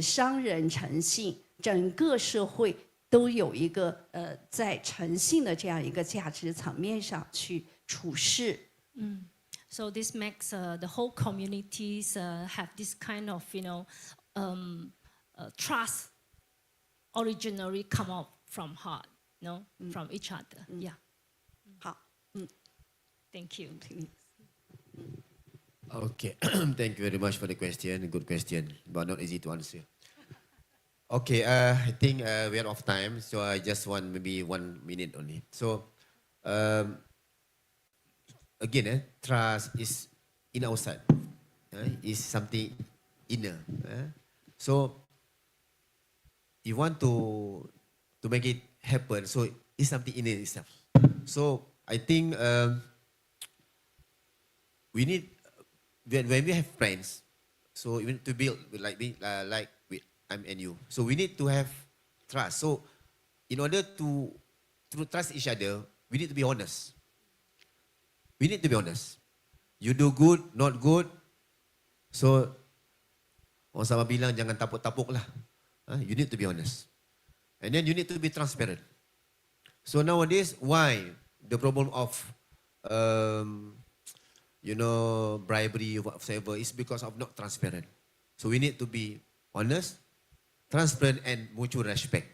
Speaker 15: 商人诚信，整个社会都有一个在诚信的这样一个价值层面上去处事。
Speaker 14: So this makes the whole communities have this kind of trust originally come out from heart, from each other. Yeah.
Speaker 15: 好
Speaker 14: ，Thank you.
Speaker 16: Okay, thank you very much for the question. Good question, but not easy to answer. Okay, I think we're off time, so I just want maybe 1 minute only. So, again, trust is in outside, is something inner. So, you want to make it happen, so it's something in itself. So, I think we need, when we have friends, so we need to build like I'm and you. So we need to have trust. So in order to trust each other, we need to be honest. We need to be honest. You do good, not good. So orang sama bilang jangan tapuk-tapuk lah. You need to be honest. And then you need to be transparent. So nowadays, why the problem of bribery or whatever is because of not transparent. So we need to be honest, transparent, and mutual respect.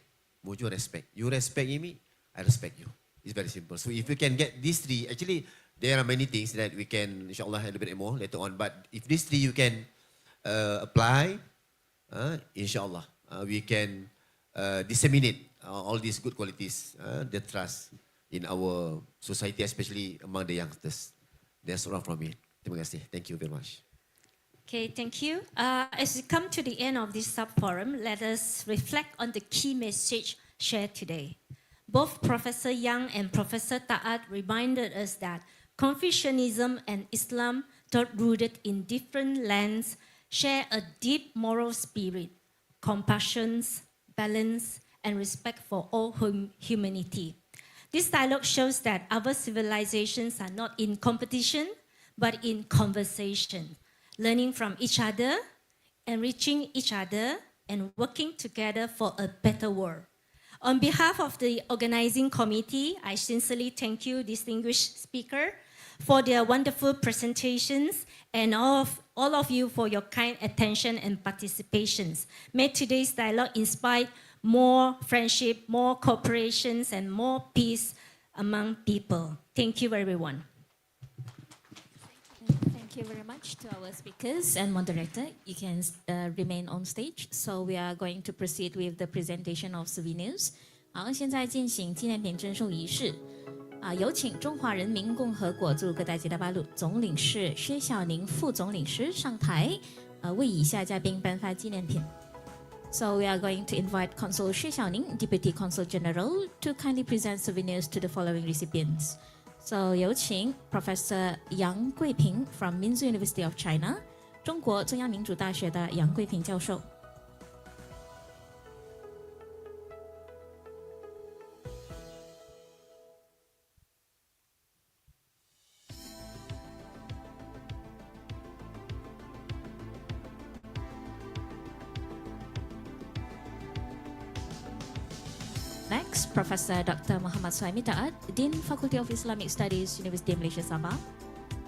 Speaker 16: Mutual respect. You respect me, I respect you. It's very simple. So if we can get these three, actually there are many things that we can, inshallah, a little bit more later on. But if these three you can apply, inshallah, we can disseminate all these good qualities, the trust in our society, especially among the youngsters. That's all from me. Terima kasih. Thank you very much.
Speaker 14: Okay, thank you. As we come to the end of this sub-forum, let us reflect on the key message shared today. Both Professor Yang and Professor Taat reminded us that Confucianism and Islam, though rooted in different lands, share a deep moral spirit, compassion, balance, and respect for all humanity. This dialogue shows that our civilizations are not in competition, but in conversation, learning from each other, enriching each other, and working together for a better world. On behalf of the organizing committee, I sincerely thank you, distinguished speaker, for their wonderful presentations, and all of you for your kind attention and participations. May today's dialogue inspire more friendship, more cooperations, and more peace among people. Thank you, everyone.
Speaker 1: Thank you very much to our speakers and moderator. You can remain on stage. So we are going to proceed with the presentation of souvenirs. 好，现在进行纪念品赠送仪式。有请中华人民共和国驻哥打吉达巴鲁总领事薛晓宁副总领事上台，为以下嘉宾颁发纪念品。So we are going to invite Consul Xue Xiaoning, Deputy Consul General, to kindly present souvenirs to the following recipients. So 有请 Professor Yang Guiping from Minzu University of China, 中国中央民主大学的杨贵平教授。Next, Professor Dr. Muhammad Suhaimi Taat, Dean Faculty of Islamic Studies, University of Malaysia Sabah,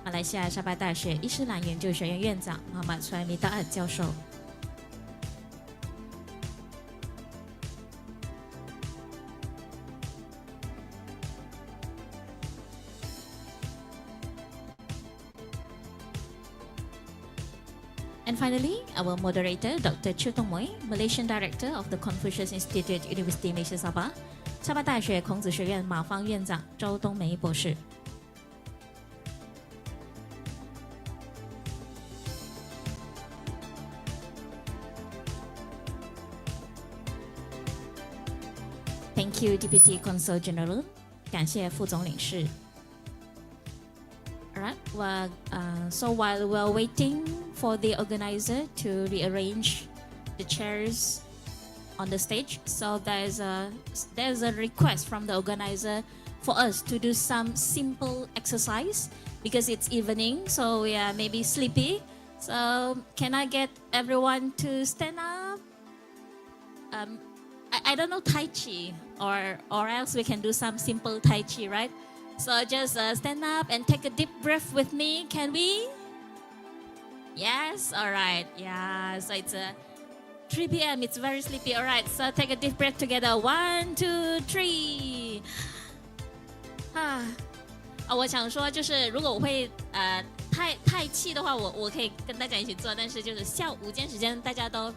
Speaker 1: 马来西亚沙巴大学伊斯兰研究学院院长 Muhammad Suhaimi Taat 教授。And finally, our moderator, Dr. Chiu Tong Moy, Malaysian Director of the Confucius Institute, University of Malaysia Sabah, 沙巴大学孔子学院马方院长周冬梅博士。Thank you, Deputy Consul General. 感谢副总领事。Alright, well, so while we're waiting for the organizer to rearrange the chairs on the stage, so there's a request from the organizer for us to do some simple exercise because it's evening, so we are maybe sleepy. So can I get everyone to stand up? I don't know Tai Chi, or else we can do some simple Tai Chi, right? So just stand up and take a deep breath with me. Can we? Yes? All right. Yeah. So it's 3 p.m. It's very sleepy. All right. So take a deep breath together. 1, 2, 3. 我想说就是如果我会太气的话，我可以跟大家一起做，但是就是下午午间时间大家都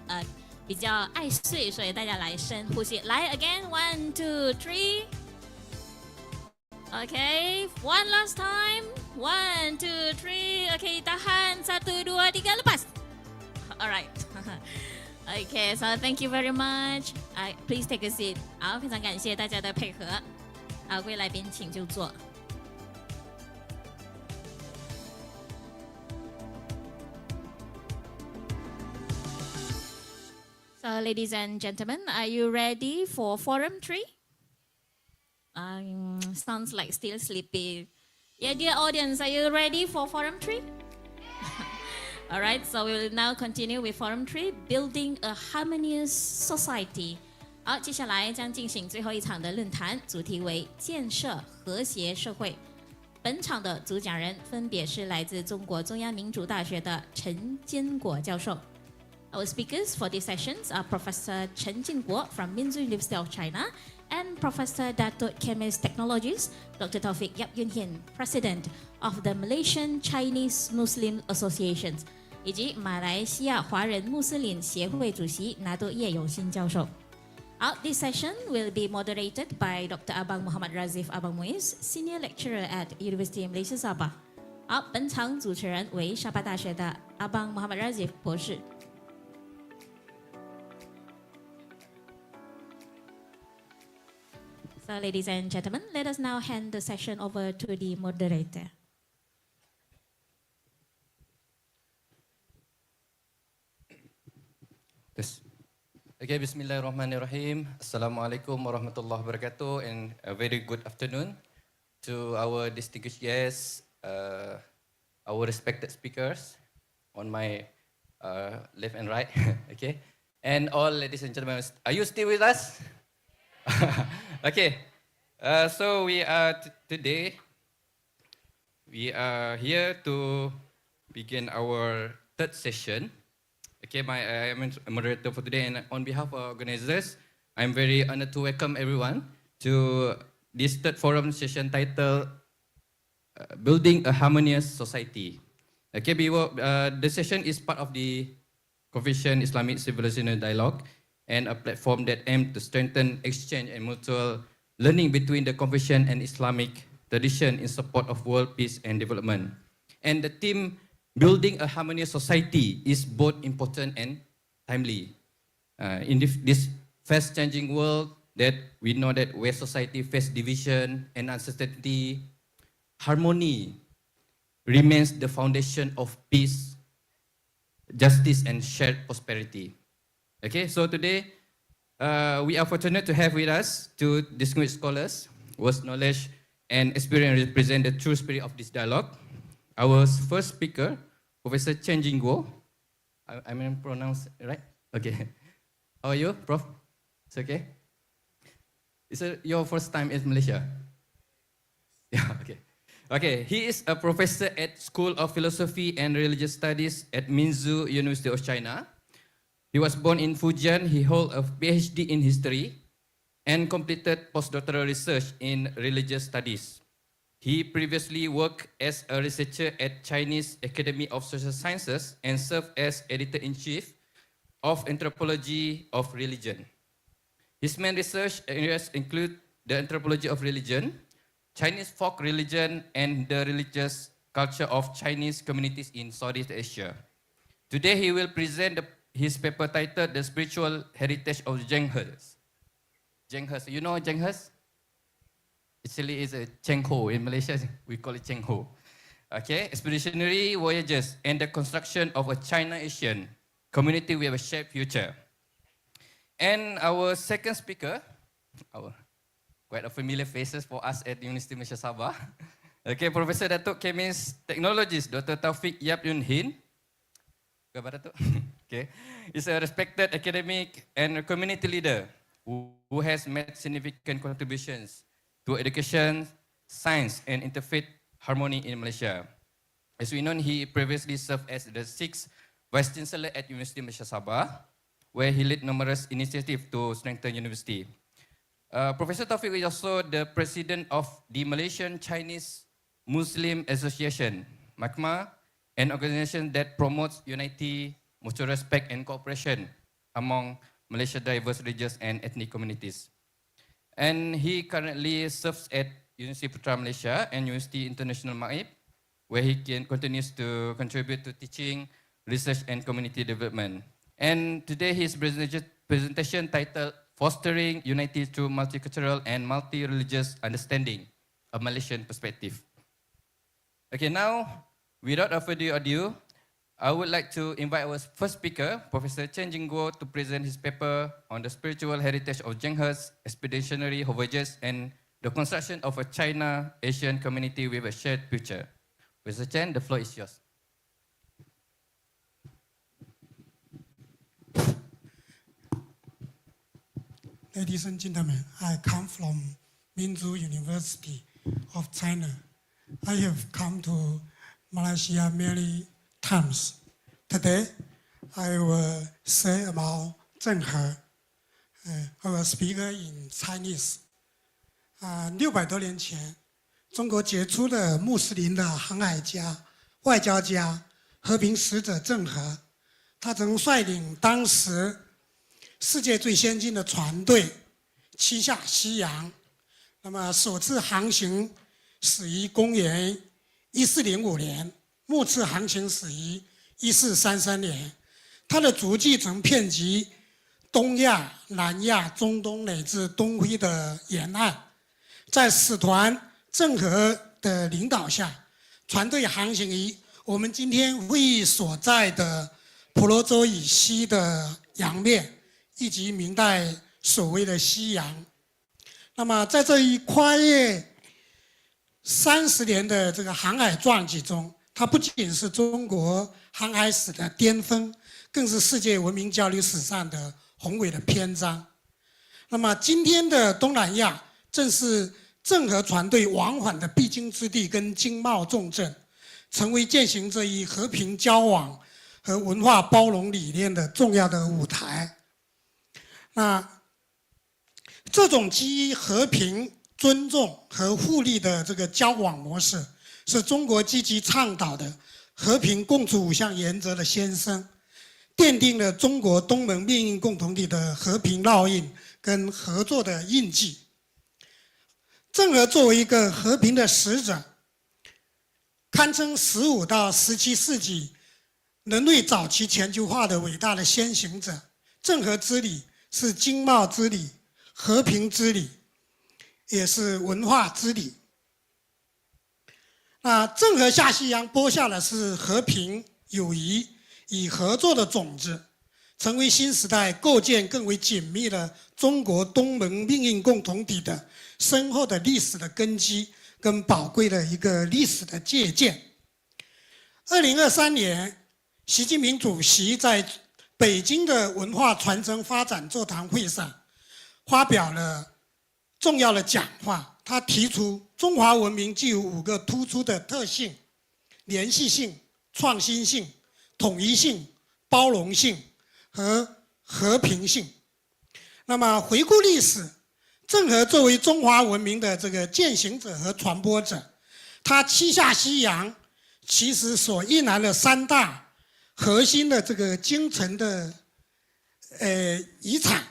Speaker 1: 比较爱睡，所以大家来深呼吸。来 again, 1, 2, 3. Okay, one last time. 1, 2, 3. Okay, tahan 1, 2, 3, lepas. Alright. Okay, so thank you very much. Please take a seat. 好，非常感谢大家的配合。各位来宾请就坐。So, ladies and gentlemen, are you ready for Forum 3? Sounds like still sleepy. Yeah, dear audience, are you ready for Forum 3? All right, so we will now continue with Forum 3, Building a Harmonious Society. 好，接下来将进行最后一场的论坛，主题为建设和谐社会。本场的主讲人分别是来自中国中央民主大学的陈坚果教授。Our speakers for these sessions are Professor Chen Jingguo from Minzu University of China and Professor Datuk Chemist Technologies Dr. Taufik Yap Yun Hin, President of the Malaysian Chinese Muslim Associations, 以及马来西亚华人穆斯林协会主席拿督叶永新教授。好 This session will be moderated by Dr. Abang Muhammad Razif Abang Muiz, Senior Lecturer at University of Malaysia Sabah. 好，本场主持人为沙巴大学的 Abang Muhammad Razif 博士。So, ladies and gentlemen, let us now hand the session over to the moderator.
Speaker 18: Okay, Bismillahirrahmanirrahim. Assalamualaikum warahmatullahi wabarakatuh, and a very good afternoon to our distinguished guests, our respected speakers on my left and right, okay, and all ladies and gentlemen. Are you still with us? Okay, so we are today, we are here to begin our third session. Okay, I am a moderator for today, and on behalf of organizers, I'm very honored to welcome everyone to this third forum session titled Building a Harmonious Society. Okay, the session is part of the Confucian Islamic Civilizational Dialogue, and a platform that aims to strengthen exchange and mutual learning between the Confucian and Islamic tradition in support of world peace and development. And the theme, Building a Harmonious Society, is both important and timely. In this fast-changing world that we know that where society faces division and uncertainty, harmony remains the foundation of peace, justice, and shared prosperity. Okay, so today we are fortunate to have with us two distinguished scholars whose knowledge and experience represent the true spirit of this dialogue. Our first speaker, Professor Chen Jingguo. I mean pronounce it right? Okay. How are you, Prof? It's okay? Is it your first time in Malaysia? Yeah, okay. Okay, he is a professor at School of Philosophy and Religious Studies at Minzu University of China. He was born in Fujian. He holds a PhD in history and completed postdoctoral research in religious studies. He previously worked as a researcher at Chinese Academy of Social Sciences and served as editor-in-chief of Anthropology of Religion. His main research areas include the anthropology of religion, Chinese folk religion, and the religious culture of Chinese communities in Southeast Asia. Today, he will present his paper titled The Spiritual Heritage of Zhenghus. Zhenghus, you know Zhenghus? Actually, it's a Cheng Ho. In Malaysia, we call it Cheng Ho. Okay, expeditionary voyages and the construction of a China-Asian community with a shared future. And our second speaker, quite a familiar faces for us at University of Malaysia Sabah. Okay, Professor Datuk Chemist Technologies, Dr. Taufik Yap Yun Hin. Okay, is a respected academic and community leader who has made significant contributions to education, science, and interfaith harmony in Malaysia. As we know, he previously served as the 6th Vice Chancellor at University of Malaysia Sabah, where he led numerous initiatives to strengthen university. Professor Taufik is also the president of the Malaysian Chinese Muslim Association, MACMA, an organization that promotes unity, mutual respect, and cooperation among Malaysia's diverse religious and ethnic communities. And he currently serves at University Putra Malaysia and University International Maib, where he continues to contribute to teaching, research, and community development. And today his presentation titled Fostering Unity Through Multicultural and Multi-Religious Understanding, a Malaysian Perspective. Okay, now, without further ado, I would like to invite our first speaker, Professor Chen Jingguo, to present his paper on the spiritual heritage of Zhenhe's expeditionary voyages and the construction of a China-Asian community with a shared future. Professor Chen, the floor is yours.
Speaker 19: Ladies and gentlemen, I come from Minzu University of China. I have come to Malaysia many times. Today, I will say about Zhenghe. I will speak in Chinese. 600多年前，中国杰出的穆斯林的航海家、外交家、和平使者郑和，他曾率领当时世界最先进的船队七下西洋。那么首次航行始于公元1405年，末次航行始于1433年。他的足迹曾遍及东亚、南亚、中东乃至东非的沿岸。在使团郑和的领导下，船队航行于我们今天会议所在的婆罗洲以西的洋面，以及明代所谓的西洋。那么在这一跨越30年的这个航海传记中，它不仅是中国航海史的巅峰，更是世界文明交流史上的宏伟的篇章。那么今天的东南亚正是郑和船队往返的必经之地跟经贸重镇，成为践行这一和平交往和文化包容理念的重要的舞台。那这种基于和平、尊重和互利的这个交往模式，是中国积极倡导的和平共处5项原则的先声，奠定了中国东盟命运共同体的和平烙印跟合作的印记。郑和作为一个和平的使者，堪称15到17世纪人类早期全球化的伟大的先行者。郑和之礼是经贸之礼、和平之礼，也是文化之礼。那郑和下西洋播下的是和平、友谊与合作的种子，成为新时代构建更为紧密的中国东盟命运共同体的深厚的历史的根基跟宝贵的一个历史的借鉴。2023年，习近平主席在北京的文化传承发展座谈会上发表了重要的讲话。他提出中华文明具有5个突出的特性：连续性、创新性、统一性、包容性和和平性。那么回顾历史，郑和作为中华文明的这个践行者和传播者，他七下西洋其实所蕴含的3大核心的这个精神的遗产，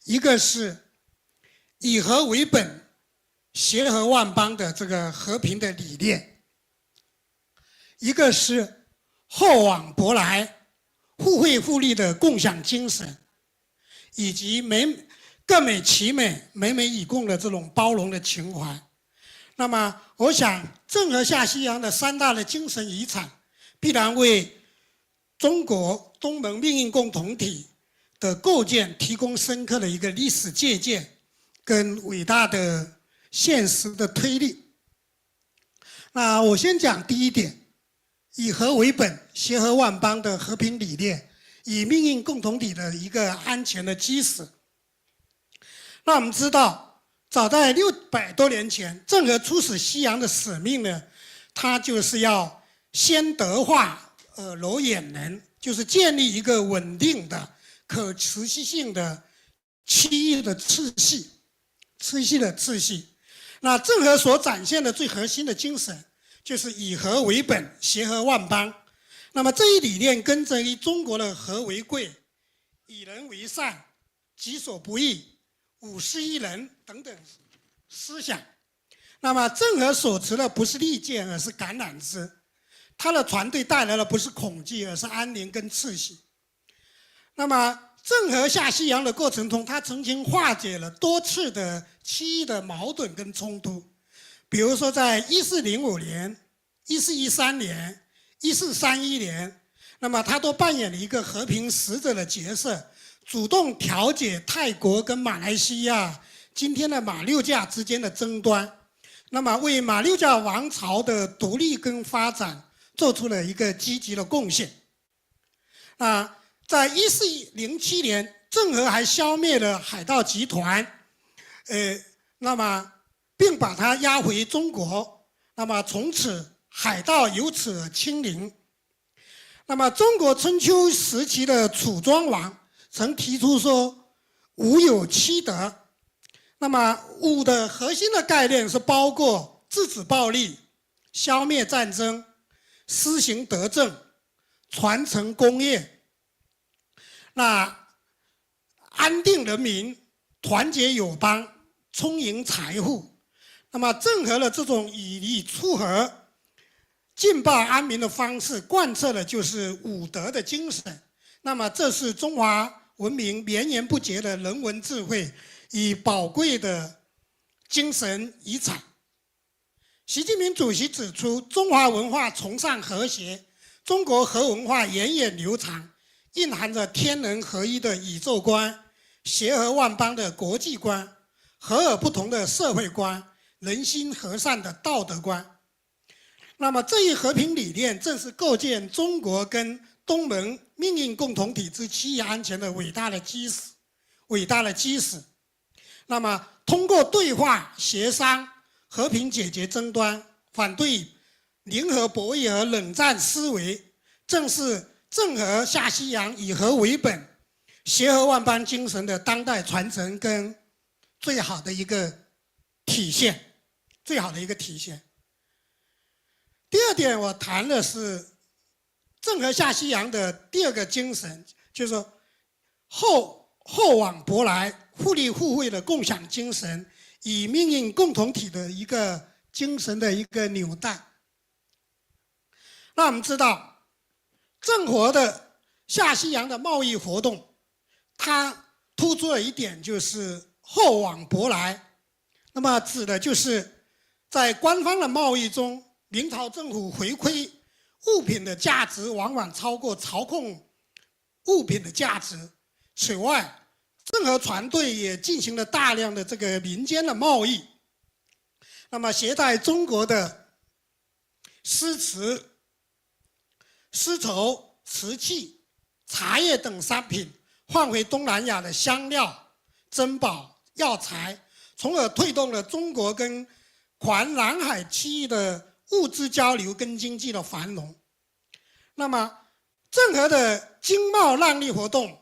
Speaker 19: 一个是以和为本、协和万邦的这个和平的理念，一个是厚往薄来、互惠互利的共享精神，以及各美其美、美美与共的这种包容的情怀。那么我想郑和下西洋的3大的精神遗产，必然为中国东盟命运共同体的构建提供深刻的一个历史借鉴跟伟大的现实的推力。那我先讲第一点，以和为本、协和万邦的和平理念，以命运共同体的一个安全的基石。那我们知道，早在600多年前，郑和出使西洋的使命呢，他就是要先德化柔远人，就是建立一个稳定的、可持续性的区域的秩序。那郑和所展现的最核心的精神，就是以和为本、协和万邦。那么这一理念根植于中国的和为贵，以人为善、己所不欲、五十一人等等思想。那么郑和所持的不是利剑，而是橄榄枝。他的团队带来的不是恐惧，而是安宁跟秩序。那么郑和下西洋的过程中，他曾经化解了多次的区域的矛盾跟冲突，比如说在1405年、1413年、1431年，那么他都扮演了一个和平使者的角色，主动调解泰国跟马来西亚今天的马六甲之间的争端，那么为马六甲王朝的独立跟发展做出了一个积极的贡献。在1407年，郑和还消灭了海盗集团，那么并把它押回中国，那么从此海盗由此而清零。那么中国春秋时期的楚庄王曾提出说武有七德，那么武的核心的概念是包括制止暴力、消灭战争、施行德政、传承功业，那安定人民、团结友邦、充盈财富。那么郑和的这种以理促和、尽报安民的方式，贯彻的就是武德的精神。那么这是中华文明绵延不绝的人文智慧与宝贵的精神遗产。习近平主席指出，中华文化崇尚和谐，中国和文化源远流长，蕴含着天人合一的宇宙观、协和万邦的国际观、和而不同的社会观、人心和善的道德观。那么这一和平理念正是构建中国跟东盟命运共同体之区域安全的伟大的基石。那么通过对话协商和平解决争端，反对零和博弈和冷战思维，正是郑和下西洋以和为本、协和万邦精神的当代传承跟最好的一个体现。第二点，我谈的是郑和下西洋的第二个精神，就是说厚往薄来、互利互惠的共享精神，以命运共同体的一个精神的一个纽带。那我们知道，郑和的下西洋的贸易活动，它突出了一点就是厚往薄来。那么指的就是在官方的贸易中，明朝政府回馈物品的价值往往超过操控物品的价值。此外，郑和船队也进行了大量的这个民间的贸易，那么携带中国的丝绸、瓷器、茶叶等商品，换回东南亚的香料、珍宝、药材，从而推动了中国跟环南海区域的物资交流跟经济的繁荣。那么郑和的经贸让利活动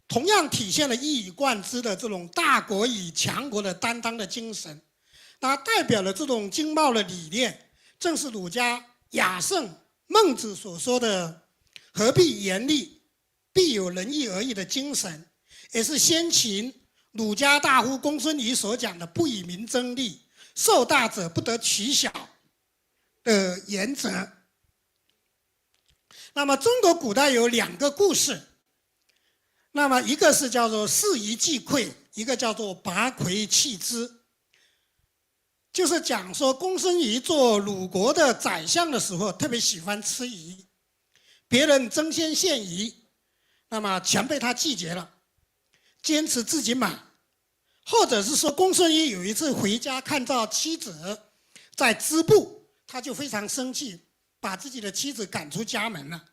Speaker 19: 同样体现了一以贯之的这种大国与强国的担当的精神，那代表了这种经贸的理念，正是儒家雅圣孟子所说的何必言利，必有仁义而已的精神，也是先秦儒家大夫公孙仪所讲的不与民争利，受大者不得取小的原则。那么中国古代有两个故事，那么一个是叫做事夷忌溃，一个叫做拔魁弃之，就是讲说公孙仪做鲁国的宰相的时候特别喜欢吃鱼，别人争先献鱼，那么全被他拒绝了，坚持自己买。或者是说公孙仪有一次回家看到妻子在织布，他就非常生气，把自己的妻子赶出家门了。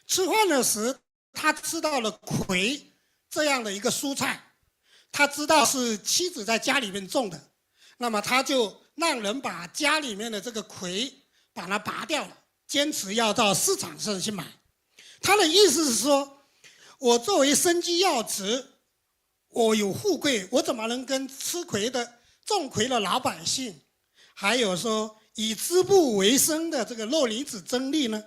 Speaker 19: 吃饭的时他吃到了葵这样的一个蔬菜，他知道是妻子在家里面种的，那么他就让人把家里面的这个葵把它拔掉了，坚持要到市场上去买。他的意思是说，我作为身居要职，我有富贵，我怎么能跟吃葵的种葵的老百姓，还有说以织布为生的这个弱女子争利呢？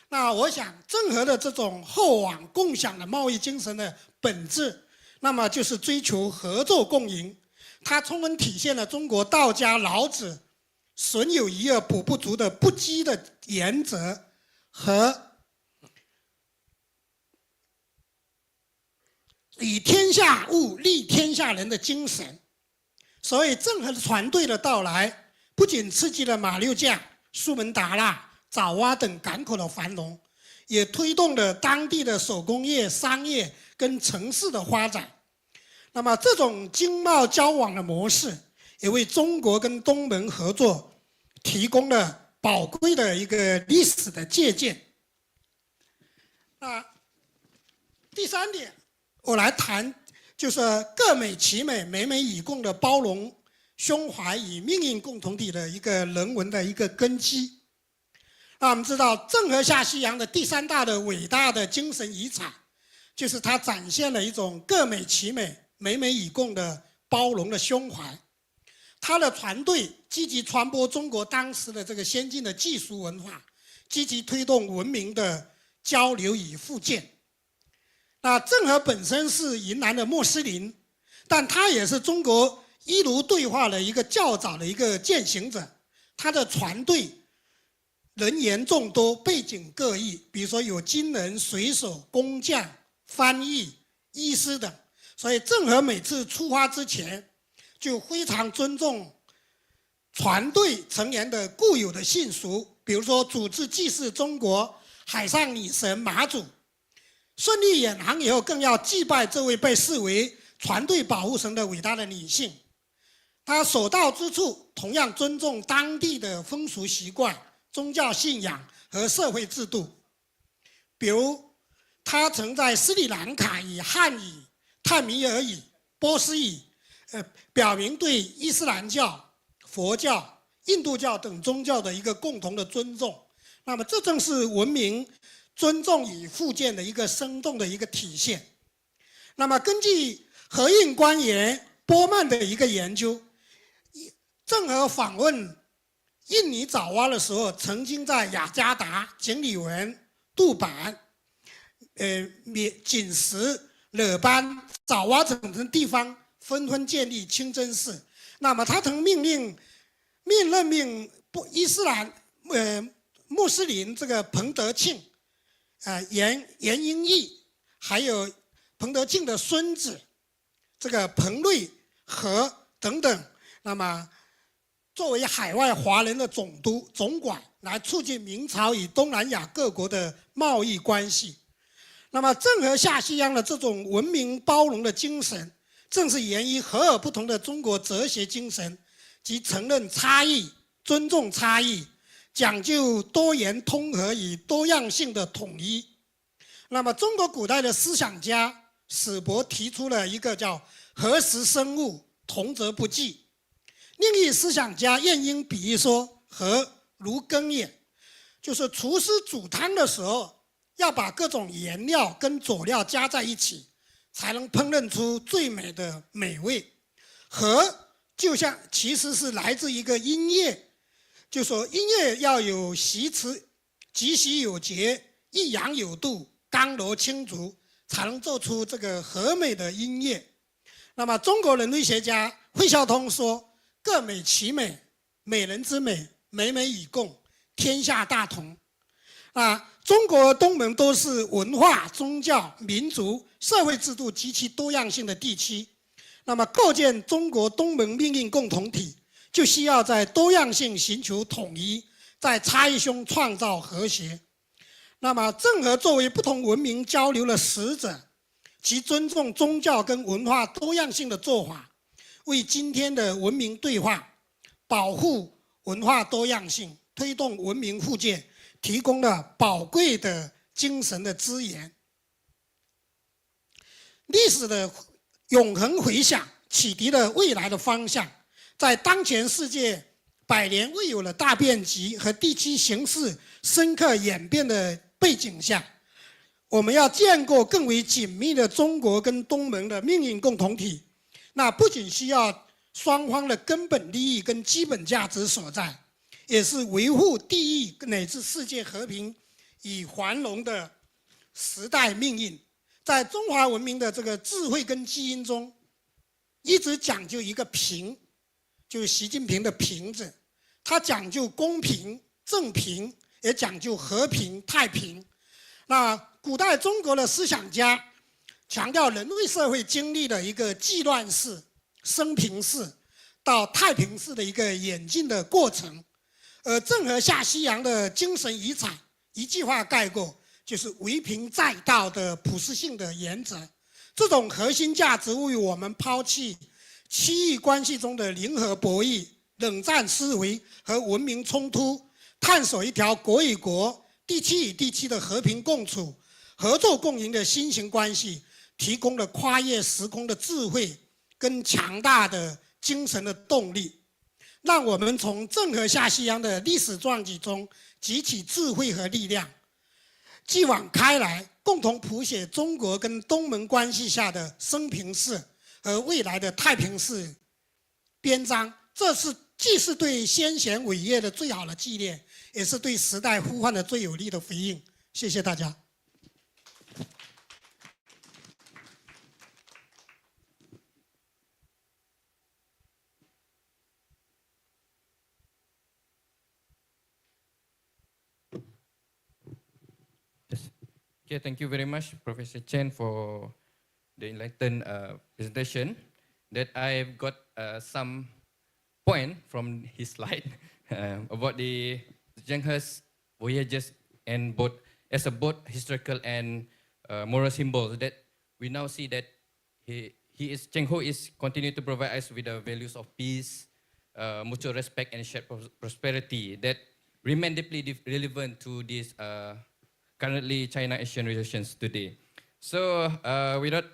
Speaker 19: 那我想，郑和的这种厚往共享的贸易精神的本质，那么就是追求合作共赢。它充分体现了中国道家老子“损有余而补不足”的不羁的原则和以天下物利天下人的精神。所以郑和的船队的到来，不仅刺激了马六甲、苏门答腊、爪哇等港口的繁荣，也推动了当地的手工业、商业跟城市的发展。那么这种经贸交往的模式，也为中国跟东盟合作提供了宝贵的一个历史的借鉴。那第三点，我来谈就是各美其美，美美与共的包容胸怀与命运共同体的一个人文的一个根基。那我们知道，郑和下西洋的第三大的伟大的精神遗产，就是它展现了一种各美其美、美美与共的包容的胸怀。他的团队积极传播中国当时的这个先进的技术文化，积极推动文明的交流与互鉴。那郑和本身是云南的穆斯林，但他也是中国伊卢对话的一个较早的一个践行者。他的船队人员众多，背景各异，比如说有军人、水手、工匠、翻译、医师等。所以郑和每次出发之前，就非常尊重船队成员的固有的习俗，比如说组织祭祀中国海上女神妈祖。顺利远航以后，更要祭拜这位被视为船队保护神的伟大的女性。他所到之处，同样尊重当地的风俗习惯、宗教信仰和社会制度。比如，他曾在斯里兰卡以汉语、泰米尔语、波斯语，表明对伊斯兰教、佛教、印度教等宗教的一个共同的尊重。那么，这正是文明、尊重与互鉴的一个生动的一个体现。那么，根据河印官员波曼的一个研究，郑和访问印尼爪哇的时候，曾经在雅加达、锦里文、杜版、锦石、勒班、爪哇等地方纷纷建立清真寺。那么他曾任命伊斯兰穆斯林这个彭德庆、严英义，还有彭德庆的孙子这个彭瑞和等等，那么作为海外华人的总管，来促进明朝与东南亚各国的贸易关系。那么郑和下西洋的这种文明包容的精神，正是源于和而不同的中国哲学精神，即承认差异、尊重差异，讲究多元通和与多样性的统一。那么中国古代的思想家史伯提出了一个叫和食生物，同则不忌。另一思想家晏婴比喻说，和如羹也，就是厨师煮汤的时候，要把各种原料跟佐料加在一起，才能烹饪出最美的美味。和就像其实是来自一个音乐，就说音乐要有习词，即席有节，抑扬有度，刚柔清足，才能做出这个和美的音乐。那么中国人类学家费孝通说，各美其美，美人之美，美美与共，天下大同。中国东盟都是文化、宗教、民族、社会制度极其多样性的地区。那么构建中国东盟命运共同体，就需要在多样性寻求统一，在差异中创造和谐。那么郑和作为不同文明交流的使者，其尊重宗教跟文化多样性的做法，为今天的文明对话、保护文化多样性、推动文明互鉴提供了宝贵的精神的资源。历史的永恒回响启迪了未来的方向。在当前世界百年未有的大变局和地区形势深刻演变的背景下，我们要建构更为紧密的中国跟东盟的命运共同体，那不仅需要双方的根本利益跟基本价值所在，也是维护地域乃至世界和平以繁荣的时代命运，在中华文明的这个智慧跟基因中，一直讲究一个平，就是习近平的平字，他讲究公平、正平，也讲究和平、太平。那古代中国的思想家强调人类社会经历了一个纪乱世、升平世到太平世的一个演进的过程。郑和下西洋的精神遗产，一句话概括，就是为平在道的普世性的原则。这种核心价值为我们抛弃区域关系中的零和博弈、冷战思维和文明冲突，探索一条国与国、地区与地区的和平共处、合作共赢的新型关系，提供了跨越时空的智慧跟强大的精神的动力。让我们从郑和下西洋的历史传记中汲取智慧和力量，继往开来，共同谱写中国跟东盟关系下的升平世和未来的太平世篇章。这既是对先贤伟业的最好的纪念，也是对时代呼唤的最有力的回应。谢谢大家。
Speaker 18: Okay, thank you very much, Professor Chen, for the enlightened presentation. That I've got some point from his slide about the Zhenghe's voyages and both as a both historical and moral symbol. That we now see that Zheng He is continue to provide us with the values of peace, mutual respect, and shared prosperity that remain deeply relevant to this. Currently China-ASEAN relations today. So without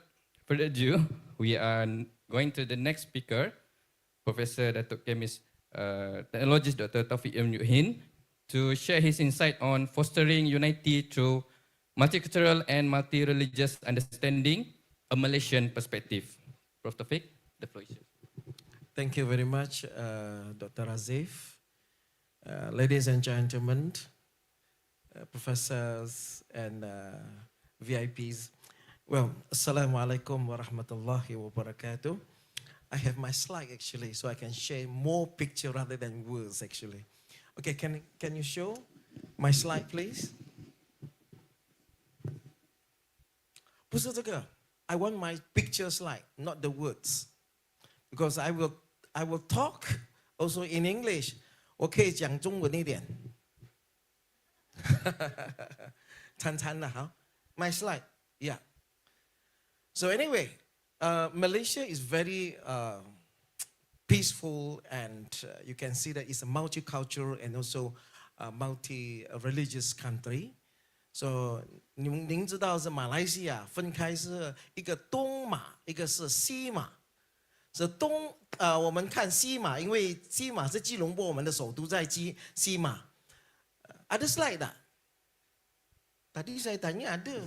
Speaker 18: further ado, we are going to the next speaker, Professor Datuk Chemist Technologist Dr. Taufik Hin, to share his insight on fostering unity through multicultural and multi-religious understanding, a Malaysian perspective. Prof. Taufik, the floor is yours.
Speaker 20: Thank you very much, Dr. Azif. Ladies and gentlemen, professors and VIPs. Well, Assalamu alaikum wa rahmatullahi wa barakatuh. I have my slide actually, so I can share more picture rather than words actually. Okay, can you show my slide please? 不是这个, I want my picture slide, not the words. Because I will talk also in English. 我可以讲中文一点。惨惨了，好 my slide, yeah. So anyway, Malaysia is very peaceful, and you can see that it's a multicultural and also a multi-religious country. So 您知道是马来西亚分开是一个东马，一个是西马。是我们看西马，因为西马是吉隆坡，我们的首都在西马。Ada slide tak? Tadi saya tanya ada.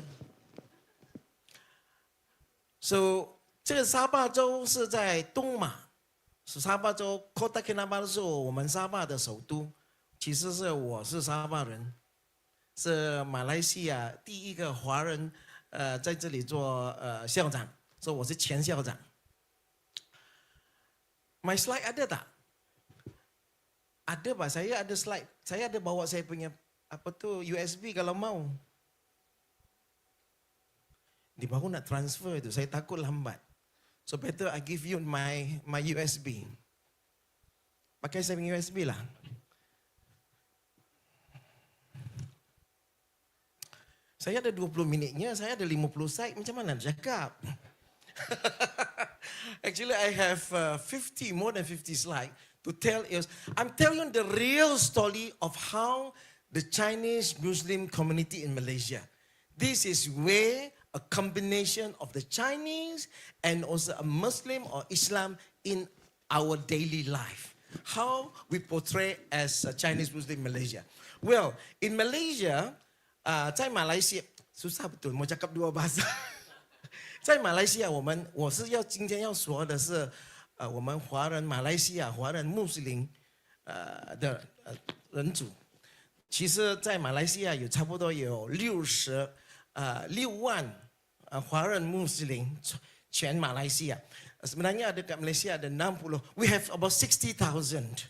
Speaker 20: So 这个沙巴州是在东马，是沙巴州 Kota Kinabalu 是我们沙巴的首都。其实我是沙巴人，是马来西亚第一个华人在这里做校长，所以我是前校长。My slide ada tak? Ada Pak, saya ada slide. Saya ada bawa saya punya apa tu USB kalau mau. Dia baru nak transfer itu, saya takut lambat. So better I give you my USB. Pakai saya punya USB lah. Saya ada 20 minitnya, saya ada 50 slide, macam mana nak cakap? Actually I have more than 50 slides to tell you. I'm telling you the real story of how the Chinese Muslim community in Malaysia. This is where a combination of the Chinese and also a Muslim or Islam in our daily life. How we portray as a Chinese Muslim Malaysia. Well, in Malaysia, 在马来西亚 susah betul mau cakap dua bahasa. 在马来西亚，我是今天要说的是，我们华人马来西亚华人穆斯林的人组。其实，在马来西亚有差不多有6万华人穆斯林全马来西亚. Sebenarnya dekat Malaysia ada 60. We have about 60,000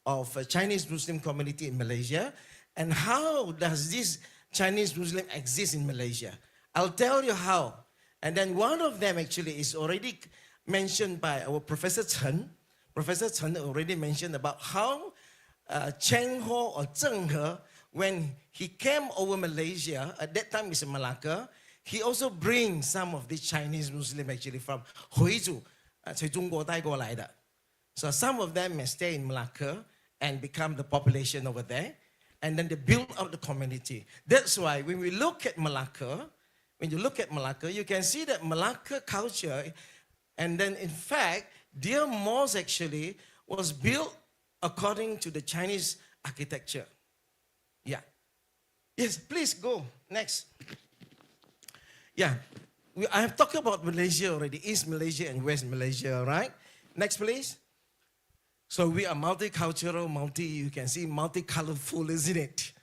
Speaker 20: of Chinese Muslim community in Malaysia. And how does this Chinese Muslim exist in Malaysia? I'll tell you how. And then one of them actually is already mentioned by our Professor Chen. Professor Chen already mentioned about how Cheng Ho or Zheng He, when he came over Malaysia, at that time it's in Malacca, he also brings some of the Chinese Muslim actually from Huizhu, 从中国带过来的. So some of them may stay in Malacca and become the population over there. And then they build up the community. That's why when we look at Malacca, when you look at Malacca, you can see that Malacca culture, and then in fact, their mosque actually was built according to the Chinese architecture. Yeah. Yes, please go. Next. Yeah. I have talked about Malaysia already, East Malaysia and West Malaysia, right? Next, please. So we are multicultural, you can see multi-colorful, isn't it?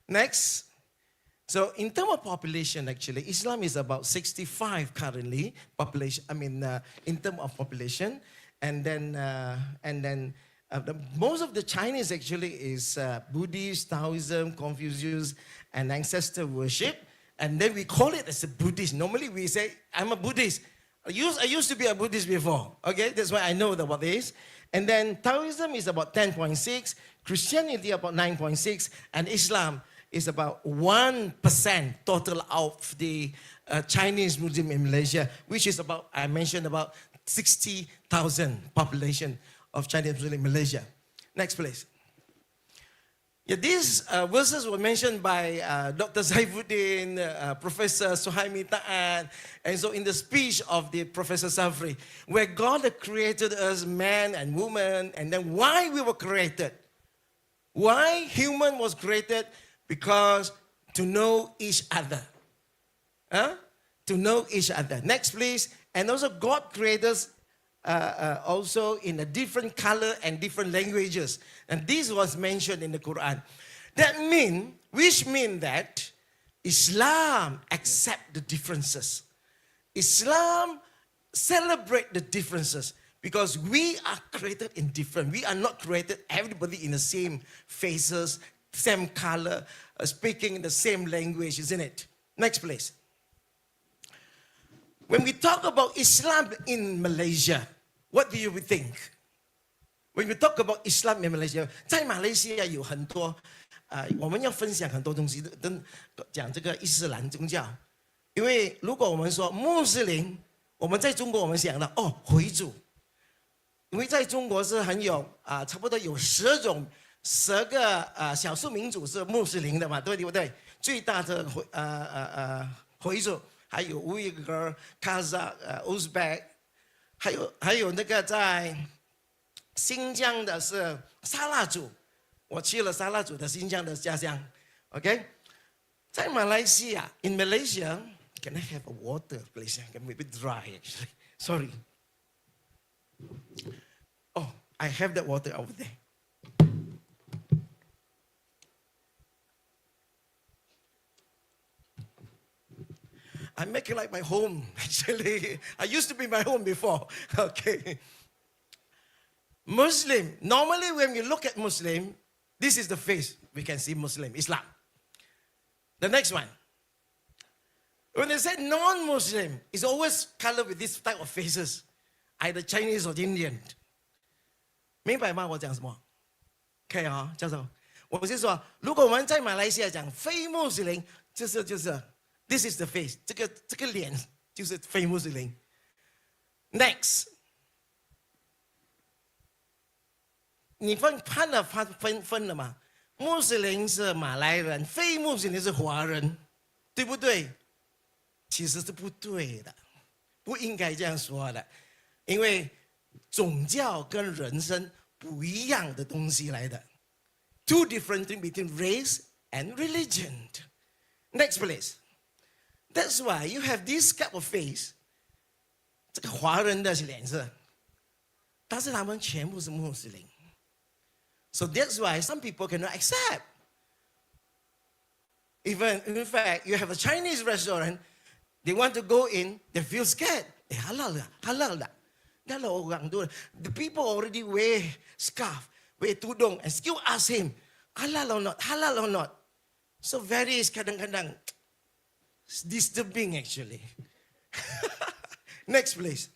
Speaker 20: Next. So in terms of population, actually, Islam is about 65 currently, population, in terms of population. And then most of the Chinese actually is Buddhist, Taoism, Confucian, and ancestor worship. And then we call it as a Buddhist. Normally we say, I'm a Buddhist. I used to be a Buddhist before. Okay, that's why I know about this. And then Taoism is about 10.6, Christianity about 9.6, and Islam is about 1% total of the Chinese Muslim in Malaysia, which is about, I mentioned about 60,000 population of Chinese Muslim in Malaysia. Next, please. Yeah, these verses were mentioned by Dr. Saifuddin, Professor Suhaimi Ta'an, and so in the speech of the Professor Safri, where God created us man and woman, and then why we were created. Why human was created? Because to know each other. To know each other. Next, please. And also God created us also in a different color and different languages. And this was mentioned in the Quran. Which means that Islam accepts the differences. Islam celebrates the differences because we are created in different. We are not created everybody in the same faces, same color, speaking in the same language, isn't it? Next, please. When we talk about Islam in Malaysia, what do you think? When we talk about Islam in Malaysia, 在马来西亚有很多我们要分享很多东西，讲这个伊斯兰宗教。因为如果我们说穆斯林，我们在中国我们想到回族，因为在中国是很有差不多有10个少数民族是穆斯林的嘛，对不对？最大的回族还有乌伊格、卡扎、乌兹别。还有那个在新疆的是沙拉族，我去了沙拉族的新疆的家乡。OK， 在马来西亚 ，in Malaysia, can I have a water, please? I'm a bit dry actually. Sorry. Oh, I have that water over there. I make it like my home, actually. I used to be my home before. Okay. Muslim. Normally, when you look at Muslim, this is the face. We can see Muslim, Islam. The next one. When they say non-Muslim, it's always colored with this type of faces, either Chinese or Indian. 明白吗？我讲什么？可以啊，教授。我是说，如果我们在马来西亚讲非穆斯林，就是。This is the face. 这个脸就是非穆斯林。Next， 你分了吗？穆斯林是马来人，非穆斯林是华人，对不对？其实是不对的，不应该这样说的，因为宗教跟人生不一样的东西来的。Two different things between race and religion. Next, please. That's why you have this kind of face. 这个华人的脸色，但是他们全部是穆斯林。So that's why some people cannot accept. Even, in fact, you have a Chinese restaurant, they want to go in, they feel scared. Halal lah, halal lah. Dah lah orang tu. The people already wear scarf, wear tudung, and still ask him, halal or not, halal or not. So very kadang-kadang disturbing actually. Next please.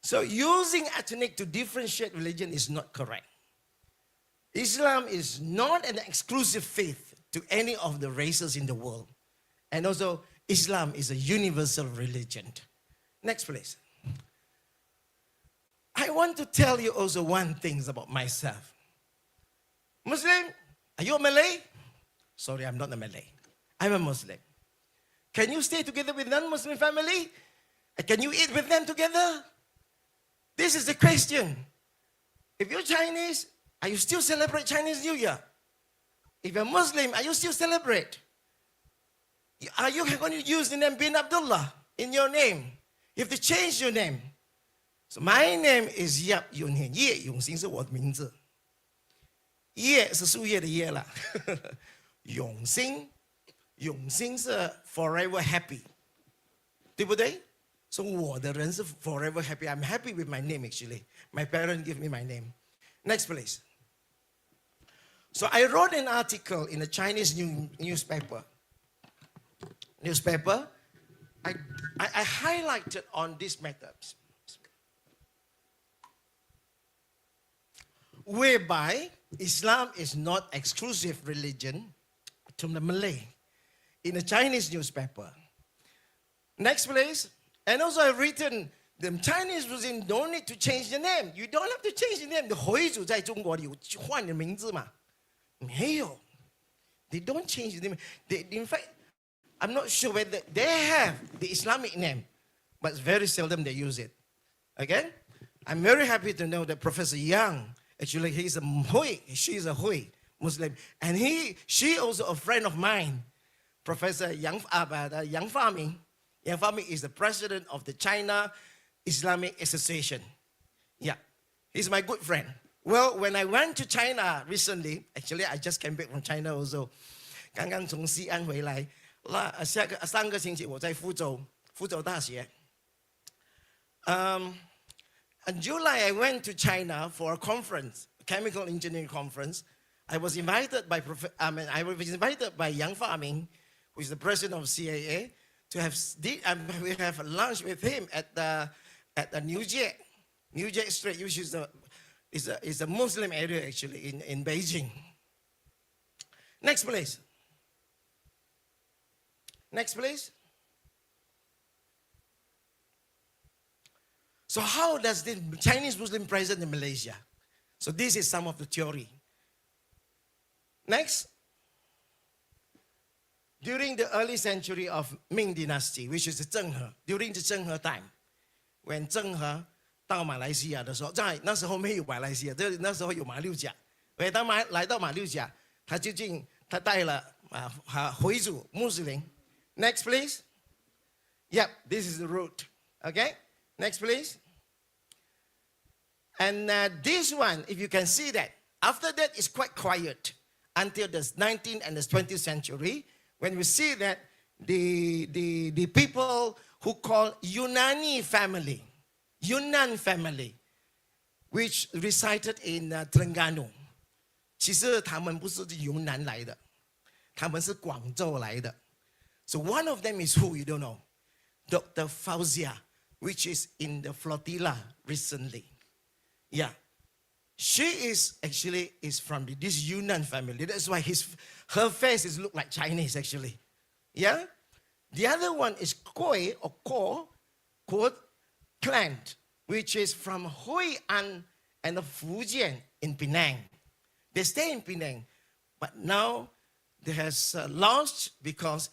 Speaker 20: So using ethnic to differentiate religion is not correct. Islam is not an exclusive faith to any of the races in the world. And also, Islam is a universal religion. Next please. I want to tell you also one thing about myself. Muslim, are you a Malay? Sorry, I'm not a Malay. I'm a Muslim. Can you stay together with non-Muslim family? Can you eat with them together? This is the question. If you're Chinese, are you still celebrate Chinese New Year? If you're Muslim, are you still celebrate? Are you going to use the name bin Abdullah in your name? You have to change your name. So my name is Yap Yunhin. Ye Yongxin 是我的名字。叶是树叶的叶啦。永兴，永兴是 forever happy， 对不对？所以我的人是 forever happy. I'm happy with my name actually. My parents give me my name. Next please. So I wrote an article in a Chinese newspaper. I highlighted on these methods, whereby Islam is not exclusive religion to the Malay in a Chinese newspaper. Next please. And also I've written the Chinese Muslims don't need to change the name. You don't have to change the name. The 回族在中国有换的名字吗？没有。They don't change the name. In fact, I'm not sure whether they have the Islamic name, but very seldom they use it. Okay? I'm very happy to know that Professor Yang, actually he's a Hui, she's a Hui Muslim, and she also a friend of mine, Professor Yang Faming. Yang Faming is the president of the China Islamic Association. Yeah, he's my good friend. Well, when I went to China recently, actually I just came back from China also. 刚刚从西安回来，上个星期我在福州大学。In July, I went to China for a conference, a chemical engineering conference. I was invited by Yang Faming, who is the president of CAA, to have lunch with him at the New Jet Street, which is a Muslim area actually in Beijing. Next please. Next please. So how does the Chinese Muslim present in Malaysia? So this is some of the theory. Next. During the early century of Ming Dynasty, which is the Zheng He, during the Zheng He time, when Zheng He 到马来西亚的时候，那时候没有马来西亚，那时候有马六甲。所以当来到马六甲，他带了回族穆斯林。Next please. Yep, this is the route. Okay. Next please. And this one, if you can see that, after that it's quite quiet until the 19th and the 20th century, when we see that the people who call Yunani family, Yunnan family, which resided in Terengganu. 其实他们不是云南来的，他们是广州来的。So one of them is who you don't know, Dr. Fauzia, which is in the flotilla recently. Yeah, she is actually from this Yunnan family. That's why her face look like Chinese actually. Yeah, the other one is Khoi or Ko clan, which is from Hoi An and the Fujian in Penang. They stay in Penang, but now they has lost because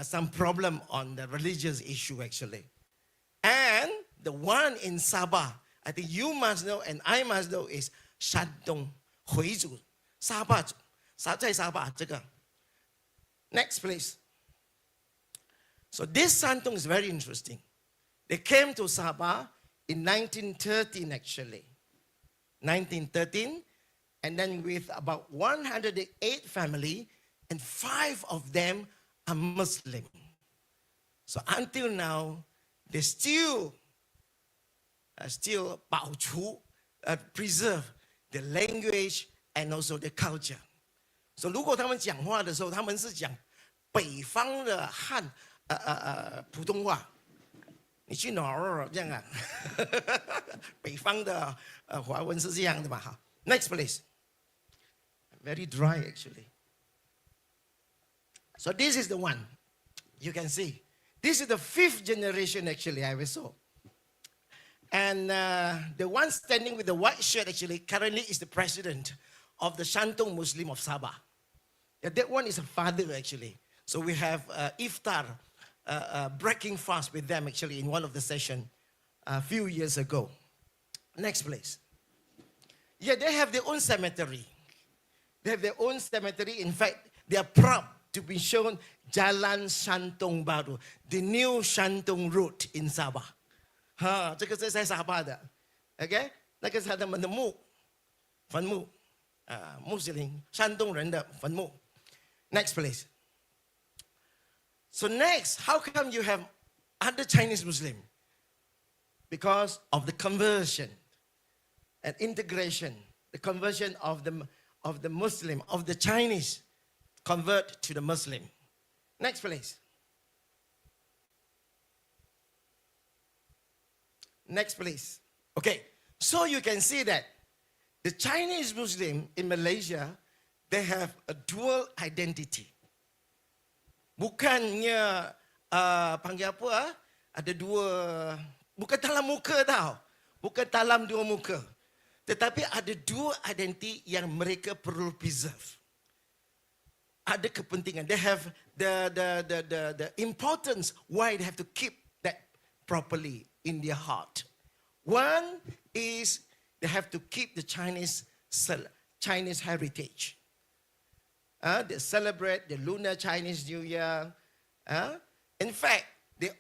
Speaker 20: some problem on the religious issue actually. And the one in Sabah, I think you must know and I must know is Shandong 回族沙巴族，在沙巴这个。Next please. So this Shandong is very interesting. They came to Sabah in 1913 actually. 1913, and then with about 108 family, and 5 of them are Muslim. So until now, they still 保持 preserve the language and also the culture. So 如果他们讲话的时候，他们是讲北方的普通话，你去哪儿这样啊？北方的华文是这样的嘛？哈 ，Next please. Very dry actually. So this is the one. You can see. This is the 5th generation actually I saw. And the one standing with the white shirt actually currently is the president of the Shantung Muslim of Sabah. That one is a father actually. So we have iftar breaking fast with them actually in one of the sessions a few years ago. Next please. Yeah, they have their own cemetery. They have their own cemetery. In fact, they are proud to be shown Jalan Shantung Baru, the new Shantung route in Sabah. 这个是在沙巴的 ，OK， 那个是他们的坟墓，穆斯林山东人的坟墓。Next please. So next, how come you have other Chinese Muslim? Because of the conversion and integration, the conversion of the Muslim, of the Chinese convert to the Muslim. Next please. Next please. Okay, so you can see that the Chinese Muslim in Malaysia, they have a dual identity. Bukannya panggil apa? Ada dua, bukan dalam muka tau, bukan dalam dua muka, tetapi ada dua identity yang mereka perlu preserve. Ada kepentingan. They have the importance why they have to keep that properly in their heart. One is they have to keep the Chinese heritage. They celebrate the Lunar Chinese New Year. In fact,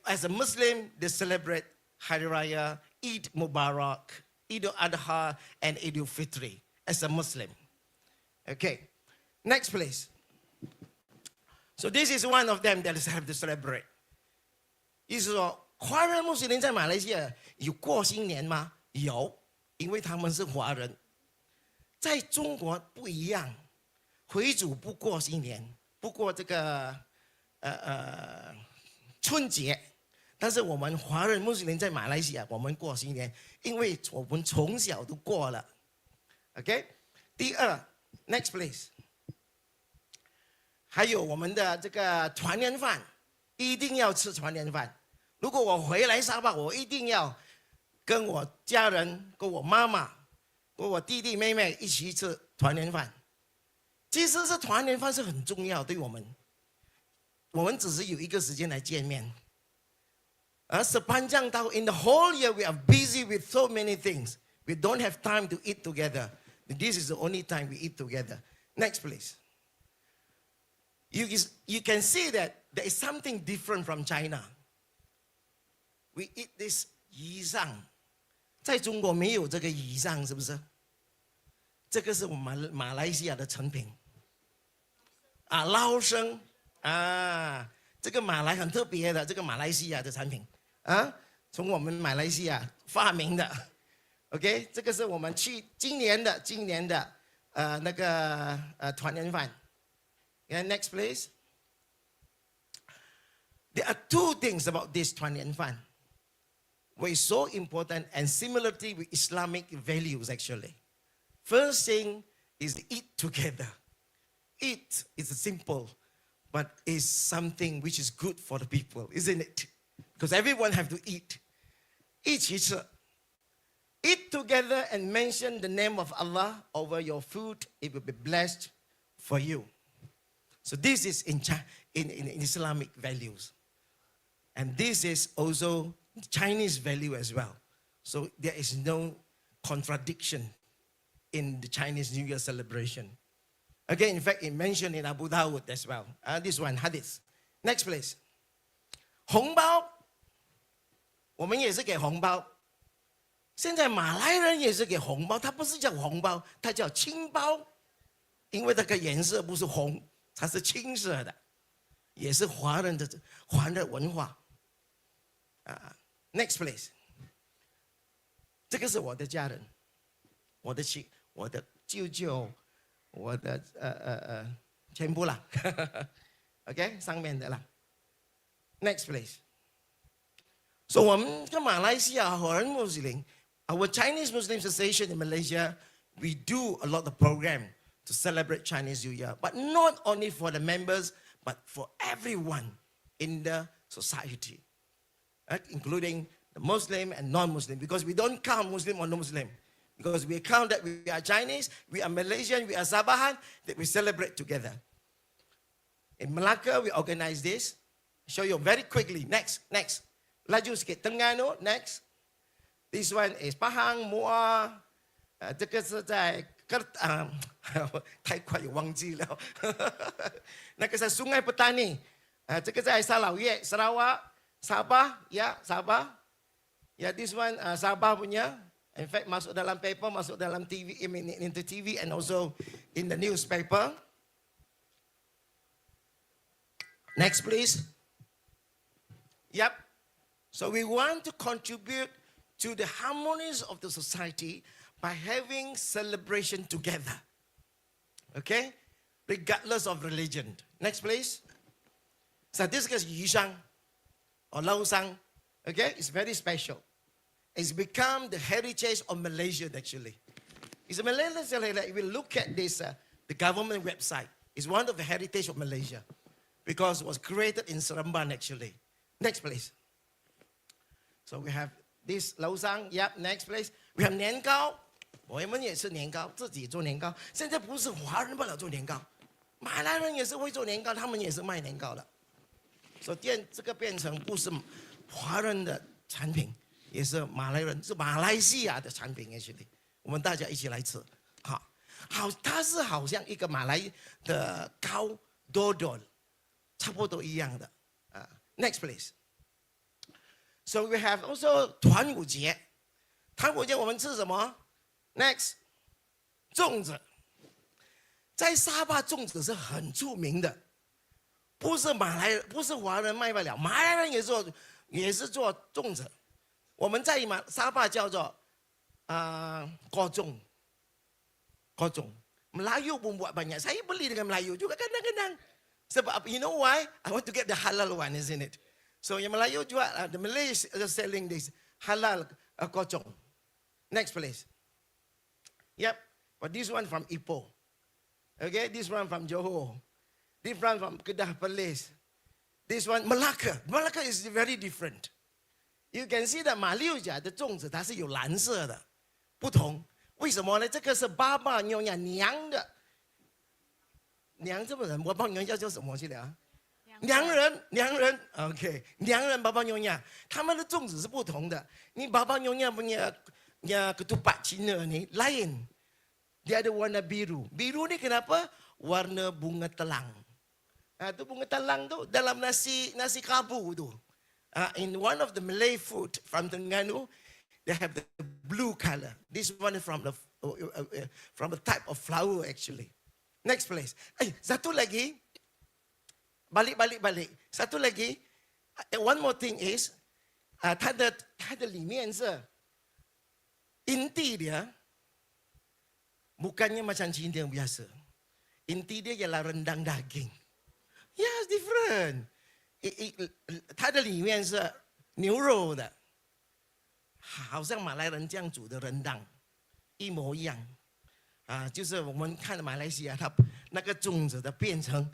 Speaker 20: as a Muslim, they celebrate Hari Raya, Eid Mubarak, Eid al-Adha, and Eid al-Fitri as a Muslim. Okay, next please. So this is one of them that is have to celebrate. 意思说，华人穆斯林在马来西亚有过新年吗？有，因为他们是华人。在中国不一样，回族不过新年，不过这个春节。但是我们华人穆斯林在马来西亚，我们过新年，因为我们从小都过了。OK， 第二 ，Next please。还有我们的这个团年饭，一定要吃团年饭。如果我回来沙巴，我一定要跟我家人、跟我妈妈、跟我弟弟妹妹一起吃团年饭。其实这团年饭是很重要，对我们。我们只是有一个时间来见面。而sepanjang tahun in the whole year we are busy with so many things. We don't have time to eat together. This is the only time we eat together. Next please. You can see that there is something different from China. We eat this 仪仗，在中国没有这个仪仗，是不是？这个是我们马来西亚的成品。捞生这个马来很特别的，这个马来西亚的产品从我们马来西亚发明的。OK， 这个是我们今年的那个团年饭。And next, please. There are two things about this 团年饭, which is so important and similarity with Islamic values actually. First thing is eat together. Eat is simple, but is something which is good for the people, isn't it? Because everyone have to eat. 一起吃. Eat together and mention the name of Allah over your food. It will be blessed for you. So this is in Islamic values. And this is also Chinese value as well. So there is no contradiction in the Chinese New Year celebration. Again, in fact, it mentioned in Abu Dawud as well. This one, hadith. Next please. 红包，我们也是给红包。现在马来人也是给红包，它不是叫红包，它叫青包，因为这个颜色不是红。它是青色的，也是华人的文化。Next place， 这个是我的家人，我的舅舅，我的全部啦，OK 上面的啦。Next place，so 我们跟马来西亚华人穆斯林 ，our Chinese Muslim Association in Malaysia, we do a lot of program to celebrate Chinese New Year, but not only for the members, but for everyone in the society, including the Muslim and non-Muslim, because we don't count Muslim or non-Muslim, because we count that we are Chinese, we are Malaysian, we are Sabahan, that we celebrate together. In Malacca, we organize this. Show you very quickly. Next. Laju sikit. Terengganu, next. This one is Pahang, Muar. 这个是在太快也忘记了。那个是 Sungai Petani， 这个在沙劳越 Sarawak, Sabah, ya Sabah. Ya, this one Sabah punya. In fact, masuk dalam paper, masuk dalam TV, into TV and also in the newspaper. Next, please. Yep. So we want to contribute to the harmonies of the society by having celebration together. Okay? Regardless of religion. Next, please. So this is Yishang or Laosang. Okay? It's very special. It's become the heritage of Malaysia, actually. It's a Malaysian, if we look at this, the government website, it's one of the heritage of Malaysia because it was created in Seremban, actually. Next, please. So we have this Laosang. Yep, next, please. We have 年糕，我们也吃年糕，自己做年糕。现在不是华人不了做年糕，马来人也是会做年糕，他们也是卖年糕的。所以这个变成不是华人的产品，也是马来人，是马来西亚的产品。actually， 我们大家一起来吃。好，它是好像一个马来的糕 dodol， 差不多一样的。Next, please. So we have also 端午节。端午节我们吃什么 ？Next， 粽子。在沙巴粽子是很出名的，不是华人卖不了，马来人也是做粽子。我们在沙巴叫做kocong. Melayu pun buat banyak. Saya beli dengan Melayu juga kadang-kadang. Sebab you know why? I want to get the halal one, isn't it? So yang Melayu jual, the Malays are selling this halal kocong. Next, please. Yep, but this one from Ipoh. Okay, this one from Johor. This one from Kedah Perlis. This one Malacca. Malacca is very different. You can see that 马六甲的粽子它是有蓝色的，不同。为什么呢？这个是爸爸娘娘的。娘这么人，我帮娘叫什么去了？娘人 ，OK， 娘人爸爸娘娘，他们的粽子是不同的。你爸爸娘娘punya ketupat Cina ni lain, dia ada warna biru. Biru ni kenapa? Warna bunga telang. Tu bunga telang tu dalam nasi kabu tu. In one of the Malay food from Terengganu, they have the blue color. This one is from a type of flower actually. Next, please. Satu lagi. Balik. Satu lagi. One more thing is, 它的里面是 inti dia bukannya macam Cina biasa. Inti dia ialah rendang daging. Yes, different. 它的里面是牛肉的，好像马来人这样煮的rendang一模一样。就是我们看马来西亚，它那个粽子的变成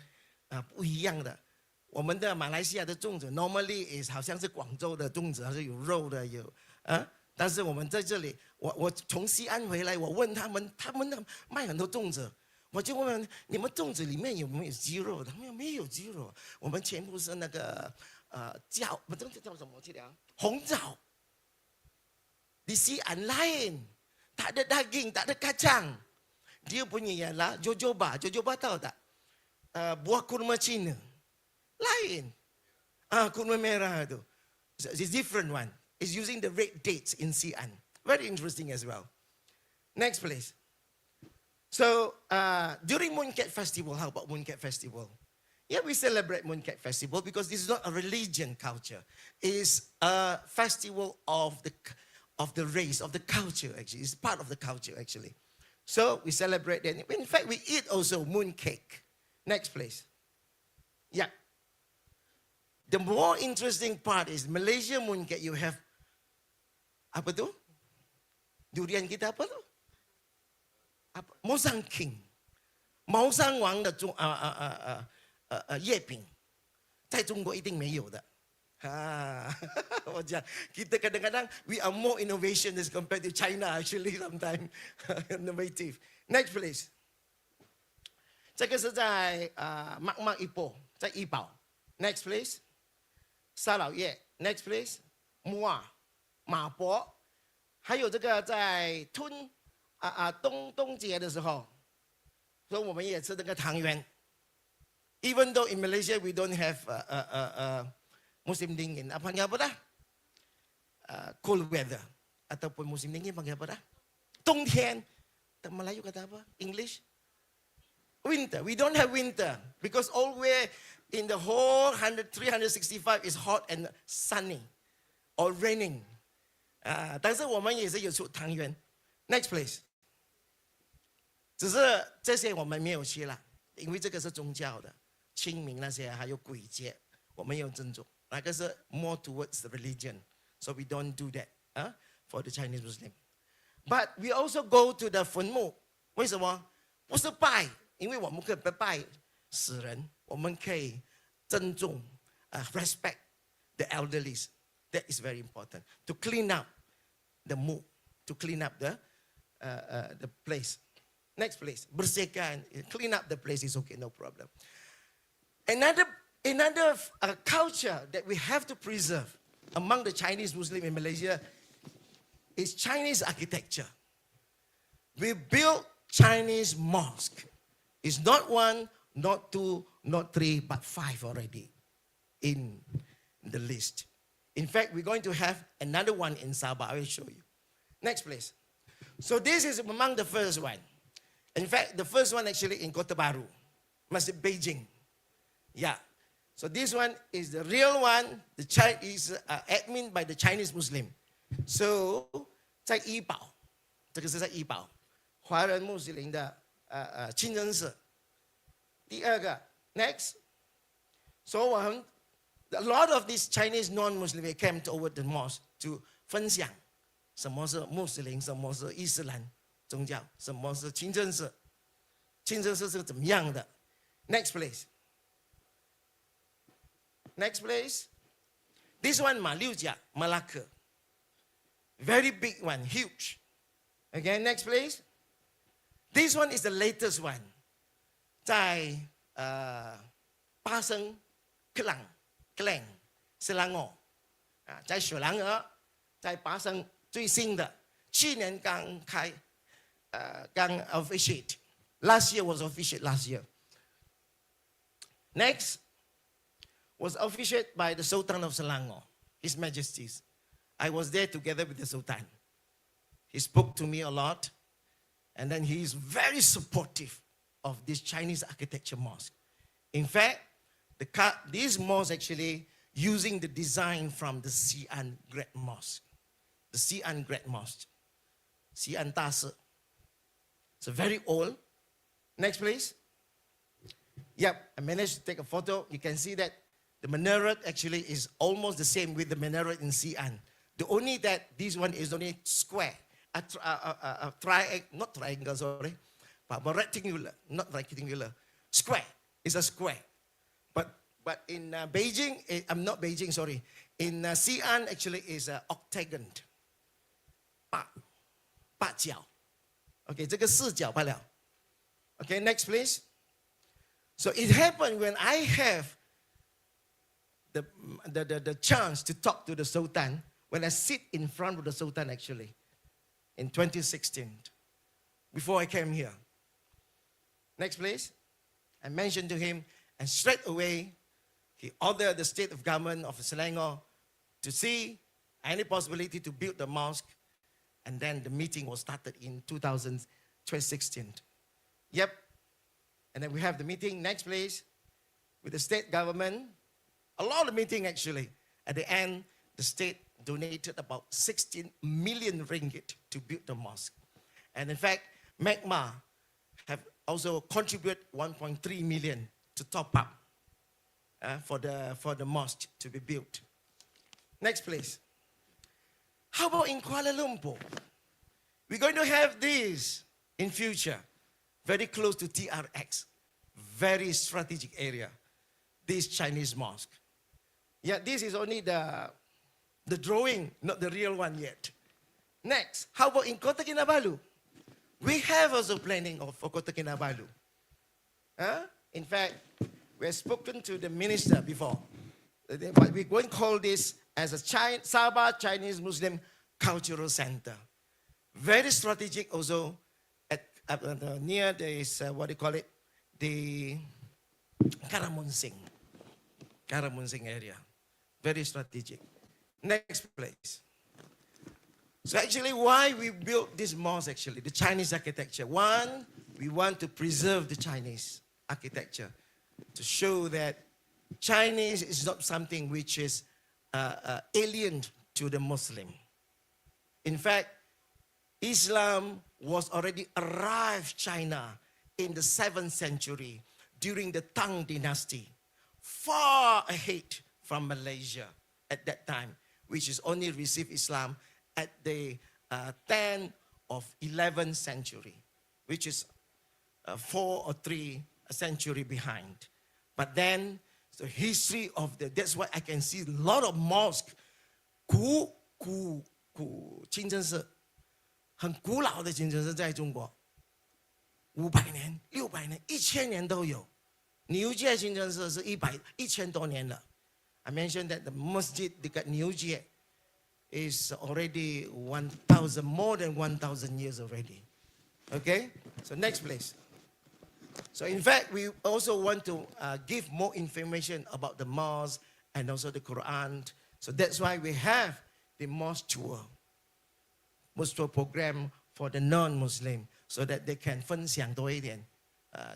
Speaker 20: 不一样的。我们的马来西亚的粽子 normally is 好像是广州的粽子，还是有肉的有但是我们在这里，我从西安回来，我问他们卖很多粽子，我就问你们粽子里面有没有鸡肉？他们没有鸡肉，我们全部是那个叫什么去了？红枣。Di Xi'an lain, tak ada daging, tak ada kacang. Dia punya ialah jojoba. Jojoba tahu tak? Buah kurma Cina. Lain. Kurma merah tu. It's different one. It's using the red dates in Xi'an. Very interesting as well. Next, please. So during Mooncake Festival, how about Mooncake Festival? Yeah, we celebrate Mooncake Festival because this is not a religion culture. It's a festival of the race, of the culture, actually. It's part of the culture, actually. So we celebrate that. In fact, we eat also mooncake. Next, please. Yeah. The more interesting part is Malaysia mooncake, you have, apa tu? Durian kita apa tu? Apa? Mosang King. Maosang Wang 的叶饼，在中国一定没有的。我讲 kita kadang-kadang we are more innovation as compared to China actually sometimes innovative. Next please. 这个是在马马一波，在怡保。Next please. 沙老叶。Next please. 木瓦马博，还有这个在冬节的时候，所以我们也吃这个汤圆。Even though in Malaysia we don't have musim dingin, apa panggil apa dah? Cold weather ataupun musim dingin panggil apa dah? 冬天，Melayu kata apa? English? Winter. We don't have winter because always in the whole 365 is hot and sunny or raining. 但是我们也是有出汤圆。Next please. 只是这些我们没有去了，因为这个是宗教的。清明那些还有鬼节，我们有珍重，那个是 more towards the religion, so we don't do that for the Chinese Muslim. But we also go to the 坟墓，为什么？不是拜，因为我们可以不拜死人，我们可以尊重respect the elderlies. That is very important to clean up the 墓 to clean up the place. Next place, bersihkan, clean up the place is okay, no problem. Another culture that we have to preserve among the Chinese Muslim in Malaysia is Chinese architecture. We built Chinese mosque. It's not 1, not 2, not 3, but 5 already in the list. In fact, we're going to have another one in Sabah. I will show you. Next please. So this is among the first one. In fact, the first one actually in Kota Baru, Masjid Beijing. Yeah. So this one is the real one. The is admin by the Chinese Muslim. So 在怡保，这个是在怡保，华人穆斯林的清真寺。第二个 next. So a lot of these Chinese non-Muslim they came over the mosque to 分享什么是穆斯林，什么是伊斯兰宗教，什么是清真寺，清真寺是怎么样的。Next please. Next place. This one, Malaysia, Malacca. Very big one, huge. Okay, next place. This one is the latest one. 在巴生克朗 Klang Selangor 在雪兰莪，在巴生最新的，去年刚officiate. Last year was officiate last year. Next was officiated by the Sultan of Selangor, His Majesty's. I was there together with the Sultan. He spoke to me a lot, and then he is very supportive of this Chinese architecture mosque. In fact, this mosque actually using the design from the Xi'an Great Mosque. The Xi'an Great Mosque. Xi'an Tase. It's very old. Next please. Yep, I managed to take a photo. You can see that the minaret actually is almost the same with the minaret in Xi'an. The only that this one is only square, a triangle, not triangle, sorry, but rectangular, not rectangular. Square, it's a square. But in Beijing, I'm not Beijing, sorry. In Xi'an actually is an octagon. 八角. Okay, 这个四角罢了. Okay, next please. So it happened when I have the chance to talk to the Sultan, when I sit in front of the Sultan actually, in 2016, before I came here. Next please. I mentioned to him, and straight away, he ordered the state of government of Selangor to see any possibility to build the mosque, and then the meeting was started in 2016. Yep. And then we have the meeting, next place, with the state government. A lot of meeting actually. At the end, the state donated about 16 million ringgit to build the mosque. And in fact, Magma have also contributed 1.3 million to top up for the mosque to be built. Next place. How about in Kuala Lumpur? We're going to have this in future, very close to TRX, very strategic area, this Chinese mosque. Yeah, this is only the drawing, not the real one yet. Next, how about in Kota Kinabalu? We have also planning for Kota Kinabalu. In fact, we have spoken to the minister before. But we're going to call this as a Sabah Chinese Muslim Cultural Center. Very strategic also at near this, what do you call it? The Karamunsing area. Very strategic. Next place. So actually why we built this mosque actually, the Chinese architecture. One, we want to preserve the Chinese architecture to show that Chinese is not something which is alien to the Muslim. In fact, Islam was already arrived China in the 7th century during the Tang dynasty, far ahead from Malaysia at that time, which is only received Islam at the 10th of 11th century, which is 4 or 3 century behind. But then the history of that's why I can see a lot of mosques, 清真寺，很古老的清真寺在中国，500年、600年、1000年都有。牛街清真寺是1000多年了。I mentioned that the masjid dekat New Jie is already more than 1,000 years already. Okay, so next place. So in fact, we also want to give more information about the mosque and also the Quran. So that's why we have the mosque tour program for the non-Muslim, so that they can 分享多一点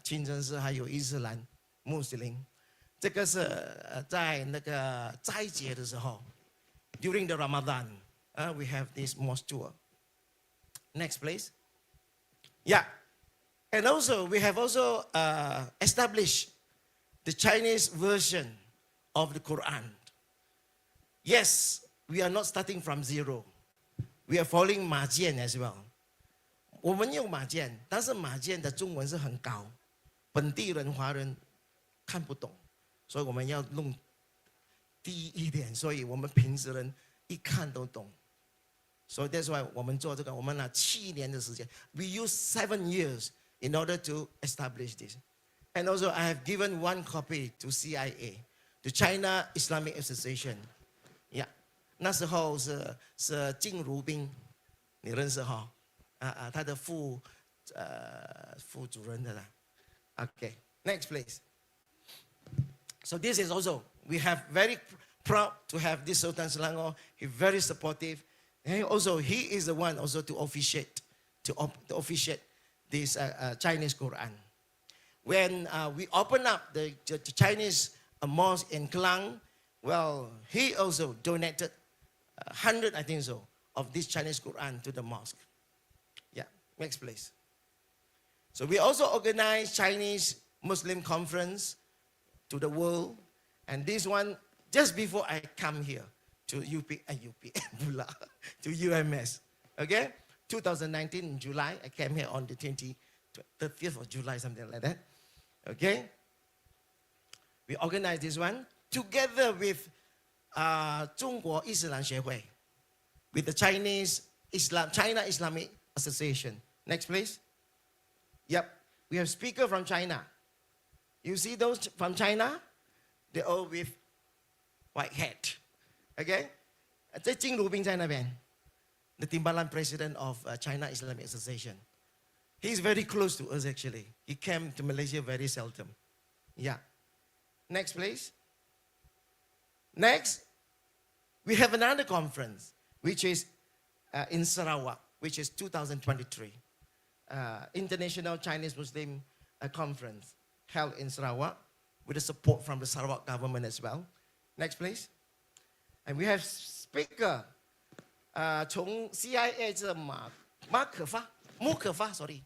Speaker 20: 清真寺还有伊斯兰穆斯林。这个是在那个斋节的时候 ，during the Ramadan, we have this mosque tour. Next place. Yeah. And also, we have also established the Chinese version of the Quran. Yes, we are not starting from zero. We are following 马剑 as well. 我们用马剑，但是马剑的中文是很高，本地人华人看不懂，所以我们要弄低一点，所以我们平时人一看都懂。So that's why 我们做这个，我们拿7年的时间。We use 7 years in order to establish this. And also, I have given 1 copy to CIA, to China Islamic Association. Yeah, 那时候是靳如彬，你认识哈？他的副主任的啦。Okay, next place. So this is also, we have very proud to have this Sultan Selangor. He's very supportive. And also, he is the one also to officiate this Chinese Quran. When we open up the Chinese mosque in Klang, well, he also donated 100, I think so, of this Chinese Quran to the mosque. Yeah, next place. So we also organize Chinese Muslim conference to the world. And this one, just before I come here to to UMS, okay? 2019 in July, I came here on the 25th of July, something like that. Okay? We organized this one together with 中国伊斯兰协会, with the China Islamic Association. Next, please. Yep, we have speaker from China. You see those from China? They're all with white hat. Okay? 在金如彬在那边 the Timbalan president of China Islamic Association. He's very close to us actually. He came to Malaysia very seldom. Yeah. Next, please. Next, we have another conference, which is in Sarawak, which is 2023. International Chinese Muslim Conference held in Sarawak with the support from the Sarawak government as well. Next, please. And we have speaker 从 CIA 这穆可发 sorry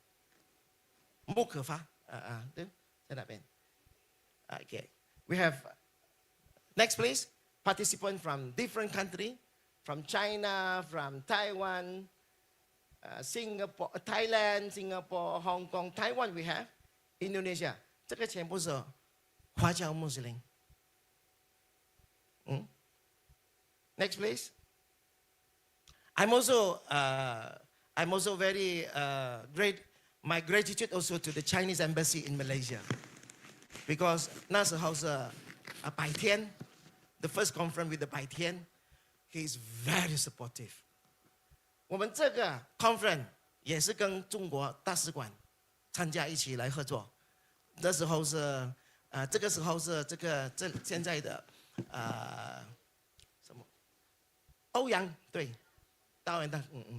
Speaker 20: 穆可发对在那边 okay we have next please participant from different country from China from Taiwan Singapore Thailand Singapore Hong Kong Taiwan we have Indonesia 这个全部是华侨穆斯林next please I'm also very great. My gratitude also to the Chinese embassy in Malaysia, because 那时候是白天 the first conference with the 白天 he is very supportive. 我们这个 conference 也是跟中国大使馆参加一起来合作。那时候是这个时候是现在的什么欧阳对。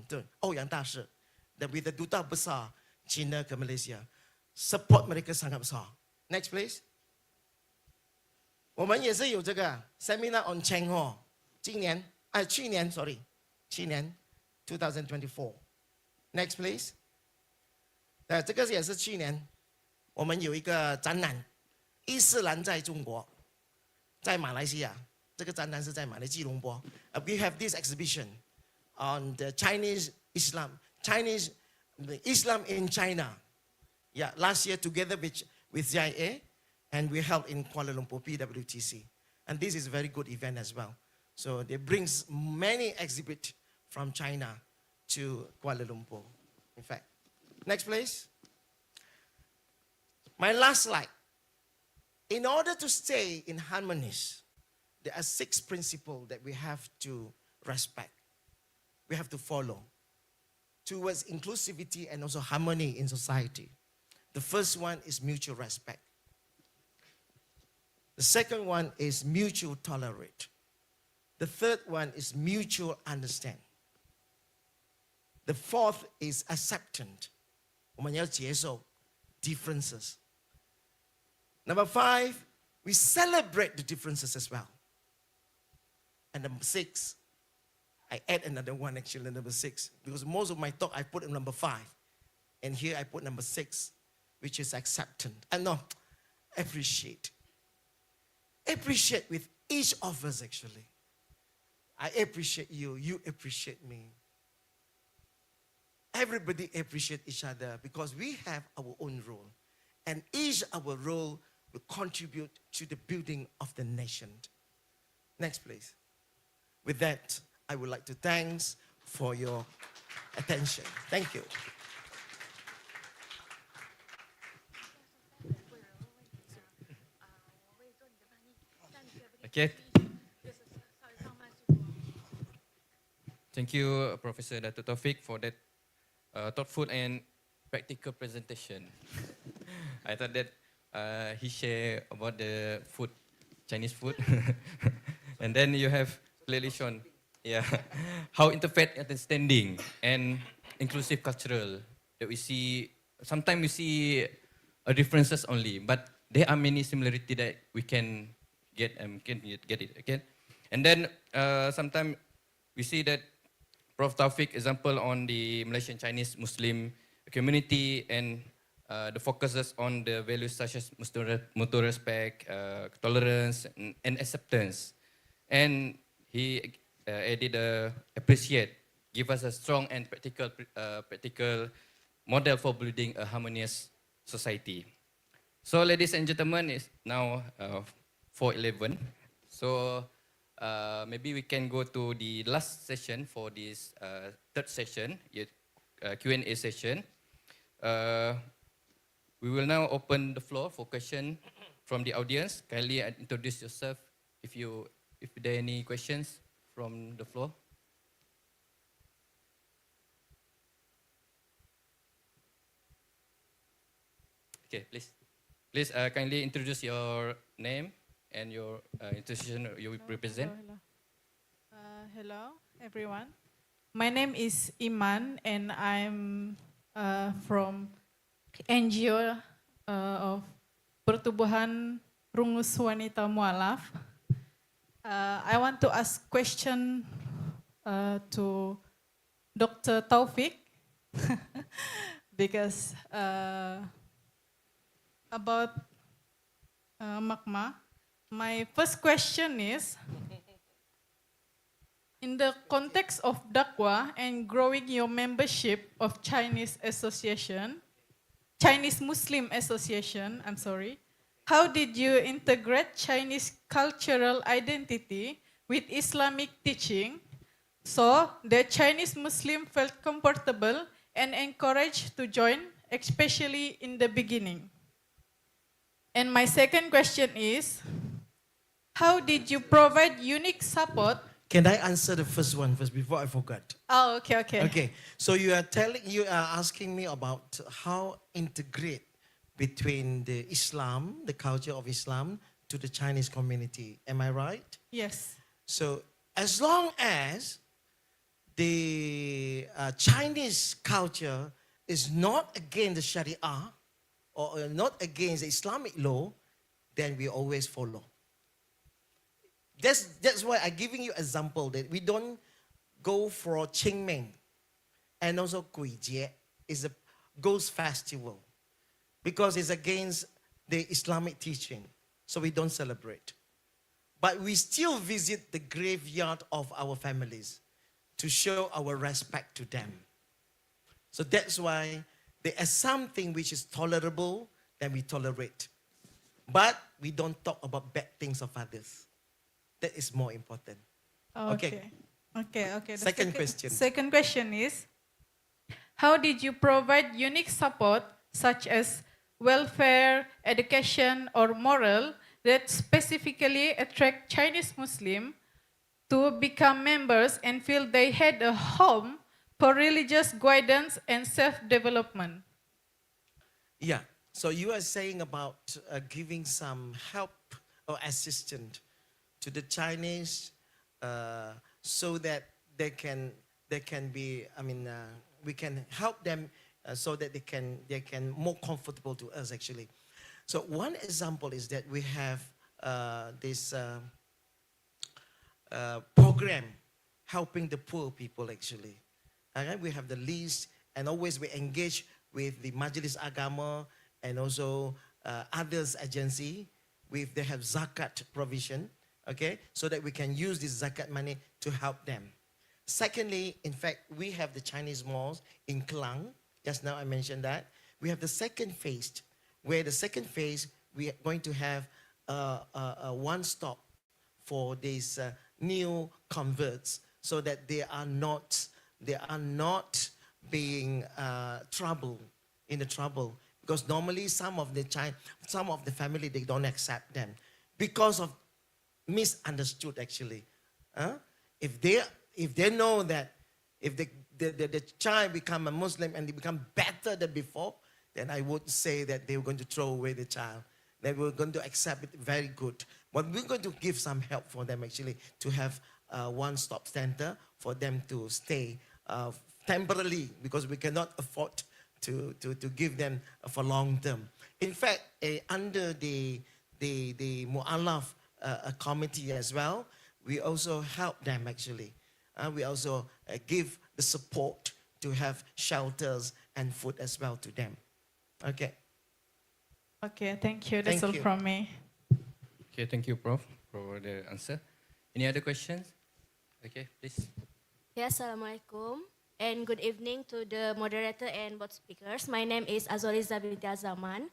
Speaker 20: 对，欧阳大使 with the Duta Besar China ke Malaysia support mereka sangat besar. Next please. 我们也是有这个 seminar on Cheng Ho 去年 2024 Next please. 这个也是去年我们有一个展览伊斯兰在中国在马来西亚这个展览是在马来吉隆坡 We have this exhibition on the Chinese Islam in China. Yeah, last year together with CIA, and we held in Kuala Lumpur, PWTC. And this is a very good event as well. So they brings many exhibits from China to Kuala Lumpur, in fact. Next please. My last slide. In order to stay in harmony, there are 6 principles that we have to respect. We have to follow towards inclusivity and also harmony in society. The first one is mutual respect. The second one is mutual tolerate. The third one is mutual understand. The fourth is acceptance. 我们要接受 differences. Number 5, we celebrate the differences as well. And number 6, I add another one actually, number 6, because most of my talk I put in number 5. And here I put number 6, which is acceptance. Appreciate. Appreciate with each of us actually. I appreciate you, you appreciate me. Everybody appreciate each other because we have our own role. And each our role will contribute to the building of the nation. Next please. With that, I would like to thanks for your attention. Thank you.
Speaker 18: Okay. Thank you, Professor Dato' Taufik, for that thoughtful and practical presentation. I thought that he shared about the food, Chinese food. And then you have clearly shown how interfaith understanding and inclusive cultural that we see, sometimes we see differences only, but there are many similarities that we can get it, okay? And then sometimes we see that Prof. Taufik example on the Malaysian Chinese Muslim community and the focuses on the values such as mutual respect, tolerance, and acceptance. And he added appreciate, give us a strong and practical model for building a harmonious society. So ladies and gentlemen, it's now 4:11. So maybe we can go to the last session for this third session, Q&A session. We will now open the floor for questions from the audience. Kindly introduce yourself if there are any questions from the floor. Okay, please. Please kindly introduce your name and your institution you represent.
Speaker 21: Hello, everyone. My name is Iman, and I'm from NGO of Pertubuhan Rungus Wanita Mualaf. I want to ask question to Dr. Taufik because about Makma. My first question is, in the context of dakwah and growing your membership of Chinese Muslim Association, how did you integrate Chinese cultural identity with Islamic teaching so the Chinese Muslim felt comfortable and encouraged to join, especially in the beginning? And my second question is, how did you provide unique support?
Speaker 20: Can I answer the first one first before I forget?
Speaker 21: Oh, okay.
Speaker 20: Okay. So you are asking me about how integrate between the Islam, the culture of Islam, to the Chinese community. Am I right?
Speaker 21: Yes.
Speaker 20: So as long as the Chinese culture is not against the Sharia or not against the Islamic law, then we always follow. That's why I'm giving you example that we don't go for Qingming and also Guijie is a ghost festival because it's against the Islamic teaching, so we don't celebrate. But we still visit the graveyard of our families to show our respect to them. So that's why there is something which is tolerable, then we tolerate. But we don't talk about bad things of others. That is more important.
Speaker 21: Okay. The
Speaker 20: Second question.
Speaker 21: Second question is, how did you provide unique support such as welfare, education, or moral that specifically attract Chinese Muslims to become members and feel they had a home for religious guidance and self-development?
Speaker 20: Yeah, so you are saying about giving some help or assistance to the Chinese so that they can be, we can help them so that they can more comfortable to us actually. So one example is that we have this program helping the poor people actually. Okay? We have the list and always we engage with the Majlis Agama and also others agency with they have zakat provision, okay, so that we can use this zakat money to help them. Secondly, in fact, we have the Chinese malls in Klang. Just now I mentioned that. We have the second phase, where the second phase we are going to have a one-stop for these new converts, so that they are not being trouble because normally some of the family they don't accept them because of misunderstood actually. If they know that if the child become a Muslim and they become better than before, then I would say that they were going to throw away the child. They were going to accept it very good. But we're going to give some help for them actually to have a one-stop center for them to stay temporarily because we cannot afford to give them for long term. In fact, under the Mu'alaf committee as well, we also help them actually. We also give the support to have shelters and food as well to them. Okay.
Speaker 21: Okay, thank you. That's all from me.
Speaker 18: Okay, thank you, Prof, for the answer. Any other questions? Okay, please.
Speaker 22: Yes, Assalamualaikum. And good evening to the moderator and both speakers. My name is Azoriza binti Azaman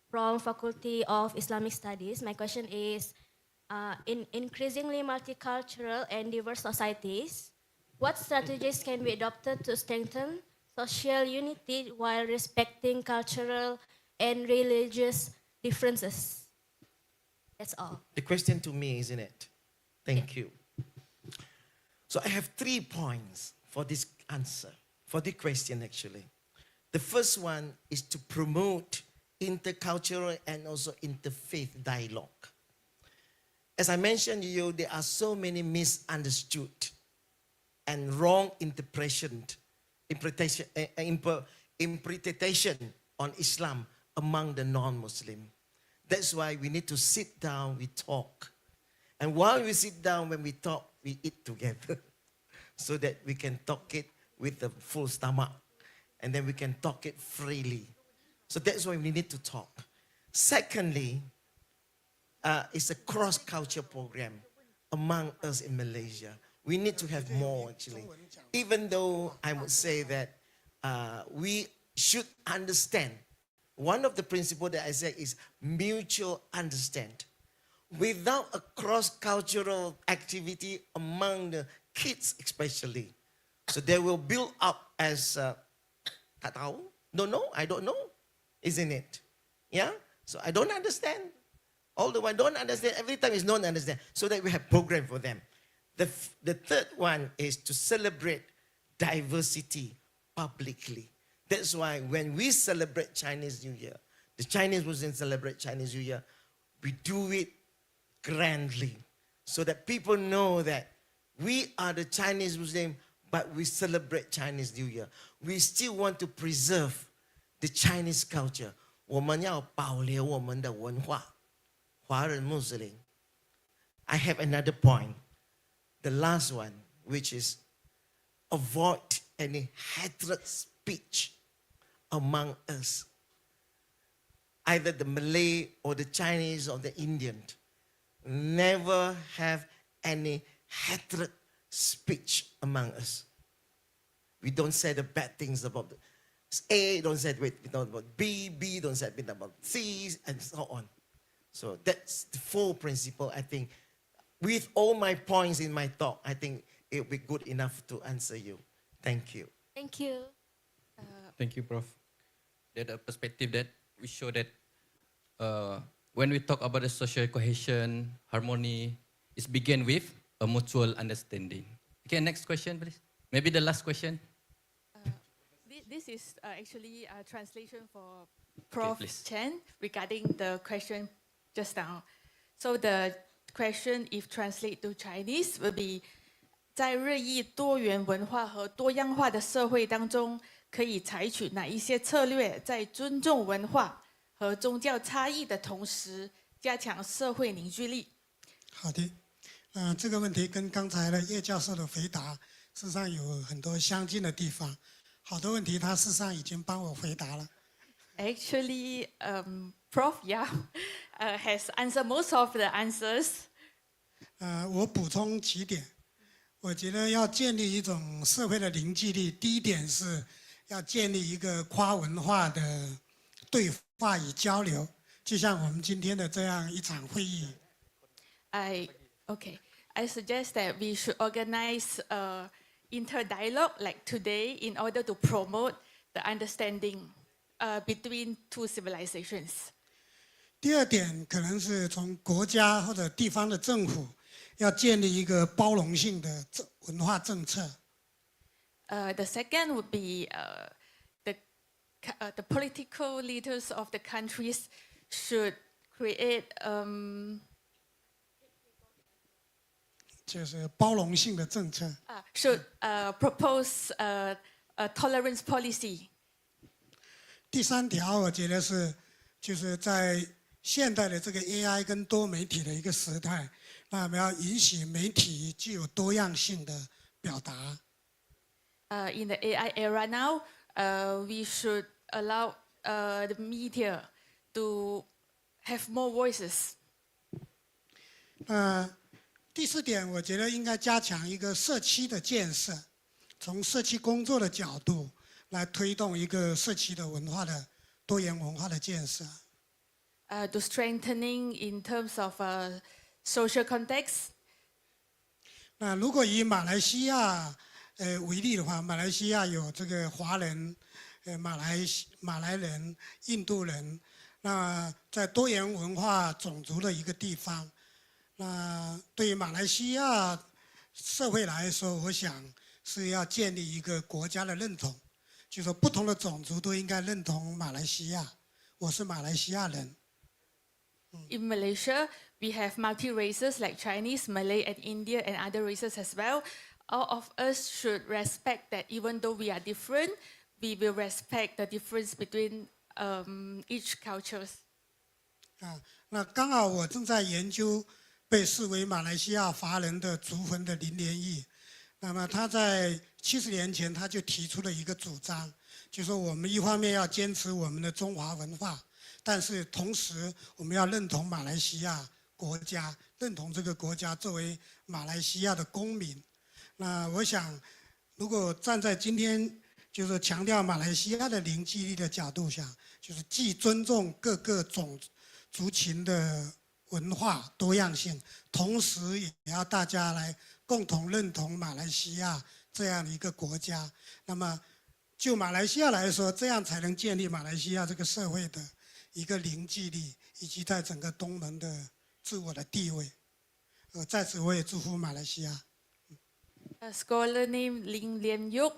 Speaker 22: from Faculty of Islamic Studies. My question is, in increasingly multicultural and diverse societies, what strategies can be adopted to strengthen social unity while respecting cultural and religious differences? That's all.
Speaker 20: The question to me, isn't it? Thank you. So I have 3 points for this answer, for the question actually. The first one is to promote intercultural and also interfaith dialogue. As I mentioned to you, there are so many misunderstood and wrong interpretation interpretation on Islam among the non-Muslim. That's why we need to sit down, we talk. And while we sit down, when we talk, we eat together so that we can talk it with a full stomach. And then we can talk it freely. So that's why we need to talk. Secondly, it's a cross-culture program among us in Malaysia. We need to have more, actually. Even though I would say that we should understand. One of the principles that I say is mutual understand. Without a cross-cultural activity among the kids especially, so they will build up as, tak tahu? No, I don't know, isn't it? Yeah? So I don't understand. Although I don't understand, every time is don't understand, so that we have program for them. The third one is to celebrate diversity publicly. That's why when we celebrate Chinese New Year, the Chinese Muslims celebrate Chinese New Year, we do it grandly so that people know that we are the Chinese Muslim, but we celebrate Chinese New Year. We still want to preserve the Chinese culture. 我们要保留我们的文化，华人 Muslim. I have another point. The last one, which is avoid any hatred speech among us. Either the Malay or the Chinese or the Indian. Never have any hatred speech among us. We don't say the bad things about A, don't say it about B, B don't say it about C, and so on. So that's the 4 principles, I think. With all my points in my talk, I think it will be good enough to answer you. Thank you.
Speaker 22: Thank you.
Speaker 18: Thank you, Prof. That a perspective that we show that when we talk about the social cohesion, harmony, it begins with a mutual understanding. Okay, next question, please. Maybe the last question.
Speaker 2: This is actually a translation for Prof.
Speaker 18: please.
Speaker 2: Chen regarding the question just now. So the question, if translate to Chinese, will be 在日益多元文化和多样化的社会当中，可以采取哪一些策略，在尊重文化和宗教差异的同时，加强社会凝聚力？
Speaker 19: 好的，这个问题跟刚才的叶教授的回答，事实上有很多相近的地方。好多问题他事实上已经帮我回答了。
Speaker 2: Actually, Prof. Yao has answered most of the answers.
Speaker 19: 我补充几点，我觉得要建立一种社会的凝聚力，第一点是要建立一个跨文化的对话与交流，就像我们今天的这样一场会议。
Speaker 2: I suggest that we should organize inter-dialogue like today in order to promote the understanding between 2 civilizations.
Speaker 19: 第二点可能是从国家或者地方的政府要建立一个包容性的文化政策。
Speaker 2: The second would be the political leaders of the countries should create
Speaker 19: 就是包容性的政策。
Speaker 2: should propose a tolerance policy.
Speaker 19: 第3条，我觉得就是在现代的这个 AI 跟多媒体的一个时代，那我们要允许媒体具有多样性的表达。
Speaker 2: In the AI era now, we should allow the media to have more voices.
Speaker 19: 第4点，我觉得应该加强一个社区的建设，从社区工作的角度来推动一个社区的文化的多元文化的建设。
Speaker 2: To strengthening in terms of social context.
Speaker 19: 那如果以马来西亚为例的话，马来西亚有这个华人、马来人、印度人，那在多元文化种族的一个地方。那对于马来西亚社会来说，我想是要建立一个国家的认同，就是说不同的种族都应该认同马来西亚。我是马来西亚人。
Speaker 2: In Malaysia, we have multi-races like Chinese, Malay, and Indian, and other races as well. All of us should respect that even though we are different, we will respect the difference between each cultures.
Speaker 19: 那刚好我正在研究被视为马来西亚华人的族魂的林连义。那么他在70年前他就提出了一个主张，就说我们一方面要坚持我们的中华文化，但是同时我们要认同马来西亚国家，认同这个国家作为马来西亚的公民。那我想，如果站在今天就是强调马来西亚的零纪律的角度下，就是既尊重各个族群的文化多样性，同时也要大家来共同认同马来西亚这样的一个国家。那么就马来西亚来说，这样才能建立马来西亚这个社会的一个零纪律，以及在整个东盟的自我的地位。在此我也祝福马来西亚。
Speaker 2: A scholar named Ling Lien Yuk,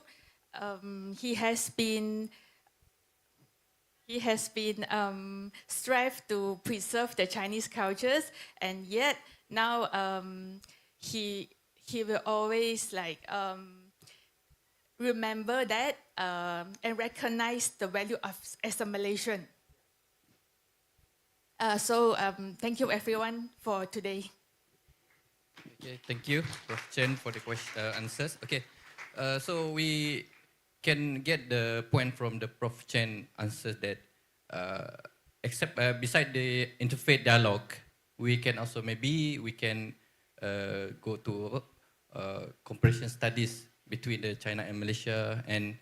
Speaker 2: he has been strive to preserve the Chinese cultures, and yet now he will always like remember that and recognize the value of assimilation. So thank you everyone for today.
Speaker 18: Okay, thank you, Prof. Chen, for the answers. Okay, so we can get the point from the Prof. Chen answers that except beside the interfaith dialogue, we can also go to comparison studies between the China and Malaysia, and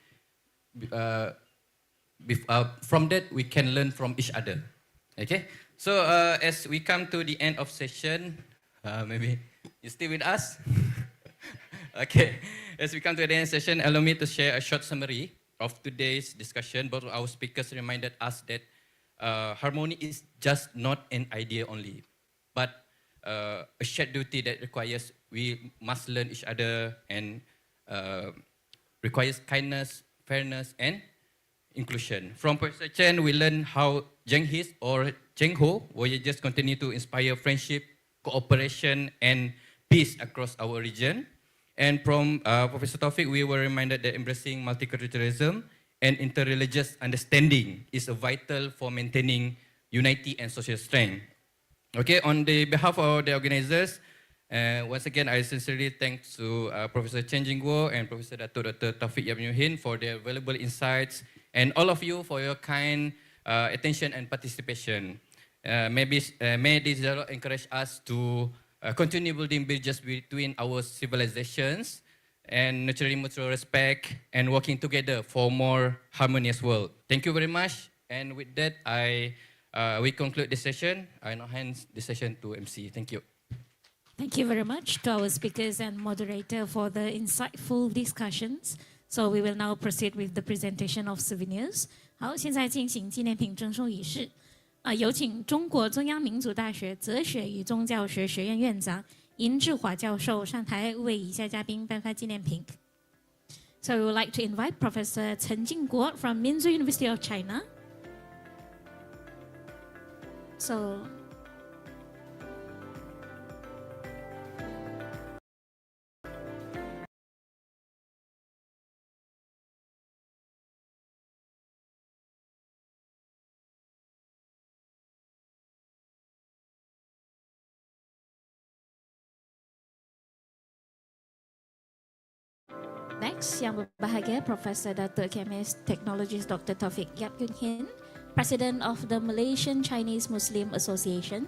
Speaker 18: from that we can learn from each other. Okay, so as we come to the end of session, maybe you stay with us. Okay, as we come to the end of the session, allow me to share a short summary of today's discussion. Both of our speakers reminded us that harmony is just not an idea only, but a shared duty that requires we must learn each other and requires kindness, fairness, and inclusion. From Professor Chen, we learn how Zhenghis or Zhengho voyages continue to inspire friendship, cooperation, and peace across our region. And from Professor Taufik, we were reminded that embracing multiculturalism and interreligious understanding is vital for maintaining unity and social strength. Okay, on the behalf of the organizers, once again, I sincerely thank to Professor Chen Jingguo and Professor Dr. Taufik Yamyuhin for their valuable insights, and all of you for your kind attention and participation. May this dialogue encourage us to continue building bridges between our civilizations and nurturing mutual respect and working together for a more harmonious world. Thank you very much. And with that, we conclude this session. I now hand the session to MC. Thank you.
Speaker 1: Thank you very much to our speakers and moderator for the insightful discussions. So we will now proceed with the presentation of souvenirs. 好，现在进行纪念品赠送仪式。有请中国中央民族大学哲学与宗教学学院院长尹志华教授上台为以下嘉宾颁发纪念品。So we would like to invite Professor Chen Jingguo from Minzu University of China. So next, yang berbahagia Professor Datuk Chemist Technologist Dr. Taufik Yamyuhin, President of the Malaysian Chinese Muslim Association.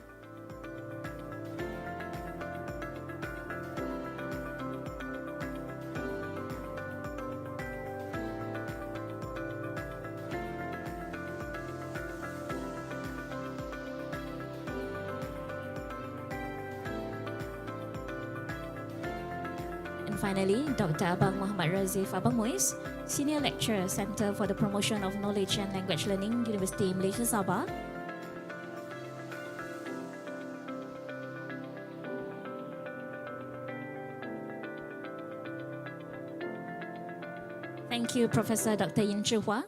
Speaker 1: Finally, Dr. Abang Muhammad Razif Abang Muiz, Senior Lecturer, Center for the Promotion of Knowledge and Language Learning, University Malaysia Sabah. Thank you, Professor Dr. Yin Zhihua.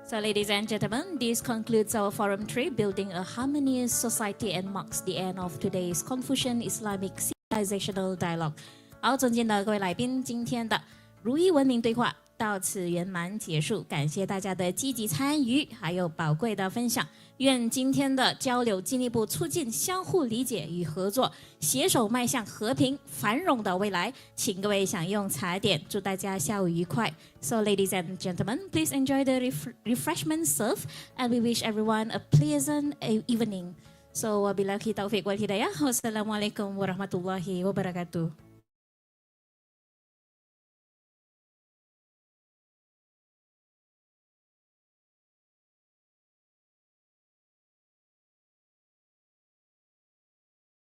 Speaker 1: So, ladies and gentlemen, this concludes our Forum 3, Building a Harmonious Society, and marks the end of today's Confucian Islamic Civilizational Dialogue. 好，尊敬的各位来宾，今天的如意文明对话到此圆满结束，感谢大家的积极参与，还有宝贵的分享。愿今天的交流进一步促进相互理解与合作，携手迈向和平繁荣的未来。请各位享用茶点，祝大家下午愉快。So, ladies and gentlemen, please enjoy the refreshment served, and we wish everyone a pleasant evening. So, wabillahi taufiq wal hidayah. Wassalamualaikum warahmatullahi wabarakatuh.